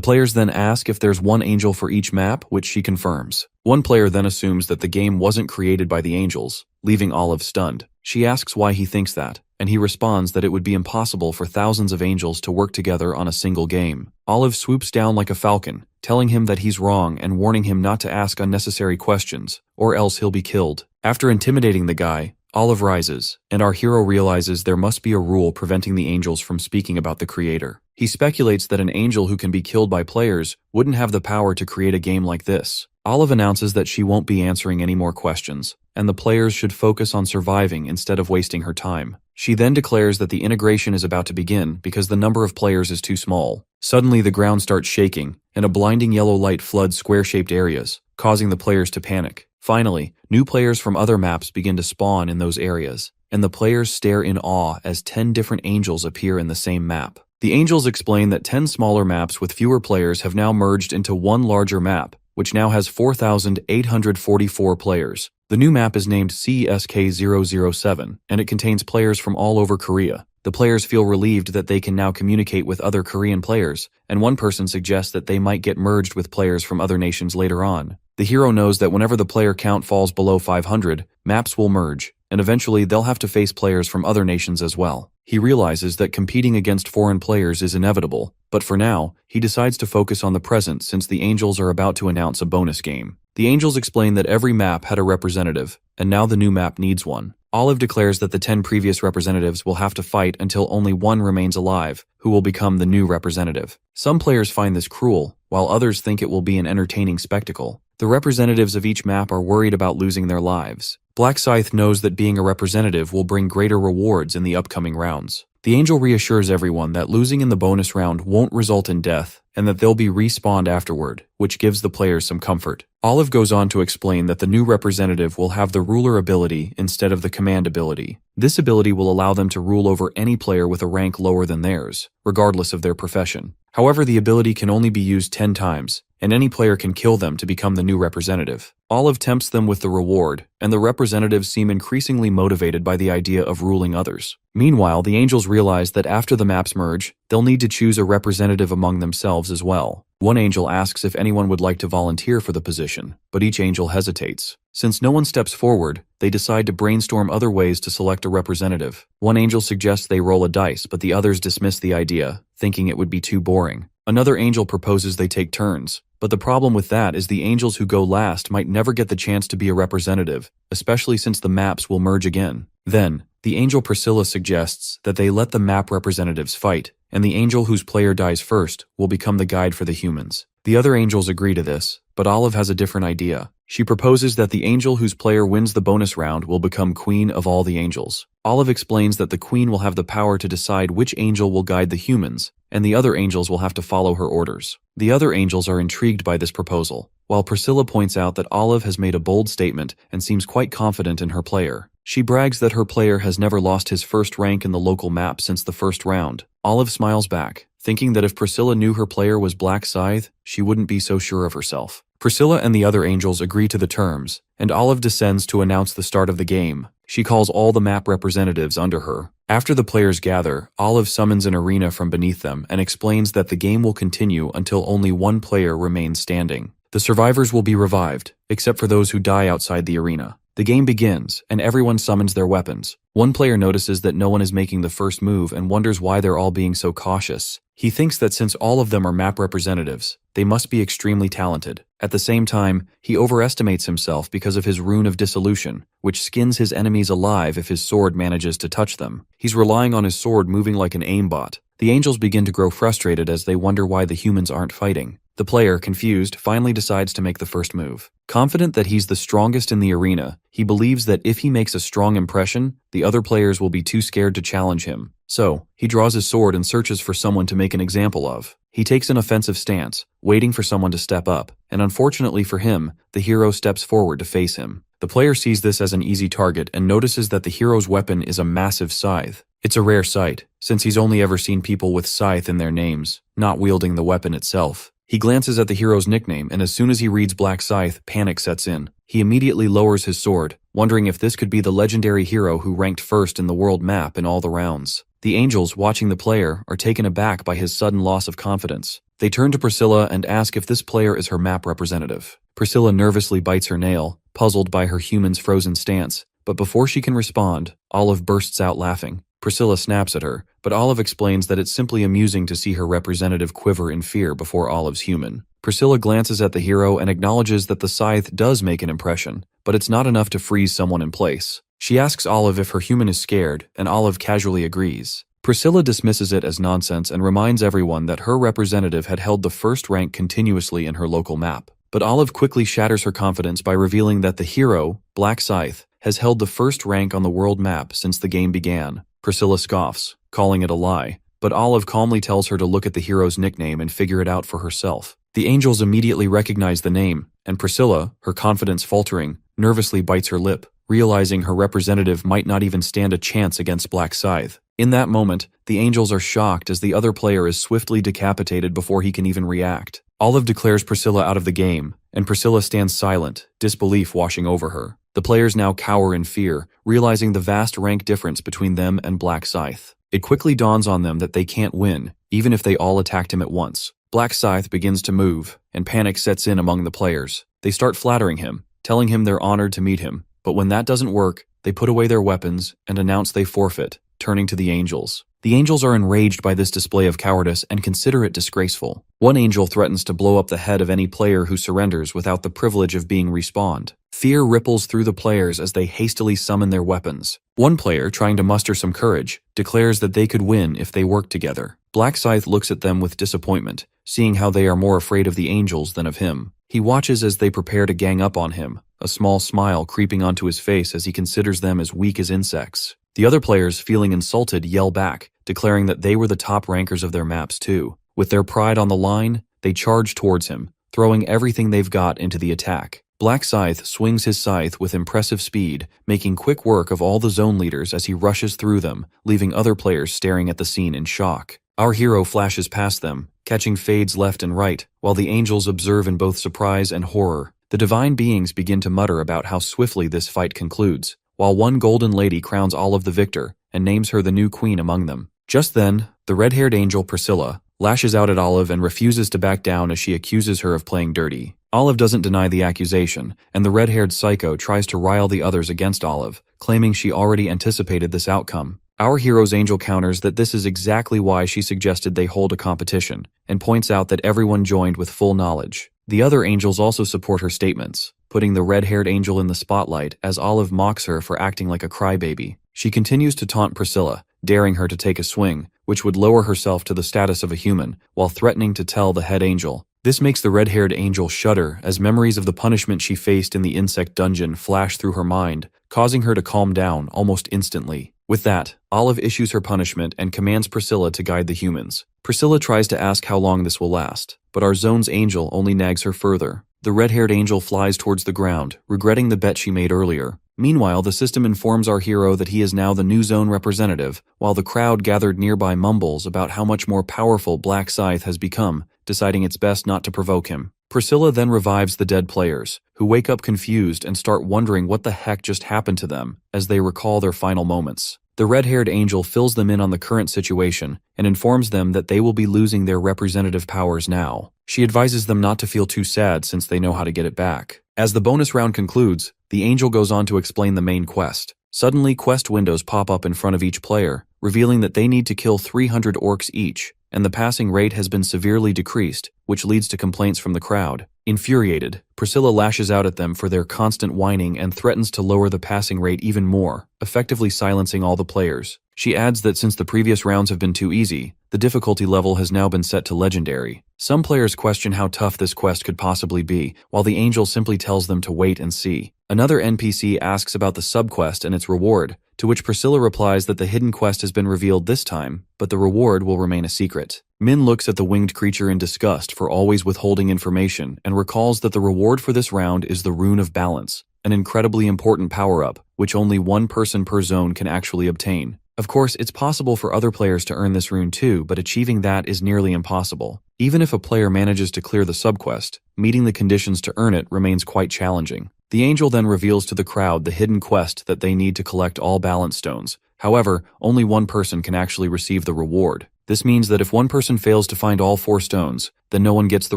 players then ask if there's one angel for each map, which she confirms. One player then assumes that the game wasn't created by the angels, leaving Olive stunned. She asks why he thinks that, and he responds that it would be impossible for thousands of angels to work together on a single game. Olive swoops down like a falcon, telling him that he's wrong and warning him not to ask unnecessary questions, or else he'll be killed. After intimidating the guy, Olive rises, and our hero realizes there must be a rule preventing the angels from speaking about the creator. He speculates that an angel who can be killed by players wouldn't have the power to create a game like this. Olive announces that she won't be answering any more questions, and the players should focus on surviving instead of wasting her time. She then declares that the integration is about to begin because the number of players is too small. Suddenly, the ground starts shaking, and a blinding yellow light floods square-shaped areas, causing the players to panic. Finally, new players from other maps begin to spawn in those areas, and the players stare in awe as 10 different angels appear in the same map. The angels explain that 10 smaller maps with fewer players have now merged into one larger map, which now has 4,844 players. The new map is named CSK007, and it contains players from all over Korea. The players feel relieved that they can now communicate with other Korean players, and one person suggests that they might get merged with players from other nations later on. The hero knows that whenever the player count falls below 500, maps will merge, and eventually they'll have to face players from other nations as well. He realizes that competing against foreign players is inevitable, But for now, he decides to focus on the present since the angels are about to announce a bonus game. The angels explain that every map had a representative, and now the new map needs one. Olive declares that the 10 previous representatives will have to fight until only one remains alive, who will become the new representative. Some players find this cruel, while others think it will be an entertaining spectacle. The representatives of each map are worried about losing their lives. Black Scythe knows that being a representative will bring greater rewards in the upcoming rounds. The angel reassures everyone that losing in the bonus round won't result in death, and that they'll be respawned afterward, which gives the players some comfort. Olive goes on to explain that the new representative will have the ruler ability instead of the command ability. This ability will allow them to rule over any player with a rank lower than theirs, regardless of their profession. However, the ability can only be used 10 times, and any player can kill them to become the new representative. Olive tempts them with the reward, and the representatives seem increasingly motivated by the idea of ruling others. Meanwhile, the angels realize that after the maps merge, they'll need to choose a representative among themselves as well. One angel asks if anyone would like to volunteer for the position, but each angel hesitates. Since no one steps forward, they decide to brainstorm other ways to select a representative. One angel suggests they roll a dice, but the others dismiss the idea, thinking it would be too boring. Another angel proposes they take turns, but the problem with that is the angels who go last might never get the chance to be a representative, especially since the maps will merge again. Then, the angel Priscilla suggests that they let the map representatives fight, and the angel whose player dies first will become the guide for the humans. The other angels agree to this, but Olive has a different idea. She proposes that the angel whose player wins the bonus round will become queen of all the angels. Olive explains that the queen will have the power to decide which angel will guide the humans, and the other angels will have to follow her orders. The other angels are intrigued by this proposal, while Priscilla points out that Olive has made a bold statement and seems quite confident in her player. She brags that her player has never lost his first rank in the local map since the first round. Olive smiles back, thinking that if Priscilla knew her player was Black Scythe, she wouldn't be so sure of herself. Priscilla and the other angels agree to the terms, and Olive descends to announce the start of the game. She calls all the map representatives under her. After the players gather, Olive summons an arena from beneath them and explains that the game will continue until only one player remains standing. The survivors will be revived, except for those who die outside the arena. The game begins, and everyone summons their weapons. One player notices that no one is making the first move and wonders why they're all being so cautious. He thinks that since all of them are map representatives, they must be extremely talented. At the same time, he overestimates himself because of his rune of dissolution, which skins his enemies alive if his sword manages to touch them. He's relying on his sword moving like an aimbot. The angels begin to grow frustrated as they wonder why the humans aren't fighting. The player, confused, finally decides to make the first move. Confident that he's the strongest in the arena, he believes that if he makes a strong impression, the other players will be too scared to challenge him. So, he draws his sword and searches for someone to make an example of. He takes an offensive stance, waiting for someone to step up, and unfortunately for him, the hero steps forward to face him. The player sees this as an easy target and notices that the hero's weapon is a massive scythe. It's a rare sight, since he's only ever seen people with scythe in their names, not wielding the weapon itself. He glances at the hero's nickname, and as soon as he reads Black Scythe, panic sets in. He immediately lowers his sword, wondering if this could be the legendary hero who ranked first in the world map in all the rounds. The angels, watching the player, are taken aback by his sudden loss of confidence. They turn to Priscilla and ask if this player is her map representative. Priscilla nervously bites her nail, puzzled by her human's frozen stance, but before she can respond, Olive bursts out laughing. Priscilla snaps at her, but Olive explains that it's simply amusing to see her representative quiver in fear before Olive's human. Priscilla glances at the hero and acknowledges that the scythe does make an impression, but it's not enough to freeze someone in place. She asks Olive if her human is scared, and Olive casually agrees. Priscilla dismisses it as nonsense and reminds everyone that her representative had held the first rank continuously in her local map. But Olive quickly shatters her confidence by revealing that the hero, Black Scythe, has held the first rank on the world map since the game began. Priscilla scoffs, calling it a lie, but Olive calmly tells her to look at the hero's nickname and figure it out for herself. The angels immediately recognize the name, and Priscilla, her confidence faltering, nervously bites her lip, realizing her representative might not even stand a chance against Black Scythe. In that moment, the angels are shocked as the other player is swiftly decapitated before he can even react. Olive declares Priscilla out of the game, and Priscilla stands silent, disbelief washing over her. The players now cower in fear, realizing the vast rank difference between them and Black Scythe. It quickly dawns on them that they can't win, even if they all attacked him at once. Black Scythe begins to move, and panic sets in among the players. They start flattering him, telling him they're honored to meet him, but when that doesn't work, they put away their weapons and announce they forfeit, turning to the angels. The angels are enraged by this display of cowardice and consider it disgraceful. One angel threatens to blow up the head of any player who surrenders without the privilege of being respawned. Fear ripples through the players as they hastily summon their weapons. One player, trying to muster some courage, declares that they could win if they worked together. Black Scythe looks at them with disappointment, seeing how they are more afraid of the angels than of him. He watches as they prepare to gang up on him, a small smile creeping onto his face as he considers them as weak as insects. The other players, feeling insulted, yell back, declaring that they were the top rankers of their maps too. With their pride on the line, they charge towards him, throwing everything they've got into the attack. Black Scythe swings his scythe with impressive speed, making quick work of all the zone leaders as he rushes through them, leaving other players staring at the scene in shock. Our hero flashes past them, catching fades left and right, while the angels observe in both surprise and horror. The divine beings begin to mutter about how swiftly this fight concludes, while one golden lady crowns Olive the victor and names her the new queen among them. Just then, the red-haired angel Priscilla lashes out at Olive and refuses to back down as she accuses her of playing dirty. Olive doesn't deny the accusation, and the red-haired psycho tries to rile the others against Olive, claiming she already anticipated this outcome. Our hero's angel counters that this is exactly why she suggested they hold a competition, and points out that everyone joined with full knowledge. The other angels also support her statements, putting the red-haired angel in the spotlight as Olive mocks her for acting like a crybaby. She continues to taunt Priscilla, daring her to take a swing, which would lower herself to the status of a human, while threatening to tell the head angel. This makes the red-haired angel shudder as memories of the punishment she faced in the insect dungeon flash through her mind, causing her to calm down almost instantly. With that, Olive issues her punishment and commands Priscilla to guide the humans. Priscilla tries to ask how long this will last, but our zone's angel only nags her further. The red-haired angel flies towards the ground, regretting the bet she made earlier. Meanwhile, the system informs our hero that he is now the new zone representative, while the crowd gathered nearby mumbles about how much more powerful Black Scythe has become, deciding it's best not to provoke him. Priscilla then revives the dead players, who wake up confused and start wondering what the heck just happened to them, as they recall their final moments. The red-haired angel fills them in on the current situation and informs them that they will be losing their representative powers now. She advises them not to feel too sad since they know how to get it back. As the bonus round concludes, the angel goes on to explain the main quest. Suddenly, quest windows pop up in front of each player, revealing that they need to kill 300 orcs each, and the passing rate has been severely decreased, which leads to complaints from the crowd. Infuriated, Priscilla lashes out at them for their constant whining and threatens to lower the passing rate even more, effectively silencing all the players. She adds that since the previous rounds have been too easy, the difficulty level has now been set to legendary. Some players question how tough this quest could possibly be, while the angel simply tells them to wait and see. Another NPC asks about the subquest and its reward, to which Priscilla replies that the hidden quest has been revealed this time, but the reward will remain a secret. Min looks at the winged creature in disgust for always withholding information and recalls that the reward for this round is the Rune of Balance, an incredibly important power-up, which only one person per zone can actually obtain. Of course, it's possible for other players to earn this rune too, but achieving that is nearly impossible. Even if a player manages to clear the subquest, meeting the conditions to earn it remains quite challenging. The angel then reveals to the crowd the hidden quest that they need to collect all balance stones. However, only one person can actually receive the reward. This means that if one person fails to find all 4 stones, then no one gets the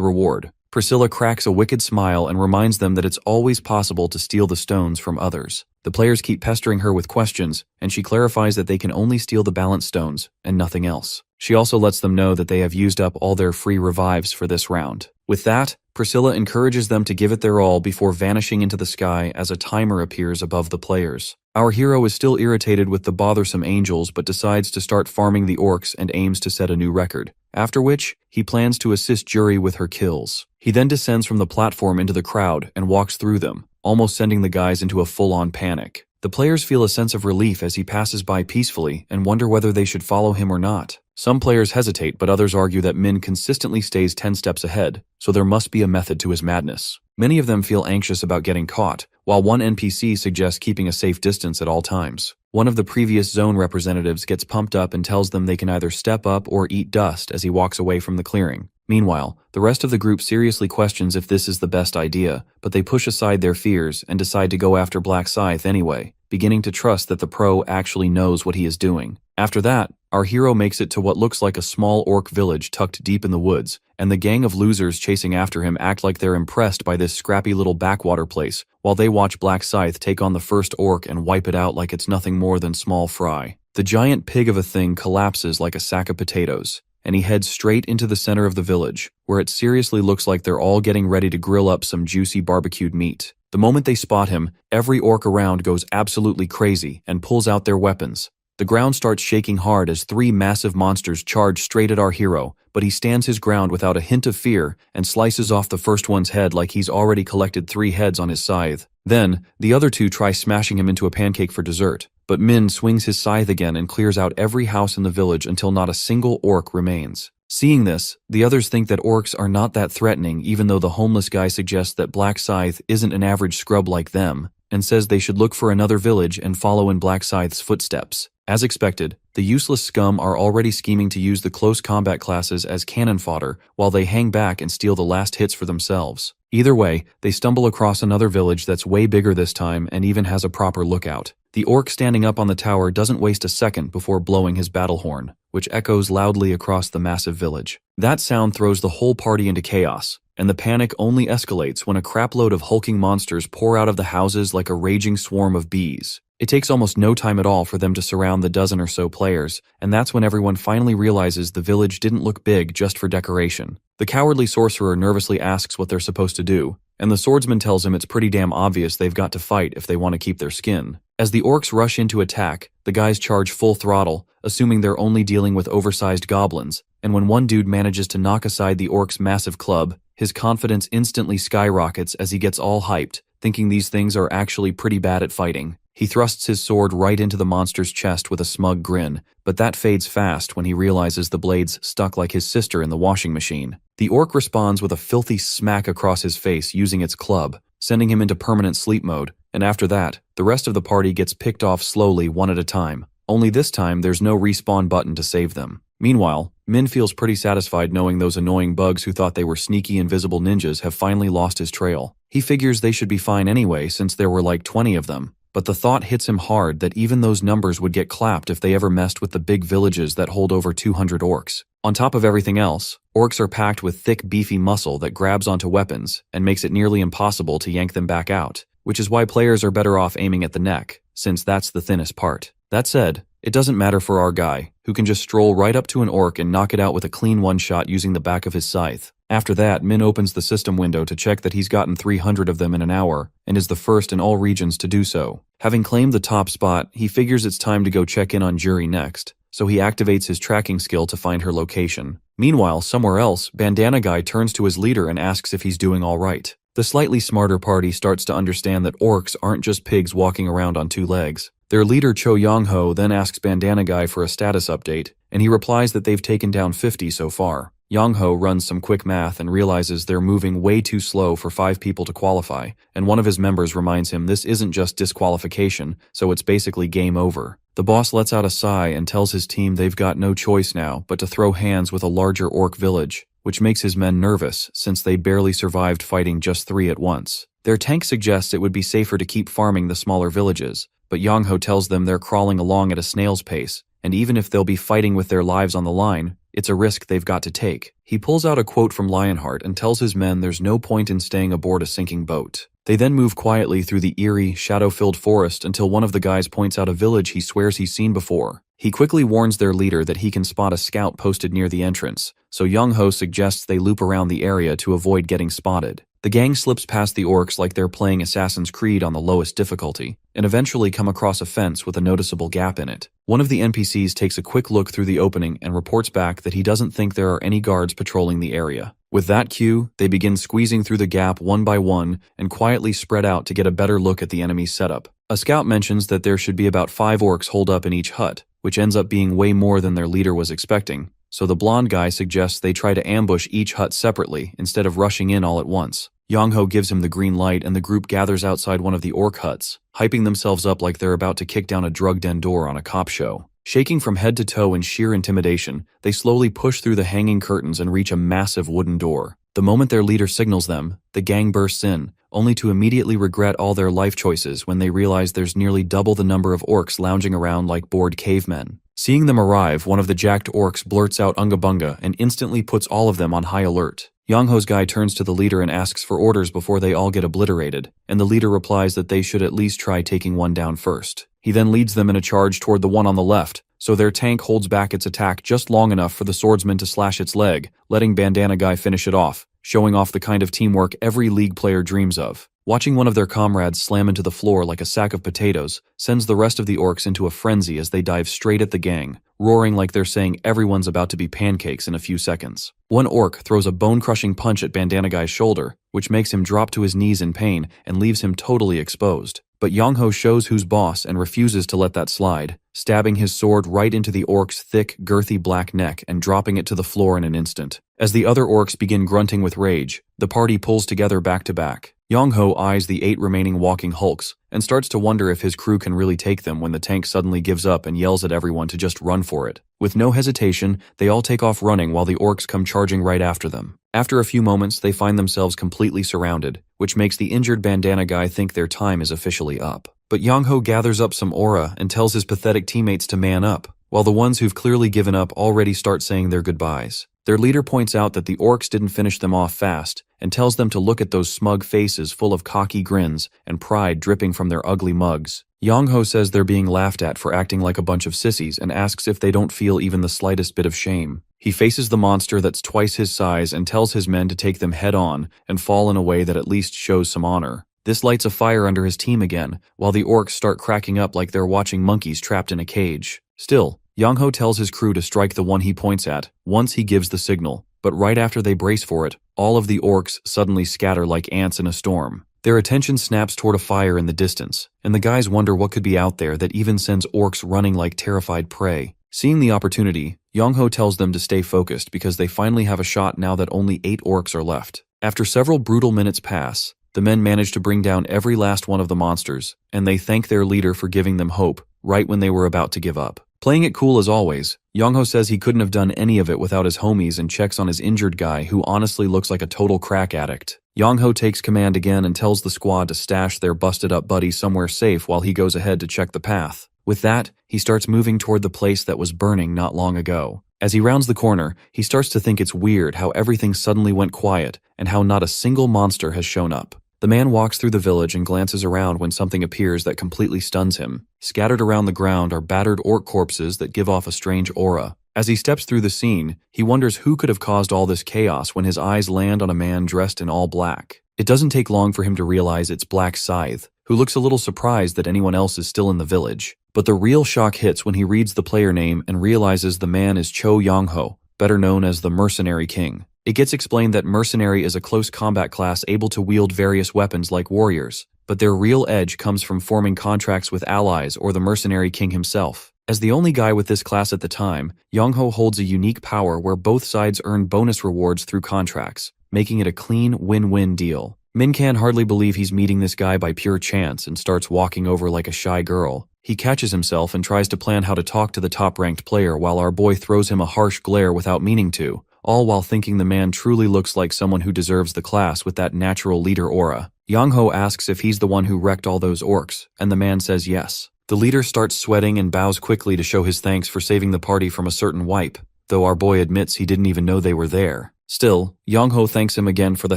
reward. Priscilla cracks a wicked smile and reminds them that it's always possible to steal the stones from others. The players keep pestering her with questions, and she clarifies that they can only steal the balance stones and nothing else. She also lets them know that they have used up all their free revives for this round. With that, Priscilla encourages them to give it their all before vanishing into the sky as a timer appears above the players. Our hero is still irritated with the bothersome angels but decides to start farming the orcs and aims to set a new record, after which he plans to assist Jury with her kills. He then descends from the platform into the crowd and walks through them, almost sending the guys into a full-on panic. The players feel a sense of relief as he passes by peacefully and wonder whether they should follow him or not. Some players hesitate, but others argue that Min consistently stays 10 steps ahead, so there must be a method to his madness. Many of them feel anxious about getting caught, while one NPC suggests keeping a safe distance at all times. One of the previous zone representatives gets pumped up and tells them they can either step up or eat dust as he walks away from the clearing. Meanwhile, the rest of the group seriously questions if this is the best idea, but they push aside their fears and decide to go after Black Scythe anyway, beginning to trust that the pro actually knows what he is doing. After that, our hero makes it to what looks like a small orc village tucked deep in the woods, and the gang of losers chasing after him act like they're impressed by this scrappy little backwater place, while they watch Black Scythe take on the first orc and wipe it out like it's nothing more than small fry. The giant pig of a thing collapses like a sack of potatoes, and he heads straight into the center of the village, where it seriously looks like they're all getting ready to grill up some juicy barbecued meat. The moment they spot him, every orc around goes absolutely crazy and pulls out their weapons. The ground starts shaking hard as 3 massive monsters charge straight at our hero, but he stands his ground without a hint of fear and slices off the first one's head like he's already collected 3 heads on his scythe. Then, the other 2 try smashing him into a pancake for dessert, but Min swings his scythe again and clears out every house in the village until not a single orc remains. Seeing this, the others think that orcs are not that threatening, even though the homeless guy suggests that Black Scythe isn't an average scrub like them, and says they should look for another village and follow in Black Scythe's footsteps. As expected, the useless scum are already scheming to use the close combat classes as cannon fodder while they hang back and steal the last hits for themselves. Either way, they stumble across another village that's way bigger this time and even has a proper lookout. The orc standing up on the tower doesn't waste a second before blowing his battle horn, which echoes loudly across the massive village. That sound throws the whole party into chaos, and the panic only escalates when a crapload of hulking monsters pour out of the houses like a raging swarm of bees. It takes almost no time at all for them to surround the dozen or so players, and that's when everyone finally realizes the village didn't look big just for decoration. The cowardly sorcerer nervously asks what they're supposed to do, and the swordsman tells him it's pretty damn obvious they've got to fight if they want to keep their skin. As the orcs rush into attack, the guys charge full throttle, assuming they're only dealing with oversized goblins, and when one dude manages to knock aside the orc's massive club, his confidence instantly skyrockets as he gets all hyped, thinking these things are actually pretty bad at fighting. He thrusts his sword right into the monster's chest with a smug grin, but that fades fast when he realizes the blade's stuck like his sister in the washing machine. The orc responds with a filthy smack across his face using its club, sending him into permanent sleep mode, and after that, the rest of the party gets picked off slowly one at a time. Only this time there's no respawn button to save them. Meanwhile, Min feels pretty satisfied knowing those annoying bugs who thought they were sneaky invisible ninjas have finally lost his trail. He figures they should be fine anyway since there were like 20 of them. But the thought hits him hard that even those numbers would get clapped if they ever messed with the big villages that hold over 200 orcs. On top of everything else, orcs are packed with thick, beefy muscle that grabs onto weapons and makes it nearly impossible to yank them back out, which is why players are better off aiming at the neck, since that's the thinnest part. That said, it doesn't matter for our guy, who can just stroll right up to an orc and knock it out with a clean one-shot using the back of his scythe. After that, Min opens the system window to check that he's gotten 300 of them in an hour, and is the first in all regions to do so. Having claimed the top spot, he figures it's time to go check in on Jury next, so he activates his tracking skill to find her location. Meanwhile, somewhere else, Bandana Guy turns to his leader and asks if he's doing all right. The slightly smarter party starts to understand that orcs aren't just pigs walking around on 2 legs. Their leader Cho Yong-ho then asks Bandana Guy for a status update, and he replies that they've taken down 50 so far. Yong-ho runs some quick math and realizes they're moving way too slow for 5 people to qualify, and one of his members reminds him this isn't just disqualification, so it's basically game over. The boss lets out a sigh and tells his team they've got no choice now but to throw hands with a larger orc village, which makes his men nervous since they barely survived fighting just 3 at once. Their tank suggests it would be safer to keep farming the smaller villages, but Yong-ho tells them they're crawling along at a snail's pace, and even if they'll be fighting with their lives on the line, it's a risk they've got to take. He pulls out a quote from Lionheart and tells his men there's no point in staying aboard a sinking boat. They then move quietly through the eerie, shadow-filled forest until one of the guys points out a village he swears he's seen before. He quickly warns their leader that he can spot a scout posted near the entrance, so Young-ho suggests they loop around the area to avoid getting spotted. The gang slips past the orcs like they're playing Assassin's Creed on the lowest difficulty, and eventually come across a fence with a noticeable gap in it. One of the NPCs takes a quick look through the opening and reports back that he doesn't think there are any guards patrolling the area. With that cue, they begin squeezing through the gap one by one and quietly spread out to get a better look at the enemy's setup. A scout mentions that there should be about 5 orcs holed up in each hut, which ends up being way more than their leader was expecting, so the blonde guy suggests they try to ambush each hut separately instead of rushing in all at once. Yong-ho gives him the green light and the group gathers outside one of the orc huts, hyping themselves up like they're about to kick down a drug den door on a cop show. Shaking from head to toe in sheer intimidation, they slowly push through the hanging curtains and reach a massive wooden door. The moment their leader signals them, the gang bursts in, only to immediately regret all their life choices when they realize there's nearly double the number of orcs lounging around like bored cavemen. Seeing them arrive, one of the jacked orcs blurts out Unga Bunga and instantly puts all of them on high alert. Yongho's guy turns to the leader and asks for orders before they all get obliterated, and the leader replies that they should at least try taking one down first. He then leads them in a charge toward the one on the left, so their tank holds back its attack just long enough for the swordsman to slash its leg, letting Bandana Guy finish it off, showing off the kind of teamwork every League player dreams of. Watching one of their comrades slam into the floor like a sack of potatoes sends the rest of the orcs into a frenzy as they dive straight at the gang, roaring like they're saying everyone's about to be pancakes in a few seconds. One orc throws a bone-crushing punch at Bandana Guy's shoulder, which makes him drop to his knees in pain and leaves him totally exposed. But Yongho shows who's boss and refuses to let that slide, stabbing his sword right into the orc's thick, girthy black neck and dropping it to the floor in an instant. As the other orcs begin grunting with rage, the party pulls together back to back. Yongho eyes the 8 remaining walking hulks and starts to wonder if his crew can really take them when the tank suddenly gives up and yells at everyone to just run for it. With no hesitation, they all take off running while the orcs come charging right after them. After a few moments, they find themselves completely surrounded, which makes the injured Bandana Guy think their time is officially up. But Yongho gathers up some aura and tells his pathetic teammates to man up, while the ones who've clearly given up already start saying their goodbyes. Their leader points out that the orcs didn't finish them off fast and tells them to look at those smug faces full of cocky grins and pride dripping from their ugly mugs. Yongho says they're being laughed at for acting like a bunch of sissies and asks if they don't feel even the slightest bit of shame. He faces the monster that's twice his size and tells his men to take them head on and fall in a way that at least shows some honor. This lights a fire under his team again, while the orcs start cracking up like they're watching monkeys trapped in a cage. Still, Yongho tells his crew to strike the one he points at once he gives the signal, but right after they brace for it, all of the orcs suddenly scatter like ants in a storm. Their attention snaps toward a fire in the distance, and the guys wonder what could be out there that even sends orcs running like terrified prey. Seeing the opportunity, Yongho tells them to stay focused because they finally have a shot now that only 8 orcs are left. After several brutal minutes pass, the men manage to bring down every last one of the monsters, and they thank their leader for giving them hope right when they were about to give up. Playing it cool as always, Yongho says he couldn't have done any of it without his homies and checks on his injured guy who honestly looks like a total crack addict. Yongho takes command again and tells the squad to stash their busted up buddy somewhere safe while he goes ahead to check the path. With that, he starts moving toward the place that was burning not long ago. As he rounds the corner, he starts to think it's weird how everything suddenly went quiet and how not a single monster has shown up. The man walks through the village and glances around when something appears that completely stuns him. Scattered around the ground are battered orc corpses that give off a strange aura. As he steps through the scene, he wonders who could have caused all this chaos when his eyes land on a man dressed in all black. It doesn't take long for him to realize it's Black Scythe, who looks a little surprised that anyone else is still in the village. But the real shock hits when he reads the player name and realizes the man is Cho Yongho, better known as the Mercenary King. It gets explained that Mercenary is a close combat class able to wield various weapons like warriors, but their real edge comes from forming contracts with allies or the Mercenary King himself. As the only guy with this class at the time, Yongho holds a unique power where both sides earn bonus rewards through contracts, making it a clean win-win deal. Min can hardly believe he's meeting this guy by pure chance and starts walking over like a shy girl. He catches himself and tries to plan how to talk to the top-ranked player while our boy throws him a harsh glare without meaning to, all while thinking the man truly looks like someone who deserves the class with that natural leader aura. Yongho asks if he's the one who wrecked all those orcs, and the man says yes. The leader starts sweating and bows quickly to show his thanks for saving the party from a certain wipe, though our boy admits he didn't even know they were there. Still, Yongho thanks him again for the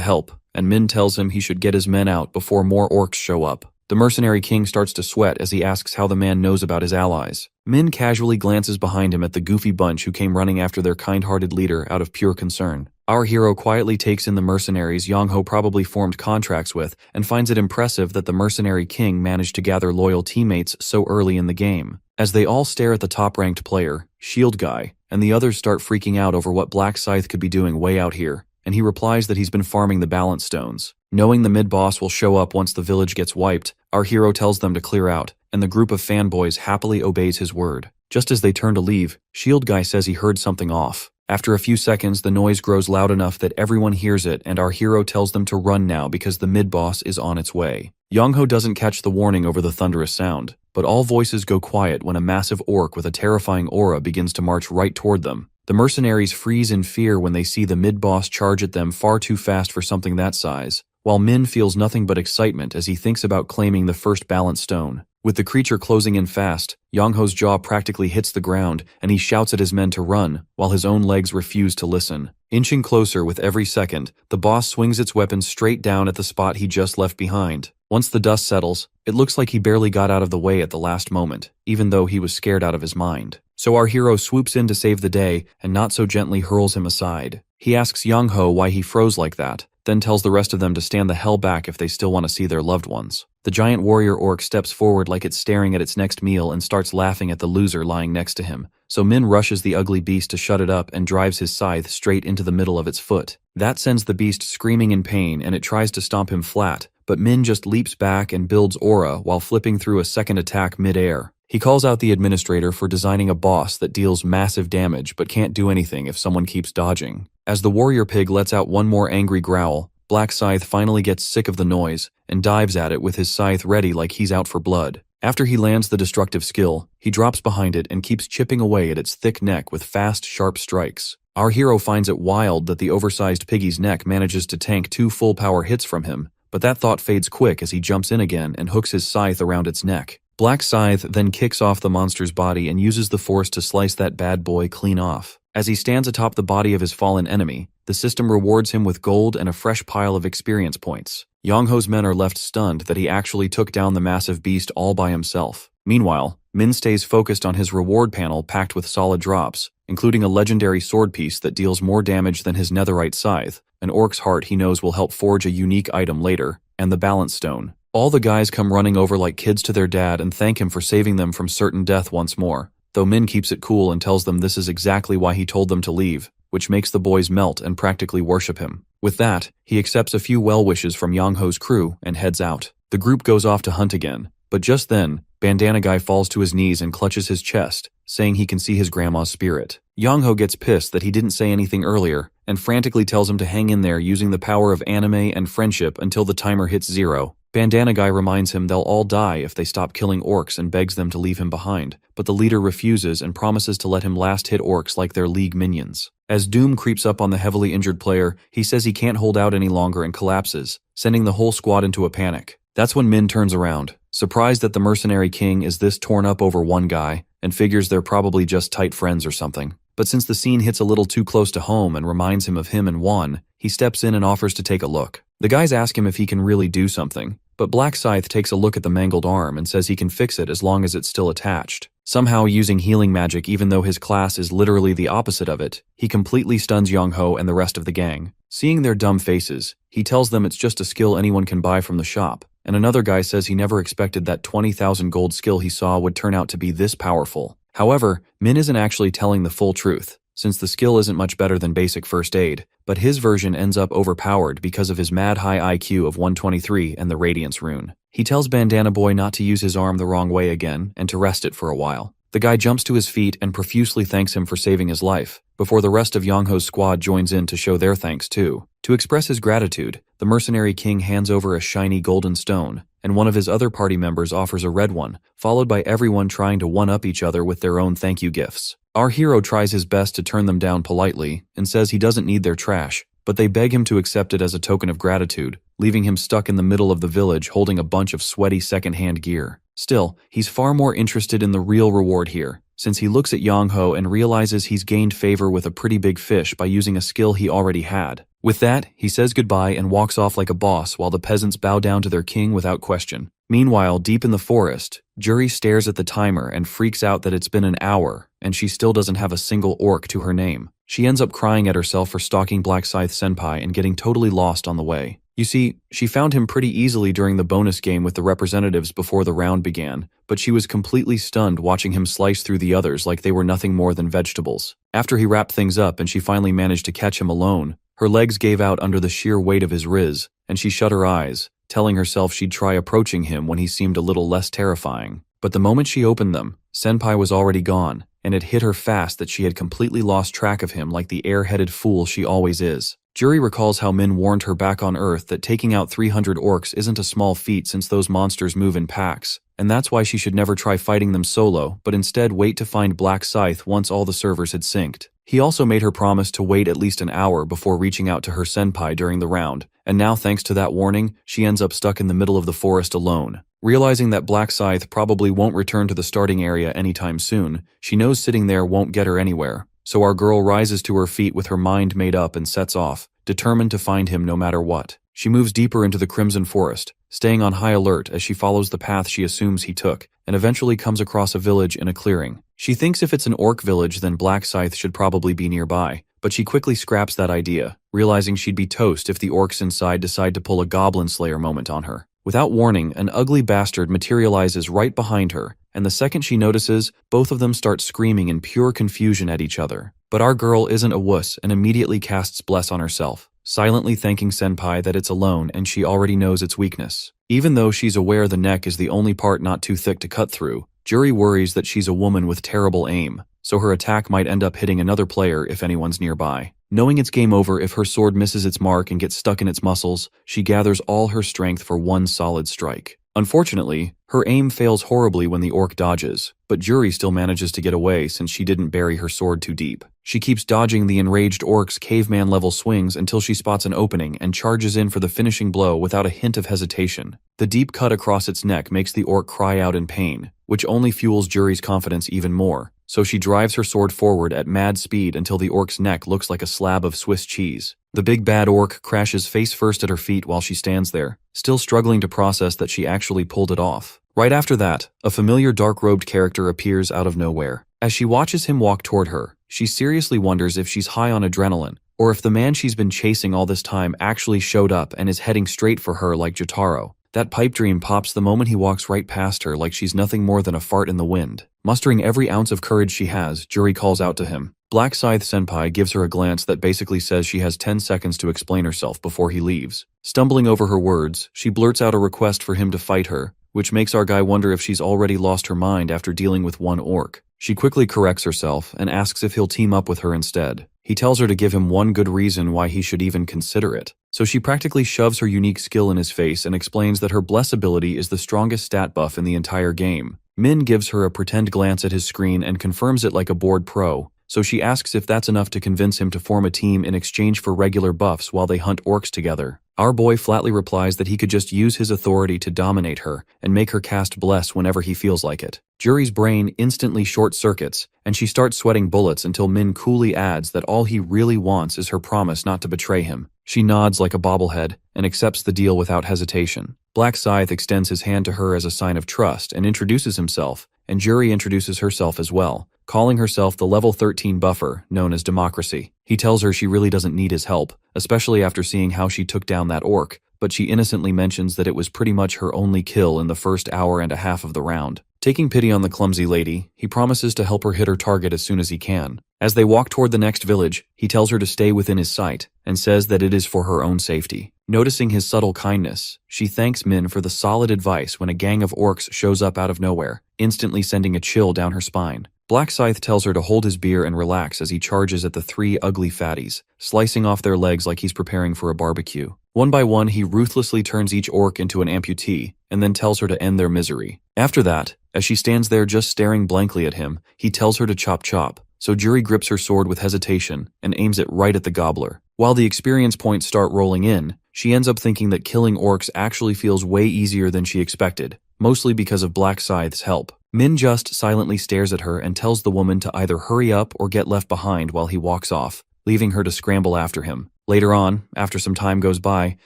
help, and Min tells him he should get his men out before more orcs show up. The Mercenary King starts to sweat as he asks how the man knows about his allies. Min casually glances behind him at the goofy bunch who came running after their kind-hearted leader out of pure concern. Our hero quietly takes in the mercenaries Yongho probably formed contracts with and finds it impressive that the Mercenary King managed to gather loyal teammates so early in the game. As they all stare at the top-ranked player, Shield Guy, and the others start freaking out over what Black Scythe could be doing way out here, and he replies that he's been farming the balance stones. Knowing the mid-boss will show up once the village gets wiped, our hero tells them to clear out, and the group of fanboys happily obeys his word. Just as they turn to leave, Shield Guy says he heard something off. After a few seconds, the noise grows loud enough that everyone hears it, and our hero tells them to run now because the mid-boss is on its way. Yongho doesn't catch the warning over the thunderous sound, but all voices go quiet when a massive orc with a terrifying aura begins to march right toward them. The mercenaries freeze in fear when they see the mid-boss charge at them far too fast for something that size, while Min feels nothing but excitement as he thinks about claiming the first balance stone. With the creature closing in fast, Yongho's jaw practically hits the ground, and he shouts at his men to run, while his own legs refuse to listen. Inching closer with every second, the boss swings its weapon straight down at the spot he just left behind. Once the dust settles, it looks like he barely got out of the way at the last moment, even though he was scared out of his mind. So our hero swoops in to save the day and not so gently hurls him aside. He asks Yongho why he froze like that, then tells the rest of them to stand the hell back if they still want to see their loved ones. The giant warrior orc steps forward like it's staring at its next meal and starts laughing at the loser lying next to him. So Min rushes the ugly beast to shut it up and drives his scythe straight into the middle of its foot. That sends the beast screaming in pain and it tries to stomp him flat, but Min just leaps back and builds aura while flipping through a second attack mid-air. He calls out the administrator for designing a boss that deals massive damage but can't do anything if someone keeps dodging. As the warrior pig lets out one more angry growl, Black Scythe finally gets sick of the noise and dives at it with his scythe ready like he's out for blood. After he lands the destructive skill, he drops behind it and keeps chipping away at its thick neck with fast, sharp strikes. Our hero finds it wild that the oversized piggy's neck manages to tank 2 full-power hits from him, but that thought fades quick as he jumps in again and hooks his scythe around its neck. Black Scythe then kicks off the monster's body and uses the force to slice that bad boy clean off. As he stands atop the body of his fallen enemy, the system rewards him with gold and a fresh pile of experience points. Yongho's men are left stunned that he actually took down the massive beast all by himself. Meanwhile, Min stays focused on his reward panel packed with solid drops, including a legendary sword piece that deals more damage than his netherite scythe, an orc's heart he knows will help forge a unique item later, and the balance stone. All the guys come running over like kids to their dad and thank him for saving them from certain death once more, though Min keeps it cool and tells them this is exactly why he told them to leave, which makes the boys melt and practically worship him. With that, he accepts a few well wishes from Yongho's crew and heads out. The group goes off to hunt again, but just then, Bandana Guy falls to his knees and clutches his chest, saying he can see his grandma's spirit. Yongho gets pissed that he didn't say anything earlier, and frantically tells him to hang in there using the power of anime and friendship until the timer hits 0. Bandana Guy reminds him they'll all die if they stop killing orcs and begs them to leave him behind, but the leader refuses and promises to let him last hit orcs like their league minions. As doom creeps up on the heavily injured player, he says he can't hold out any longer and collapses, sending the whole squad into a panic. That's when Min turns around, surprised that the mercenary king is this torn up over one guy, and figures they're probably just tight friends or something. But since the scene hits a little too close to home and reminds him of him and Juan, he steps in and offers to take a look. The guys ask him if he can really do something, but Black Scythe takes a look at the mangled arm and says he can fix it as long as it's still attached. Somehow using healing magic even though his class is literally the opposite of it, he completely stuns Yongho and the rest of the gang. Seeing their dumb faces, he tells them it's just a skill anyone can buy from the shop, and another guy says he never expected that 20,000 gold skill he saw would turn out to be this powerful. However, Min isn't actually telling the full truth, since the skill isn't much better than basic first aid, but his version ends up overpowered because of his mad high IQ of 123 and the Radiance rune. He tells Bandana Boy not to use his arm the wrong way again and to rest it for a while. The guy jumps to his feet and profusely thanks him for saving his life, before the rest of Yongho's squad joins in to show their thanks too. To express his gratitude, the mercenary king hands over a shiny golden stone, and one of his other party members offers a red one, followed by everyone trying to one-up each other with their own thank you gifts. Our hero tries his best to turn them down politely and says he doesn't need their trash, but they beg him to accept it as a token of gratitude, leaving him stuck in the middle of the village holding a bunch of sweaty second-hand gear. Still, he's far more interested in the real reward here, since he looks at Yongho and realizes he's gained favor with a pretty big fish by using a skill he already had. With that, he says goodbye and walks off like a boss while the peasants bow down to their king without question. Meanwhile, deep in the forest, Juri stares at the timer and freaks out that it's been an hour, and she still doesn't have a single orc to her name. She ends up crying at herself for stalking Black Scythe Senpai and getting totally lost on the way. You see, she found him pretty easily during the bonus game with the representatives before the round began, but she was completely stunned watching him slice through the others like they were nothing more than vegetables. After he wrapped things up and she finally managed to catch him alone, her legs gave out under the sheer weight of his riz, and she shut her eyes, telling herself she'd try approaching him when he seemed a little less terrifying. But the moment she opened them, Senpai was already gone, and it hit her fast that she had completely lost track of him like the air-headed fool she always is. Juri recalls how Min warned her back on Earth that taking out 300 orcs isn't a small feat since those monsters move in packs, and that's why she should never try fighting them solo, but instead wait to find Black Scythe once all the servers had synced. He also made her promise to wait at least an hour before reaching out to her senpai during the round, and now thanks to that warning, she ends up stuck in the middle of the forest alone. Realizing that Black Scythe probably won't return to the starting area anytime soon, she knows sitting there won't get her anywhere. So our girl rises to her feet with her mind made up and sets off, determined to find him no matter what. She moves deeper into the Crimson Forest, staying on high alert as she follows the path she assumes he took, and eventually comes across a village in a clearing. She thinks if it's an orc village then Black Scythe should probably be nearby, but she quickly scraps that idea, realizing she'd be toast if the orcs inside decide to pull a Goblin Slayer moment on her. Without warning, an ugly bastard materializes right behind her, and the second she notices, both of them start screaming in pure confusion at each other. But our girl isn't a wuss and immediately casts Bless on herself, silently thanking Senpai that it's alone and she already knows its weakness. Even though she's aware the neck is the only part not too thick to cut through, Juri worries that she's a woman with terrible aim, so her attack might end up hitting another player if anyone's nearby. Knowing it's game over if her sword misses its mark and gets stuck in its muscles, she gathers all her strength for one solid strike. Unfortunately, her aim fails horribly when the orc dodges, but Juri still manages to get away since she didn't bury her sword too deep. She keeps dodging the enraged orc's caveman-level swings until she spots an opening and charges in for the finishing blow without a hint of hesitation. The deep cut across its neck makes the orc cry out in pain, which only fuels Juri's confidence even more, so she drives her sword forward at mad speed until the orc's neck looks like a slab of Swiss cheese. The big bad orc crashes face first at her feet while she stands there, still struggling to process that she actually pulled it off. Right after that, a familiar dark-robed character appears out of nowhere. As she watches him walk toward her, she seriously wonders if she's high on adrenaline, or if the man she's been chasing all this time actually showed up and is heading straight for her like Jotaro. That pipe dream pops the moment he walks right past her like she's nothing more than a fart in the wind. Mustering every ounce of courage she has, Juri calls out to him. Black Scythe Senpai gives her a glance that basically says she has 10 seconds to explain herself before he leaves. Stumbling over her words, she blurts out a request for him to fight her, which makes our guy wonder if she's already lost her mind after dealing with one orc. She quickly corrects herself and asks if he'll team up with her instead. He tells her to give him one good reason why he should even consider it. So she practically shoves her unique skill in his face and explains that her Bless ability is the strongest stat buff in the entire game. Min gives her a pretend glance at his screen and confirms it like a bored pro, so she asks if that's enough to convince him to form a team in exchange for regular buffs while they hunt orcs together. Our boy flatly replies that he could just use his authority to dominate her and make her cast Bless whenever he feels like it. Juri's brain instantly short-circuits, and she starts sweating bullets until Min coolly adds that all he really wants is her promise not to betray him. She nods like a bobblehead and accepts the deal without hesitation. Black Scythe extends his hand to her as a sign of trust and introduces himself, and Juri introduces herself as well, calling herself the level 13 buffer, known as Democracy. He tells her she really doesn't need his help, especially after seeing how she took down that orc, but she innocently mentions that it was pretty much her only kill in the first hour and a half of the round. Taking pity on the clumsy lady, he promises to help her hit her target as soon as he can. As they walk toward the next village, he tells her to stay within his sight, and says that it is for her own safety. Noticing his subtle kindness, she thanks Min for the solid advice when a gang of orcs shows up out of nowhere, instantly sending a chill down her spine. Black Scythe tells her to hold his beer and relax as he charges at the three ugly fatties, slicing off their legs like he's preparing for a barbecue. One by one, he ruthlessly turns each orc into an amputee, and then tells her to end their misery. After that, as she stands there just staring blankly at him, he tells her to chop chop, so Juri grips her sword with hesitation and aims it right at the gobbler. While the experience points start rolling in, she ends up thinking that killing orcs actually feels way easier than she expected, mostly because of Black Scythe's help. Min just silently stares at her and tells the woman to either hurry up or get left behind while he walks off, leaving her to scramble after him. Later on, after some time goes by,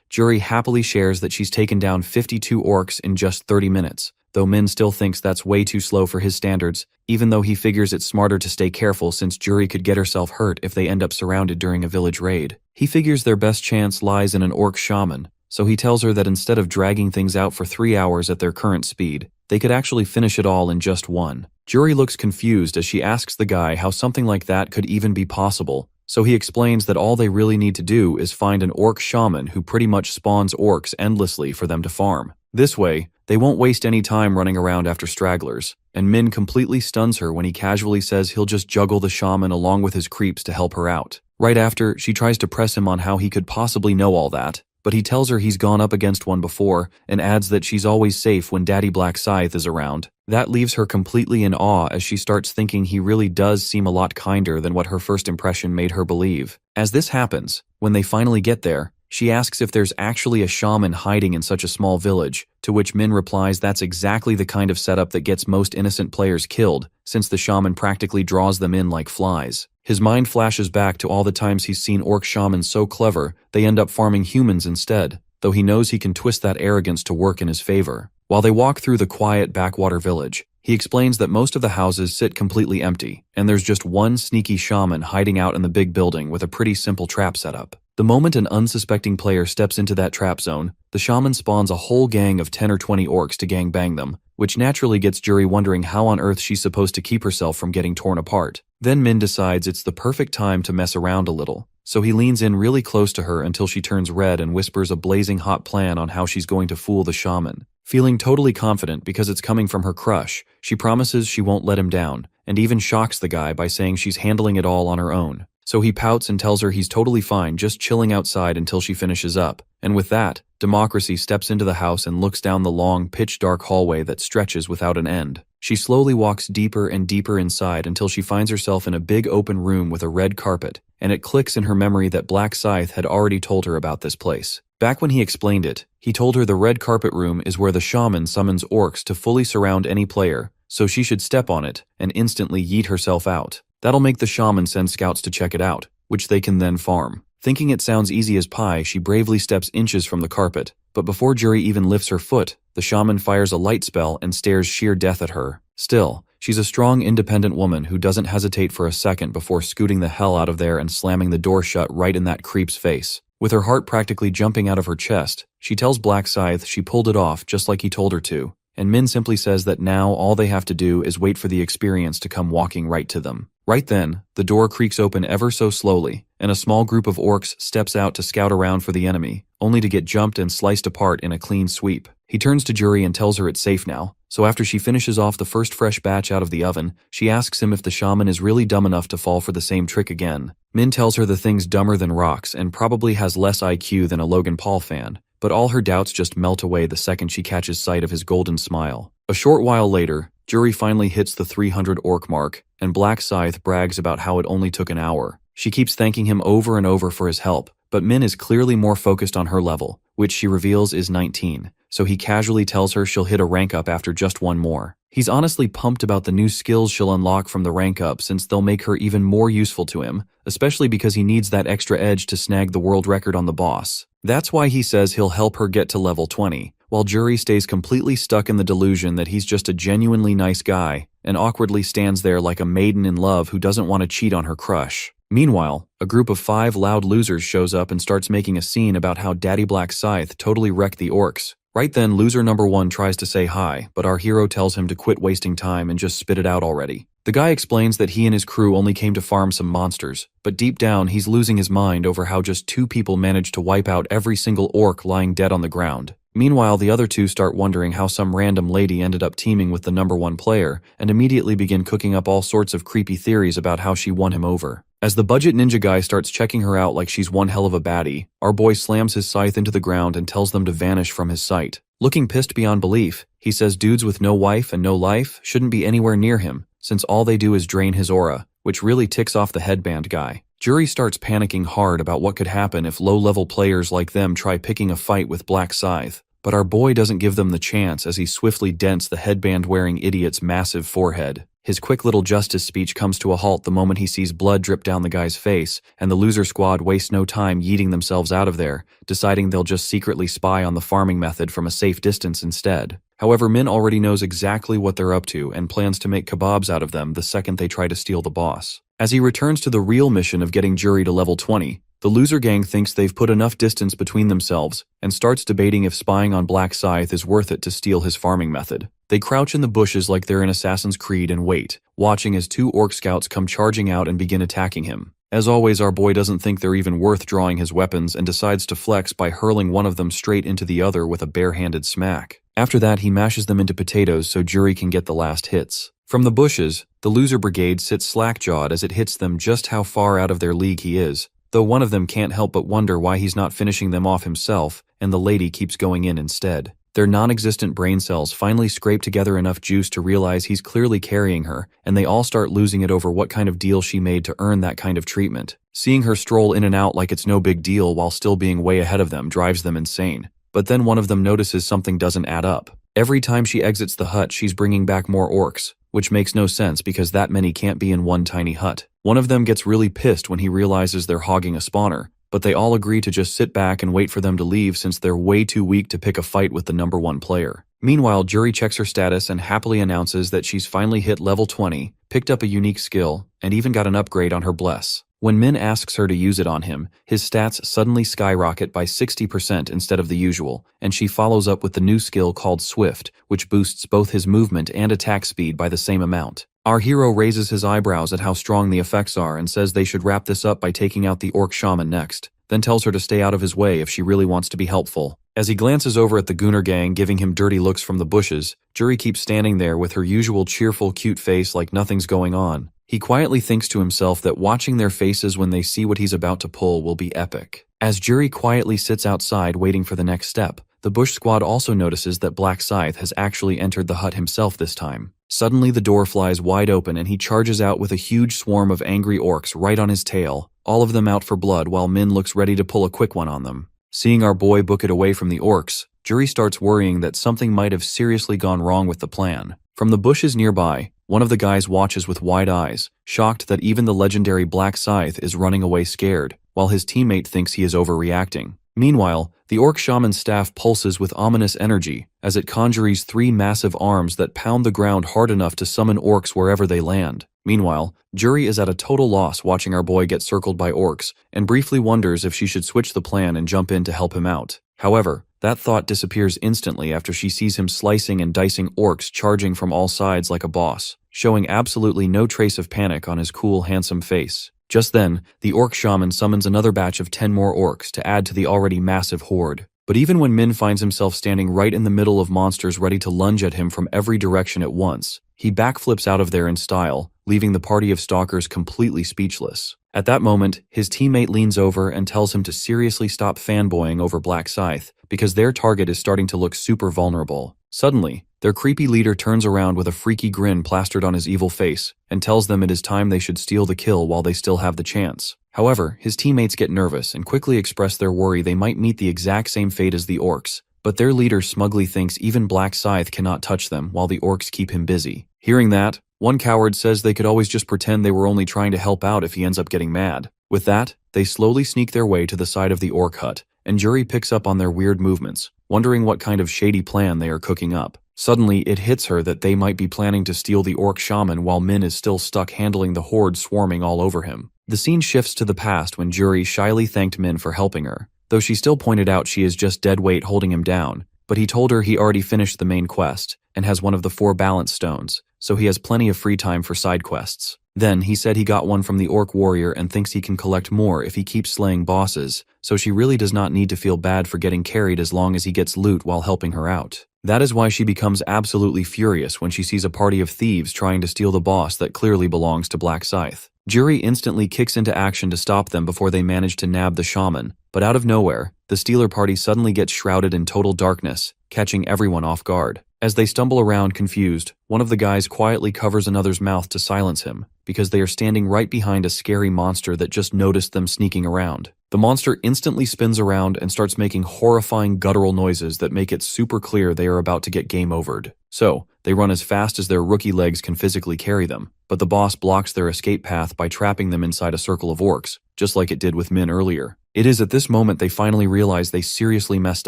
Juri happily shares that she's taken down 52 orcs in just 30 minutes, though Min still thinks that's way too slow for his standards, even though he figures it's smarter to stay careful since Juri could get herself hurt if they end up surrounded during a village raid. He figures their best chance lies in an orc shaman, so he tells her that instead of dragging things out for 3 hours at their current speed, they could actually finish it all in just one. Juri looks confused as she asks the guy how something like that could even be possible, so he explains that all they really need to do is find an orc shaman who pretty much spawns orcs endlessly for them to farm. This way, they won't waste any time running around after stragglers, and Min completely stuns her when he casually says he'll just juggle the shaman along with his creeps to help her out. Right after, she tries to press him on how he could possibly know all that, but he tells her he's gone up against one before and adds that she's always safe when Daddy Black Scythe is around. That leaves her completely in awe as she starts thinking he really does seem a lot kinder than what her first impression made her believe. As this happens, when they finally get there, She asks if there's actually a shaman hiding in such a small village, to which Min replies that's exactly the kind of setup that gets most innocent players killed, since the shaman practically draws them in like flies. His mind flashes back to all the times he's seen orc shamans so clever, they end up farming humans instead, though he knows he can twist that arrogance to work in his favor. While they walk through the quiet backwater village, he explains that most of the houses sit completely empty, and there's just one sneaky shaman hiding out in the big building with a pretty simple trap setup. The moment an unsuspecting player steps into that trap zone, the shaman spawns a whole gang of 10 or 20 orcs to gangbang them, which naturally gets Juri wondering how on earth she's supposed to keep herself from getting torn apart. Then Min decides it's the perfect time to mess around a little, so he leans in really close to her until she turns red and whispers a blazing hot plan on how she's going to fool the shaman. Feeling totally confident because it's coming from her crush, she promises she won't let him down, and even shocks the guy by saying she's handling it all on her own. So he pouts and tells her he's totally fine just chilling outside until she finishes up. And with that, Democracy steps into the house and looks down the long, pitch-dark hallway that stretches without an end. She slowly walks deeper and deeper inside until she finds herself in a big open room with a red carpet, and it clicks in her memory that Black Scythe had already told her about this place. Back when he explained it, he told her the red carpet room is where the shaman summons orcs to fully surround any player, so she should step on it and instantly yeet herself out. That'll make the shaman send scouts to check it out, which they can then farm. Thinking it sounds easy as pie, she bravely steps inches from the carpet, but before Juri even lifts her foot, the shaman fires a light spell and stares sheer death at her. Still, she's a strong, independent woman who doesn't hesitate for a second before scooting the hell out of there and slamming the door shut right in that creep's face. With her heart practically jumping out of her chest, she tells Black Scythe she pulled it off just like he told her to, and Min simply says that now all they have to do is wait for the experience to come walking right to them. Right then, the door creaks open ever so slowly, and a small group of orcs steps out to scout around for the enemy, only to get jumped and sliced apart in a clean sweep. He turns to Juri and tells her it's safe now, so after she finishes off the first fresh batch out of the oven, she asks him if the shaman is really dumb enough to fall for the same trick again. Min tells her the thing's dumber than rocks and probably has less IQ than a Logan Paul fan, but all her doubts just melt away the second she catches sight of his golden smile. A short while later, Juri finally hits the 300 orc mark, and Black Scythe brags about how it only took an hour. She keeps thanking him over and over for his help, but Min is clearly more focused on her level, which she reveals is 19, so he casually tells her she'll hit a rank up after just one more. He's honestly pumped about the new skills she'll unlock from the rank up since they'll make her even more useful to him, especially because he needs that extra edge to snag the world record on the boss. That's why he says he'll help her get to level 20, while Juri stays completely stuck in the delusion that he's just a genuinely nice guy, and awkwardly stands there like a maiden in love who doesn't want to cheat on her crush. Meanwhile, a group of 5 loud losers shows up and starts making a scene about how Daddy Black Scythe totally wrecked the orcs. Right then, loser number 1 tries to say hi, but our hero tells him to quit wasting time and just spit it out already. The guy explains that he and his crew only came to farm some monsters, but deep down he's losing his mind over how just 2 people managed to wipe out every single orc lying dead on the ground. Meanwhile, the other 2 start wondering how some random lady ended up teaming with the number 1 player, and immediately begin cooking up all sorts of creepy theories about how she won him over. As the budget ninja guy starts checking her out like she's one hell of a baddie, our boy slams his scythe into the ground and tells them to vanish from his sight. Looking pissed beyond belief, he says dudes with no wife and no life shouldn't be anywhere near him, since all they do is drain his aura, which really ticks off the headband guy. Juri starts panicking hard about what could happen if low-level players like them try picking a fight with Black Scythe, but our boy doesn't give them the chance as he swiftly dents the headband-wearing idiot's massive forehead. His quick little justice speech comes to a halt the moment he sees blood drip down the guy's face, and the loser squad wastes no time yeeting themselves out of there, deciding they'll just secretly spy on the farming method from a safe distance instead. However, Min already knows exactly what they're up to and plans to make kebabs out of them the second they try to steal the boss. As he returns to the real mission of getting Juri to level 20, the loser gang thinks they've put enough distance between themselves and starts debating if spying on Black Scythe is worth it to steal his farming method. They crouch in the bushes like they're in Assassin's Creed and wait, watching as 2 orc scouts come charging out and begin attacking him. As always, our boy doesn't think they're even worth drawing his weapons and decides to flex by hurling one of them straight into the other with a bare-handed smack. After that, he mashes them into potatoes so Juri can get the last hits. From the bushes, the loser brigade sits slack-jawed as it hits them just how far out of their league he is, though one of them can't help but wonder why he's not finishing them off himself, and the lady keeps going in instead. Their non-existent brain cells finally scrape together enough juice to realize he's clearly carrying her, and they all start losing it over what kind of deal she made to earn that kind of treatment. Seeing her stroll in and out like it's no big deal while still being way ahead of them drives them insane. But then one of them notices something doesn't add up. Every time she exits the hut, she's bringing back more orcs, which makes no sense because that many can't be in one tiny hut. One of them gets really pissed when he realizes they're hogging a spawner, but they all agree to just sit back and wait for them to leave since they're way too weak to pick a fight with the #1 player. Meanwhile, Juri checks her status and happily announces that she's finally hit level 20, picked up a unique skill, and even got an upgrade on her bless. When Min asks her to use it on him, his stats suddenly skyrocket by 60% instead of the usual, and she follows up with the new skill called Swift, which boosts both his movement and attack speed by the same amount. Our hero raises his eyebrows at how strong the effects are and says they should wrap this up by taking out the orc shaman next, then tells her to stay out of his way if she really wants to be helpful. As he glances over at the Gunner gang giving him dirty looks from the bushes, Juri keeps standing there with her usual cheerful cute face like nothing's going on. He quietly thinks to himself that watching their faces when they see what he's about to pull will be epic. As Juri quietly sits outside waiting for the next step, the Bush Squad also notices that Black Scythe has actually entered the hut himself this time. Suddenly the door flies wide open and he charges out with a huge swarm of angry orcs right on his tail, all of them out for blood while Min looks ready to pull a quick one on them. Seeing our boy book it away from the orcs, Juri starts worrying that something might have seriously gone wrong with the plan. From the bushes nearby, one of the guys watches with wide eyes, shocked that even the legendary Black Scythe is running away scared, while his teammate thinks he is overreacting. Meanwhile, the orc shaman's staff pulses with ominous energy as it conjures 3 massive arms that pound the ground hard enough to summon orcs wherever they land. Meanwhile, Juri is at a total loss watching our boy get circled by orcs and briefly wonders if she should switch the plan and jump in to help him out. However, that thought disappears instantly after she sees him slicing and dicing orcs charging from all sides like a boss, showing absolutely no trace of panic on his cool, handsome face. Just then, the orc shaman summons another batch of 10 more orcs to add to the already massive horde. But even when Min finds himself standing right in the middle of monsters ready to lunge at him from every direction at once, he backflips out of there in style, leaving the party of stalkers completely speechless. At that moment, his teammate leans over and tells him to seriously stop fanboying over Black Scythe, because their target is starting to look super vulnerable. Suddenly, their creepy leader turns around with a freaky grin plastered on his evil face and tells them it is time they should steal the kill while they still have the chance. However, his teammates get nervous and quickly express their worry they might meet the exact same fate as the orcs, but their leader smugly thinks even Black Scythe cannot touch them while the orcs keep him busy. Hearing that, one coward says they could always just pretend they were only trying to help out if he ends up getting mad. With that, they slowly sneak their way to the side of the orc hut, and Juri picks up on their weird movements, wondering what kind of shady plan they are cooking up. Suddenly, it hits her that they might be planning to steal the orc shaman while Min is still stuck handling the horde swarming all over him. The scene shifts to the past when Juri shyly thanked Min for helping her, though she still pointed out she is just dead weight holding him down, but he told her he already finished the main quest and has one of the 4 balance stones, so he has plenty of free time for side quests. Then he said he got one from the orc warrior and thinks he can collect more if he keeps slaying bosses, so she really does not need to feel bad for getting carried as long as he gets loot while helping her out. That is why she becomes absolutely furious when she sees a party of thieves trying to steal the boss that clearly belongs to Black Scythe. Juri instantly kicks into action to stop them before they manage to nab the shaman, but out of nowhere, the stealer party suddenly gets shrouded in total darkness, catching everyone off guard. As they stumble around confused, one of the guys quietly covers another's mouth to silence him, because they are standing right behind a scary monster that just noticed them sneaking around. The monster instantly spins around and starts making horrifying guttural noises that make it super clear they are about to get game overed. So, they run as fast as their rookie legs can physically carry them, but the boss blocks their escape path by trapping them inside a circle of orcs, just like it did with Min earlier. It is at this moment they finally realize they seriously messed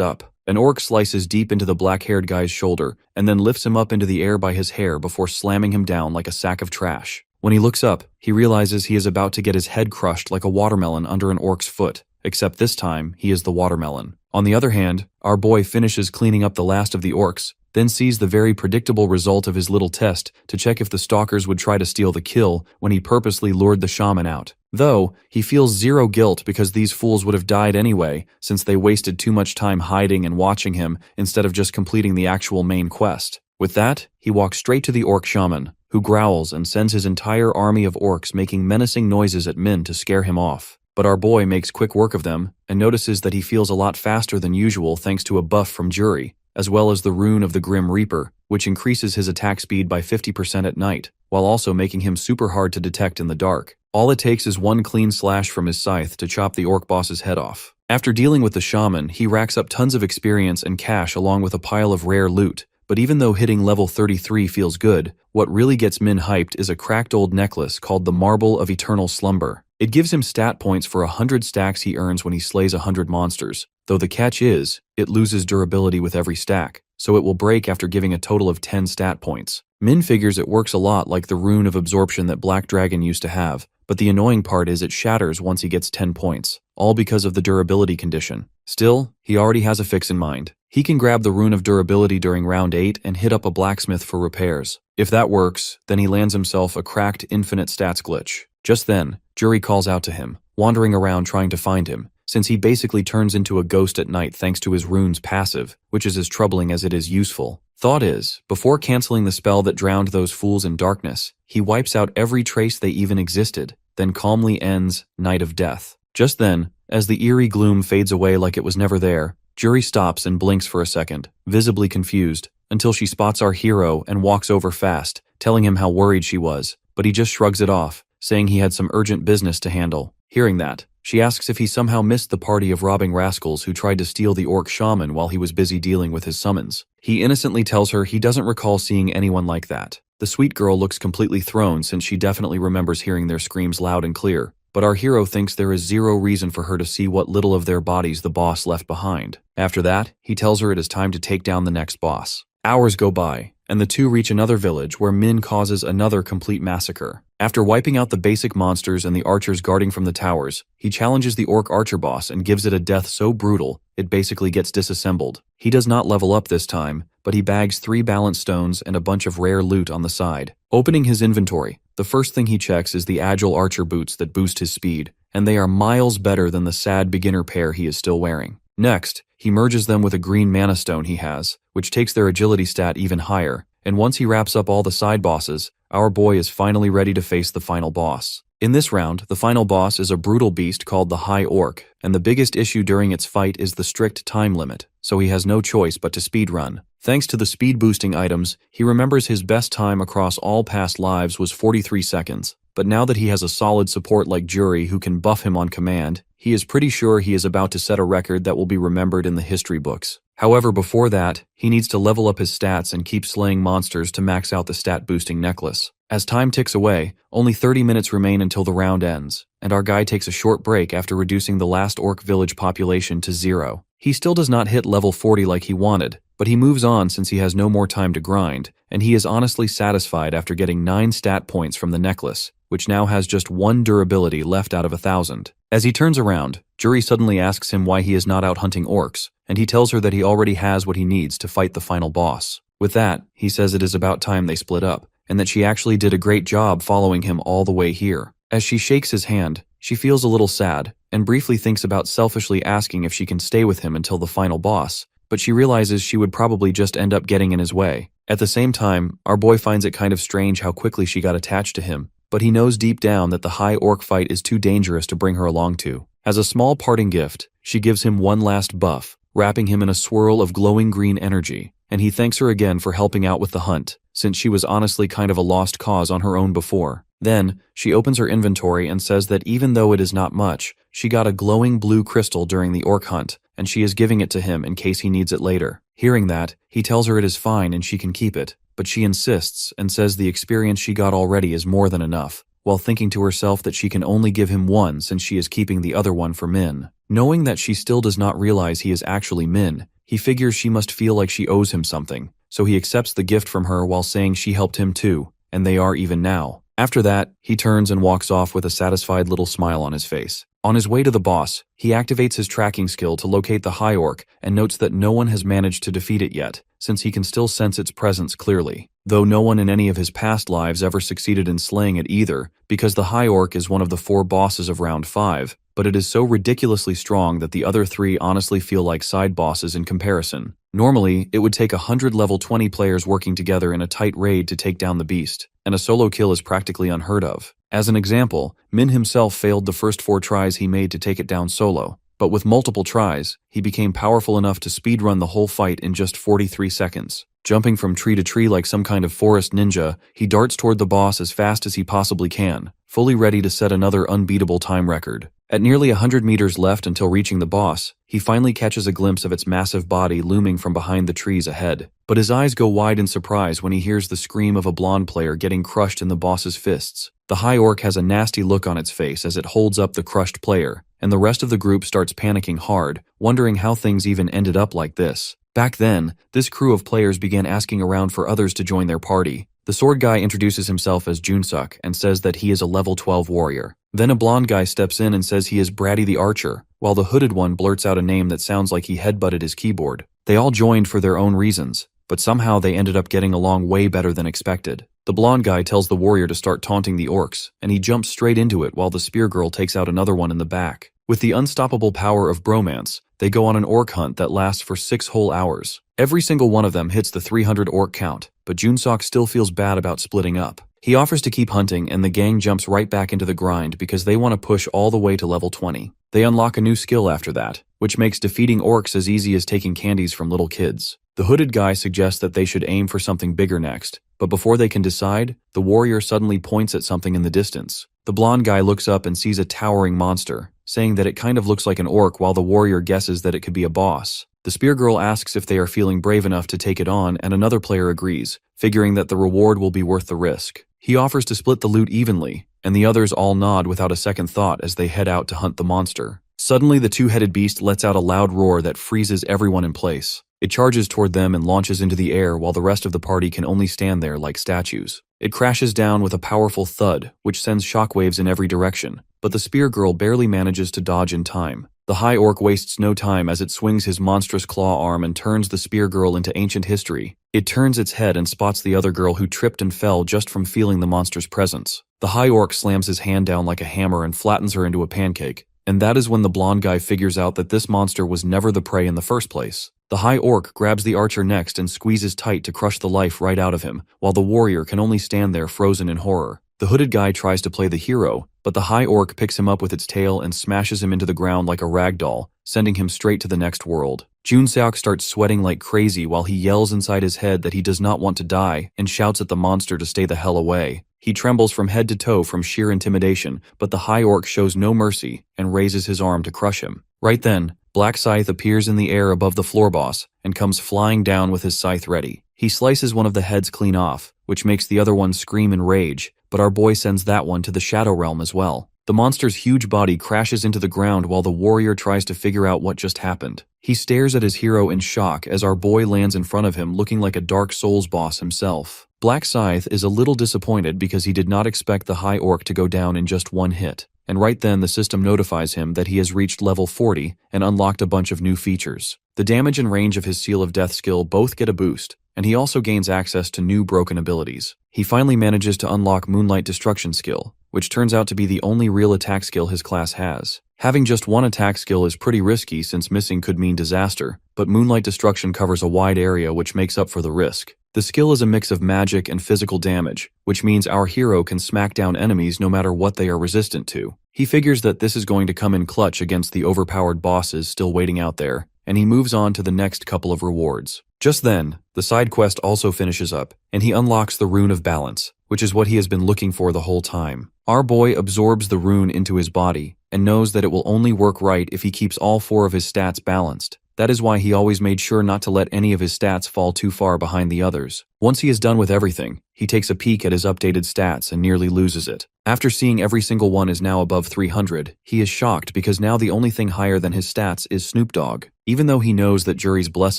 up. An orc slices deep into the black-haired guy's shoulder and then lifts him up into the air by his hair before slamming him down like a sack of trash. When he looks up, he realizes he is about to get his head crushed like a watermelon under an orc's foot, except this time he is the watermelon. On the other hand, our boy finishes cleaning up the last of the orcs, then sees the very predictable result of his little test to check if the stalkers would try to steal the kill when he purposely lured the shaman out. Though, he feels zero guilt because these fools would have died anyway since they wasted too much time hiding and watching him instead of just completing the actual main quest. With that, he walks straight to the orc shaman, who growls and sends his entire army of orcs making menacing noises at Min to scare him off. but our boy makes quick work of them and notices that he feels a lot faster than usual thanks to a buff from Jury, as well as the rune of the Grim Reaper, which increases his attack speed by 50% at night, while also making him super hard to detect in the dark. All it takes is one clean slash from his scythe to chop the orc boss's head off. After dealing with the shaman, he racks up tons of experience and cash along with a pile of rare loot, but even though hitting level 33 feels good, what really gets Min hyped is a cracked old necklace called the Marble of Eternal Slumber. It gives him stat points for 100 stacks he earns when he slays 100 monsters, though the catch is, it loses durability with every stack, so it will break after giving a total of 10 stat points. Min figures it works a lot like the rune of absorption that Black Dragon used to have, but the annoying part is it shatters once he gets 10 points, all because of the durability condition. Still, he already has a fix in mind. He can grab the rune of durability during round 8 and hit up a blacksmith for repairs. If that works, then he lands himself a cracked infinite stats glitch. Just then, Jury calls out to him, wandering around trying to find him, since he basically turns into a ghost at night thanks to his rune's passive, which is as troubling as it is useful. Thought is, before canceling the spell that drowned those fools in darkness, he wipes out every trace they even existed, then calmly ends Night of Death. Just then, as the eerie gloom fades away like it was never there, Jury stops and blinks for a second, visibly confused, until she spots our hero and walks over fast, telling him how worried she was, but he just shrugs it off, saying he had some urgent business to handle. Hearing that, she asks if he somehow missed the party of robbing rascals who tried to steal the orc shaman while he was busy dealing with his summons. He innocently tells her he doesn't recall seeing anyone like that. The sweet girl looks completely thrown since she definitely remembers hearing their screams loud and clear, but our hero thinks there is zero reason for her to see what little of their bodies the boss left behind. After that, he tells her it is time to take down the next boss. Hours go by, and the two reach another village where Min causes another complete massacre. After wiping out the basic monsters and the archers guarding from the towers, he challenges the orc archer boss and gives it a death so brutal, it basically gets disassembled. He does not level up this time, but he bags 3 balance stones and a bunch of rare loot on the side. Opening his inventory, the first thing he checks is the agile archer boots that boost his speed, and they are miles better than the sad beginner pair he is still wearing. Next, he merges them with a green mana stone he has, which takes their agility stat even higher, and once he wraps up all the side bosses, our boy is finally ready to face the final boss. In this round, the final boss is a brutal beast called the High Orc, and the biggest issue during its fight is the strict time limit, so he has no choice but to speedrun. Thanks to the speed-boosting items, he remembers his best time across all past lives was 43 seconds, but now that he has a solid support like Jury who can buff him on command, he is pretty sure he is about to set a record that will be remembered in the history books. However, before that, he needs to level up his stats and keep slaying monsters to max out the stat-boosting necklace. As time ticks away, only 30 minutes remain until the round ends, and our guy takes a short break after reducing the last orc village population to 0. He still does not hit level 40 like he wanted, but he moves on since he has no more time to grind, and he is honestly satisfied after getting 9 stat points from the necklace, which now has just 1 durability left out of 1,000. As he turns around, Jury suddenly asks him why he is not out hunting orcs, and he tells her that he already has what he needs to fight the final boss. With that, he says it is about time they split up, and that she actually did a great job following him all the way here. As she shakes his hand, she feels a little sad, and briefly thinks about selfishly asking if she can stay with him until the final boss, but she realizes she would probably just end up getting in his way. At the same time, our boy finds it kind of strange how quickly she got attached to him, but he knows deep down that the High Orc fight is too dangerous to bring her along to. As a small parting gift, she gives him one last buff, wrapping him in a swirl of glowing green energy, and he thanks her again for helping out with the hunt, since she was honestly kind of a lost cause on her own before. Then, she opens her inventory and says that even though it is not much, she got a glowing blue crystal during the orc hunt, and she is giving it to him in case he needs it later. Hearing that, he tells her it is fine and she can keep it, but she insists and says the experience she got already is more than enough, while thinking to herself that she can only give him one since she is keeping the other one for Min. Knowing that she still does not realize he is actually Min, he figures she must feel like she owes him something, so he accepts the gift from her while saying she helped him too, and they are even now. After that, he turns and walks off with a satisfied little smile on his face. On his way to the boss, he activates his tracking skill to locate the High Orc and notes that no one has managed to defeat it yet, since he can still sense its presence clearly. Though no one in any of his past lives ever succeeded in slaying it either, because the High Orc is one of the 4 bosses of round 5, but it is so ridiculously strong that the other 3 honestly feel like side bosses in comparison. Normally, it would take 100 level 20 players working together in a tight raid to take down the beast, and a solo kill is practically unheard of. As an example, Min himself failed the first 4 tries he made to take it down solo, but with multiple tries, he became powerful enough to speedrun the whole fight in just 43 seconds. Jumping from tree to tree like some kind of forest ninja, he darts toward the boss as fast as he possibly can, fully ready to set another unbeatable time record. At nearly 100 meters left until reaching the boss, he finally catches a glimpse of its massive body looming from behind the trees ahead. But his eyes go wide in surprise when he hears the scream of a blonde player getting crushed in the boss's fists. The high orc has a nasty look on its face as it holds up the crushed player, and the rest of the group starts panicking hard, wondering how things even ended up like this. Back then, this crew of players began asking around for others to join their party. The sword guy introduces himself as Junsuk and says that he is a level 12 warrior. Then a blonde guy steps in and says he is Bratty the Archer, while the hooded one blurts out a name that sounds like he headbutted his keyboard. They all joined for their own reasons, but somehow they ended up getting along way better than expected. The blonde guy tells the warrior to start taunting the orcs, and he jumps straight into it while the spear girl takes out another one in the back. With the unstoppable power of bromance, they go on an orc hunt that lasts for 6 whole hours. Every single one of them hits the 300 orc count, but Junsuk still feels bad about splitting up. He offers to keep hunting, and the gang jumps right back into the grind because they want to push all the way to level 20. They unlock a new skill after that, which makes defeating orcs as easy as taking candies from little kids. The hooded guy suggests that they should aim for something bigger next, but before they can decide, the warrior suddenly points at something in the distance. The blonde guy looks up and sees a towering monster, saying that it kind of looks like an orc while the warrior guesses that it could be a boss. The spear girl asks if they are feeling brave enough to take it on, and another player agrees, figuring that the reward will be worth the risk. He offers to split the loot evenly, and the others all nod without a second thought as they head out to hunt the monster. Suddenly, the two-headed beast lets out a loud roar that freezes everyone in place. It charges toward them and launches into the air while the rest of the party can only stand there like statues. It crashes down with a powerful thud, which sends shockwaves in every direction, but the spear girl barely manages to dodge in time. The high orc wastes no time as it swings his monstrous claw arm and turns the spear girl into ancient history. It turns its head and spots the other girl who tripped and fell just from feeling the monster's presence. The high orc slams his hand down like a hammer and flattens her into a pancake, and that is when the blonde guy figures out that this monster was never the prey in the first place. The high orc grabs the archer next and squeezes tight to crush the life right out of him, while the warrior can only stand there frozen in horror. The hooded guy tries to play the hero, but the high orc picks him up with its tail and smashes him into the ground like a rag doll, sending him straight to the next world. Junsuk starts sweating like crazy while he yells inside his head that he does not want to die and shouts at the monster to stay the hell away. He trembles from head to toe from sheer intimidation, but the high orc shows no mercy and raises his arm to crush him. Right then, Black Scythe appears in the air above the floor boss and comes flying down with his scythe ready. He slices one of the heads clean off, which makes the other one scream in rage, but our boy sends that one to the Shadow Realm as well. The monster's huge body crashes into the ground while the warrior tries to figure out what just happened. He stares at his hero in shock as our boy lands in front of him looking like a Dark Souls boss himself. Black Scythe is a little disappointed because he did not expect the high orc to go down in just one hit, and right then the system notifies him that he has reached level 40 and unlocked a bunch of new features. The damage and range of his Seal of Death skill both get a boost, and he also gains access to new broken abilities. He finally manages to unlock Moonlight Destruction skill, which turns out to be the only real attack skill his class has. Having just one attack skill is pretty risky since missing could mean disaster, but Moonlight Destruction covers a wide area which makes up for the risk. The skill is a mix of magic and physical damage, which means our hero can smack down enemies no matter what they are resistant to. He figures that this is going to come in clutch against the overpowered bosses still waiting out there, and he moves on to the next couple of rewards. Just then, the side quest also finishes up, and he unlocks the Rune of Balance, which is what he has been looking for the whole time. Our boy absorbs the rune into his body, and knows that it will only work right if he keeps all 4 of his stats balanced. That is why he always made sure not to let any of his stats fall too far behind the others. Once he is done with everything, he takes a peek at his updated stats and nearly loses it. After seeing every single one is now above 300, he is shocked because now the only thing higher than his stats is Snoop Dogg. Even though he knows that Jury's Bless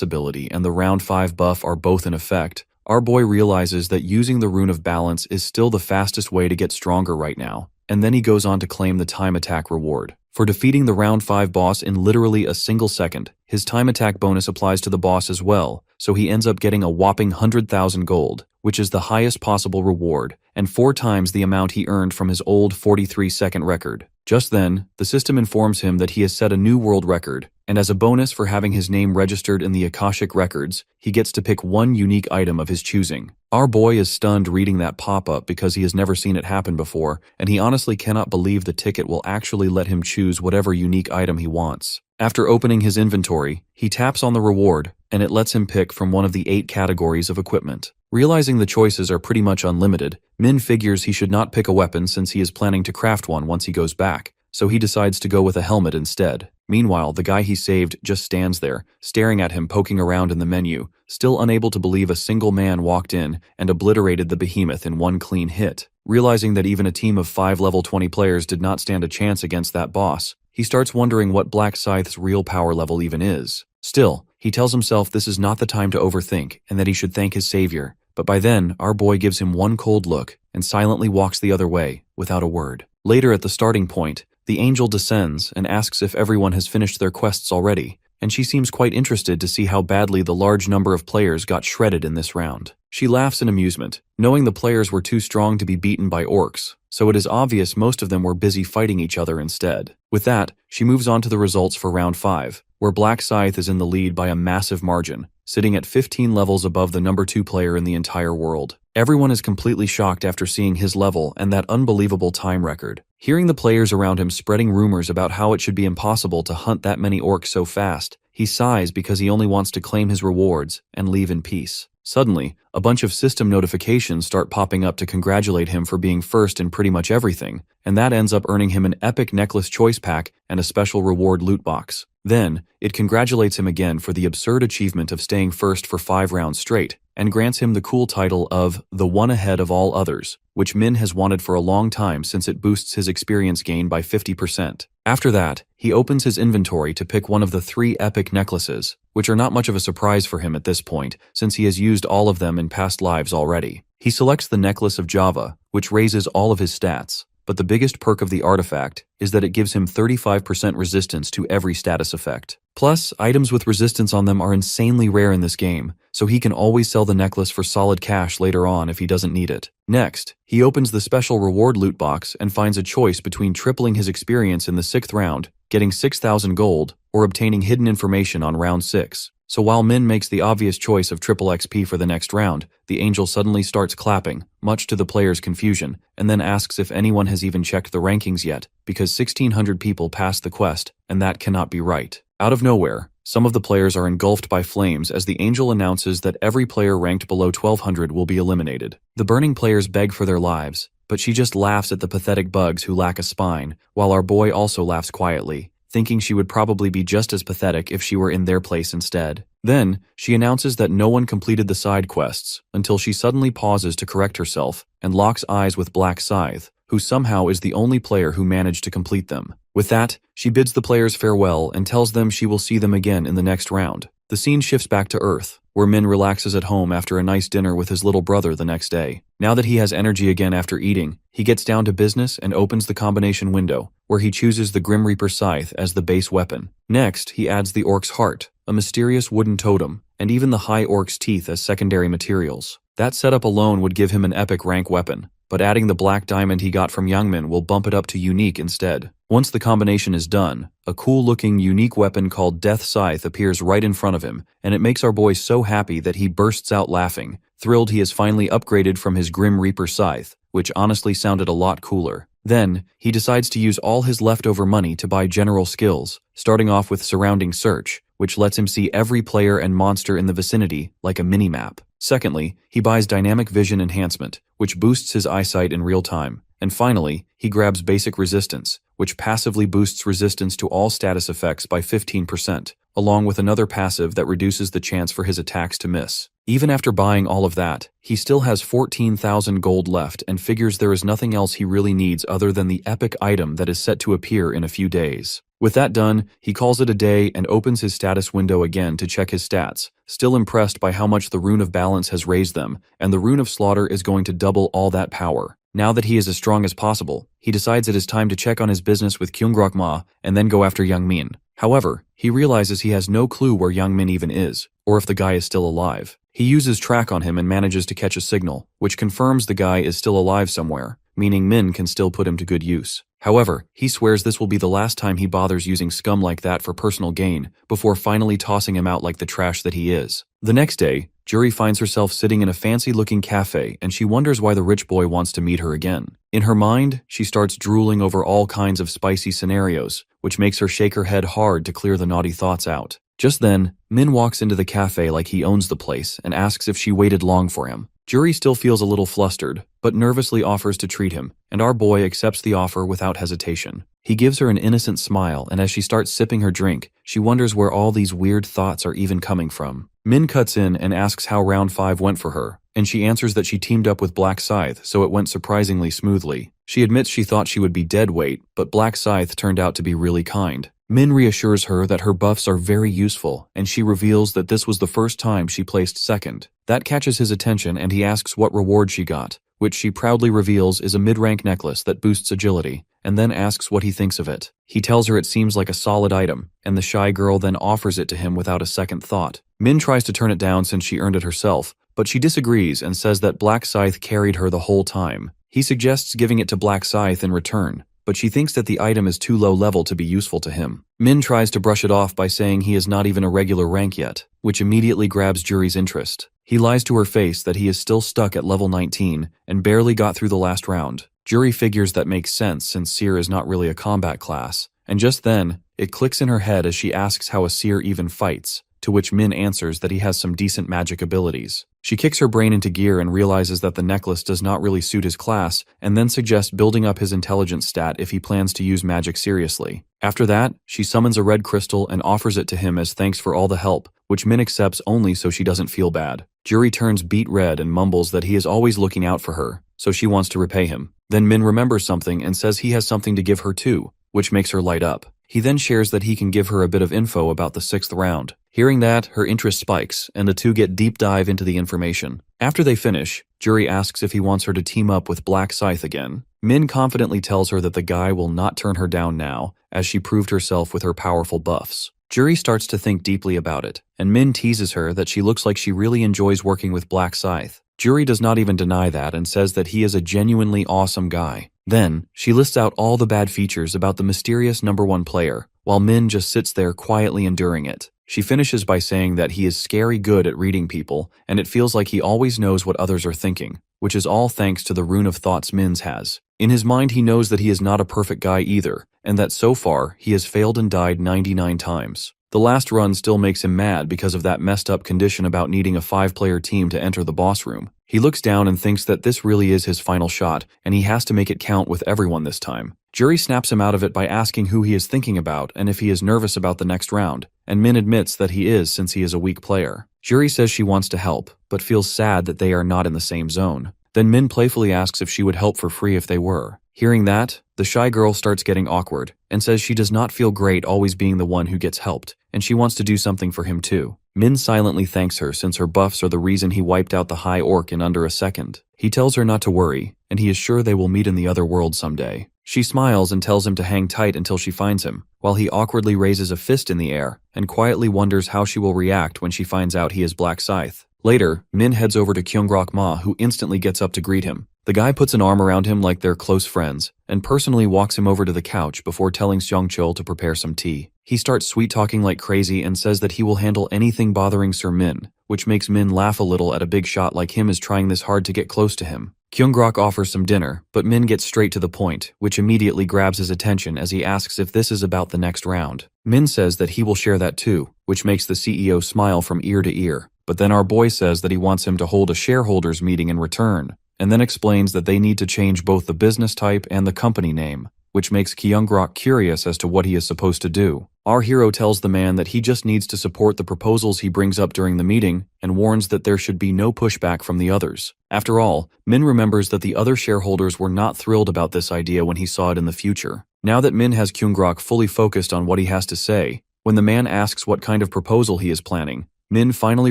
ability and the round 5 buff are both in effect, our boy realizes that using the Rune of Balance is still the fastest way to get stronger right now, and then he goes on to claim the time attack reward. For defeating the round 5 boss in literally a single second, his time attack bonus applies to the boss as well, so he ends up getting a whopping 100,000 gold, which is the highest possible reward, and 4 times the amount he earned from his old 43-second record. Just then, the system informs him that he has set a new world record, and as a bonus for having his name registered in the Akashic records, he gets to pick one unique item of his choosing. Our boy is stunned reading that pop-up because he has never seen it happen before, and he honestly cannot believe the ticket will actually let him choose whatever unique item he wants. After opening his inventory, he taps on the reward, and it lets him pick from one of the 8 categories of equipment. Realizing the choices are pretty much unlimited, Min figures he should not pick a weapon since he is planning to craft one once he goes back, so he decides to go with a helmet instead. Meanwhile, the guy he saved just stands there, staring at him poking around in the menu, still unable to believe a single man walked in and obliterated the behemoth in one clean hit. Realizing that even a team of 5 level 20 players did not stand a chance against that boss, he starts wondering what Black Scythe's real power level even is. Still, he tells himself this is not the time to overthink and that he should thank his savior, but by then, our boy gives him one cold look and silently walks the other way, without a word. Later at the starting point, the angel descends and asks if everyone has finished their quests already, and she seems quite interested to see how badly the large number of players got shredded in this round. She laughs in amusement, knowing the players were too strong to be beaten by orcs, so it is obvious most of them were busy fighting each other instead. With that, she moves on to the results for round 5, where Black Scythe is in the lead by a massive margin, sitting at 15 levels above the number 2 player in the entire world. Everyone is completely shocked after seeing his level and that unbelievable time record. Hearing the players around him spreading rumors about how it should be impossible to hunt that many orcs so fast, he sighs because he only wants to claim his rewards and leave in peace. Suddenly, a bunch of system notifications start popping up to congratulate him for being first in pretty much everything, and that ends up earning him an epic necklace choice pack and a special reward loot box. Then, it congratulates him again for the absurd achievement of staying first for 5 rounds straight, and grants him the cool title of the one ahead of all others, which Min has wanted for a long time since it boosts his experience gain by 50%. After that, he opens his inventory to pick one of the 3 epic necklaces, which are not much of a surprise for him at this point, since he has used all of them in past lives already. He selects the Necklace of Java, which raises all of his stats, but the biggest perk of the artifact is that it gives him 35% resistance to every status effect. Plus, items with resistance on them are insanely rare in this game, so he can always sell the necklace for solid cash later on if he doesn't need it. Next, he opens the special reward loot box and finds a choice between tripling his experience in the 6th round, getting 6,000 gold, or obtaining hidden information on round 6. So while Min makes the obvious choice of triple XP for the next round, the angel suddenly starts clapping, much to the player's confusion, and then asks if anyone has even checked the rankings yet, because 1,600 people passed the quest, and that cannot be right. Out of nowhere, some of the players are engulfed by flames as the angel announces that every player ranked below 1,200 will be eliminated. The burning players beg for their lives, but she just laughs at the pathetic bugs who lack a spine, while our boy also laughs quietly, thinking she would probably be just as pathetic if she were in their place instead. Then, she announces that no one completed the side quests, until she suddenly pauses to correct herself and locks eyes with Black Scythe, who somehow is the only player who managed to complete them. With that, she bids the players farewell and tells them she will see them again in the next round. The scene shifts back to Earth, where Min relaxes at home after a nice dinner with his little brother the next day. Now that he has energy again after eating, he gets down to business and opens the combination window, where he chooses the Grim Reaper Scythe as the base weapon. Next, he adds the Orc's Heart, a mysterious wooden totem, and even the High Orc's Teeth as secondary materials. That setup alone would give him an epic rank weapon, but adding the black diamond he got from Youngmin will bump it up to unique instead. Once the combination is done, a cool-looking unique weapon called Death Scythe appears right in front of him, and it makes our boy so happy that he bursts out laughing, thrilled he has finally upgraded from his Grim Reaper Scythe, which honestly sounded a lot cooler. Then, he decides to use all his leftover money to buy general skills, starting off with Surrounding Search, which lets him see every player and monster in the vicinity like a mini-map. Secondly, he buys Dynamic Vision Enhancement, which boosts his eyesight in real time. And finally, he grabs Basic Resistance, which passively boosts resistance to all status effects by 15%, along with another passive that reduces the chance for his attacks to miss. Even after buying all of that, he still has 14,000 gold left and figures there is nothing else he really needs other than the epic item that is set to appear in a few days. With that done, he calls it a day and opens his status window again to check his stats, still impressed by how much the Rune of Balance has raised them, and the Rune of Slaughter is going to double all that power. Now that he is as strong as possible, he decides it is time to check on his business with Kyungrok Ma and then go after Young Min. However, he realizes he has no clue where Young Min even is, or if the guy is still alive. He uses track on him and manages to catch a signal, which confirms the guy is still alive somewhere, meaning Min can still put him to good use. However, he swears this will be the last time he bothers using scum like that for personal gain, before finally tossing him out like the trash that he is. The next day, Juri finds herself sitting in a fancy-looking cafe and she wonders why the rich boy wants to meet her again. In her mind, she starts drooling over all kinds of spicy scenarios, which makes her shake her head hard to clear the naughty thoughts out. Just then, Min walks into the cafe like he owns the place and asks if she waited long for him. Juri still feels a little flustered, but nervously offers to treat him, and our boy accepts the offer without hesitation. He gives her an innocent smile, and as she starts sipping her drink, she wonders where all these weird thoughts are even coming from. Min cuts in and asks how round 5 went for her, and she answers that she teamed up with Black Scythe, so it went surprisingly smoothly. She admits she thought she would be dead weight, but Black Scythe turned out to be really kind. Min reassures her that her buffs are very useful, and she reveals that this was the first time she placed second. That catches his attention and he asks what reward she got, which she proudly reveals is a mid-rank necklace that boosts agility, and then asks what he thinks of it. He tells her it seems like a solid item, and the shy girl then offers it to him without a second thought. Min tries to turn it down since she earned it herself, but she disagrees and says that Black Scythe carried her the whole time. He suggests giving it to Black Scythe in return, but she thinks that the item is too low level to be useful to him. Min tries to brush it off by saying he is not even a regular rank yet, which immediately grabs Juri's interest. He lies to her face that he is still stuck at level 19 and barely got through the last round. Juri figures that makes sense since Seer is not really a combat class, and just then, it clicks in her head as she asks how a Seer even fights, to which Min answers that he has some decent magic abilities. She kicks her brain into gear and realizes that the necklace does not really suit his class, and then suggests building up his intelligence stat if he plans to use magic seriously. After that, she summons a red crystal and offers it to him as thanks for all the help, which Min accepts only so she doesn't feel bad. Juri turns beet red and mumbles that he is always looking out for her, so she wants to repay him. Then Min remembers something and says he has something to give her too, which makes her light up. He then shares that he can give her a bit of info about the 6th round. Hearing that, her interest spikes, and the two get deep dive into the information. After they finish, Juri asks if he wants her to team up with Black Scythe again. Min confidently tells her that the guy will not turn her down now, as she proved herself with her powerful buffs. Juri starts to think deeply about it, and Min teases her that she looks like she really enjoys working with Black Scythe. Juri does not even deny that and says that he is a genuinely awesome guy. Then, she lists out all the bad features about the mysterious #1 player, while Min just sits there quietly enduring it. She finishes by saying that he is scary good at reading people, and it feels like he always knows what others are thinking, which is all thanks to the rune of thoughts Min's has. In his mind he knows that he is not a perfect guy either, and that so far he has failed and died 99 times. The last run still makes him mad because of that messed up condition about needing a 5-player team to enter the boss room. He looks down and thinks that this really is his final shot, and he has to make it count with everyone this time. Juri snaps him out of it by asking who he is thinking about and if he is nervous about the next round, and Min admits that he is since he is a weak player. Juri says she wants to help, but feels sad that they are not in the same zone. Then Min playfully asks if she would help for free if they were. Hearing that, the shy girl starts getting awkward, and says she does not feel great always being the one who gets helped, and she wants to do something for him too. Min silently thanks her since her buffs are the reason he wiped out the High Orc in under a second. He tells her not to worry, and he is sure they will meet in the other world someday. She smiles and tells him to hang tight until she finds him, while he awkwardly raises a fist in the air, and quietly wonders how she will react when she finds out he is Black Scythe. Later, Min heads over to Kyungrak Ma, who instantly gets up to greet him. The guy puts an arm around him like they're close friends, and personally walks him over to the couch before telling Seongchul to prepare some tea. He starts sweet-talking like crazy and says that he will handle anything bothering Sir Min, which makes Min laugh a little at a big shot like him is trying this hard to get close to him. Kyungrak offers some dinner, but Min gets straight to the point, which immediately grabs his attention as he asks if this is about the next round. Min says that he will share that too, which makes the CEO smile from ear to ear. But then our boy says that he wants him to hold a shareholders meeting in return, and then explains that they need to change both the business type and the company name, which makes Kyungrak curious as to what he is supposed to do. Our hero tells the man that he just needs to support the proposals he brings up during the meeting and warns that there should be no pushback from the others. After all, Min remembers that the other shareholders were not thrilled about this idea when he saw it in the future. Now that Min has Kyungrak fully focused on what he has to say, when the man asks what kind of proposal he is planning, Min finally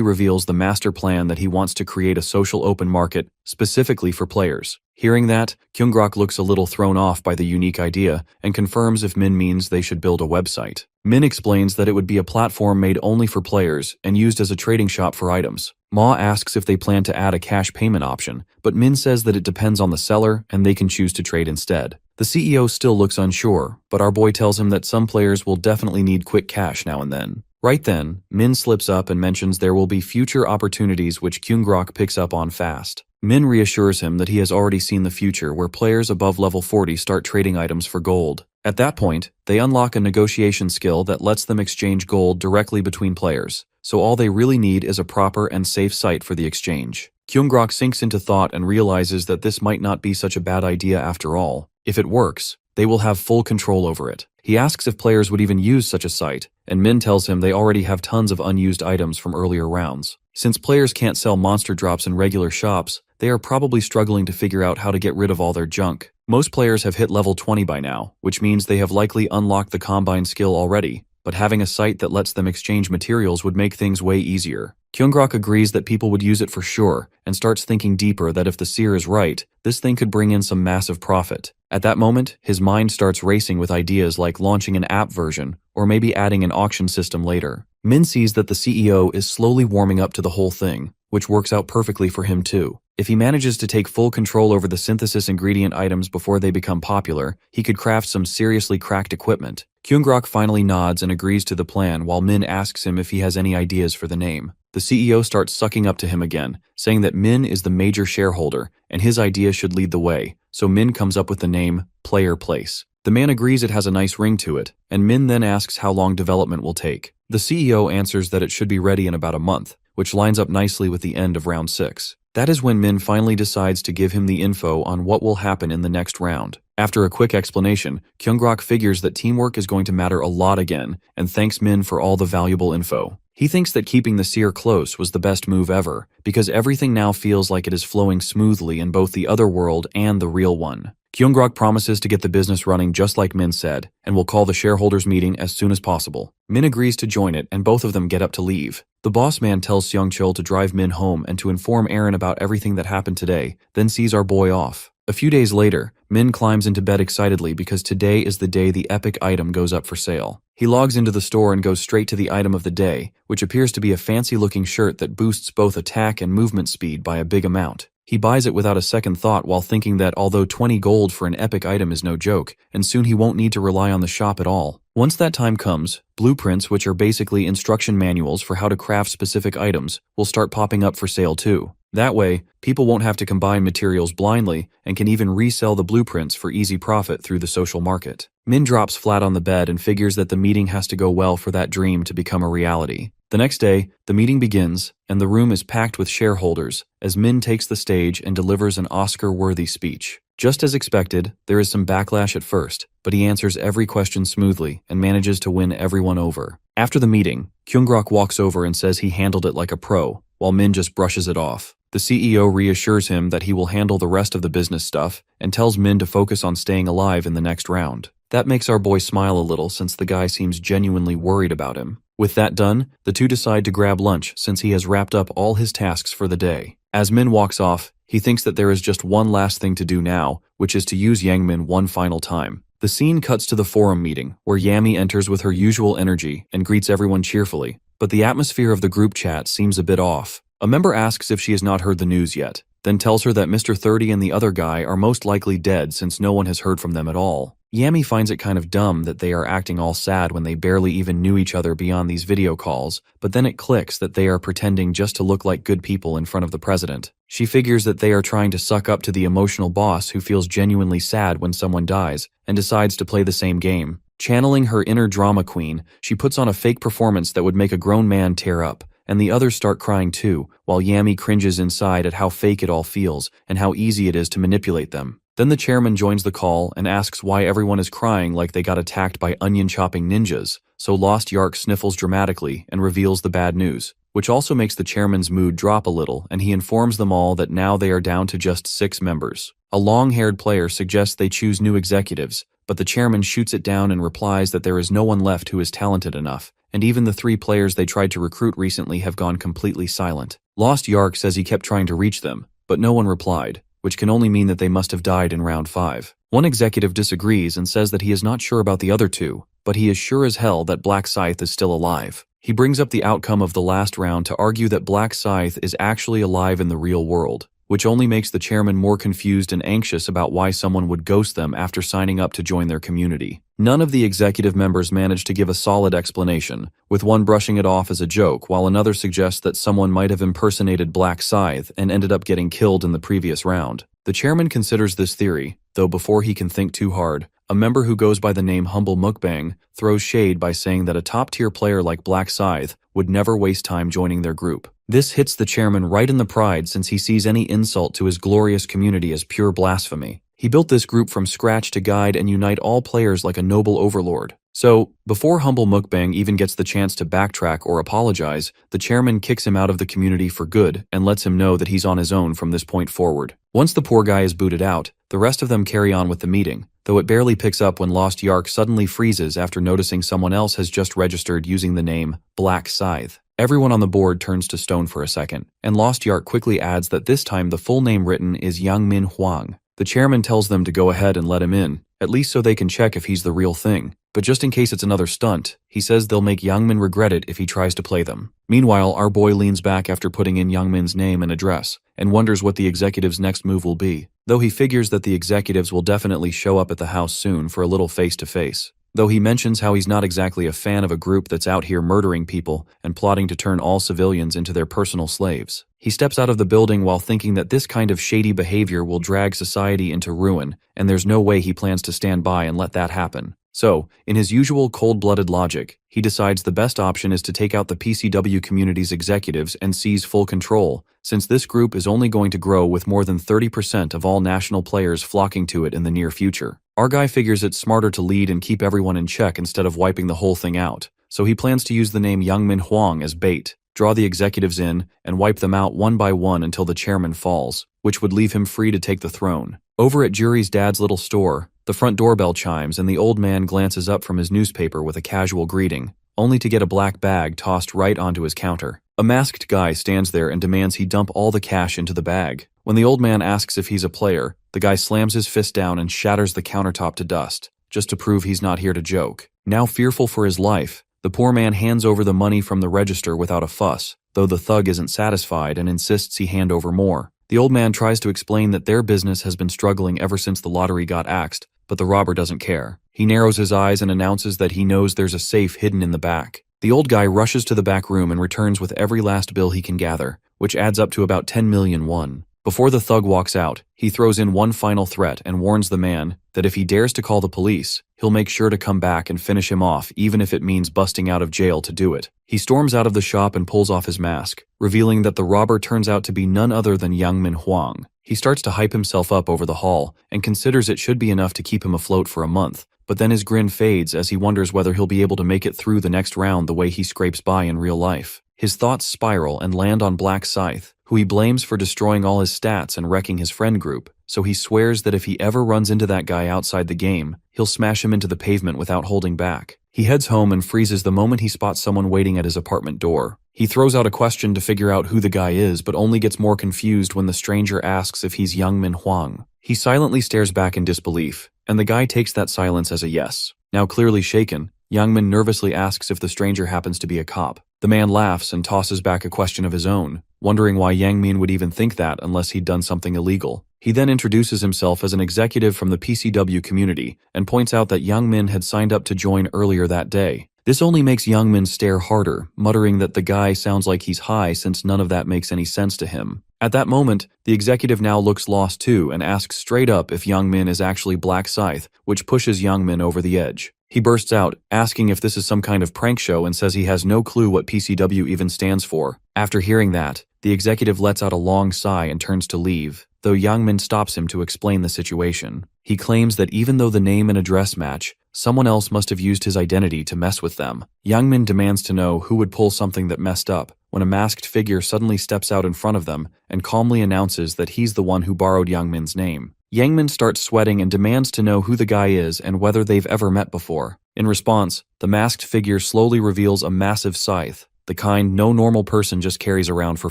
reveals the master plan that he wants to create a social open market specifically for players. Hearing that, Kyungrak looks a little thrown off by the unique idea and confirms if Min means they should build a website. Min explains that it would be a platform made only for players and used as a trading shop for items. Ma asks if they plan to add a cash payment option, but Min says that it depends on the seller and they can choose to trade instead. The CEO still looks unsure, but our boy tells him that some players will definitely need quick cash now and then. Right then, Min slips up and mentions there will be future opportunities which Kyungrok picks up on fast. Min reassures him that he has already seen the future where players above level 40 start trading items for gold. At that point, they unlock a negotiation skill that lets them exchange gold directly between players, so all they really need is a proper and safe site for the exchange. Kyungrok sinks into thought and realizes that this might not be such a bad idea after all. If it works, they will have full control over it. He asks if players would even use such a site, and Min tells him they already have tons of unused items from earlier rounds. Since players can't sell monster drops in regular shops, they are probably struggling to figure out how to get rid of all their junk. Most players have hit level 20 by now, which means they have likely unlocked the combine skill already, but having a site that lets them exchange materials would make things way easier. Kyungrok agrees that people would use it for sure, and starts thinking deeper that if the seer is right, this thing could bring in some massive profit. At that moment, his mind starts racing with ideas like launching an app version, or maybe adding an auction system later. Min sees that the CEO is slowly warming up to the whole thing, which works out perfectly for him too. If he manages to take full control over the synthesis ingredient items before they become popular, he could craft some seriously cracked equipment. Kyungrok finally nods and agrees to the plan while Min asks him if he has any ideas for the name. The CEO starts sucking up to him again, saying that Min is the major shareholder and his idea should lead the way, so Min comes up with the name Player Place. The man agrees it has a nice ring to it, and Min then asks how long development will take. The CEO answers that it should be ready in about a month, which lines up nicely with the end of round 6. That is when Min finally decides to give him the info on what will happen in the next round. After a quick explanation, Kyungrok figures that teamwork is going to matter a lot again and thanks Min for all the valuable info. He thinks that keeping the seer close was the best move ever, because everything now feels like it is flowing smoothly in both the other world and the real one. Kyungrok promises to get the business running just like Min said, and will call the shareholders meeting as soon as possible. Min agrees to join it, and both of them get up to leave. The boss man tells Seongchul to drive Min home and to inform Aaron about everything that happened today, then sees our boy off. A few days later, Min climbs into bed excitedly because today is the day the epic item goes up for sale. He logs into the store and goes straight to the item of the day, which appears to be a fancy-looking shirt that boosts both attack and movement speed by a big amount. He buys it without a second thought while thinking that although 20 gold for an epic item is no joke, and soon he won't need to rely on the shop at all. Once that time comes, blueprints, which are basically instruction manuals for how to craft specific items, will start popping up for sale too. That way, people won't have to combine materials blindly and can even resell the blueprints for easy profit through the social market. Min drops flat on the bed and figures that the meeting has to go well for that dream to become a reality. The next day, the meeting begins, and the room is packed with shareholders as Min takes the stage and delivers an Oscar-worthy speech. Just as expected, there is some backlash at first, but he answers every question smoothly and manages to win everyone over. After the meeting, Kyungrok walks over and says he handled it like a pro, while Min just brushes it off. The CEO reassures him that he will handle the rest of the business stuff and tells Min to focus on staying alive in the next round. That makes our boy smile a little since the guy seems genuinely worried about him. With that done, the two decide to grab lunch since he has wrapped up all his tasks for the day. As Min walks off, he thinks that there is just one last thing to do now, which is to use Yangmin one final time. The scene cuts to the forum meeting, where Yami enters with her usual energy and greets everyone cheerfully, but the atmosphere of the group chat seems a bit off. A member asks if she has not heard the news yet, then tells her that Mr. 30 and the other guy are most likely dead since no one has heard from them at all. Yami finds it kind of dumb that they are acting all sad when they barely even knew each other beyond these video calls, but then it clicks that they are pretending just to look like good people in front of the president. She figures that they are trying to suck up to the emotional boss who feels genuinely sad when someone dies, and decides to play the same game. Channeling her inner drama queen, she puts on a fake performance that would make a grown man tear up, and the others start crying too, while Yami cringes inside at how fake it all feels and how easy it is to manipulate them. Then the chairman joins the call and asks why everyone is crying like they got attacked by onion-chopping ninjas, so Lost Yark sniffles dramatically and reveals the bad news, which also makes the chairman's mood drop a little, and he informs them all that now they are down to just 6 members. A long-haired player suggests they choose new executives, but the chairman shoots it down and replies that there is no one left who is talented enough, and even the 3 players they tried to recruit recently have gone completely silent. Lost Yark says he kept trying to reach them, but no one replied, which can only mean that they must have died in round 5. One executive disagrees and says that he is not sure about the other 2, but he is sure as hell that Black Scythe is still alive. He brings up the outcome of the last round to argue that Black Scythe is actually alive in the real world, which only makes the chairman more confused and anxious about why someone would ghost them after signing up to join their community. None of the executive members manage to give a solid explanation, with one brushing it off as a joke while another suggests that someone might have impersonated Black Scythe and ended up getting killed in the previous round. The chairman considers this theory, though before he can think too hard, a member who goes by the name Humble Mukbang throws shade by saying that a top-tier player like Black Scythe would never waste time joining their group. This hits the chairman right in the pride since he sees any insult to his glorious community as pure blasphemy. He built this group from scratch to guide and unite all players like a noble overlord. So, before Humble Mukbang even gets the chance to backtrack or apologize, the chairman kicks him out of the community for good and lets him know that he's on his own from this point forward. Once the poor guy is booted out, the rest of them carry on with the meeting, though it barely picks up when Lost Yark suddenly freezes after noticing someone else has just registered using the name Black Scythe. Everyone on the board turns to stone for a second, and Lost Yark quickly adds that this time the full name written is Yang Min Huang. The chairman tells them to go ahead and let him in, at least so they can check if he's the real thing. But just in case it's another stunt, he says they'll make Youngmin regret it if he tries to play them. Meanwhile, our boy leans back after putting in Youngmin's name and address, and wonders what the executive's next move will be, though he figures that the executives will definitely show up at the house soon for a little face-to-face. Though he mentions how he's not exactly a fan of a group that's out here murdering people and plotting to turn all civilians into their personal slaves. He steps out of the building while thinking that this kind of shady behavior will drag society into ruin, and there's no way he plans to stand by and let that happen. So, in his usual cold-blooded logic, he decides the best option is to take out the PCW community's executives and seize full control, since this group is only going to grow with more than 30% of all national players flocking to it in the near future. Our guy figures it's smarter to lead and keep everyone in check instead of wiping the whole thing out, so he plans to use the name Youngmin Huang as bait, draw the executives in, and wipe them out one by one until the chairman falls, which would leave him free to take the throne. Over at Jury's dad's little store, the front doorbell chimes and the old man glances up from his newspaper with a casual greeting, only to get a black bag tossed right onto his counter. A masked guy stands there and demands he dump all the cash into the bag. When the old man asks if he's a player, the guy slams his fist down and shatters the countertop to dust, just to prove he's not here to joke. Now fearful for his life, the poor man hands over the money from the register without a fuss, though the thug isn't satisfied and insists he hand over more. The old man tries to explain that their business has been struggling ever since the lottery got axed, but the robber doesn't care. He narrows his eyes and announces that he knows there's a safe hidden in the back. The old guy rushes to the back room and returns with every last bill he can gather, which adds up to about 10 million won. Before the thug walks out, he throws in one final threat and warns the man that if he dares to call the police, he'll make sure to come back and finish him off even if it means busting out of jail to do it. He storms out of the shop and pulls off his mask, revealing that the robber turns out to be none other than Youngmin Huang. He starts to hype himself up over the haul and considers it should be enough to keep him afloat for a month, but then his grin fades as he wonders whether he'll be able to make it through the next round the way he scrapes by in real life. His thoughts spiral and land on Black Scythe, who he blames for destroying all his stats and wrecking his friend group, so he swears that if he ever runs into that guy outside the game, he'll smash him into the pavement without holding back. He heads home and freezes the moment he spots someone waiting at his apartment door. He throws out a question to figure out who the guy is, but only gets more confused when the stranger asks if he's Youngmin Huang. He silently stares back in disbelief, and the guy takes that silence as a yes. Now clearly shaken, Youngmin nervously asks if the stranger happens to be a cop. The man laughs and tosses back a question of his own, wondering why Youngmin would even think that unless he'd done something illegal. He then introduces himself as an executive from the PCW community and points out that Youngmin had signed up to join earlier that day. This only makes Youngmin stare harder, muttering that the guy sounds like he's high since none of that makes any sense to him. At that moment, the executive now looks lost too and asks straight up if Youngmin is actually Black Scythe, which pushes Youngmin over the edge. He bursts out, asking if this is some kind of prank show and says he has no clue what PCW even stands for. After hearing that, the executive lets out a long sigh and turns to leave, though Youngmin stops him to explain the situation. He claims that even though the name and address match, someone else must have used his identity to mess with them. Youngmin demands to know who would pull something that messed up, when a masked figure suddenly steps out in front of them and calmly announces that he's the one who borrowed Youngmin's name. Youngmin starts sweating and demands to know who the guy is and whether they've ever met before. In response, the masked figure slowly reveals a massive scythe, the kind no normal person just carries around for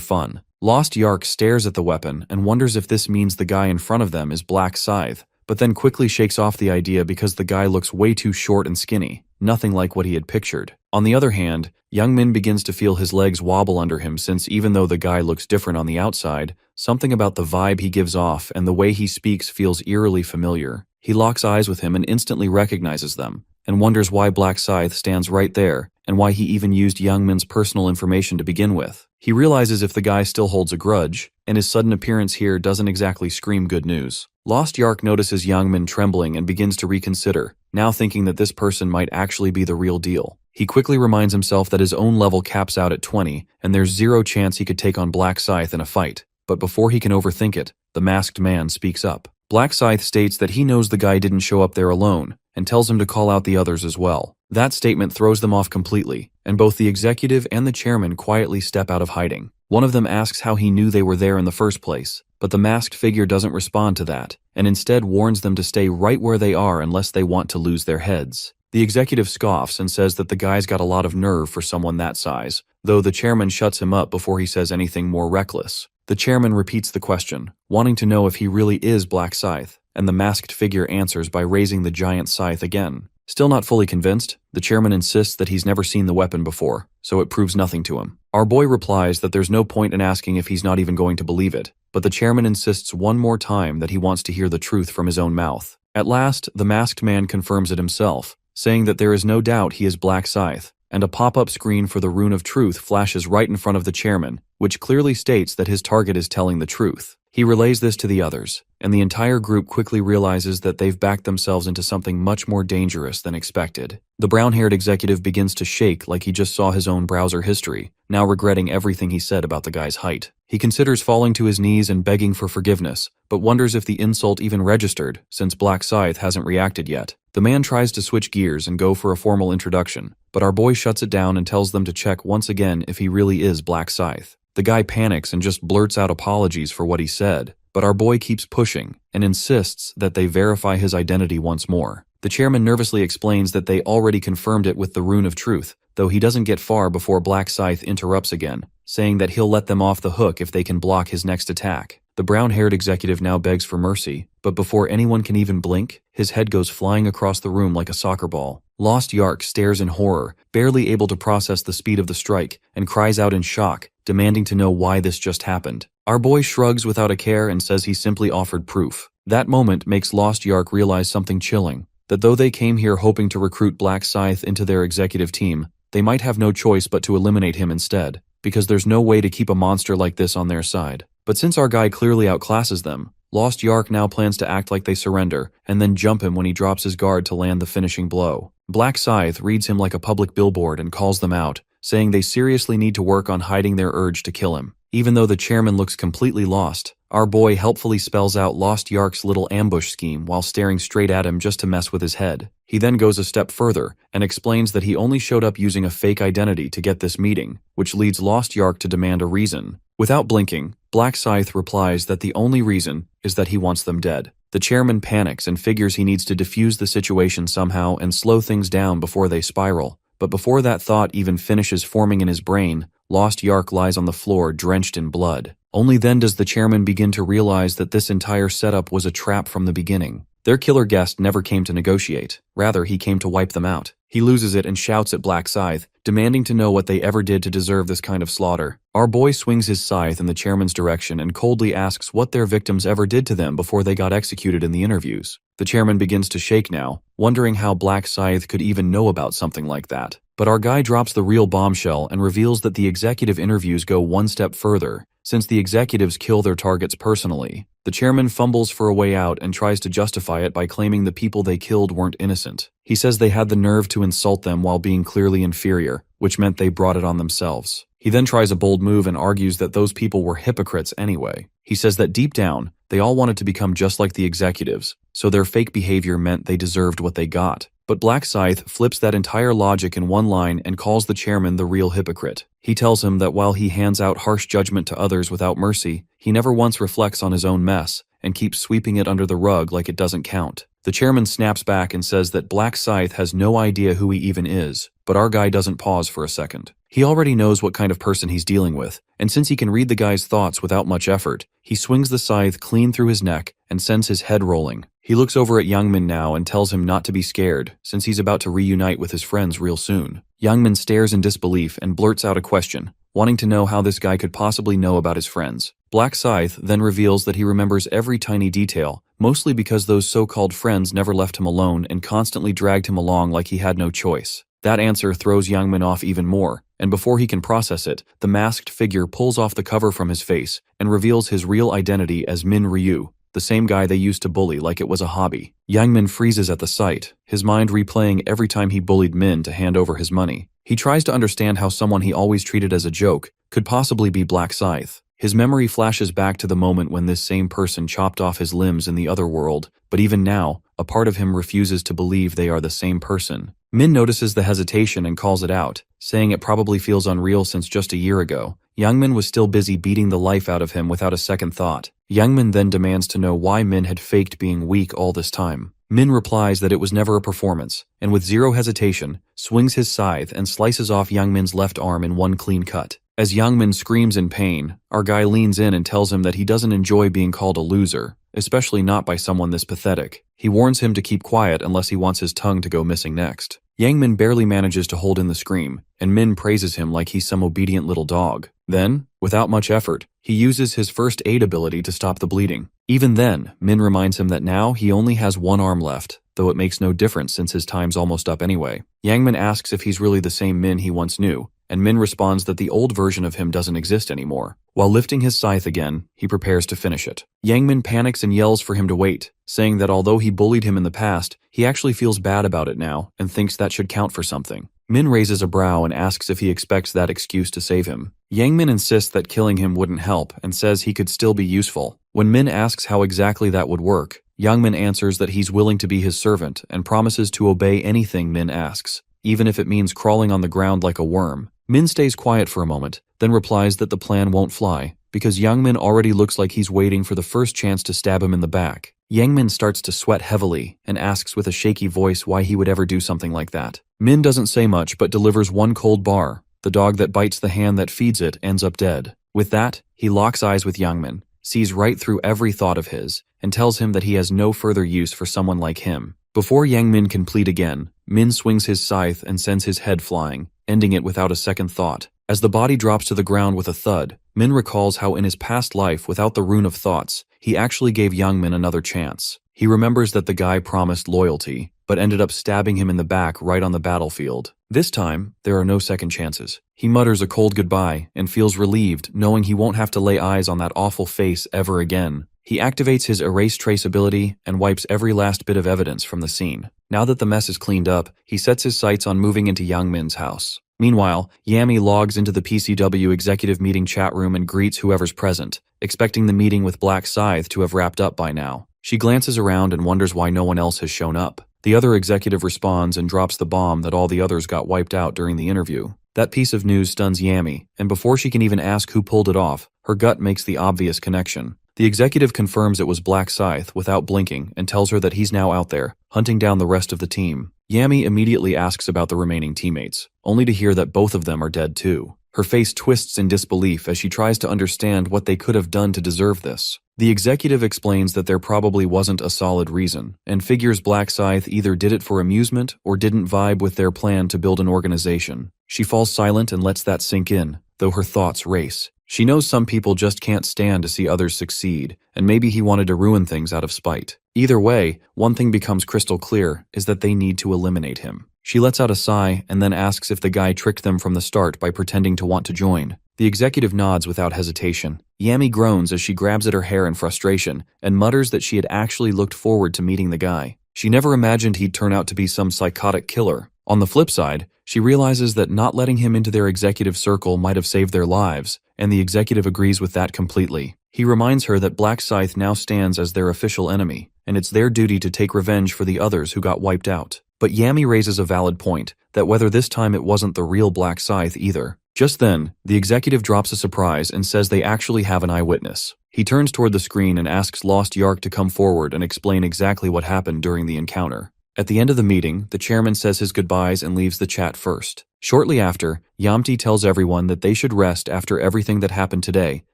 fun. Lost Yark stares at the weapon and wonders if this means the guy in front of them is Black Scythe, but then quickly shakes off the idea because the guy looks way too short and skinny. nothing like what he had pictured. On the other hand, Young Min begins to feel his legs wobble under him since even though the guy looks different on the outside, something about the vibe he gives off and the way he speaks feels eerily familiar. He locks eyes with him and instantly recognizes them, and wonders why Black Scythe stands right there, and why he even used Young Min's personal information to begin with. He realizes if the guy still holds a grudge, and his sudden appearance here doesn't exactly scream good news. Lost Yark notices Young Min trembling and begins to reconsider, now thinking that this person might actually be the real deal. He quickly reminds himself that his own level caps out at 20, and there's zero chance he could take on Black Scythe in a fight. But before he can overthink it, the masked man speaks up. Black Scythe states that he knows the guy didn't show up there alone, and tells him to call out the others as well. That statement throws them off completely, and both the executive and the chairman quietly step out of hiding. One of them asks how he knew they were there in the first place, but the masked figure doesn't respond to that, and instead warns them to stay right where they are unless they want to lose their heads. The executive scoffs and says that the guy's got a lot of nerve for someone that size, though the chairman shuts him up before he says anything more reckless. The chairman repeats the question, wanting to know if he really is Black Scythe, and the masked figure answers by raising the giant scythe again. Still not fully convinced, the chairman insists that he's never seen the weapon before, so it proves nothing to him. Our boy replies that there's no point in asking if he's not even going to believe it, but the chairman insists one more time that he wants to hear the truth from his own mouth. At last, the masked man confirms it himself, saying that there is no doubt he is Black Scythe, and a pop-up screen for the Rune of Truth flashes right in front of the chairman, which clearly states that his target is telling the truth. He relays this to the others, and the entire group quickly realizes that they've backed themselves into something much more dangerous than expected. The brown-haired executive begins to shake like he just saw his own browser history, now regretting everything he said about the guy's height. He considers falling to his knees and begging for forgiveness, but wonders if the insult even registered, since Black Scythe hasn't reacted yet. The man tries to switch gears and go for a formal introduction, but our boy shuts it down and tells them to check once again if he really is Black Scythe. The guy panics and just blurts out apologies for what he said, but our boy keeps pushing and insists that they verify his identity once more. The chairman nervously explains that they already confirmed it with the Rune of Truth, though he doesn't get far before Black Scythe interrupts again, saying that he'll let them off the hook if they can block his next attack. The brown-haired executive now begs for mercy, but before anyone can even blink, his head goes flying across the room like a soccer ball. Lost Yark stares in horror, barely able to process the speed of the strike, and cries out in shock, demanding to know why this just happened. Our boy shrugs without a care and says he simply offered proof. That moment makes Lost Yark realize something chilling, that though they came here hoping to recruit Black Scythe into their executive team, they might have no choice but to eliminate him instead, because there's no way to keep a monster like this on their side. But since our guy clearly outclasses them, Lost Yark now plans to act like they surrender, and then jump him when he drops his guard to land the finishing blow. Black Scythe reads him like a public billboard and calls them out, saying they seriously need to work on hiding their urge to kill him. Even though the chairman looks completely lost, our boy helpfully spells out Lost Yark's little ambush scheme while staring straight at him just to mess with his head. He then goes a step further and explains that he only showed up using a fake identity to get this meeting, which leads Lost Yark to demand a reason. Without blinking, Black Scythe replies that the only reason is that he wants them dead. The chairman panics and figures he needs to defuse the situation somehow and slow things down before they spiral. But before that thought even finishes forming in his brain, Lost Yark lies on the floor drenched in blood. Only then does the chairman begin to realize that this entire setup was a trap from the beginning. Their killer guest never came to negotiate. Rather, he came to wipe them out. He loses it and shouts at Black Scythe, demanding to know what they ever did to deserve this kind of slaughter. Our boy swings his scythe in the chairman's direction and coldly asks what their victims ever did to them before they got executed in the interviews. The chairman begins to shake now, wondering how Black Scythe could even know about something like that. But our guy drops the real bombshell and reveals that the executive interviews go one step further, since the executives kill their targets personally. The chairman fumbles for a way out and tries to justify it by claiming the people they killed weren't innocent. He says they had the nerve to insult them while being clearly inferior, which meant they brought it on themselves. He then tries a bold move and argues that those people were hypocrites anyway. He says that deep down, they all wanted to become just like the executives, so their fake behavior meant they deserved what they got. But Black Scythe flips that entire logic in one line and calls the chairman the real hypocrite. He tells him that while he hands out harsh judgment to others without mercy, he never once reflects on his own mess and keeps sweeping it under the rug like it doesn't count. The chairman snaps back and says that Black Scythe has no idea who he even is, but our guy doesn't pause for a second. He already knows what kind of person he's dealing with, and since he can read the guy's thoughts without much effort, he swings the scythe clean through his neck and sends his head rolling. He looks over at Youngmin now and tells him not to be scared, since he's about to reunite with his friends real soon. Youngmin stares in disbelief and blurts out a question, wanting to know how this guy could possibly know about his friends. Black Scythe then reveals that he remembers every tiny detail, mostly because those so-called friends never left him alone and constantly dragged him along like he had no choice. That answer throws Youngmin off even more, and before he can process it, the masked figure pulls off the cover from his face and reveals his real identity as Min Ryu, the same guy they used to bully like it was a hobby. Youngmin freezes at the sight, his mind replaying every time he bullied Min to hand over his money. He tries to understand how someone he always treated as a joke could possibly be Black Scythe. His memory flashes back to the moment when this same person chopped off his limbs in the other world, but even now, a part of him refuses to believe they are the same person. Min notices the hesitation and calls it out, saying it probably feels unreal since just a year ago. Youngmin was still busy beating the life out of him without a second thought. Youngmin then demands to know why Min had faked being weak all this time. Min replies that it was never a performance, and with zero hesitation, swings his scythe and slices off Youngmin's left arm in one clean cut. As Youngmin screams in pain, our guy leans in and tells him that he doesn't enjoy being called a loser, especially not by someone this pathetic. He warns him to keep quiet unless he wants his tongue to go missing next. Youngmin barely manages to hold in the scream, and Min praises him like he's some obedient little dog. Then, without much effort, he uses his first aid ability to stop the bleeding. Even then, Min reminds him that now he only has one arm left, though it makes no difference since his time's almost up anyway. Youngmin asks if he's really the same Min he once knew, and Min responds that the old version of him doesn't exist anymore. While lifting his scythe again, he prepares to finish it. Youngmin panics and yells for him to wait, saying that although he bullied him in the past, he actually feels bad about it now and thinks that should count for something. Min raises a brow and asks if he expects that excuse to save him. Youngmin insists that killing him wouldn't help and says he could still be useful. When Min asks how exactly that would work, Youngmin answers that he's willing to be his servant and promises to obey anything Min asks, even if it means crawling on the ground like a worm. Min stays quiet for a moment, then replies that the plan won't fly, because Youngmin already looks like he's waiting for the first chance to stab him in the back. Youngmin starts to sweat heavily and asks with a shaky voice why he would ever do something like that. Min doesn't say much but delivers one cold bar. The dog that bites the hand that feeds it ends up dead. With that, he locks eyes with Youngmin, sees right through every thought of his, and tells him that he has no further use for someone like him. Before Youngmin can plead again, Min swings his scythe and sends his head flying, ending it without a second thought. As the body drops to the ground with a thud, Min recalls how in his past life without the rune of thoughts, he actually gave Youngmin another chance. He remembers that the guy promised loyalty, but ended up stabbing him in the back right on the battlefield. This time, there are no second chances. He mutters a cold goodbye and feels relieved knowing he won't have to lay eyes on that awful face ever again. He activates his erase trace ability and wipes every last bit of evidence from the scene. Now that the mess is cleaned up, he sets his sights on moving into Youngmin's house. Meanwhile, Yami logs into the PCW executive meeting chat room and greets whoever's present, expecting the meeting with Black Scythe to have wrapped up by now. She glances around and wonders why no one else has shown up. The other executive responds and drops the bomb that all the others got wiped out during the interview. That piece of news stuns Yami, and before she can even ask who pulled it off, her gut makes the obvious connection. The executive confirms it was Black Scythe without blinking and tells her that he's now out there, hunting down the rest of the team. Yami immediately asks about the remaining teammates, only to hear that both of them are dead too. Her face twists in disbelief as she tries to understand what they could have done to deserve this. The executive explains that there probably wasn't a solid reason, and figures Black Scythe either did it for amusement or didn't vibe with their plan to build an organization. She falls silent and lets that sink in, though her thoughts race. She knows some people just can't stand to see others succeed, and maybe he wanted to ruin things out of spite. Either way, one thing becomes crystal clear, is that they need to eliminate him. She lets out a sigh and then asks if the guy tricked them from the start by pretending to want to join. The executive nods without hesitation. Yami groans as she grabs at her hair in frustration and mutters that she had actually looked forward to meeting the guy. She never imagined he'd turn out to be some psychotic killer. On the flip side, she realizes that not letting him into their executive circle might have saved their lives, and the executive agrees with that completely. He reminds her that Black Scythe now stands as their official enemy, and it's their duty to take revenge for the others who got wiped out. But Yami raises a valid point, that whether this time it wasn't the real Black Scythe either. Just then, the executive drops a surprise and says they actually have an eyewitness. He turns toward the screen and asks Lost Yark to come forward and explain exactly what happened during the encounter. At the end of the meeting, the chairman says his goodbyes and leaves the chat first. Shortly after, Yamti tells everyone that they should rest after everything that happened today,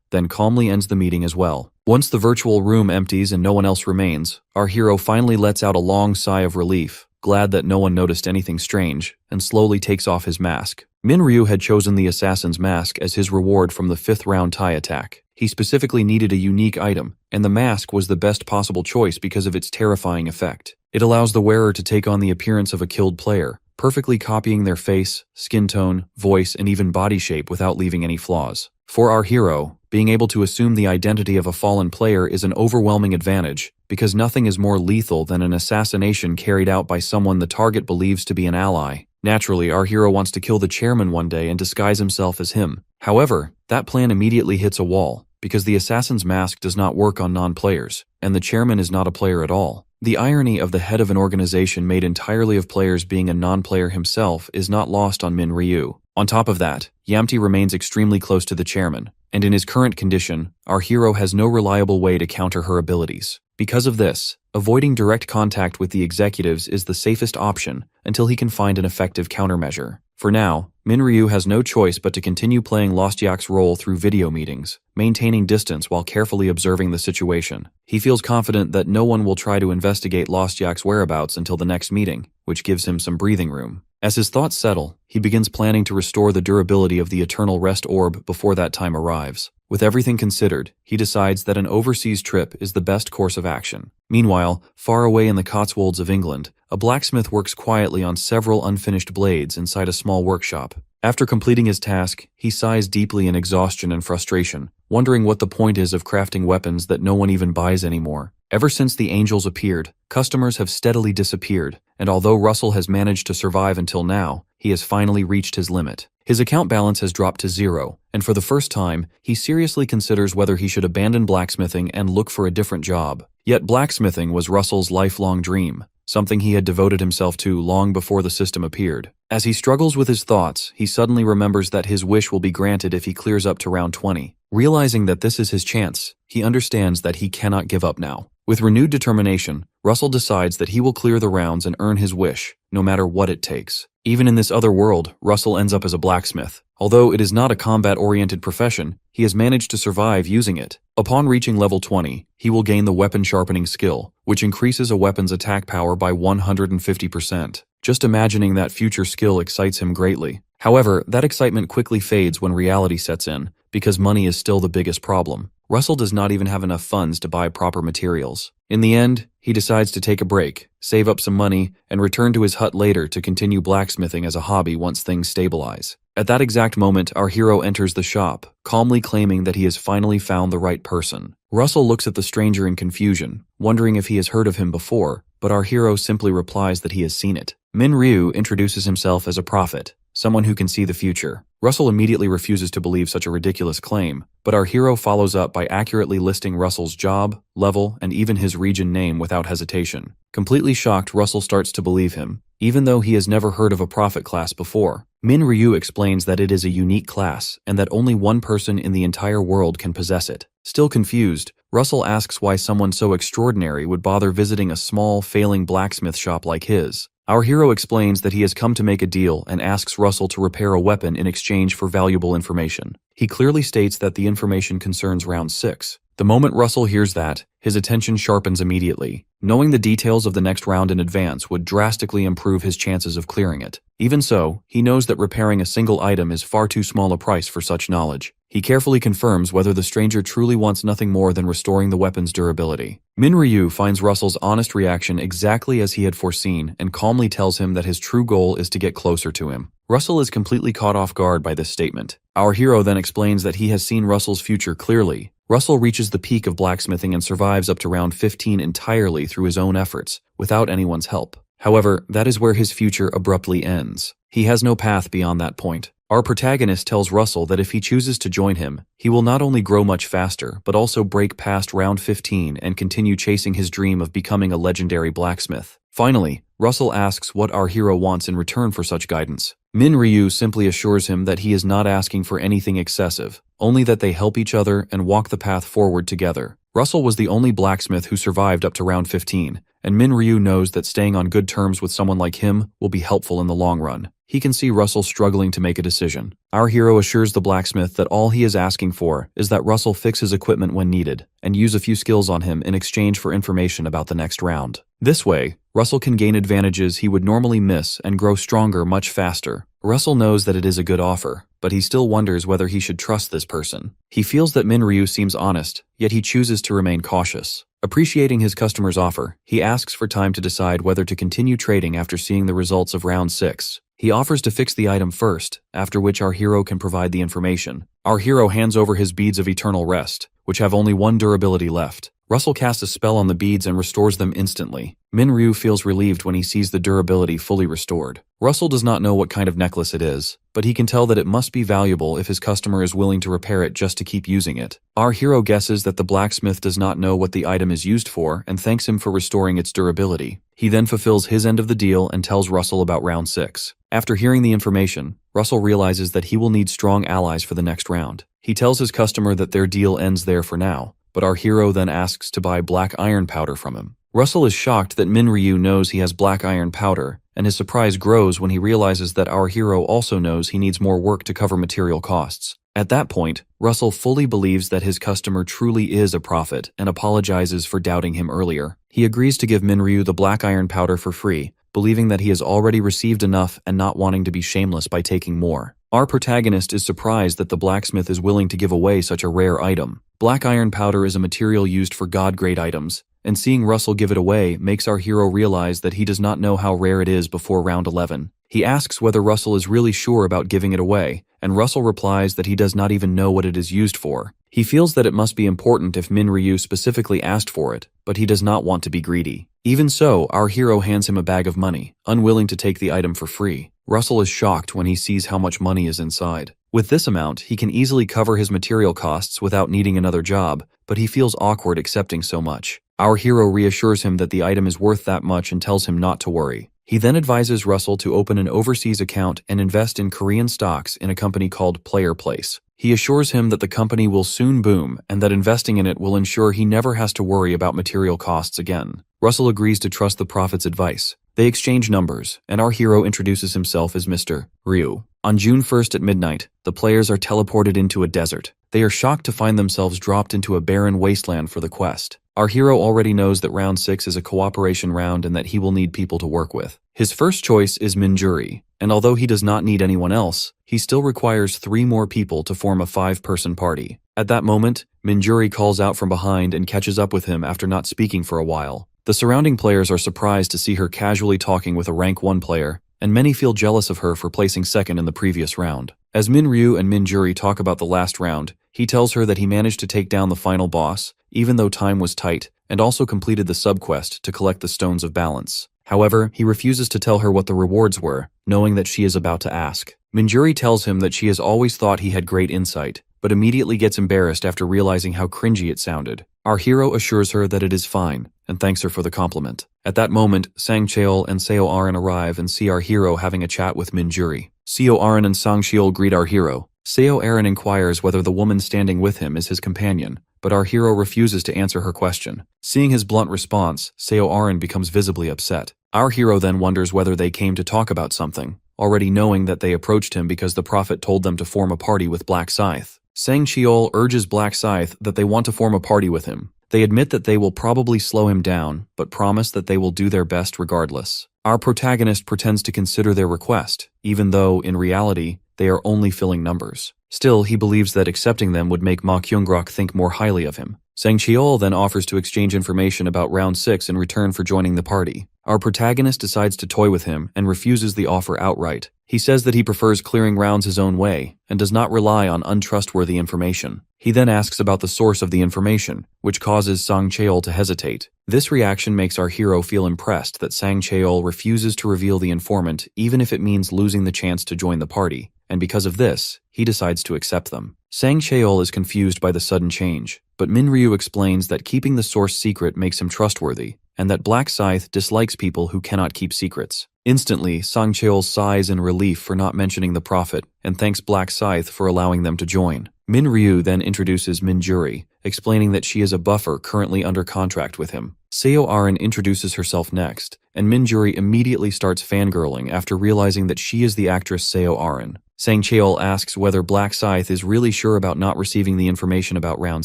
then calmly ends the meeting as well. Once the virtual room empties and no one else remains, our hero finally lets out a long sigh of relief, glad that no one noticed anything strange, and slowly takes off his mask. Minryu had chosen the assassin's mask as his reward from the 5th round Thai attack. He specifically needed a unique item, and the mask was the best possible choice because of its terrifying effect. It allows the wearer to take on the appearance of a killed player, perfectly copying their face, skin tone, voice, and even body shape without leaving any flaws. For our hero, being able to assume the identity of a fallen player is an overwhelming advantage, because nothing is more lethal than an assassination carried out by someone the target believes to be an ally. Naturally, our hero wants to kill the chairman one day and disguise himself as him. However, that plan immediately hits a wall, because the assassin's mask does not work on non-players, and the chairman is not a player at all. The irony of the head of an organization made entirely of players being a non-player himself is not lost on Minryu. On top of that, Yamti remains extremely close to the chairman, and in his current condition, our hero has no reliable way to counter her abilities. Because of this, avoiding direct contact with the executives is the safest option until he can find an effective countermeasure. For now, Minryu has no choice but to continue playing Lost Yak's role through video meetings, maintaining distance while carefully observing the situation. He feels confident that no one will try to investigate Lost Yak's whereabouts until the next meeting, which gives him some breathing room. As his thoughts settle, he begins planning to restore the durability of the Eternal Rest Orb before that time arrives. With everything considered, he decides that an overseas trip is the best course of action. Meanwhile, far away in the Cotswolds of England, a blacksmith works quietly on several unfinished blades inside a small workshop. After completing his task, he sighs deeply in exhaustion and frustration, wondering what the point is of crafting weapons that no one even buys anymore. Ever since the angels appeared, customers have steadily disappeared, and although Russell has managed to survive until now, he has finally reached his limit. His account balance has dropped to 0, and for the first time, he seriously considers whether he should abandon blacksmithing and look for a different job. Yet blacksmithing was Russell's lifelong dream, something he had devoted himself to long before the system appeared. As he struggles with his thoughts, he suddenly remembers that his wish will be granted if he clears up to round 20. Realizing that this is his chance, he understands that he cannot give up now. With renewed determination, Russell decides that he will clear the rounds and earn his wish, no matter what it takes. Even in this other world, Russell ends up as a blacksmith. Although it is not a combat-oriented profession, he has managed to survive using it. Upon reaching level 20, he will gain the weapon sharpening skill, which increases a weapon's attack power by 150%. Just imagining that future skill excites him greatly. However, that excitement quickly fades when reality sets in, because money is still the biggest problem. Russell does not even have enough funds to buy proper materials. In the end, he decides to take a break, save up some money, and return to his hut later to continue blacksmithing as a hobby once things stabilize. At that exact moment, our hero enters the shop, calmly claiming that he has finally found the right person. Russell looks at the stranger in confusion, wondering if he has heard of him before, but our hero simply replies that he has seen it. Minryu introduces himself as a prophet, someone who can see the future. Russell immediately refuses to believe such a ridiculous claim, but our hero follows up by accurately listing Russell's job, level, and even his region name without hesitation. Completely shocked, Russell starts to believe him, even though he has never heard of a prophet class before. Minryu explains that it is a unique class, and that only one person in the entire world can possess it. Still confused, Russell asks why someone so extraordinary would bother visiting a small, failing blacksmith shop like his. Our hero explains that he has come to make a deal and asks Russell to repair a weapon in exchange for valuable information. He clearly states that the information concerns round 6. The moment Russell hears that, his attention sharpens immediately. Knowing the details of the next round in advance would drastically improve his chances of clearing it. Even so, he knows that repairing a single item is far too small a price for such knowledge. He carefully confirms whether the stranger truly wants nothing more than restoring the weapon's durability. Minryu finds Russell's honest reaction exactly as he had foreseen and calmly tells him that his true goal is to get closer to him. Russell is completely caught off guard by this statement. Our hero then explains that he has seen Russell's future clearly. Russell reaches the peak of blacksmithing and survives up to round 15 entirely through his own efforts, without anyone's help. However, that is where his future abruptly ends. He has no path beyond that point. Our protagonist tells Russell that if he chooses to join him, he will not only grow much faster, but also break past round 15 and continue chasing his dream of becoming a legendary blacksmith. Finally, Russell asks what our hero wants in return for such guidance. Minryu simply assures him that he is not asking for anything excessive, only that they help each other and walk the path forward together. Russell was the only blacksmith who survived up to round 15, and Min Ryu knows that staying on good terms with someone like him will be helpful in the long run. He can see Russell struggling to make a decision. Our hero assures the blacksmith that all he is asking for is that Russell fix his equipment when needed, and use a few skills on him in exchange for information about the next round. This way, Russell can gain advantages he would normally miss and grow stronger much faster. Russell knows that it is a good offer, but he still wonders whether he should trust this person. He feels that Min Ryu seems honest, yet he chooses to remain cautious. Appreciating his customer's offer, he asks for time to decide whether to continue trading after seeing the results of round 6. He offers to fix the item first, after which our hero can provide the information. Our hero hands over his beads of eternal rest, which have only one durability left. Russell casts a spell on the beads and restores them instantly. Min Ryu feels relieved when he sees the durability fully restored. Russell does not know what kind of necklace it is, but he can tell that it must be valuable if his customer is willing to repair it just to keep using it. Our hero guesses that the blacksmith does not know what the item is used for and thanks him for restoring its durability. He then fulfills his end of the deal and tells Russell about round 6. After hearing the information, Russell realizes that he will need strong allies for the next round. He tells his customer that their deal ends there for now, but our hero then asks to buy black iron powder from him. Russell is shocked that Min Ryu knows he has black iron powder, and his surprise grows when he realizes that our hero also knows he needs more work to cover material costs. At that point, Russell fully believes that his customer truly is a prophet and apologizes for doubting him earlier. He agrees to give Min Ryu the black iron powder for free, believing that he has already received enough and not wanting to be shameless by taking more. Our protagonist is surprised that the blacksmith is willing to give away such a rare item. Black iron powder is a material used for god-grade items, and seeing Russell give it away makes our hero realize that he does not know how rare it is before round 11. He asks whether Russell is really sure about giving it away, and Russell replies that he does not even know what it is used for. He feels that it must be important if Min Ryu specifically asked for it, but he does not want to be greedy. Even so, our hero hands him a bag of money, unwilling to take the item for free. Russell is shocked when he sees how much money is inside. With this amount, he can easily cover his material costs without needing another job, but he feels awkward accepting so much. Our hero reassures him that the item is worth that much and tells him not to worry. He then advises Russell to open an overseas account and invest in Korean stocks in a company called Player Place. He assures him that the company will soon boom and that investing in it will ensure he never has to worry about material costs again. Russell agrees to trust the prophet's advice. They exchange numbers, and our hero introduces himself as Mr. Ryu. On June 1st at midnight, the players are teleported into a desert. They are shocked to find themselves dropped into a barren wasteland for the quest. Our hero already knows that round 6 is a cooperation round and that he will need people to work with. His first choice is Minjuri, and although he does not need anyone else, he still requires 3 more people to form a 5-person party. At that moment, Minjuri calls out from behind and catches up with him after not speaking for a while. The surrounding players are surprised to see her casually talking with a rank 1 player, and many feel jealous of her for placing second in the previous round. As Min Ryu and Minjuri talk about the last round, he tells her that he managed to take down the final boss, even though time was tight, and also completed the subquest to collect the Stones of Balance. However, he refuses to tell her what the rewards were, knowing that she is about to ask. Minjuri tells him that she has always thought he had great insight, but immediately gets embarrassed after realizing how cringy it sounded. Our hero assures her that it is fine, and thanks her for the compliment. At that moment, Sang Cheol and Seo Arin arrive and see our hero having a chat with Minjuri. Seo Arin and Sang Cheol greet our hero. Seo Arin inquires whether the woman standing with him is his companion, but our hero refuses to answer her question. Seeing his blunt response, Seo Arin becomes visibly upset. Our hero then wonders whether they came to talk about something, already knowing that they approached him because the prophet told them to form a party with Black Scythe. Sang Cheol urges Black Scythe that they want to form a party with him. They admit that they will probably slow him down, but promise that they will do their best regardless. Our protagonist pretends to consider their request, even though, in reality, they are only filling numbers. Still, he believes that accepting them would make Ma Kyung-grok think more highly of him. Sang Cheol then offers to exchange information about round 6 in return for joining the party. Our protagonist decides to toy with him and refuses the offer outright. He says that he prefers clearing rounds his own way and does not rely on untrustworthy information. He then asks about the source of the information, which causes Sang Cheol to hesitate. This reaction makes our hero feel impressed that Sang Cheol refuses to reveal the informant even if it means losing the chance to join the party, and because of this, he decides to accept them. Sang Cheol is confused by the sudden change, but Min Ryu explains that keeping the source secret makes him trustworthy, and that Black Scythe dislikes people who cannot keep secrets. Instantly, Sang Cheol sighs in relief for not mentioning the prophet and thanks Black Scythe for allowing them to join. Min Ryu then introduces Minjuri, explaining that she is a buffer currently under contract with him. Seo Arin introduces herself next, and Minjuri immediately starts fangirling after realizing that she is the actress Seo Arin. Sang Cheol asks whether Black Scythe is really sure about not receiving the information about Round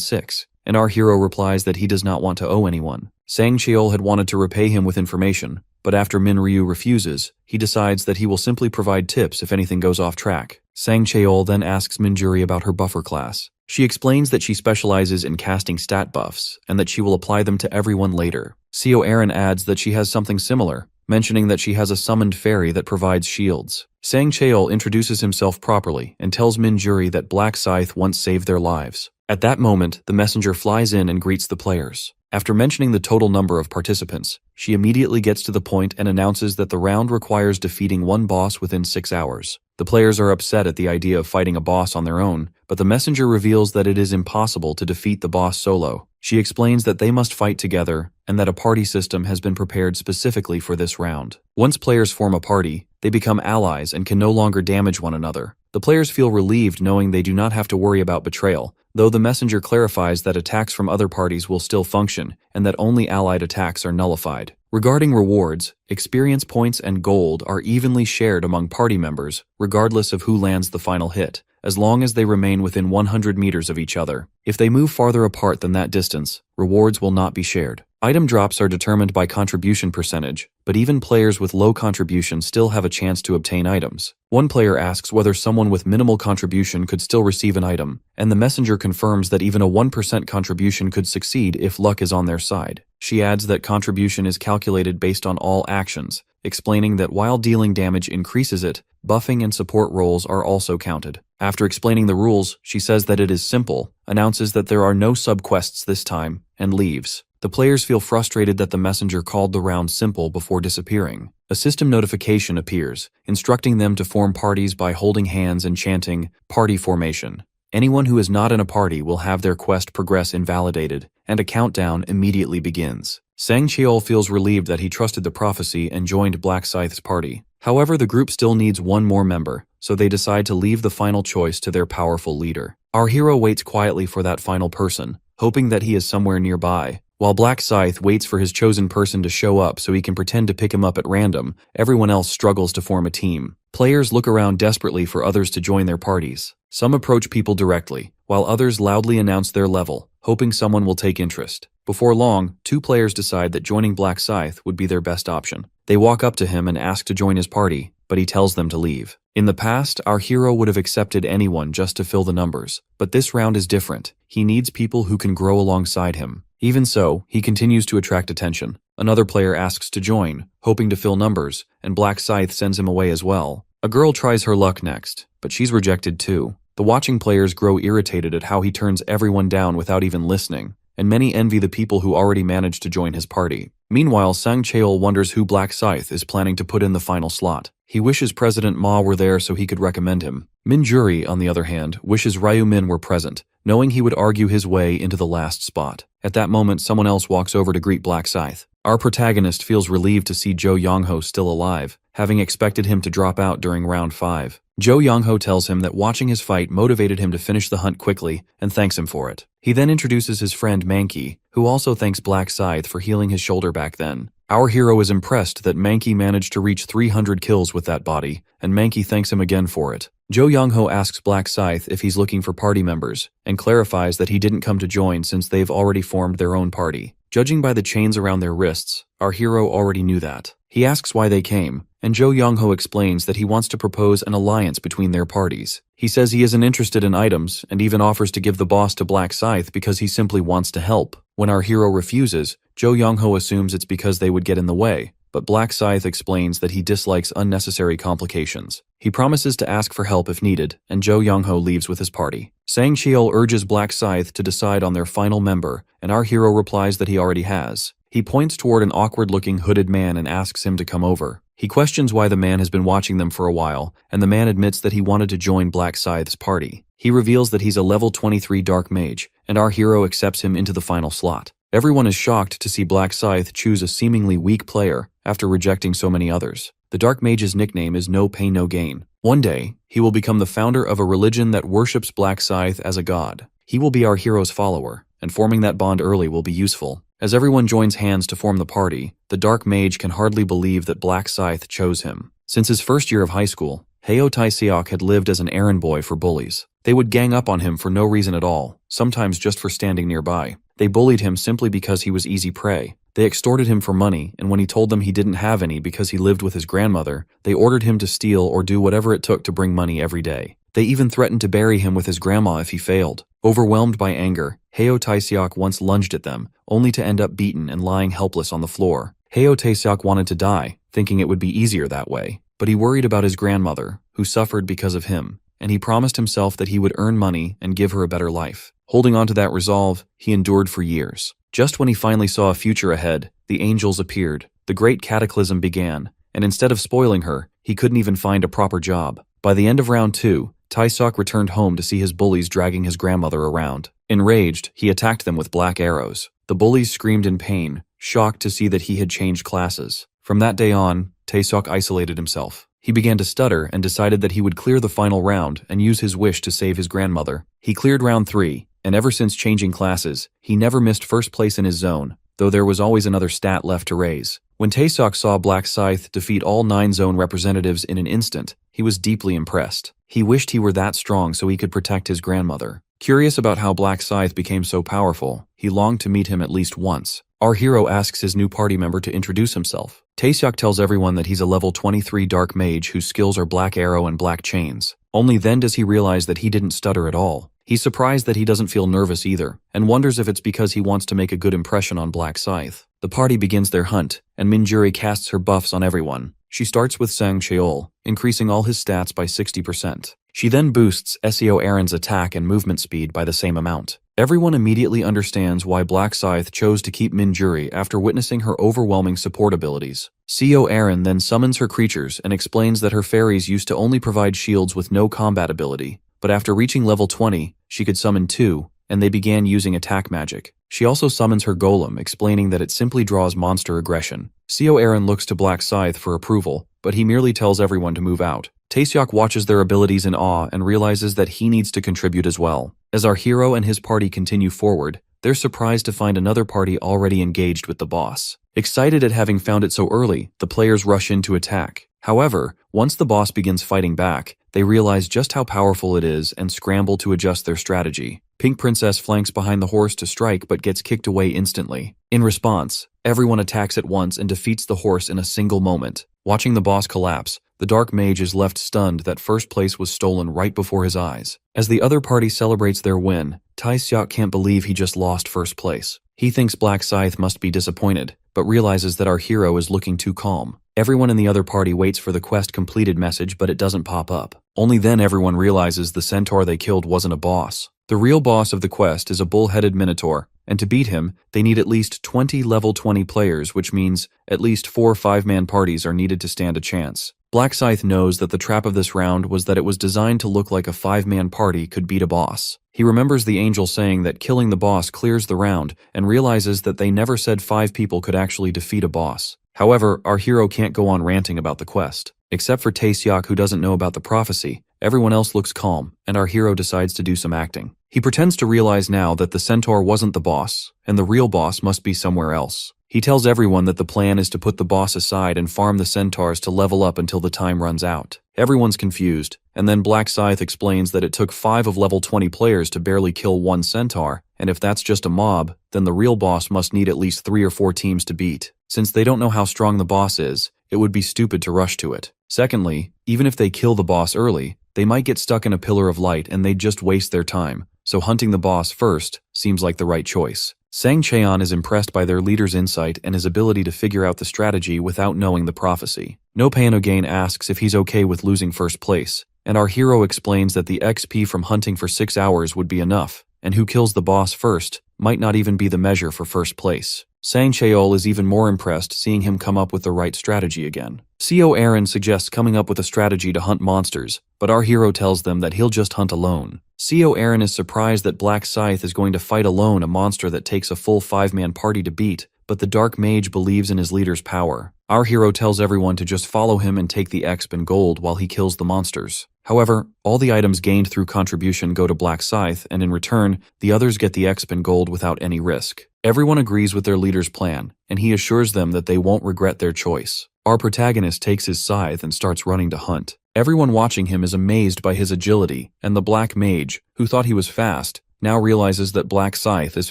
6, and our hero replies that he does not want to owe anyone. Sang Cheol had wanted to repay him with information, but after Min Ryu refuses, he decides that he will simply provide tips if anything goes off track. Sang Cheol then asks Minjuri about her buffer class. She explains that she specializes in casting stat buffs, and that she will apply them to everyone later. Seo Arin adds that she has something similar, mentioning that she has a summoned fairy that provides shields. Sang Cheol introduces himself properly and tells Minjuri that Black Scythe once saved their lives. At that moment, the messenger flies in and greets the players. After mentioning the total number of participants, she immediately gets to the point and announces that the round requires defeating one boss within 6 hours. The players are upset at the idea of fighting a boss on their own, but the messenger reveals that it is impossible to defeat the boss solo. She explains that they must fight together and that a party system has been prepared specifically for this round. Once players form a party, they become allies and can no longer damage one another. The players feel relieved knowing they do not have to worry about betrayal, though the messenger clarifies that attacks from other parties will still function and that only allied attacks are nullified. Regarding rewards, experience points and gold are evenly shared among party members, regardless of who lands the final hit, as long as they remain within 100 meters of each other. If they move farther apart than that distance, rewards will not be shared. Item drops are determined by contribution percentage, but even players with low contribution still have a chance to obtain items. One player asks whether someone with minimal contribution could still receive an item, and the messenger confirms that even a 1% contribution could succeed if luck is on their side. She adds that contribution is calculated based on all actions, explaining that while dealing damage increases it, buffing and support roles are also counted. After explaining the rules, she says that it is simple, announces that there are no sub-quests this time, and leaves. The players feel frustrated that the messenger called the round simple before disappearing. A system notification appears, instructing them to form parties by holding hands and chanting, "Party formation." Anyone who is not in a party will have their quest progress invalidated, and a countdown immediately begins. Sang Cheol feels relieved that he trusted the prophecy and joined Black Scythe's party. However, the group still needs one more member, so they decide to leave the final choice to their powerful leader. Our hero waits quietly for that final person, hoping that he is somewhere nearby. While Black Scythe waits for his chosen person to show up so he can pretend to pick him up at random, everyone else struggles to form a team. Players look around desperately for others to join their parties. Some approach people directly, while others loudly announce their level, hoping someone will take interest. Before long, 2 players decide that joining Black Scythe would be their best option. They walk up to him and ask to join his party, but he tells them to leave. In the past, our hero would have accepted anyone just to fill the numbers, but this round is different. He needs people who can grow alongside him. Even so, he continues to attract attention. Another player asks to join, hoping to fill numbers, and Black Scythe sends him away as well. A girl tries her luck next, but she's rejected too. The watching players grow irritated at how he turns everyone down without even listening, and many envy the people who already managed to join his party. Meanwhile, Sang Cheol wonders who Black Scythe is planning to put in the final slot. He wishes President Ma were there so he could recommend him. Minjuri, on the other hand, wishes Ryu Min were present, knowing he would argue his way into the last spot. At that moment, someone else walks over to greet Black Scythe. Our protagonist feels relieved to see Jo Young-ho still alive, having expected him to drop out during round 5. Jo Young-ho tells him that watching his fight motivated him to finish the hunt quickly and thanks him for it. He then introduces his friend Mankey, who also thanks Black Scythe for healing his shoulder back then. Our hero is impressed that Mankey managed to reach 300 kills with that body, and Mankey thanks him again for it. Jo Young-ho asks Black Scythe if he's looking for party members, and clarifies that he didn't come to join since they've already formed their own party. Judging by the chains around their wrists, our hero already knew that. He asks why they came, and Jo Young-ho explains that he wants to propose an alliance between their parties. He says he isn't interested in items, and even offers to give the boss to Black Scythe because he simply wants to help. When our hero refuses, Jo Young-ho assumes it's because they would get in the way, but Black Scythe explains that he dislikes unnecessary complications. He promises to ask for help if needed, and Jo Young-ho leaves with his party. Sang Cheol urges Black Scythe to decide on their final member, and our hero replies that he already has. He points toward an awkward-looking hooded man and asks him to come over. He questions why the man has been watching them for a while, and the man admits that he wanted to join Black Scythe's party. He reveals that he's a level 23 Dark Mage, and our hero accepts him into the final slot. Everyone is shocked to see Black Scythe choose a seemingly weak player after rejecting so many others. The Dark Mage's nickname is No Pain No Gain, One day, he will become the founder of a religion that worships Black Scythe as a god. He will be our hero's follower, and forming that bond early will be useful. As everyone joins hands to form the party, the Dark Mage can hardly believe that Black Scythe chose him. Since his first year of high school, Heyo Tae-seok had lived as an errand boy for bullies. They would gang up on him for no reason at all, sometimes just for standing nearby. They bullied him simply because he was easy prey. They extorted him for money, and when he told them he didn't have any because he lived with his grandmother, they ordered him to steal or do whatever it took to bring money every day. They even threatened to bury him with his grandma if he failed. Overwhelmed by anger, Heyo Tae-seok once lunged at them, only to end up beaten and lying helpless on the floor. Heyo Tae-seok wanted to die, thinking it would be easier that way, but he worried about his grandmother, who suffered because of him, and he promised himself that he would earn money and give her a better life. Holding on to that resolve, he endured for years. Just when he finally saw a future ahead, the angels appeared. The great cataclysm began, and instead of spoiling her, he couldn't even find a proper job. By the end of round 2, Tae-seok returned home to see his bullies dragging his grandmother around. Enraged, he attacked them with black arrows. The bullies screamed in pain, shocked to see that he had changed classes. From that day on, Tae-seok isolated himself. He began to stutter and decided that he would clear the final round and use his wish to save his grandmother. He cleared round 3, and ever since changing classes, he never missed first place in his zone, though there was always another stat left to raise. When Tae-seok saw Black Scythe defeat all 9 zone representatives in an instant, he was deeply impressed. He wished he were that strong so he could protect his grandmother. Curious about how Black Scythe became so powerful, he longed to meet him at least once. Our hero asks his new party member to introduce himself. Tae-seok tells everyone that he's a level 23 Dark Mage whose skills are Black Arrow and Black Chains. Only then does he realize that he didn't stutter at all. He's surprised that he doesn't feel nervous either, and wonders if it's because he wants to make a good impression on Black Scythe. The party begins their hunt, and Minjuri casts her buffs on everyone. She starts with Sang Cheol, increasing all his stats by 60%. She then boosts Seo Aaron's attack and movement speed by the same amount. Everyone immediately understands why Black Scythe chose to keep Minjuri after witnessing her overwhelming support abilities. Seo Aaron then summons her creatures and explains that her fairies used to only provide shields with no combat ability, but after reaching level 20, she could summon 2, and they began using attack magic. She also summons her golem, explaining that it simply draws monster aggression. Seo Aaron looks to Black Scythe for approval, but he merely tells everyone to move out. Tae-seok watches their abilities in awe and realizes that he needs to contribute as well. As our hero and his party continue forward, they're surprised to find another party already engaged with the boss. Excited at having found it so early, the players rush in to attack. However, once the boss begins fighting back, they realize just how powerful it is and scramble to adjust their strategy. Pink Princess flanks behind the horse to strike but gets kicked away instantly. In response, everyone attacks at once and defeats the horse in a single moment. Watching the boss collapse, the Dark Mage is left stunned that first place was stolen right before his eyes. As the other party celebrates their win, Tae-seok can't believe he just lost first place. He thinks Black Scythe must be disappointed, but realizes that our hero is looking too calm. Everyone in the other party waits for the quest completed message, but it doesn't pop up. Only then everyone realizes the centaur they killed wasn't a boss. The real boss of the quest is a bull-headed minotaur, and to beat him, they need at least 20 level 20 players, which means at least 4 5-man parties are needed to stand a chance. Black Scythe knows that the trap of this round was that it was designed to look like a 5-man party could beat a boss. He remembers the angel saying that killing the boss clears the round and realizes that they never said 5 people could actually defeat a boss. However, our hero can't go on ranting about the quest. Except for Tae-seok, who doesn't know about the prophecy, everyone else looks calm, and our hero decides to do some acting. He pretends to realize now that the centaur wasn't the boss, and the real boss must be somewhere else. He tells everyone that the plan is to put the boss aside and farm the centaurs to level up until the time runs out. Everyone's confused, and then Black Scythe explains that it took 5 of level 20 players to barely kill 1 centaur, and if that's just a mob, then the real boss must need at least 3 or 4 teams to beat. Since they don't know how strong the boss is, it would be stupid to rush to it. Secondly, even if they kill the boss early, they might get stuck in a pillar of light and they'd just waste their time, so hunting the boss first seems like the right choice. Sang Cheon is impressed by their leader's insight and his ability to figure out the strategy without knowing the prophecy. No Painogain asks if he's okay with losing first place, and our hero explains that the XP from hunting for 6 hours would be enough, and who kills the boss first might not even be the measure for first place. Sang Cheol is even more impressed seeing him come up with the right strategy again. Seo Aaron suggests coming up with a strategy to hunt monsters, but our hero tells them that he'll just hunt alone. Seo Aaron is surprised that Black Scythe is going to fight alone a monster that takes a full 5-man party to beat, but the Dark Mage believes in his leader's power. Our hero tells everyone to just follow him and take the exp and gold while he kills the monsters. However, all the items gained through contribution go to Black Scythe, and in return, the others get the exp and gold without any risk. Everyone agrees with their leader's plan, and he assures them that they won't regret their choice. Our protagonist takes his scythe and starts running to hunt. Everyone watching him is amazed by his agility, and the Black Mage, who thought he was fast, now realizes that Black Scythe is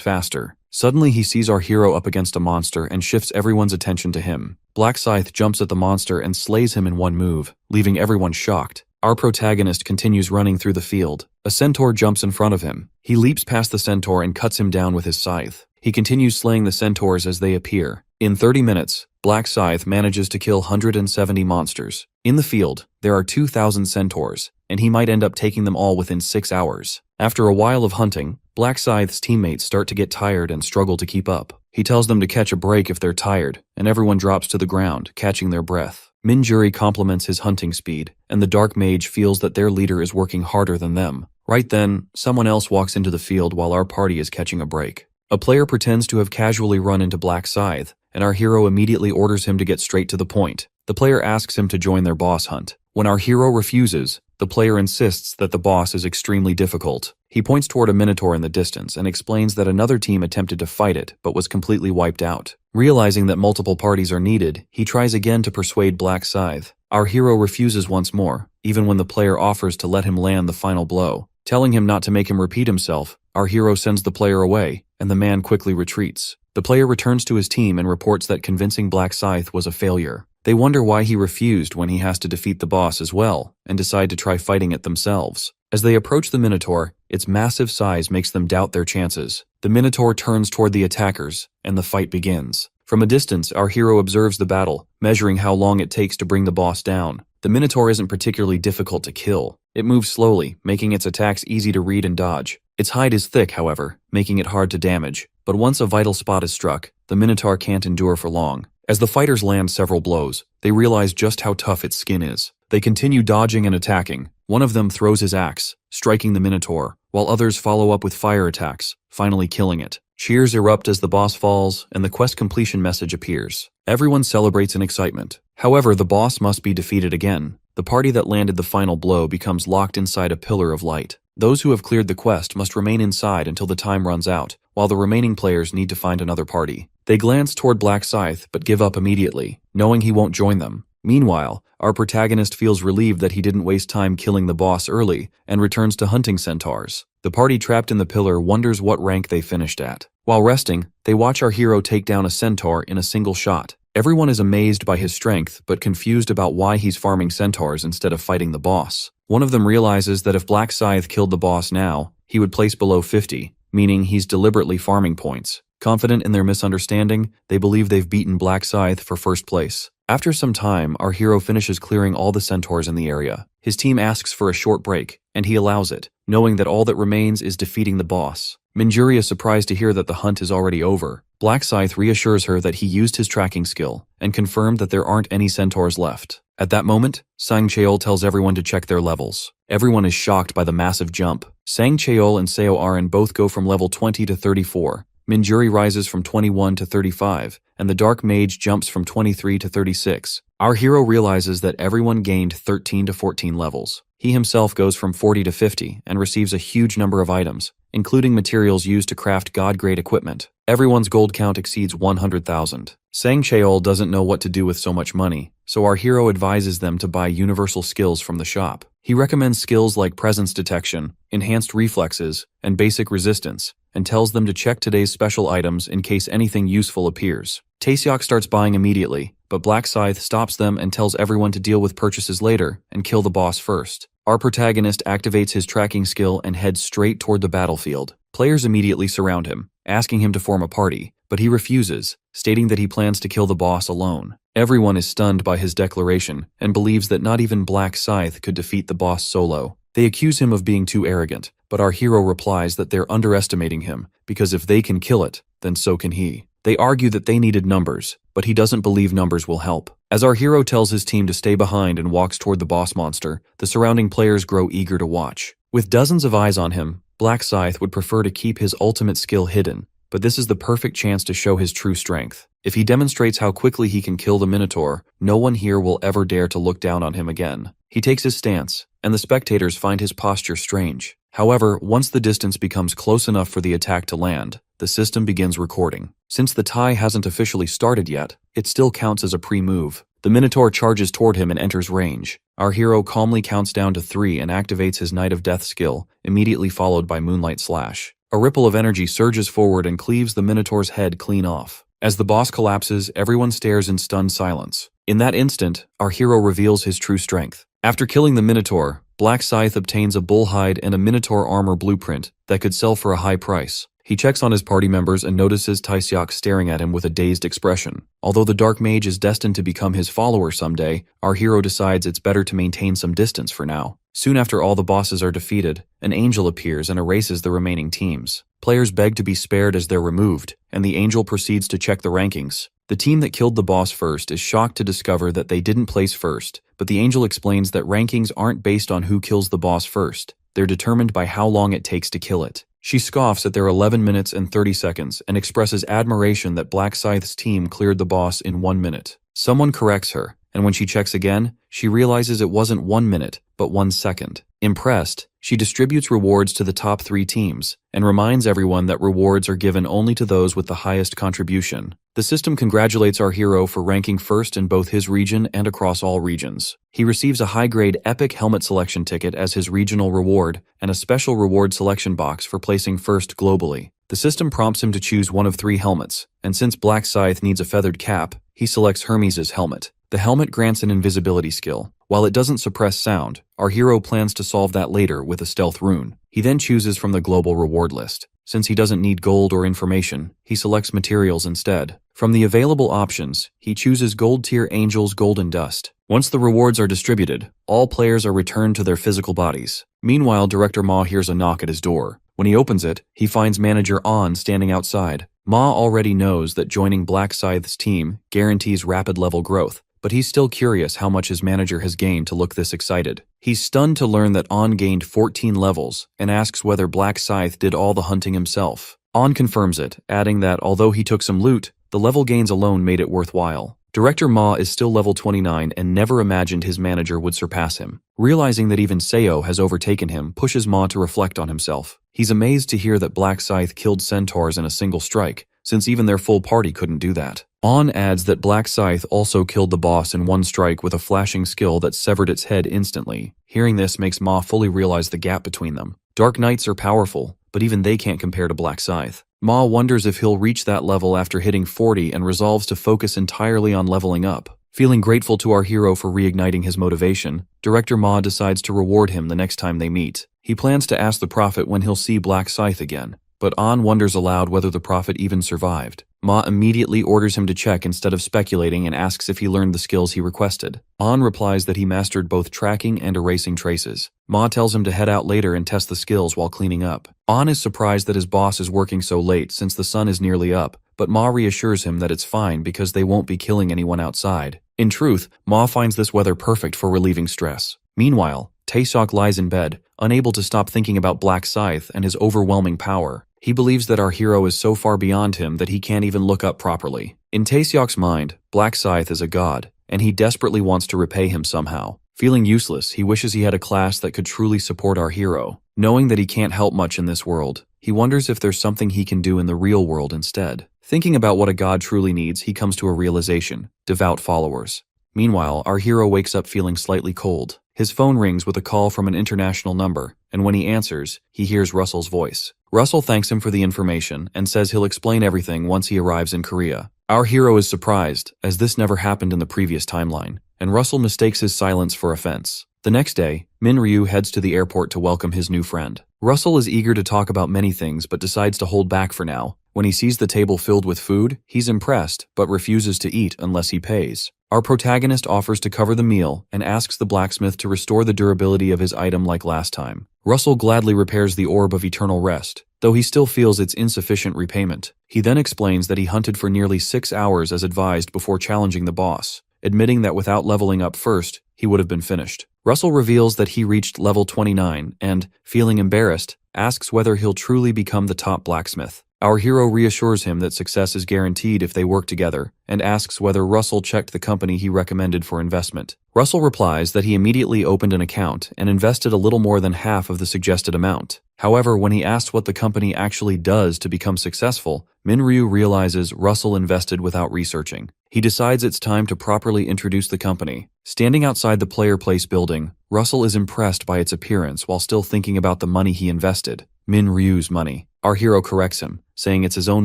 faster. Suddenly he sees our hero up against a monster and shifts everyone's attention to him. Black Scythe jumps at the monster and slays him in one move, leaving everyone shocked. Our protagonist continues running through the field. A centaur jumps in front of him. He leaps past the centaur and cuts him down with his scythe. He continues slaying the centaurs as they appear. In 30 minutes, Black Scythe manages to kill 170 monsters. In the field, there are 2,000 centaurs, and he might end up taking them all within 6 hours. After a while of hunting, Black Scythe's teammates start to get tired and struggle to keep up. He tells them to catch a break if they're tired, and everyone drops to the ground, catching their breath. Minjuri compliments his hunting speed, and the Dark Mage feels that their leader is working harder than them. Right then, someone else walks into the field while our party is catching a break. A player pretends to have casually run into Black Scythe, and our hero immediately orders him to get straight to the point. The player asks him to join their boss hunt. When our hero refuses, the player insists that the boss is extremely difficult. He points toward a minotaur in the distance and explains that another team attempted to fight it but was completely wiped out. Realizing that multiple parties are needed, he tries again to persuade Black Scythe. Our hero refuses once more, even when the player offers to let him land the final blow. Telling him not to make him repeat himself, our hero sends the player away, and the man quickly retreats. The player returns to his team and reports that convincing Black Scythe was a failure. They wonder why he refused when he has to defeat the boss as well, and decide to try fighting it themselves. As they approach the Minotaur, its massive size makes them doubt their chances. The Minotaur turns toward the attackers, and the fight begins. From a distance, our hero observes the battle, measuring how long it takes to bring the boss down. The Minotaur isn't particularly difficult to kill. It moves slowly, making its attacks easy to read and dodge. Its hide is thick, however, making it hard to damage. But once a vital spot is struck, the Minotaur can't endure for long. As the fighters land several blows, they realize just how tough its skin is. They continue dodging and attacking. One of them throws his axe, striking the Minotaur, while others follow up with fire attacks, finally killing it. Cheers erupt as the boss falls, and the quest completion message appears. Everyone celebrates in excitement. However, the boss must be defeated again. The party that landed the final blow becomes locked inside a pillar of light. Those who have cleared the quest must remain inside until the time runs out, while the remaining players need to find another party. They glance toward Black Scythe, but give up immediately, knowing he won't join them. Meanwhile, our protagonist feels relieved that he didn't waste time killing the boss early, and returns to hunting centaurs. The party trapped in the pillar wonders what rank they finished at. While resting, they watch our hero take down a centaur in a single shot. Everyone is amazed by his strength, but confused about why he's farming centaurs instead of fighting the boss. One of them realizes that if Black Scythe killed the boss now, he would place below 50, meaning he's deliberately farming points. Confident in their misunderstanding, they believe they've beaten Black Scythe for first place. After some time, our hero finishes clearing all the centaurs in the area. His team asks for a short break, and he allows it, knowing that all that remains is defeating the boss. Minjuri is surprised to hear that the hunt is already over. Black Scythe reassures her that he used his tracking skill, and confirmed that there aren't any centaurs left. At that moment, Sang Cheol tells everyone to check their levels. Everyone is shocked by the massive jump. Sang Cheol and Seo Arin both go from level 20 to 34. Minjuri rises from 21 to 35, and the Dark Mage jumps from 23 to 36. Our hero realizes that everyone gained 13 to 14 levels. He himself goes from 40 to 50 and receives a huge number of items, including materials used to craft god-grade equipment. Everyone's gold count exceeds 100,000. Sang Cheol doesn't know what to do with so much money, so our hero advises them to buy universal skills from the shop. He recommends skills like presence detection, enhanced reflexes, and basic resistance, and tells them to check today's special items in case anything useful appears. Taeseok starts buying immediately, but Black Scythe stops them and tells everyone to deal with purchases later and kill the boss first. Our protagonist activates his tracking skill and heads straight toward the battlefield. Players immediately surround him, asking him to form a party, but he refuses, stating that he plans to kill the boss alone. Everyone is stunned by his declaration and believes that not even Black Scythe could defeat the boss solo. They accuse him of being too arrogant, but our hero replies that they're underestimating him, because if they can kill it, then so can he. They argue that they needed numbers, but he doesn't believe numbers will help. As our hero tells his team to stay behind and walks toward the boss monster, the surrounding players grow eager to watch. With dozens of eyes on him, Black Scythe would prefer to keep his ultimate skill hidden, but this is the perfect chance to show his true strength. If he demonstrates how quickly he can kill the Minotaur, no one here will ever dare to look down on him again. He takes his stance, and the spectators find his posture strange. However, once the distance becomes close enough for the attack to land, the system begins recording. Since the tie hasn't officially started yet, it still counts as a pre-move. The Minotaur charges toward him and enters range. Our hero calmly counts down to 3 and activates his Knight of Death skill, immediately followed by Moonlight Slash. A ripple of energy surges forward and cleaves the Minotaur's head clean off. As the boss collapses, everyone stares in stunned silence. In that instant, our hero reveals his true strength. After killing the Minotaur, Black Scythe obtains a bull hide and a Minotaur armor blueprint that could sell for a high price. He checks on his party members and notices Taeseok staring at him with a dazed expression. Although the Dark Mage is destined to become his follower someday, our hero decides it's better to maintain some distance for now. Soon after all the bosses are defeated, an angel appears and erases the remaining teams. Players beg to be spared as they're removed, and the angel proceeds to check the rankings. The team that killed the boss first is shocked to discover that they didn't place first, but the angel explains that rankings aren't based on who kills the boss first. They're determined by how long it takes to kill it. She scoffs at their 11 minutes and 30 seconds and expresses admiration that Black Scythe's team cleared the boss in 1 minute. Someone corrects her, and when she checks again, she realizes it wasn't 1 minute, but 1 second. Impressed, she distributes rewards to the top 3 teams, and reminds everyone that rewards are given only to those with the highest contribution. The system congratulates our hero for ranking first in both his region and across all regions. He receives a high-grade Epic Helmet Selection ticket as his regional reward, and a special reward selection box for placing first globally. The system prompts him to choose one of 3 helmets, and since Black Scythe needs a feathered cap, he selects Hermes' helmet. The helmet grants an invisibility skill. While it doesn't suppress sound, our hero plans to solve that later with a stealth rune. He then chooses from the global reward list. Since he doesn't need gold or information, he selects materials instead. From the available options, he chooses Gold Tier Angel's Golden Dust. Once the rewards are distributed, all players are returned to their physical bodies. Meanwhile, Director Ma hears a knock at his door. When he opens it, he finds Manager An standing outside. Ma already knows that joining Black Scythe's team guarantees rapid level growth, but he's still curious how much his manager has gained to look this excited. He's stunned to learn that An gained 14 levels and asks whether Black Scythe did all the hunting himself. An confirms it, adding that although he took some loot, the level gains alone made it worthwhile. Director Ma is still level 29 and never imagined his manager would surpass him. Realizing that even Seo has overtaken him pushes Ma to reflect on himself. He's amazed to hear that Black Scythe killed centaurs in a single strike, since even their full party couldn't do that. An adds that Black Scythe also killed the boss in 1 strike with a flashing skill that severed its head instantly. Hearing this makes Ma fully realize the gap between them. Dark Knights are powerful, but even they can't compare to Black Scythe. Ma wonders if he'll reach that level after hitting 40 and resolves to focus entirely on leveling up. Feeling grateful to our hero for reigniting his motivation, Director Ma decides to reward him the next time they meet. He plans to ask the Prophet when he'll see Black Scythe again, but An wonders aloud whether the Prophet even survived. Ma immediately orders him to check instead of speculating and asks if he learned the skills he requested. An replies that he mastered both tracking and erasing traces. Ma tells him to head out later and test the skills while cleaning up. An is surprised that his boss is working so late since the sun is nearly up, but Ma reassures him that it's fine because they won't be killing anyone outside. In truth, Ma finds this weather perfect for relieving stress. Meanwhile, Taeseok lies in bed, unable to stop thinking about Black Scythe and his overwhelming power. He believes that our hero is so far beyond him that he can't even look up properly. In Taeseok's mind, Black Scythe is a god, and he desperately wants to repay him somehow. Feeling useless, he wishes he had a class that could truly support our hero. Knowing that he can't help much in this world, he wonders if there's something he can do in the real world instead. Thinking about what a god truly needs, he comes to a realization: devout followers. Meanwhile, our hero wakes up feeling slightly cold. His phone rings with a call from an international number, and when he answers, he hears Russell's voice. Russell thanks him for the information and says he'll explain everything once he arrives in Korea. Our hero is surprised, as this never happened in the previous timeline, and Russell mistakes his silence for offense. The next day, Min Ryu heads to the airport to welcome his new friend. Russell is eager to talk about many things but decides to hold back for now. When he sees the table filled with food, he's impressed but refuses to eat unless he pays. Our protagonist offers to cover the meal and asks the blacksmith to restore the durability of his item like last time. Russell gladly repairs the Orb of Eternal Rest, though he still feels it's insufficient repayment. He then explains that he hunted for nearly 6 hours as advised before challenging the boss, admitting that without leveling up first, he would have been finished. Russell reveals that he reached level 29 and, feeling embarrassed, asks whether he'll truly become the top blacksmith. Our hero reassures him that success is guaranteed if they work together, and asks whether Russell checked the company he recommended for investment. Russell replies that he immediately opened an account and invested a little more than half of the suggested amount. However, when he asks what the company actually does to become successful, Minryu realizes Russell invested without researching. He decides it's time to properly introduce the company. Standing outside the Player Place building, Russell is impressed by its appearance while still thinking about the money he invested. Minryu's money. Our hero corrects him, saying it's his own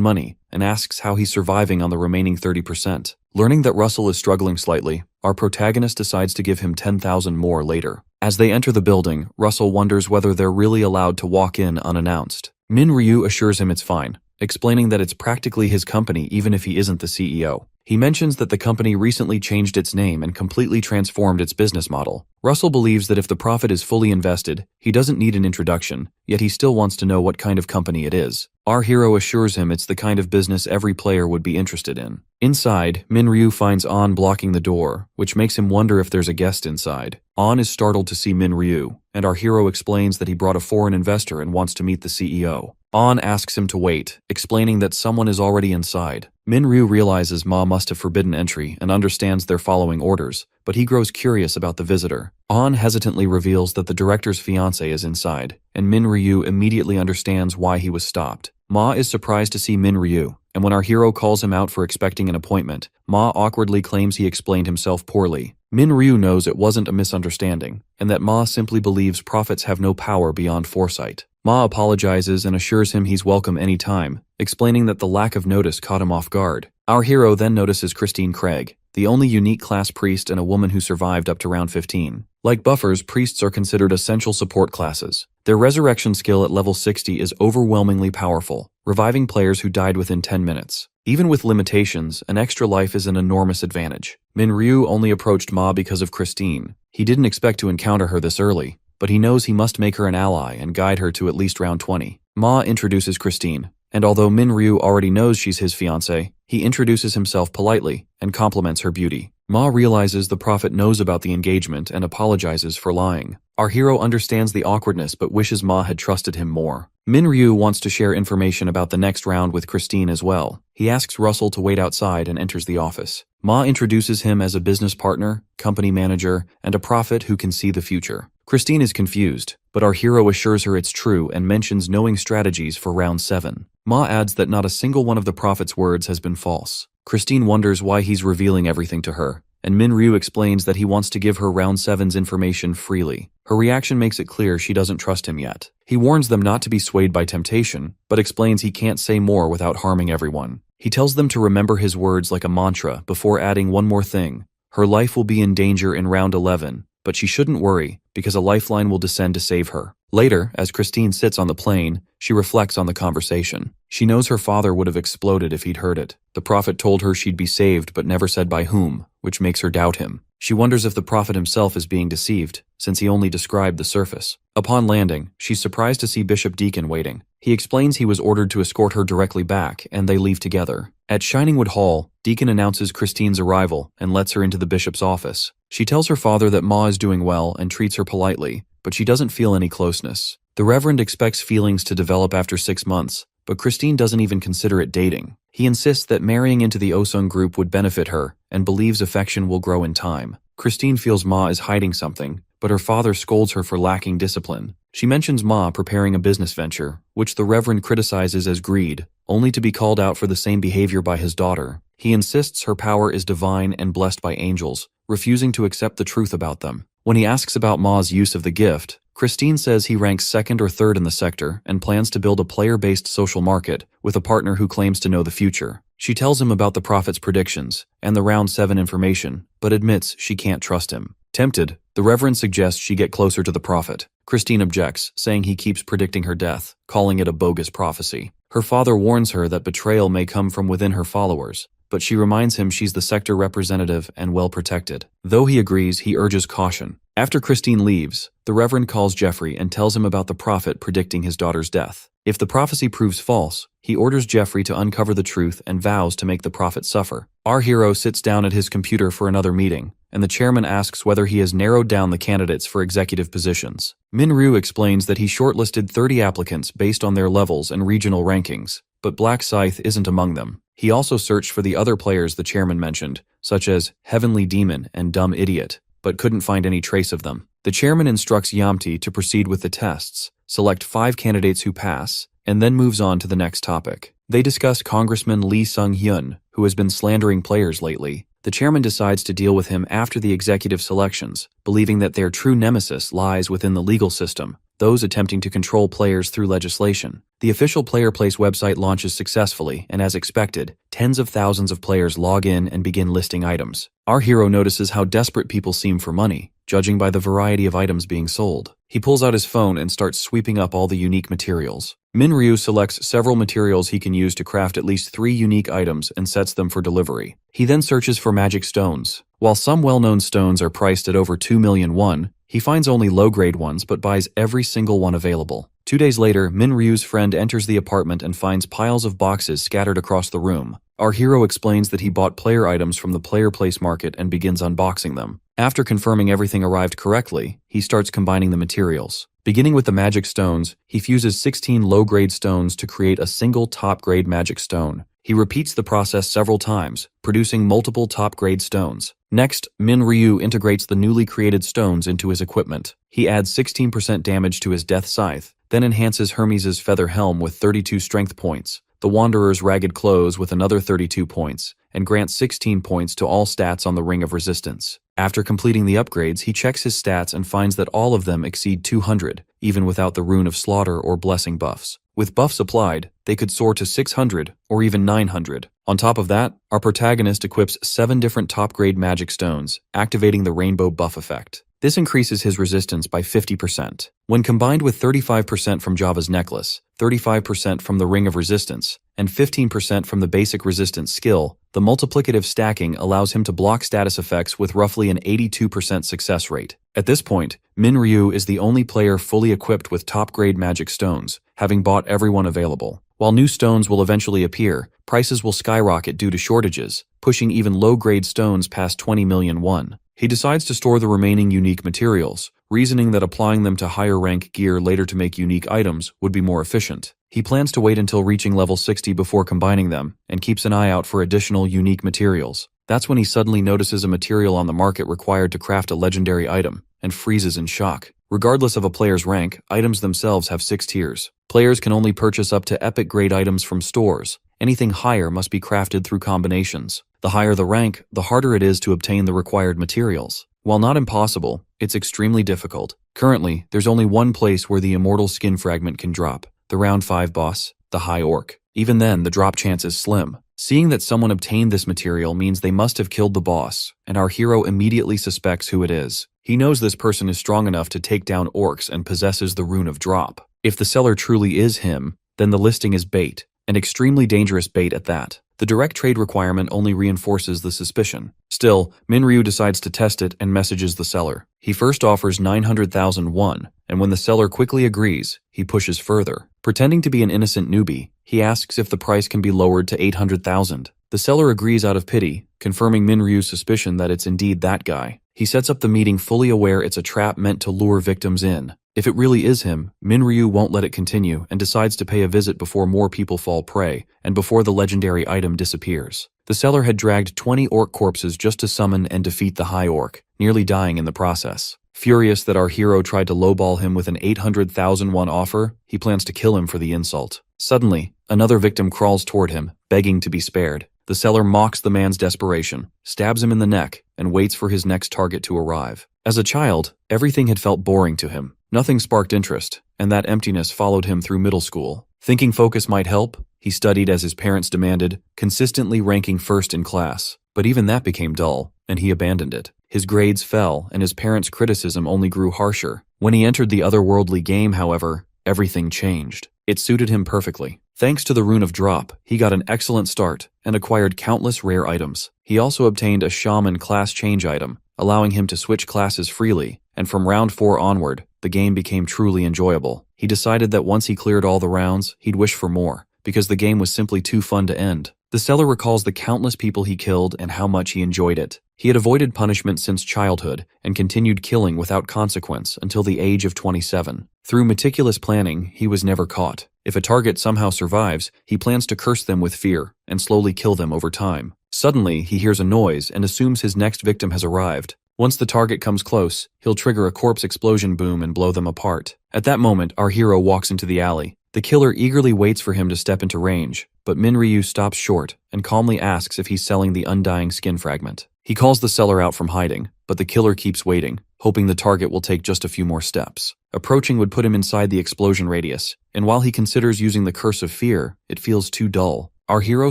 money, and asks how he's surviving on the remaining 30%. Learning that Russell is struggling slightly, our protagonist decides to give him 10,000 more later. As they enter the building, Russell wonders whether they're really allowed to walk in unannounced. Minryu assures him it's fine, explaining that it's practically his company even if he isn't the CEO. He mentions that the company recently changed its name and completely transformed its business model. Russell believes that if the profit is fully invested, he doesn't need an introduction, yet he still wants to know what kind of company it is. Our hero assures him it's the kind of business every player would be interested in. Inside, Minryu finds An blocking the door, which makes him wonder if there's a guest inside. An is startled to see Minryu, and our hero explains that he brought a foreign investor and wants to meet the CEO. An asks him to wait, explaining that someone is already inside. Minryu realizes Ma must have forbidden entry and understands they're following orders, but he grows curious about the visitor. An hesitantly reveals that the director's fiancé is inside, and Minryu immediately understands why he was stopped. Ma is surprised to see Minryu, and when our hero calls him out for expecting an appointment, Ma awkwardly claims he explained himself poorly. Minryu knows it wasn't a misunderstanding, and that Ma simply believes prophets have no power beyond foresight. Ma apologizes and assures him he's welcome any time, explaining that the lack of notice caught him off guard. Our hero then notices Christine Craig, the only unique class priest and a woman who survived up to round 15. Like buffers, priests are considered essential support classes. Their resurrection skill at level 60 is overwhelmingly powerful, reviving players who died within 10 minutes. Even with limitations, an extra life is an enormous advantage. Minryu only approached Ma because of Christine. He didn't expect to encounter her this early, but he knows he must make her an ally and guide her to at least round 20. Ma introduces Christine, and although Minryu already knows she's his fiancé, he introduces himself politely and compliments her beauty. Ma realizes the prophet knows about the engagement and apologizes for lying. Our hero understands the awkwardness but wishes Ma had trusted him more. Minryu wants to share information about the next round with Christine as well. He asks Russell to wait outside and enters the office. Ma introduces him as a business partner, company manager, and a prophet who can see the future. Christine is confused, but our hero assures her it's true and mentions knowing strategies for round 7. Ma adds that not a single one of the prophet's words has been false. Christine wonders why he's revealing everything to her, and Minryu explains that he wants to give her round 7's information freely. Her reaction makes it clear she doesn't trust him yet. He warns them not to be swayed by temptation, but explains he can't say more without harming everyone. He tells them to remember his words like a mantra before adding one more thing. Her life will be in danger in round 11, but she shouldn't worry, because a lifeline will descend to save her. Later, as Christine sits on the plane, she reflects on the conversation. She knows her father would have exploded if he'd heard it. The prophet told her she'd be saved but never said by whom, which makes her doubt him. She wonders if the prophet himself is being deceived, since he only described the surface. Upon landing, she's surprised to see Bishop Deacon waiting. He explains he was ordered to escort her directly back, and they leave together. At Shiningwood Hall, Deacon announces Christine's arrival and lets her into the bishop's office. She tells her father that Ma is doing well and treats her politely, but she doesn't feel any closeness. The Reverend expects feelings to develop after 6 months, but Christine doesn't even consider it dating. He insists that marrying into the Osung group would benefit her, and believes affection will grow in time. Christine feels Ma is hiding something, but her father scolds her for lacking discipline. She mentions Ma preparing a business venture, which the Reverend criticizes as greed, only to be called out for the same behavior by his daughter. He insists her power is divine and blessed by angels, refusing to accept the truth about them. When he asks about Ma's use of the gift, Christine says he ranks 2nd or 3rd in the sector and plans to build a player-based social market with a partner who claims to know the future. She tells him about the prophet's predictions and the round 7 information, but admits she can't trust him. Tempted, the Reverend suggests she get closer to the prophet. Christine objects, saying he keeps predicting her death, calling it a bogus prophecy. Her father warns her that betrayal may come from within her followers, but she reminds him she's the sector representative and well protected. Though he agrees, he urges caution. After Christine leaves, the Reverend calls Jeffrey and tells him about the prophet predicting his daughter's death. If the prophecy proves false, he orders Jeffrey to uncover the truth and vows to make the prophet suffer. Our hero sits down at his computer for another meeting, and the chairman asks whether he has narrowed down the candidates for executive positions. Minryu explains that he shortlisted 30 applicants based on their levels and regional rankings, but Black Scythe isn't among them. He also searched for the other players the chairman mentioned, such as Heavenly Demon and Dumb Idiot, but couldn't find any trace of them. The chairman instructs Yamti to proceed with the tests, select 5 candidates who pass, and then moves on to the next topic. They discuss Congressman Lee Sung-hyun, who has been slandering players lately. The chairman decides to deal with him after the executive selections, believing that their true nemesis lies within the legal system, those attempting to control players through legislation. The official Player Place website launches successfully, and as expected, tens of thousands of players log in and begin listing items. Our hero notices how desperate people seem for money, judging by the variety of items being sold. He pulls out his phone and starts sweeping up all the unique materials. Min-ryu selects several materials he can use to craft at least 3 unique items and sets them for delivery. He then searches for magic stones. While some well-known stones are priced at over 2 million won, he finds only low-grade ones but buys every single one available. 2 days later, Min-ryu's friend enters the apartment and finds piles of boxes scattered across the room. Our hero explains that he bought player items from the Player Place market and begins unboxing them. After confirming everything arrived correctly, he starts combining the materials. Beginning with the magic stones, he fuses 16 low-grade stones to create a single top-grade magic stone. He repeats the process several times, producing multiple top-grade stones. Next, Min-ryu integrates the newly created stones into his equipment. He adds 16% damage to his Death Scythe, then enhances Hermes' Feather Helm with 32 strength points, the Wanderer's Ragged Clothes with another 32 points, and grants 16 points to all stats on the Ring of Resistance. After completing the upgrades, he checks his stats and finds that all of them exceed 200, even without the Rune of Slaughter or Blessing buffs. With buffs applied, they could soar to 600 or even 900. On top of that, our protagonist equips 7 different top-grade magic stones, activating the Rainbow buff effect. This increases his resistance by 50%. When combined with 35% from Java's necklace, 35% from the Ring of Resistance, and 15% from the basic resistance skill, the multiplicative stacking allows him to block status effects with roughly an 82% success rate. At this point, Min-ryu is the only player fully equipped with top-grade magic stones, having bought every one available. While new stones will eventually appear, prices will skyrocket due to shortages, pushing even low-grade stones past 20 million won. He decides to store the remaining unique materials, reasoning that applying them to higher rank gear later to make unique items would be more efficient. He plans to wait until reaching level 60 before combining them, and keeps an eye out for additional unique materials. That's when he suddenly notices a material on the market required to craft a legendary item, and freezes in shock. Regardless of a player's rank, items themselves have 6 tiers. Players can only purchase up to epic grade items from stores. Anything higher must be crafted through combinations. The higher the rank, the harder it is to obtain the required materials. While not impossible, it's extremely difficult. Currently, there's only one place where the immortal skin fragment can drop, the round 5 boss, the High Orc. Even then, the drop chance is slim. Seeing that someone obtained this material means they must have killed the boss, and our hero immediately suspects who it is. He knows this person is strong enough to take down orcs and possesses the Rune of Drop. If the seller truly is him, then the listing is bait, and extremely dangerous bait at that. The direct trade requirement only reinforces the suspicion. Still, Min-ryu decides to test it and messages the seller. He first offers 900,000 won, and when the seller quickly agrees, he pushes further. Pretending to be an innocent newbie, he asks if the price can be lowered to 800,000. The seller agrees out of pity, confirming Min-ryu's suspicion that it's indeed that guy. He sets up the meeting fully aware it's a trap meant to lure victims in. If it really is him, Min-ryu won't let it continue and decides to pay a visit before more people fall prey and before the legendary item disappears. The seller had dragged 20 orc corpses just to summon and defeat the High Orc, nearly dying in the process. Furious that our hero tried to lowball him with an 800,000 won offer, he plans to kill him for the insult. Suddenly, another victim crawls toward him, begging to be spared. The seller mocks the man's desperation, stabs him in the neck, and waits for his next target to arrive. As a child, everything had felt boring to him. Nothing sparked interest, and that emptiness followed him through middle school. Thinking focus might help, he studied as his parents demanded, consistently ranking first in class. But even that became dull, and he abandoned it. His grades fell, and his parents' criticism only grew harsher. When he entered the otherworldly game, however, everything changed. It suited him perfectly. Thanks to the Rune of Drop, he got an excellent start and acquired countless rare items. He also obtained a Shaman class change item, allowing him to switch classes freely, and from round 4 onward, the game became truly enjoyable. He decided that once he cleared all the rounds, he'd wish for more, because the game was simply too fun to end. The seller recalls the countless people he killed and how much he enjoyed it. He had avoided punishment since childhood and continued killing without consequence until the age of 27. Through meticulous planning, he was never caught. If a target somehow survives, he plans to curse them with fear and slowly kill them over time. Suddenly, he hears a noise and assumes his next victim has arrived. Once the target comes close, he'll trigger a corpse explosion boom and blow them apart. At that moment, our hero walks into the alley. The killer eagerly waits for him to step into range, but Min-Ryu stops short and calmly asks if he's selling the undying skin fragment. He calls the seller out from hiding, but the killer keeps waiting, hoping the target will take just a few more steps. Approaching would put him inside the explosion radius, and while he considers using the curse of fear, it feels too dull. Our hero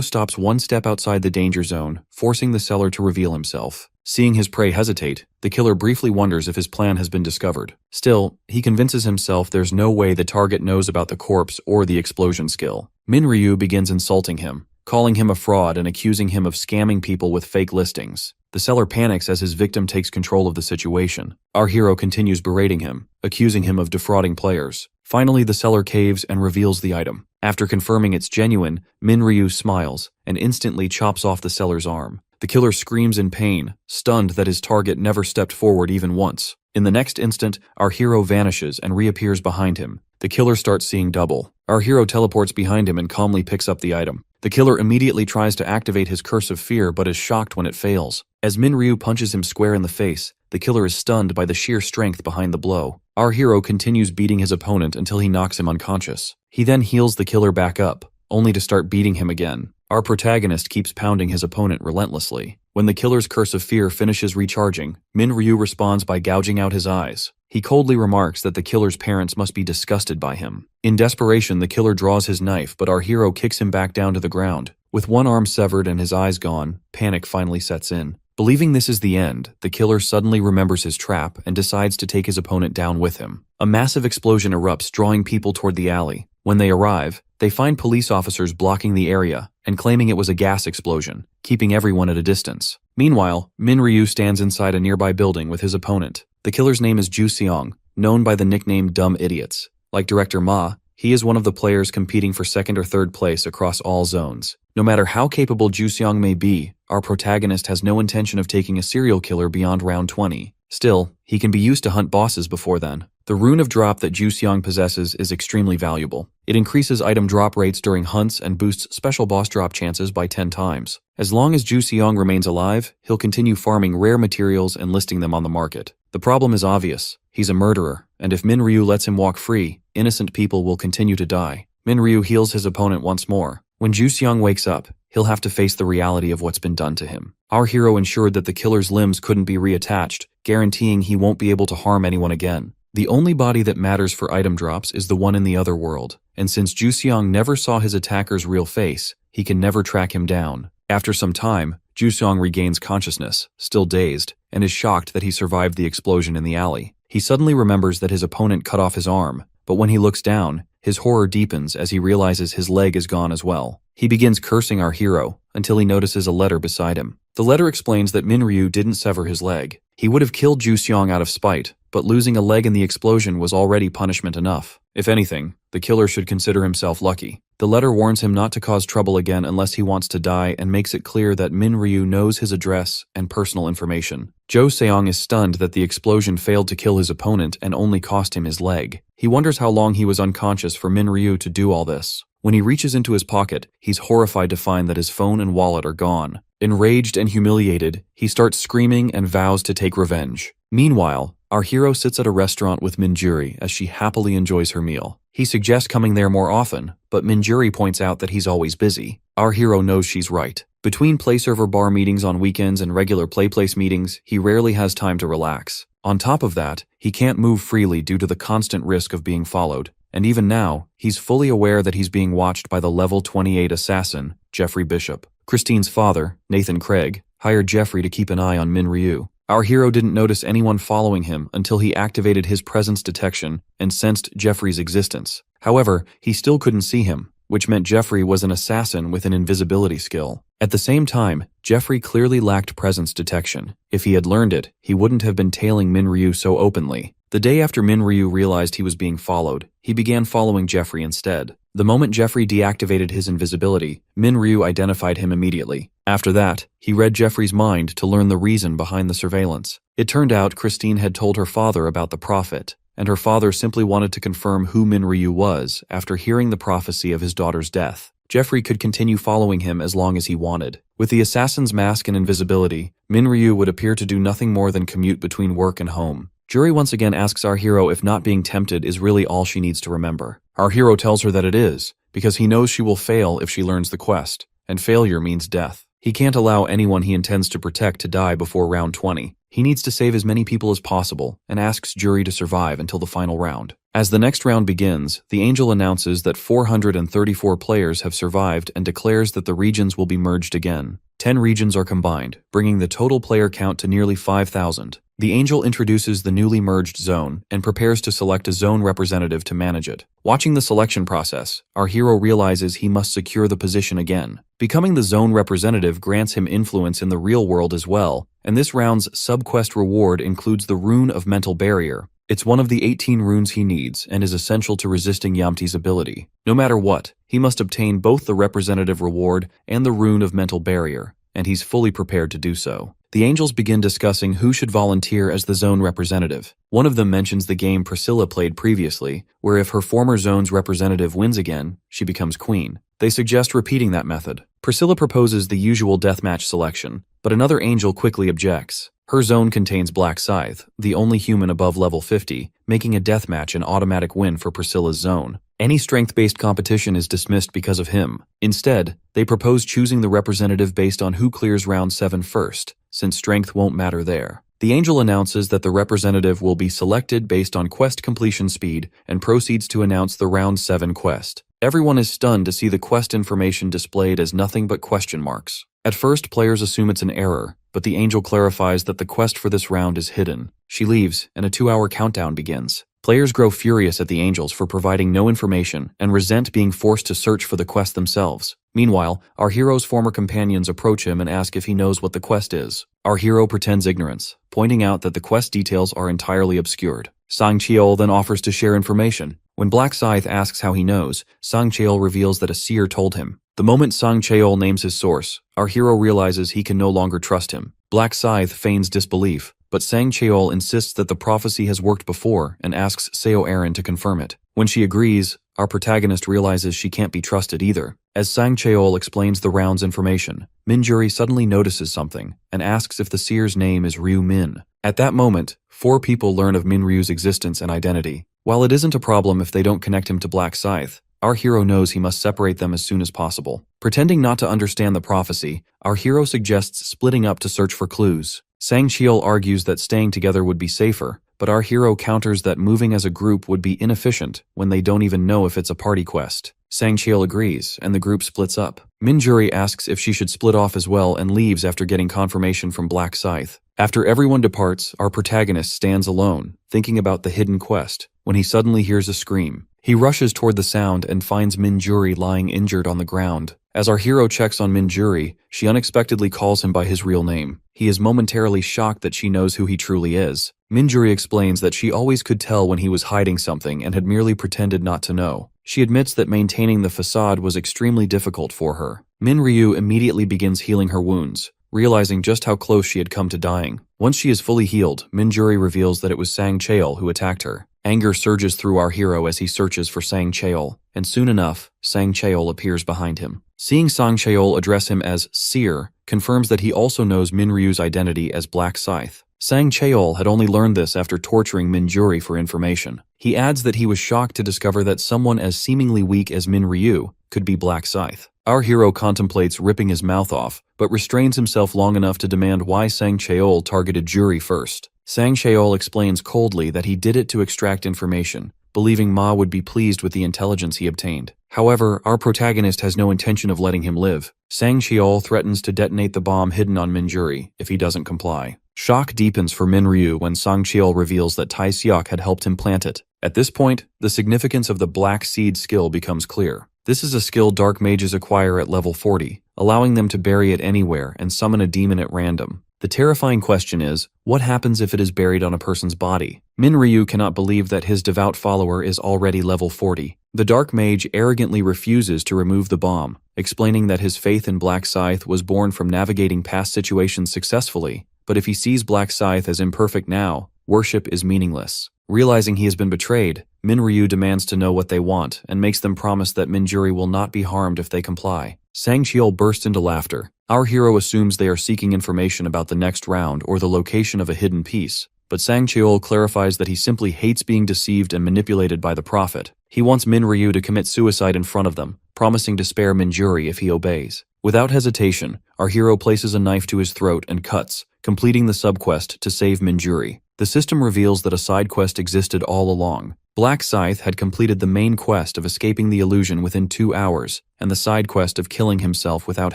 stops one step outside the danger zone, forcing the seller to reveal himself. Seeing his prey hesitate, the killer briefly wonders if his plan has been discovered. Still, he convinces himself there's no way the target knows about the corpse or the explosion skill. Min-Ryu begins insulting him, calling him a fraud and accusing him of scamming people with fake listings. The seller panics as his victim takes control of the situation. Our hero continues berating him, accusing him of defrauding players. Finally, the seller caves and reveals the item. After confirming it's genuine, Min-Ryu smiles and instantly chops off the seller's arm. The killer screams in pain, stunned that his target never stepped forward even once. In the next instant, our hero vanishes and reappears behind him. The killer starts seeing double. Our hero teleports behind him and calmly picks up the item. The killer immediately tries to activate his curse of fear but is shocked when it fails. As Min-Ryu punches him square in the face, the killer is stunned by the sheer strength behind the blow. Our hero continues beating his opponent until he knocks him unconscious. He then heals the killer back up, only to start beating him again. Our protagonist keeps pounding his opponent relentlessly. When the killer's curse of fear finishes recharging, Min-Ryu responds by gouging out his eyes. He coldly remarks that the killer's parents must be disgusted by him. In desperation, the killer draws his knife, but our hero kicks him back down to the ground. With one arm severed and his eyes gone, panic finally sets in. Believing this is the end, the killer suddenly remembers his trap and decides to take his opponent down with him. A massive explosion erupts, drawing people toward the alley. When they arrive, they find police officers blocking the area and claiming it was a gas explosion, keeping everyone at a distance. Meanwhile, Min-Ryu stands inside a nearby building with his opponent. The killer's name is Ju Seong, known by the nickname Dumb Idiots. Like director Ma, he is one of the players competing for second or third place across all zones. No matter how capable Ju Seong may be, our protagonist has no intention of taking a serial killer beyond round 20. Still, he can be used to hunt bosses before then. The rune of drop that Ju Seong possesses is extremely valuable. It increases item drop rates during hunts and boosts special boss drop chances by 10 times. As long as Ju Seong remains alive, he'll continue farming rare materials and listing them on the market. The problem is obvious. He's a murderer, and if Min-Ryu lets him walk free, innocent people will continue to die. Min-Ryu heals his opponent once more. When Ju Seong wakes up, he'll have to face the reality of what's been done to him. Our hero ensured that the killer's limbs couldn't be reattached, guaranteeing he won't be able to harm anyone again. The only body that matters for item drops is the one in the other world, and since Ju Seong never saw his attacker's real face, he can never track him down. After some time, Ju Seong regains consciousness, still dazed, and is shocked that he survived the explosion in the alley. He suddenly remembers that his opponent cut off his arm, but when he looks down, his horror deepens as he realizes his leg is gone as well. He begins cursing our hero until he notices a letter beside him. The letter explains that Min-Ryu didn't sever his leg. He would have killed Ju Seong out of spite, but losing a leg in the explosion was already punishment enough. If anything, the killer should consider himself lucky. The letter warns him not to cause trouble again unless he wants to die and makes it clear that Min-Ryu knows his address and personal information. Jo Seong is stunned that the explosion failed to kill his opponent and only cost him his leg. He wonders how long he was unconscious for Min-Ryu to do all this. When he reaches into his pocket, he's horrified to find that his phone and wallet are gone. Enraged and humiliated, he starts screaming and vows to take revenge. Meanwhile, our hero sits at a restaurant with Minjuri as she happily enjoys her meal. He suggests coming there more often, but Minjuri points out that he's always busy. Our hero knows she's right. Between play-server bar meetings on weekends and regular play-place meetings, he rarely has time to relax. On top of that, he can't move freely due to the constant risk of being followed. And even now, he's fully aware that he's being watched by the level 28 assassin, Jeffrey Bishop. Christine's father, Nathan Craig, hired Jeffrey to keep an eye on Min-Ryu. Our hero didn't notice anyone following him until he activated his presence detection and sensed Jeffrey's existence. However, he still couldn't see him, which meant Jeffrey was an assassin with an invisibility skill. At the same time, Jeffrey clearly lacked presence detection. If he had learned it, he wouldn't have been tailing Min-Ryu so openly. The day after Min-Ryu realized he was being followed, he began following Jeffrey instead. The moment Jeffrey deactivated his invisibility, Min-Ryu identified him immediately. After that, he read Jeffrey's mind to learn the reason behind the surveillance. It turned out Christine had told her father about the Prophet, and her father simply wanted to confirm who Minryu was after hearing the prophecy of his daughter's death. Jeffrey could continue following him as long as he wanted. With the assassin's mask and invisibility, Minryu would appear to do nothing more than commute between work and home. Juri once again asks our hero if not being tempted is really all she needs to remember. Our hero tells her that it is, because he knows she will fail if she learns the quest, and failure means death. He can't allow anyone he intends to protect to die before round 20. He needs to save as many people as possible, and asks Juri to survive until the final round. As the next round begins, the angel announces that 434 players have survived and declares that the regions will be merged again. 10 regions are combined, bringing the total player count to nearly 5,000. The angel introduces the newly merged zone and prepares to select a zone representative to manage it. Watching the selection process, our hero realizes he must secure the position again. Becoming the zone representative grants him influence in the real world as well, and this round's sub-quest reward includes the Rune of Mental Barrier. It's one of the 18 runes he needs and is essential to resisting Yamti's ability. No matter what, he must obtain both the representative reward and the Rune of Mental Barrier, and he's fully prepared to do so. The angels begin discussing who should volunteer as the zone representative. One of them mentions the game Priscilla played previously, where if her former zone's representative wins again, she becomes queen. They suggest repeating that method. Priscilla proposes the usual deathmatch selection, but another angel quickly objects. Her zone contains Black Scythe, the only human above level 50, making a deathmatch an automatic win for Priscilla's zone. Any strength-based competition is dismissed because of him. Instead, they propose choosing the representative based on who clears round 7 first, since strength won't matter there. The angel announces that the representative will be selected based on quest completion speed and proceeds to announce the round 7 quest. Everyone is stunned to see the quest information displayed as nothing but question marks. At first, players assume it's an error, but the angel clarifies that the quest for this round is hidden. She leaves, and a 2-hour countdown begins. Players grow furious at the angels for providing no information and resent being forced to search for the quest themselves. Meanwhile, our hero's former companions approach him and ask if he knows what the quest is. Our hero pretends ignorance, pointing out that the quest details are entirely obscured. Sang Cheol then offers to share information. When Black Scythe asks how he knows, Sang Cheol reveals that a seer told him. The moment Sang Cheol names his source, our hero realizes he can no longer trust him. Black Scythe feigns disbelief, but Sang Cheol insists that the prophecy has worked before and asks Seo Aaron to confirm it. When she agrees, our protagonist realizes she can't be trusted either. As Sang Cheol explains the round's information, Minjuri suddenly notices something and asks if the seer's name is Ryu Min. At that moment, 4 people learn of Minryu's existence and identity. While it isn't a problem if they don't connect him to Black Scythe, our hero knows he must separate them as soon as possible. Pretending not to understand the prophecy, our hero suggests splitting up to search for clues. Sang Cheol argues that staying together would be safer, but our hero counters that moving as a group would be inefficient when they don't even know if it's a party quest. Sang Cheol agrees, and the group splits up. Minjuri asks if she should split off as well and leaves after getting confirmation from Black Scythe. After everyone departs, our protagonist stands alone, thinking about the hidden quest, when he suddenly hears a scream. He rushes toward the sound and finds Minjuri lying injured on the ground. As our hero checks on Minjuri, she unexpectedly calls him by his real name. He is momentarily shocked that she knows who he truly is. Minjuri explains that she always could tell when he was hiding something and had merely pretended not to know. She admits that maintaining the facade was extremely difficult for her. Minryu immediately begins healing her wounds, realizing just how close she had come to dying. Once she is fully healed, Minjuri reveals that it was Sang Cheol who attacked her. Anger surges through our hero as he searches for Sang Cheol, and soon enough, Sang Cheol appears behind him. Seeing Sang Cheol address him as Seer confirms that he also knows Minryu's identity as Black Scythe. Sang Cheol had only learned this after torturing Minjuri for information. He adds that he was shocked to discover that someone as seemingly weak as Minryu could be Black Scythe. Our hero contemplates ripping his mouth off, but restrains himself long enough to demand why Sang Cheol targeted Juri first. Sang Cheol explains coldly that he did it to extract information, believing Ma would be pleased with the intelligence he obtained. However, our protagonist has no intention of letting him live. Sang Cheol threatens to detonate the bomb hidden on Minjuri if he doesn't comply. Shock deepens for Minryu when Sang Cheol reveals that Tai Seok had helped him plant it. At this point, the significance of the Black Seed skill becomes clear. This is a skill dark mages acquire at level 40, allowing them to bury it anywhere and summon a demon at random. The terrifying question is, what happens if it is buried on a person's body? Minryu cannot believe that his devout follower is already level 40. The dark mage arrogantly refuses to remove the bomb, explaining that his faith in Black Scythe was born from navigating past situations successfully, but if he sees Black Scythe as imperfect now, worship is meaningless. Realizing he has been betrayed, Min-ryu demands to know what they want and makes them promise that Minjuri will not be harmed if they comply. Sang-cheol bursts into laughter. Our hero assumes they are seeking information about the next round or the location of a hidden piece, but Sang-cheol clarifies that he simply hates being deceived and manipulated by the prophet. He wants Min-ryu to commit suicide in front of them, promising to spare Minjuri if he obeys. Without hesitation, our hero places a knife to his throat and cuts, completing the subquest to save Minjuri. The system reveals that a side quest existed all along. Black Scythe had completed the main quest of escaping the illusion within 2 hours, and the side quest of killing himself without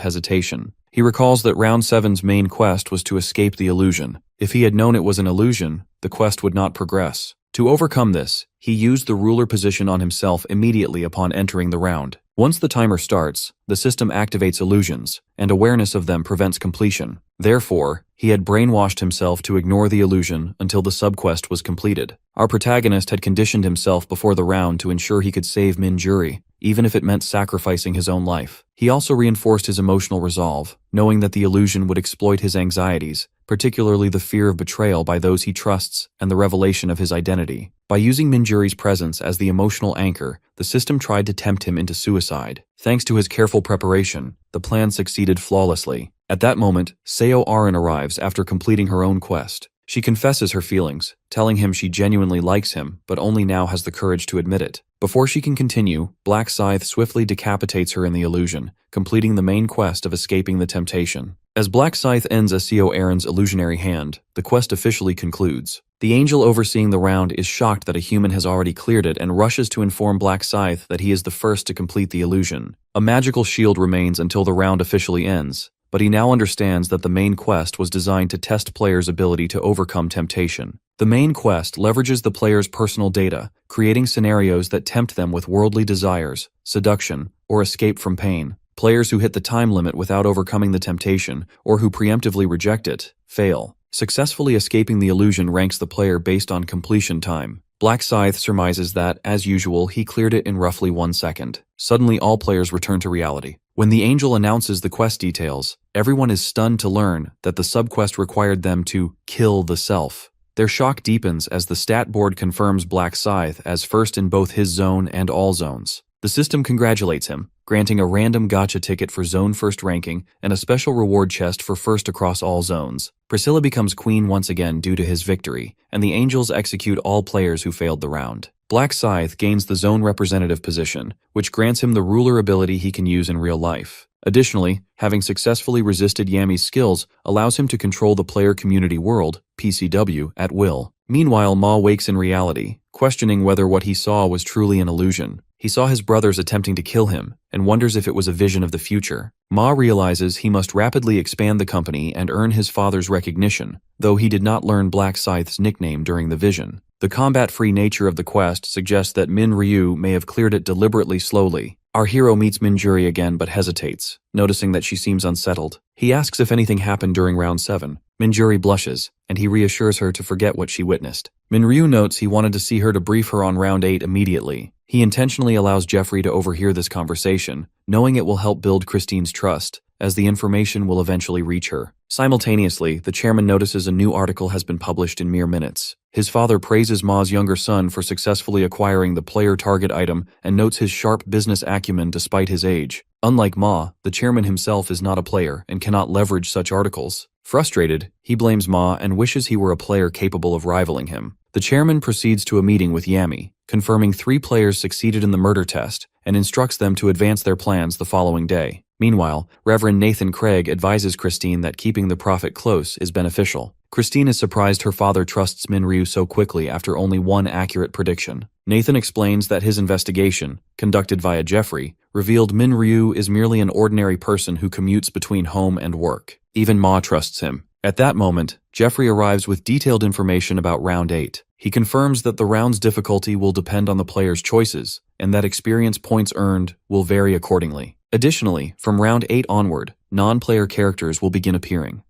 hesitation. He recalls that Round 7's main quest was to escape the illusion. If he had known it was an illusion, the quest would not progress. To overcome this, he used the ruler position on himself immediately upon entering the round. Once the timer starts, the system activates illusions, and awareness of them prevents completion. Therefore, he had brainwashed himself to ignore the illusion until the subquest was completed. Our protagonist had conditioned himself before the round to ensure he could save Minjuri, even if it meant sacrificing his own life. He also reinforced his emotional resolve, knowing that the illusion would exploit his anxieties, particularly the fear of betrayal by those he trusts and the revelation of his identity. By using Minjuri's presence as the emotional anchor, the system tried to tempt him into suicide. Thanks to his careful preparation, the plan succeeded flawlessly. At that moment, Seo Arin arrives after completing her own quest. She confesses her feelings, telling him she genuinely likes him, but only now has the courage to admit it. Before she can continue, Black Scythe swiftly decapitates her in the illusion, completing the main quest of escaping the temptation. As Black Scythe ends Seo Arin's illusionary hand, the quest officially concludes. The angel overseeing the round is shocked that a human has already cleared it and rushes to inform Black Scythe that he is the first to complete the illusion. A magical shield remains until the round officially ends, but he now understands that the main quest was designed to test players' ability to overcome temptation. The main quest leverages the player's personal data, creating scenarios that tempt them with worldly desires, seduction, or escape from pain. Players who hit the time limit without overcoming the temptation, or who preemptively reject it, fail. Successfully escaping the illusion ranks the player based on completion time. Black Scythe surmises that, as usual, he cleared it in roughly 1 second. Suddenly, all players return to reality. When the angel announces the quest details, everyone is stunned to learn that the subquest required them to kill the self. Their shock deepens as the stat board confirms Black Scythe as first in both his zone and all zones. The system congratulates him, granting a random gacha ticket for zone first ranking and a special reward chest for first across all zones. Priscilla becomes queen once again due to his victory, and the angels execute all players who failed the round. Black Scythe gains the zone representative position, which grants him the ruler ability he can use in real life. Additionally, having successfully resisted Yami's skills allows him to control the player community world, PCW, at will. Meanwhile, Ma wakes in reality, questioning whether what he saw was truly an illusion. He saw his brothers attempting to kill him, and wonders if it was a vision of the future. Ma realizes he must rapidly expand the company and earn his father's recognition, though he did not learn Black Scythe's nickname during the vision. The combat-free nature of the quest suggests that Min-ryu may have cleared it deliberately slowly. Our hero meets Minjuri again but hesitates, noticing that she seems unsettled. He asks if anything happened during round 7. Minjuri blushes, and he reassures her to forget what she witnessed. Minryu notes he wanted to see her to brief her on round 8 immediately. He intentionally allows Jeffrey to overhear this conversation, knowing it will help build Christine's trust, as the information will eventually reach her. Simultaneously, the chairman notices a new article has been published in mere minutes. His father praises Ma's younger son for successfully acquiring the player target item and notes his sharp business acumen despite his age. Unlike Ma, the chairman himself is not a player and cannot leverage such articles. Frustrated, he blames Ma and wishes he were a player capable of rivaling him. The chairman proceeds to a meeting with Yami, confirming 3 players succeeded in the murder test and instructs them to advance their plans the following day. Meanwhile, Reverend Nathan Craig advises Christine that keeping the prophet close is beneficial. Christine is surprised her father trusts Minryu so quickly after only one accurate prediction. Nathan explains that his investigation, conducted via Jeffrey, revealed Minryu is merely an ordinary person who commutes between home and work. Even Ma trusts him. At that moment, Jeffrey arrives with detailed information about round 8. He confirms that the round's difficulty will depend on the player's choices, and that experience points earned will vary accordingly. Additionally, from round 8 onward, non-player characters will begin appearing.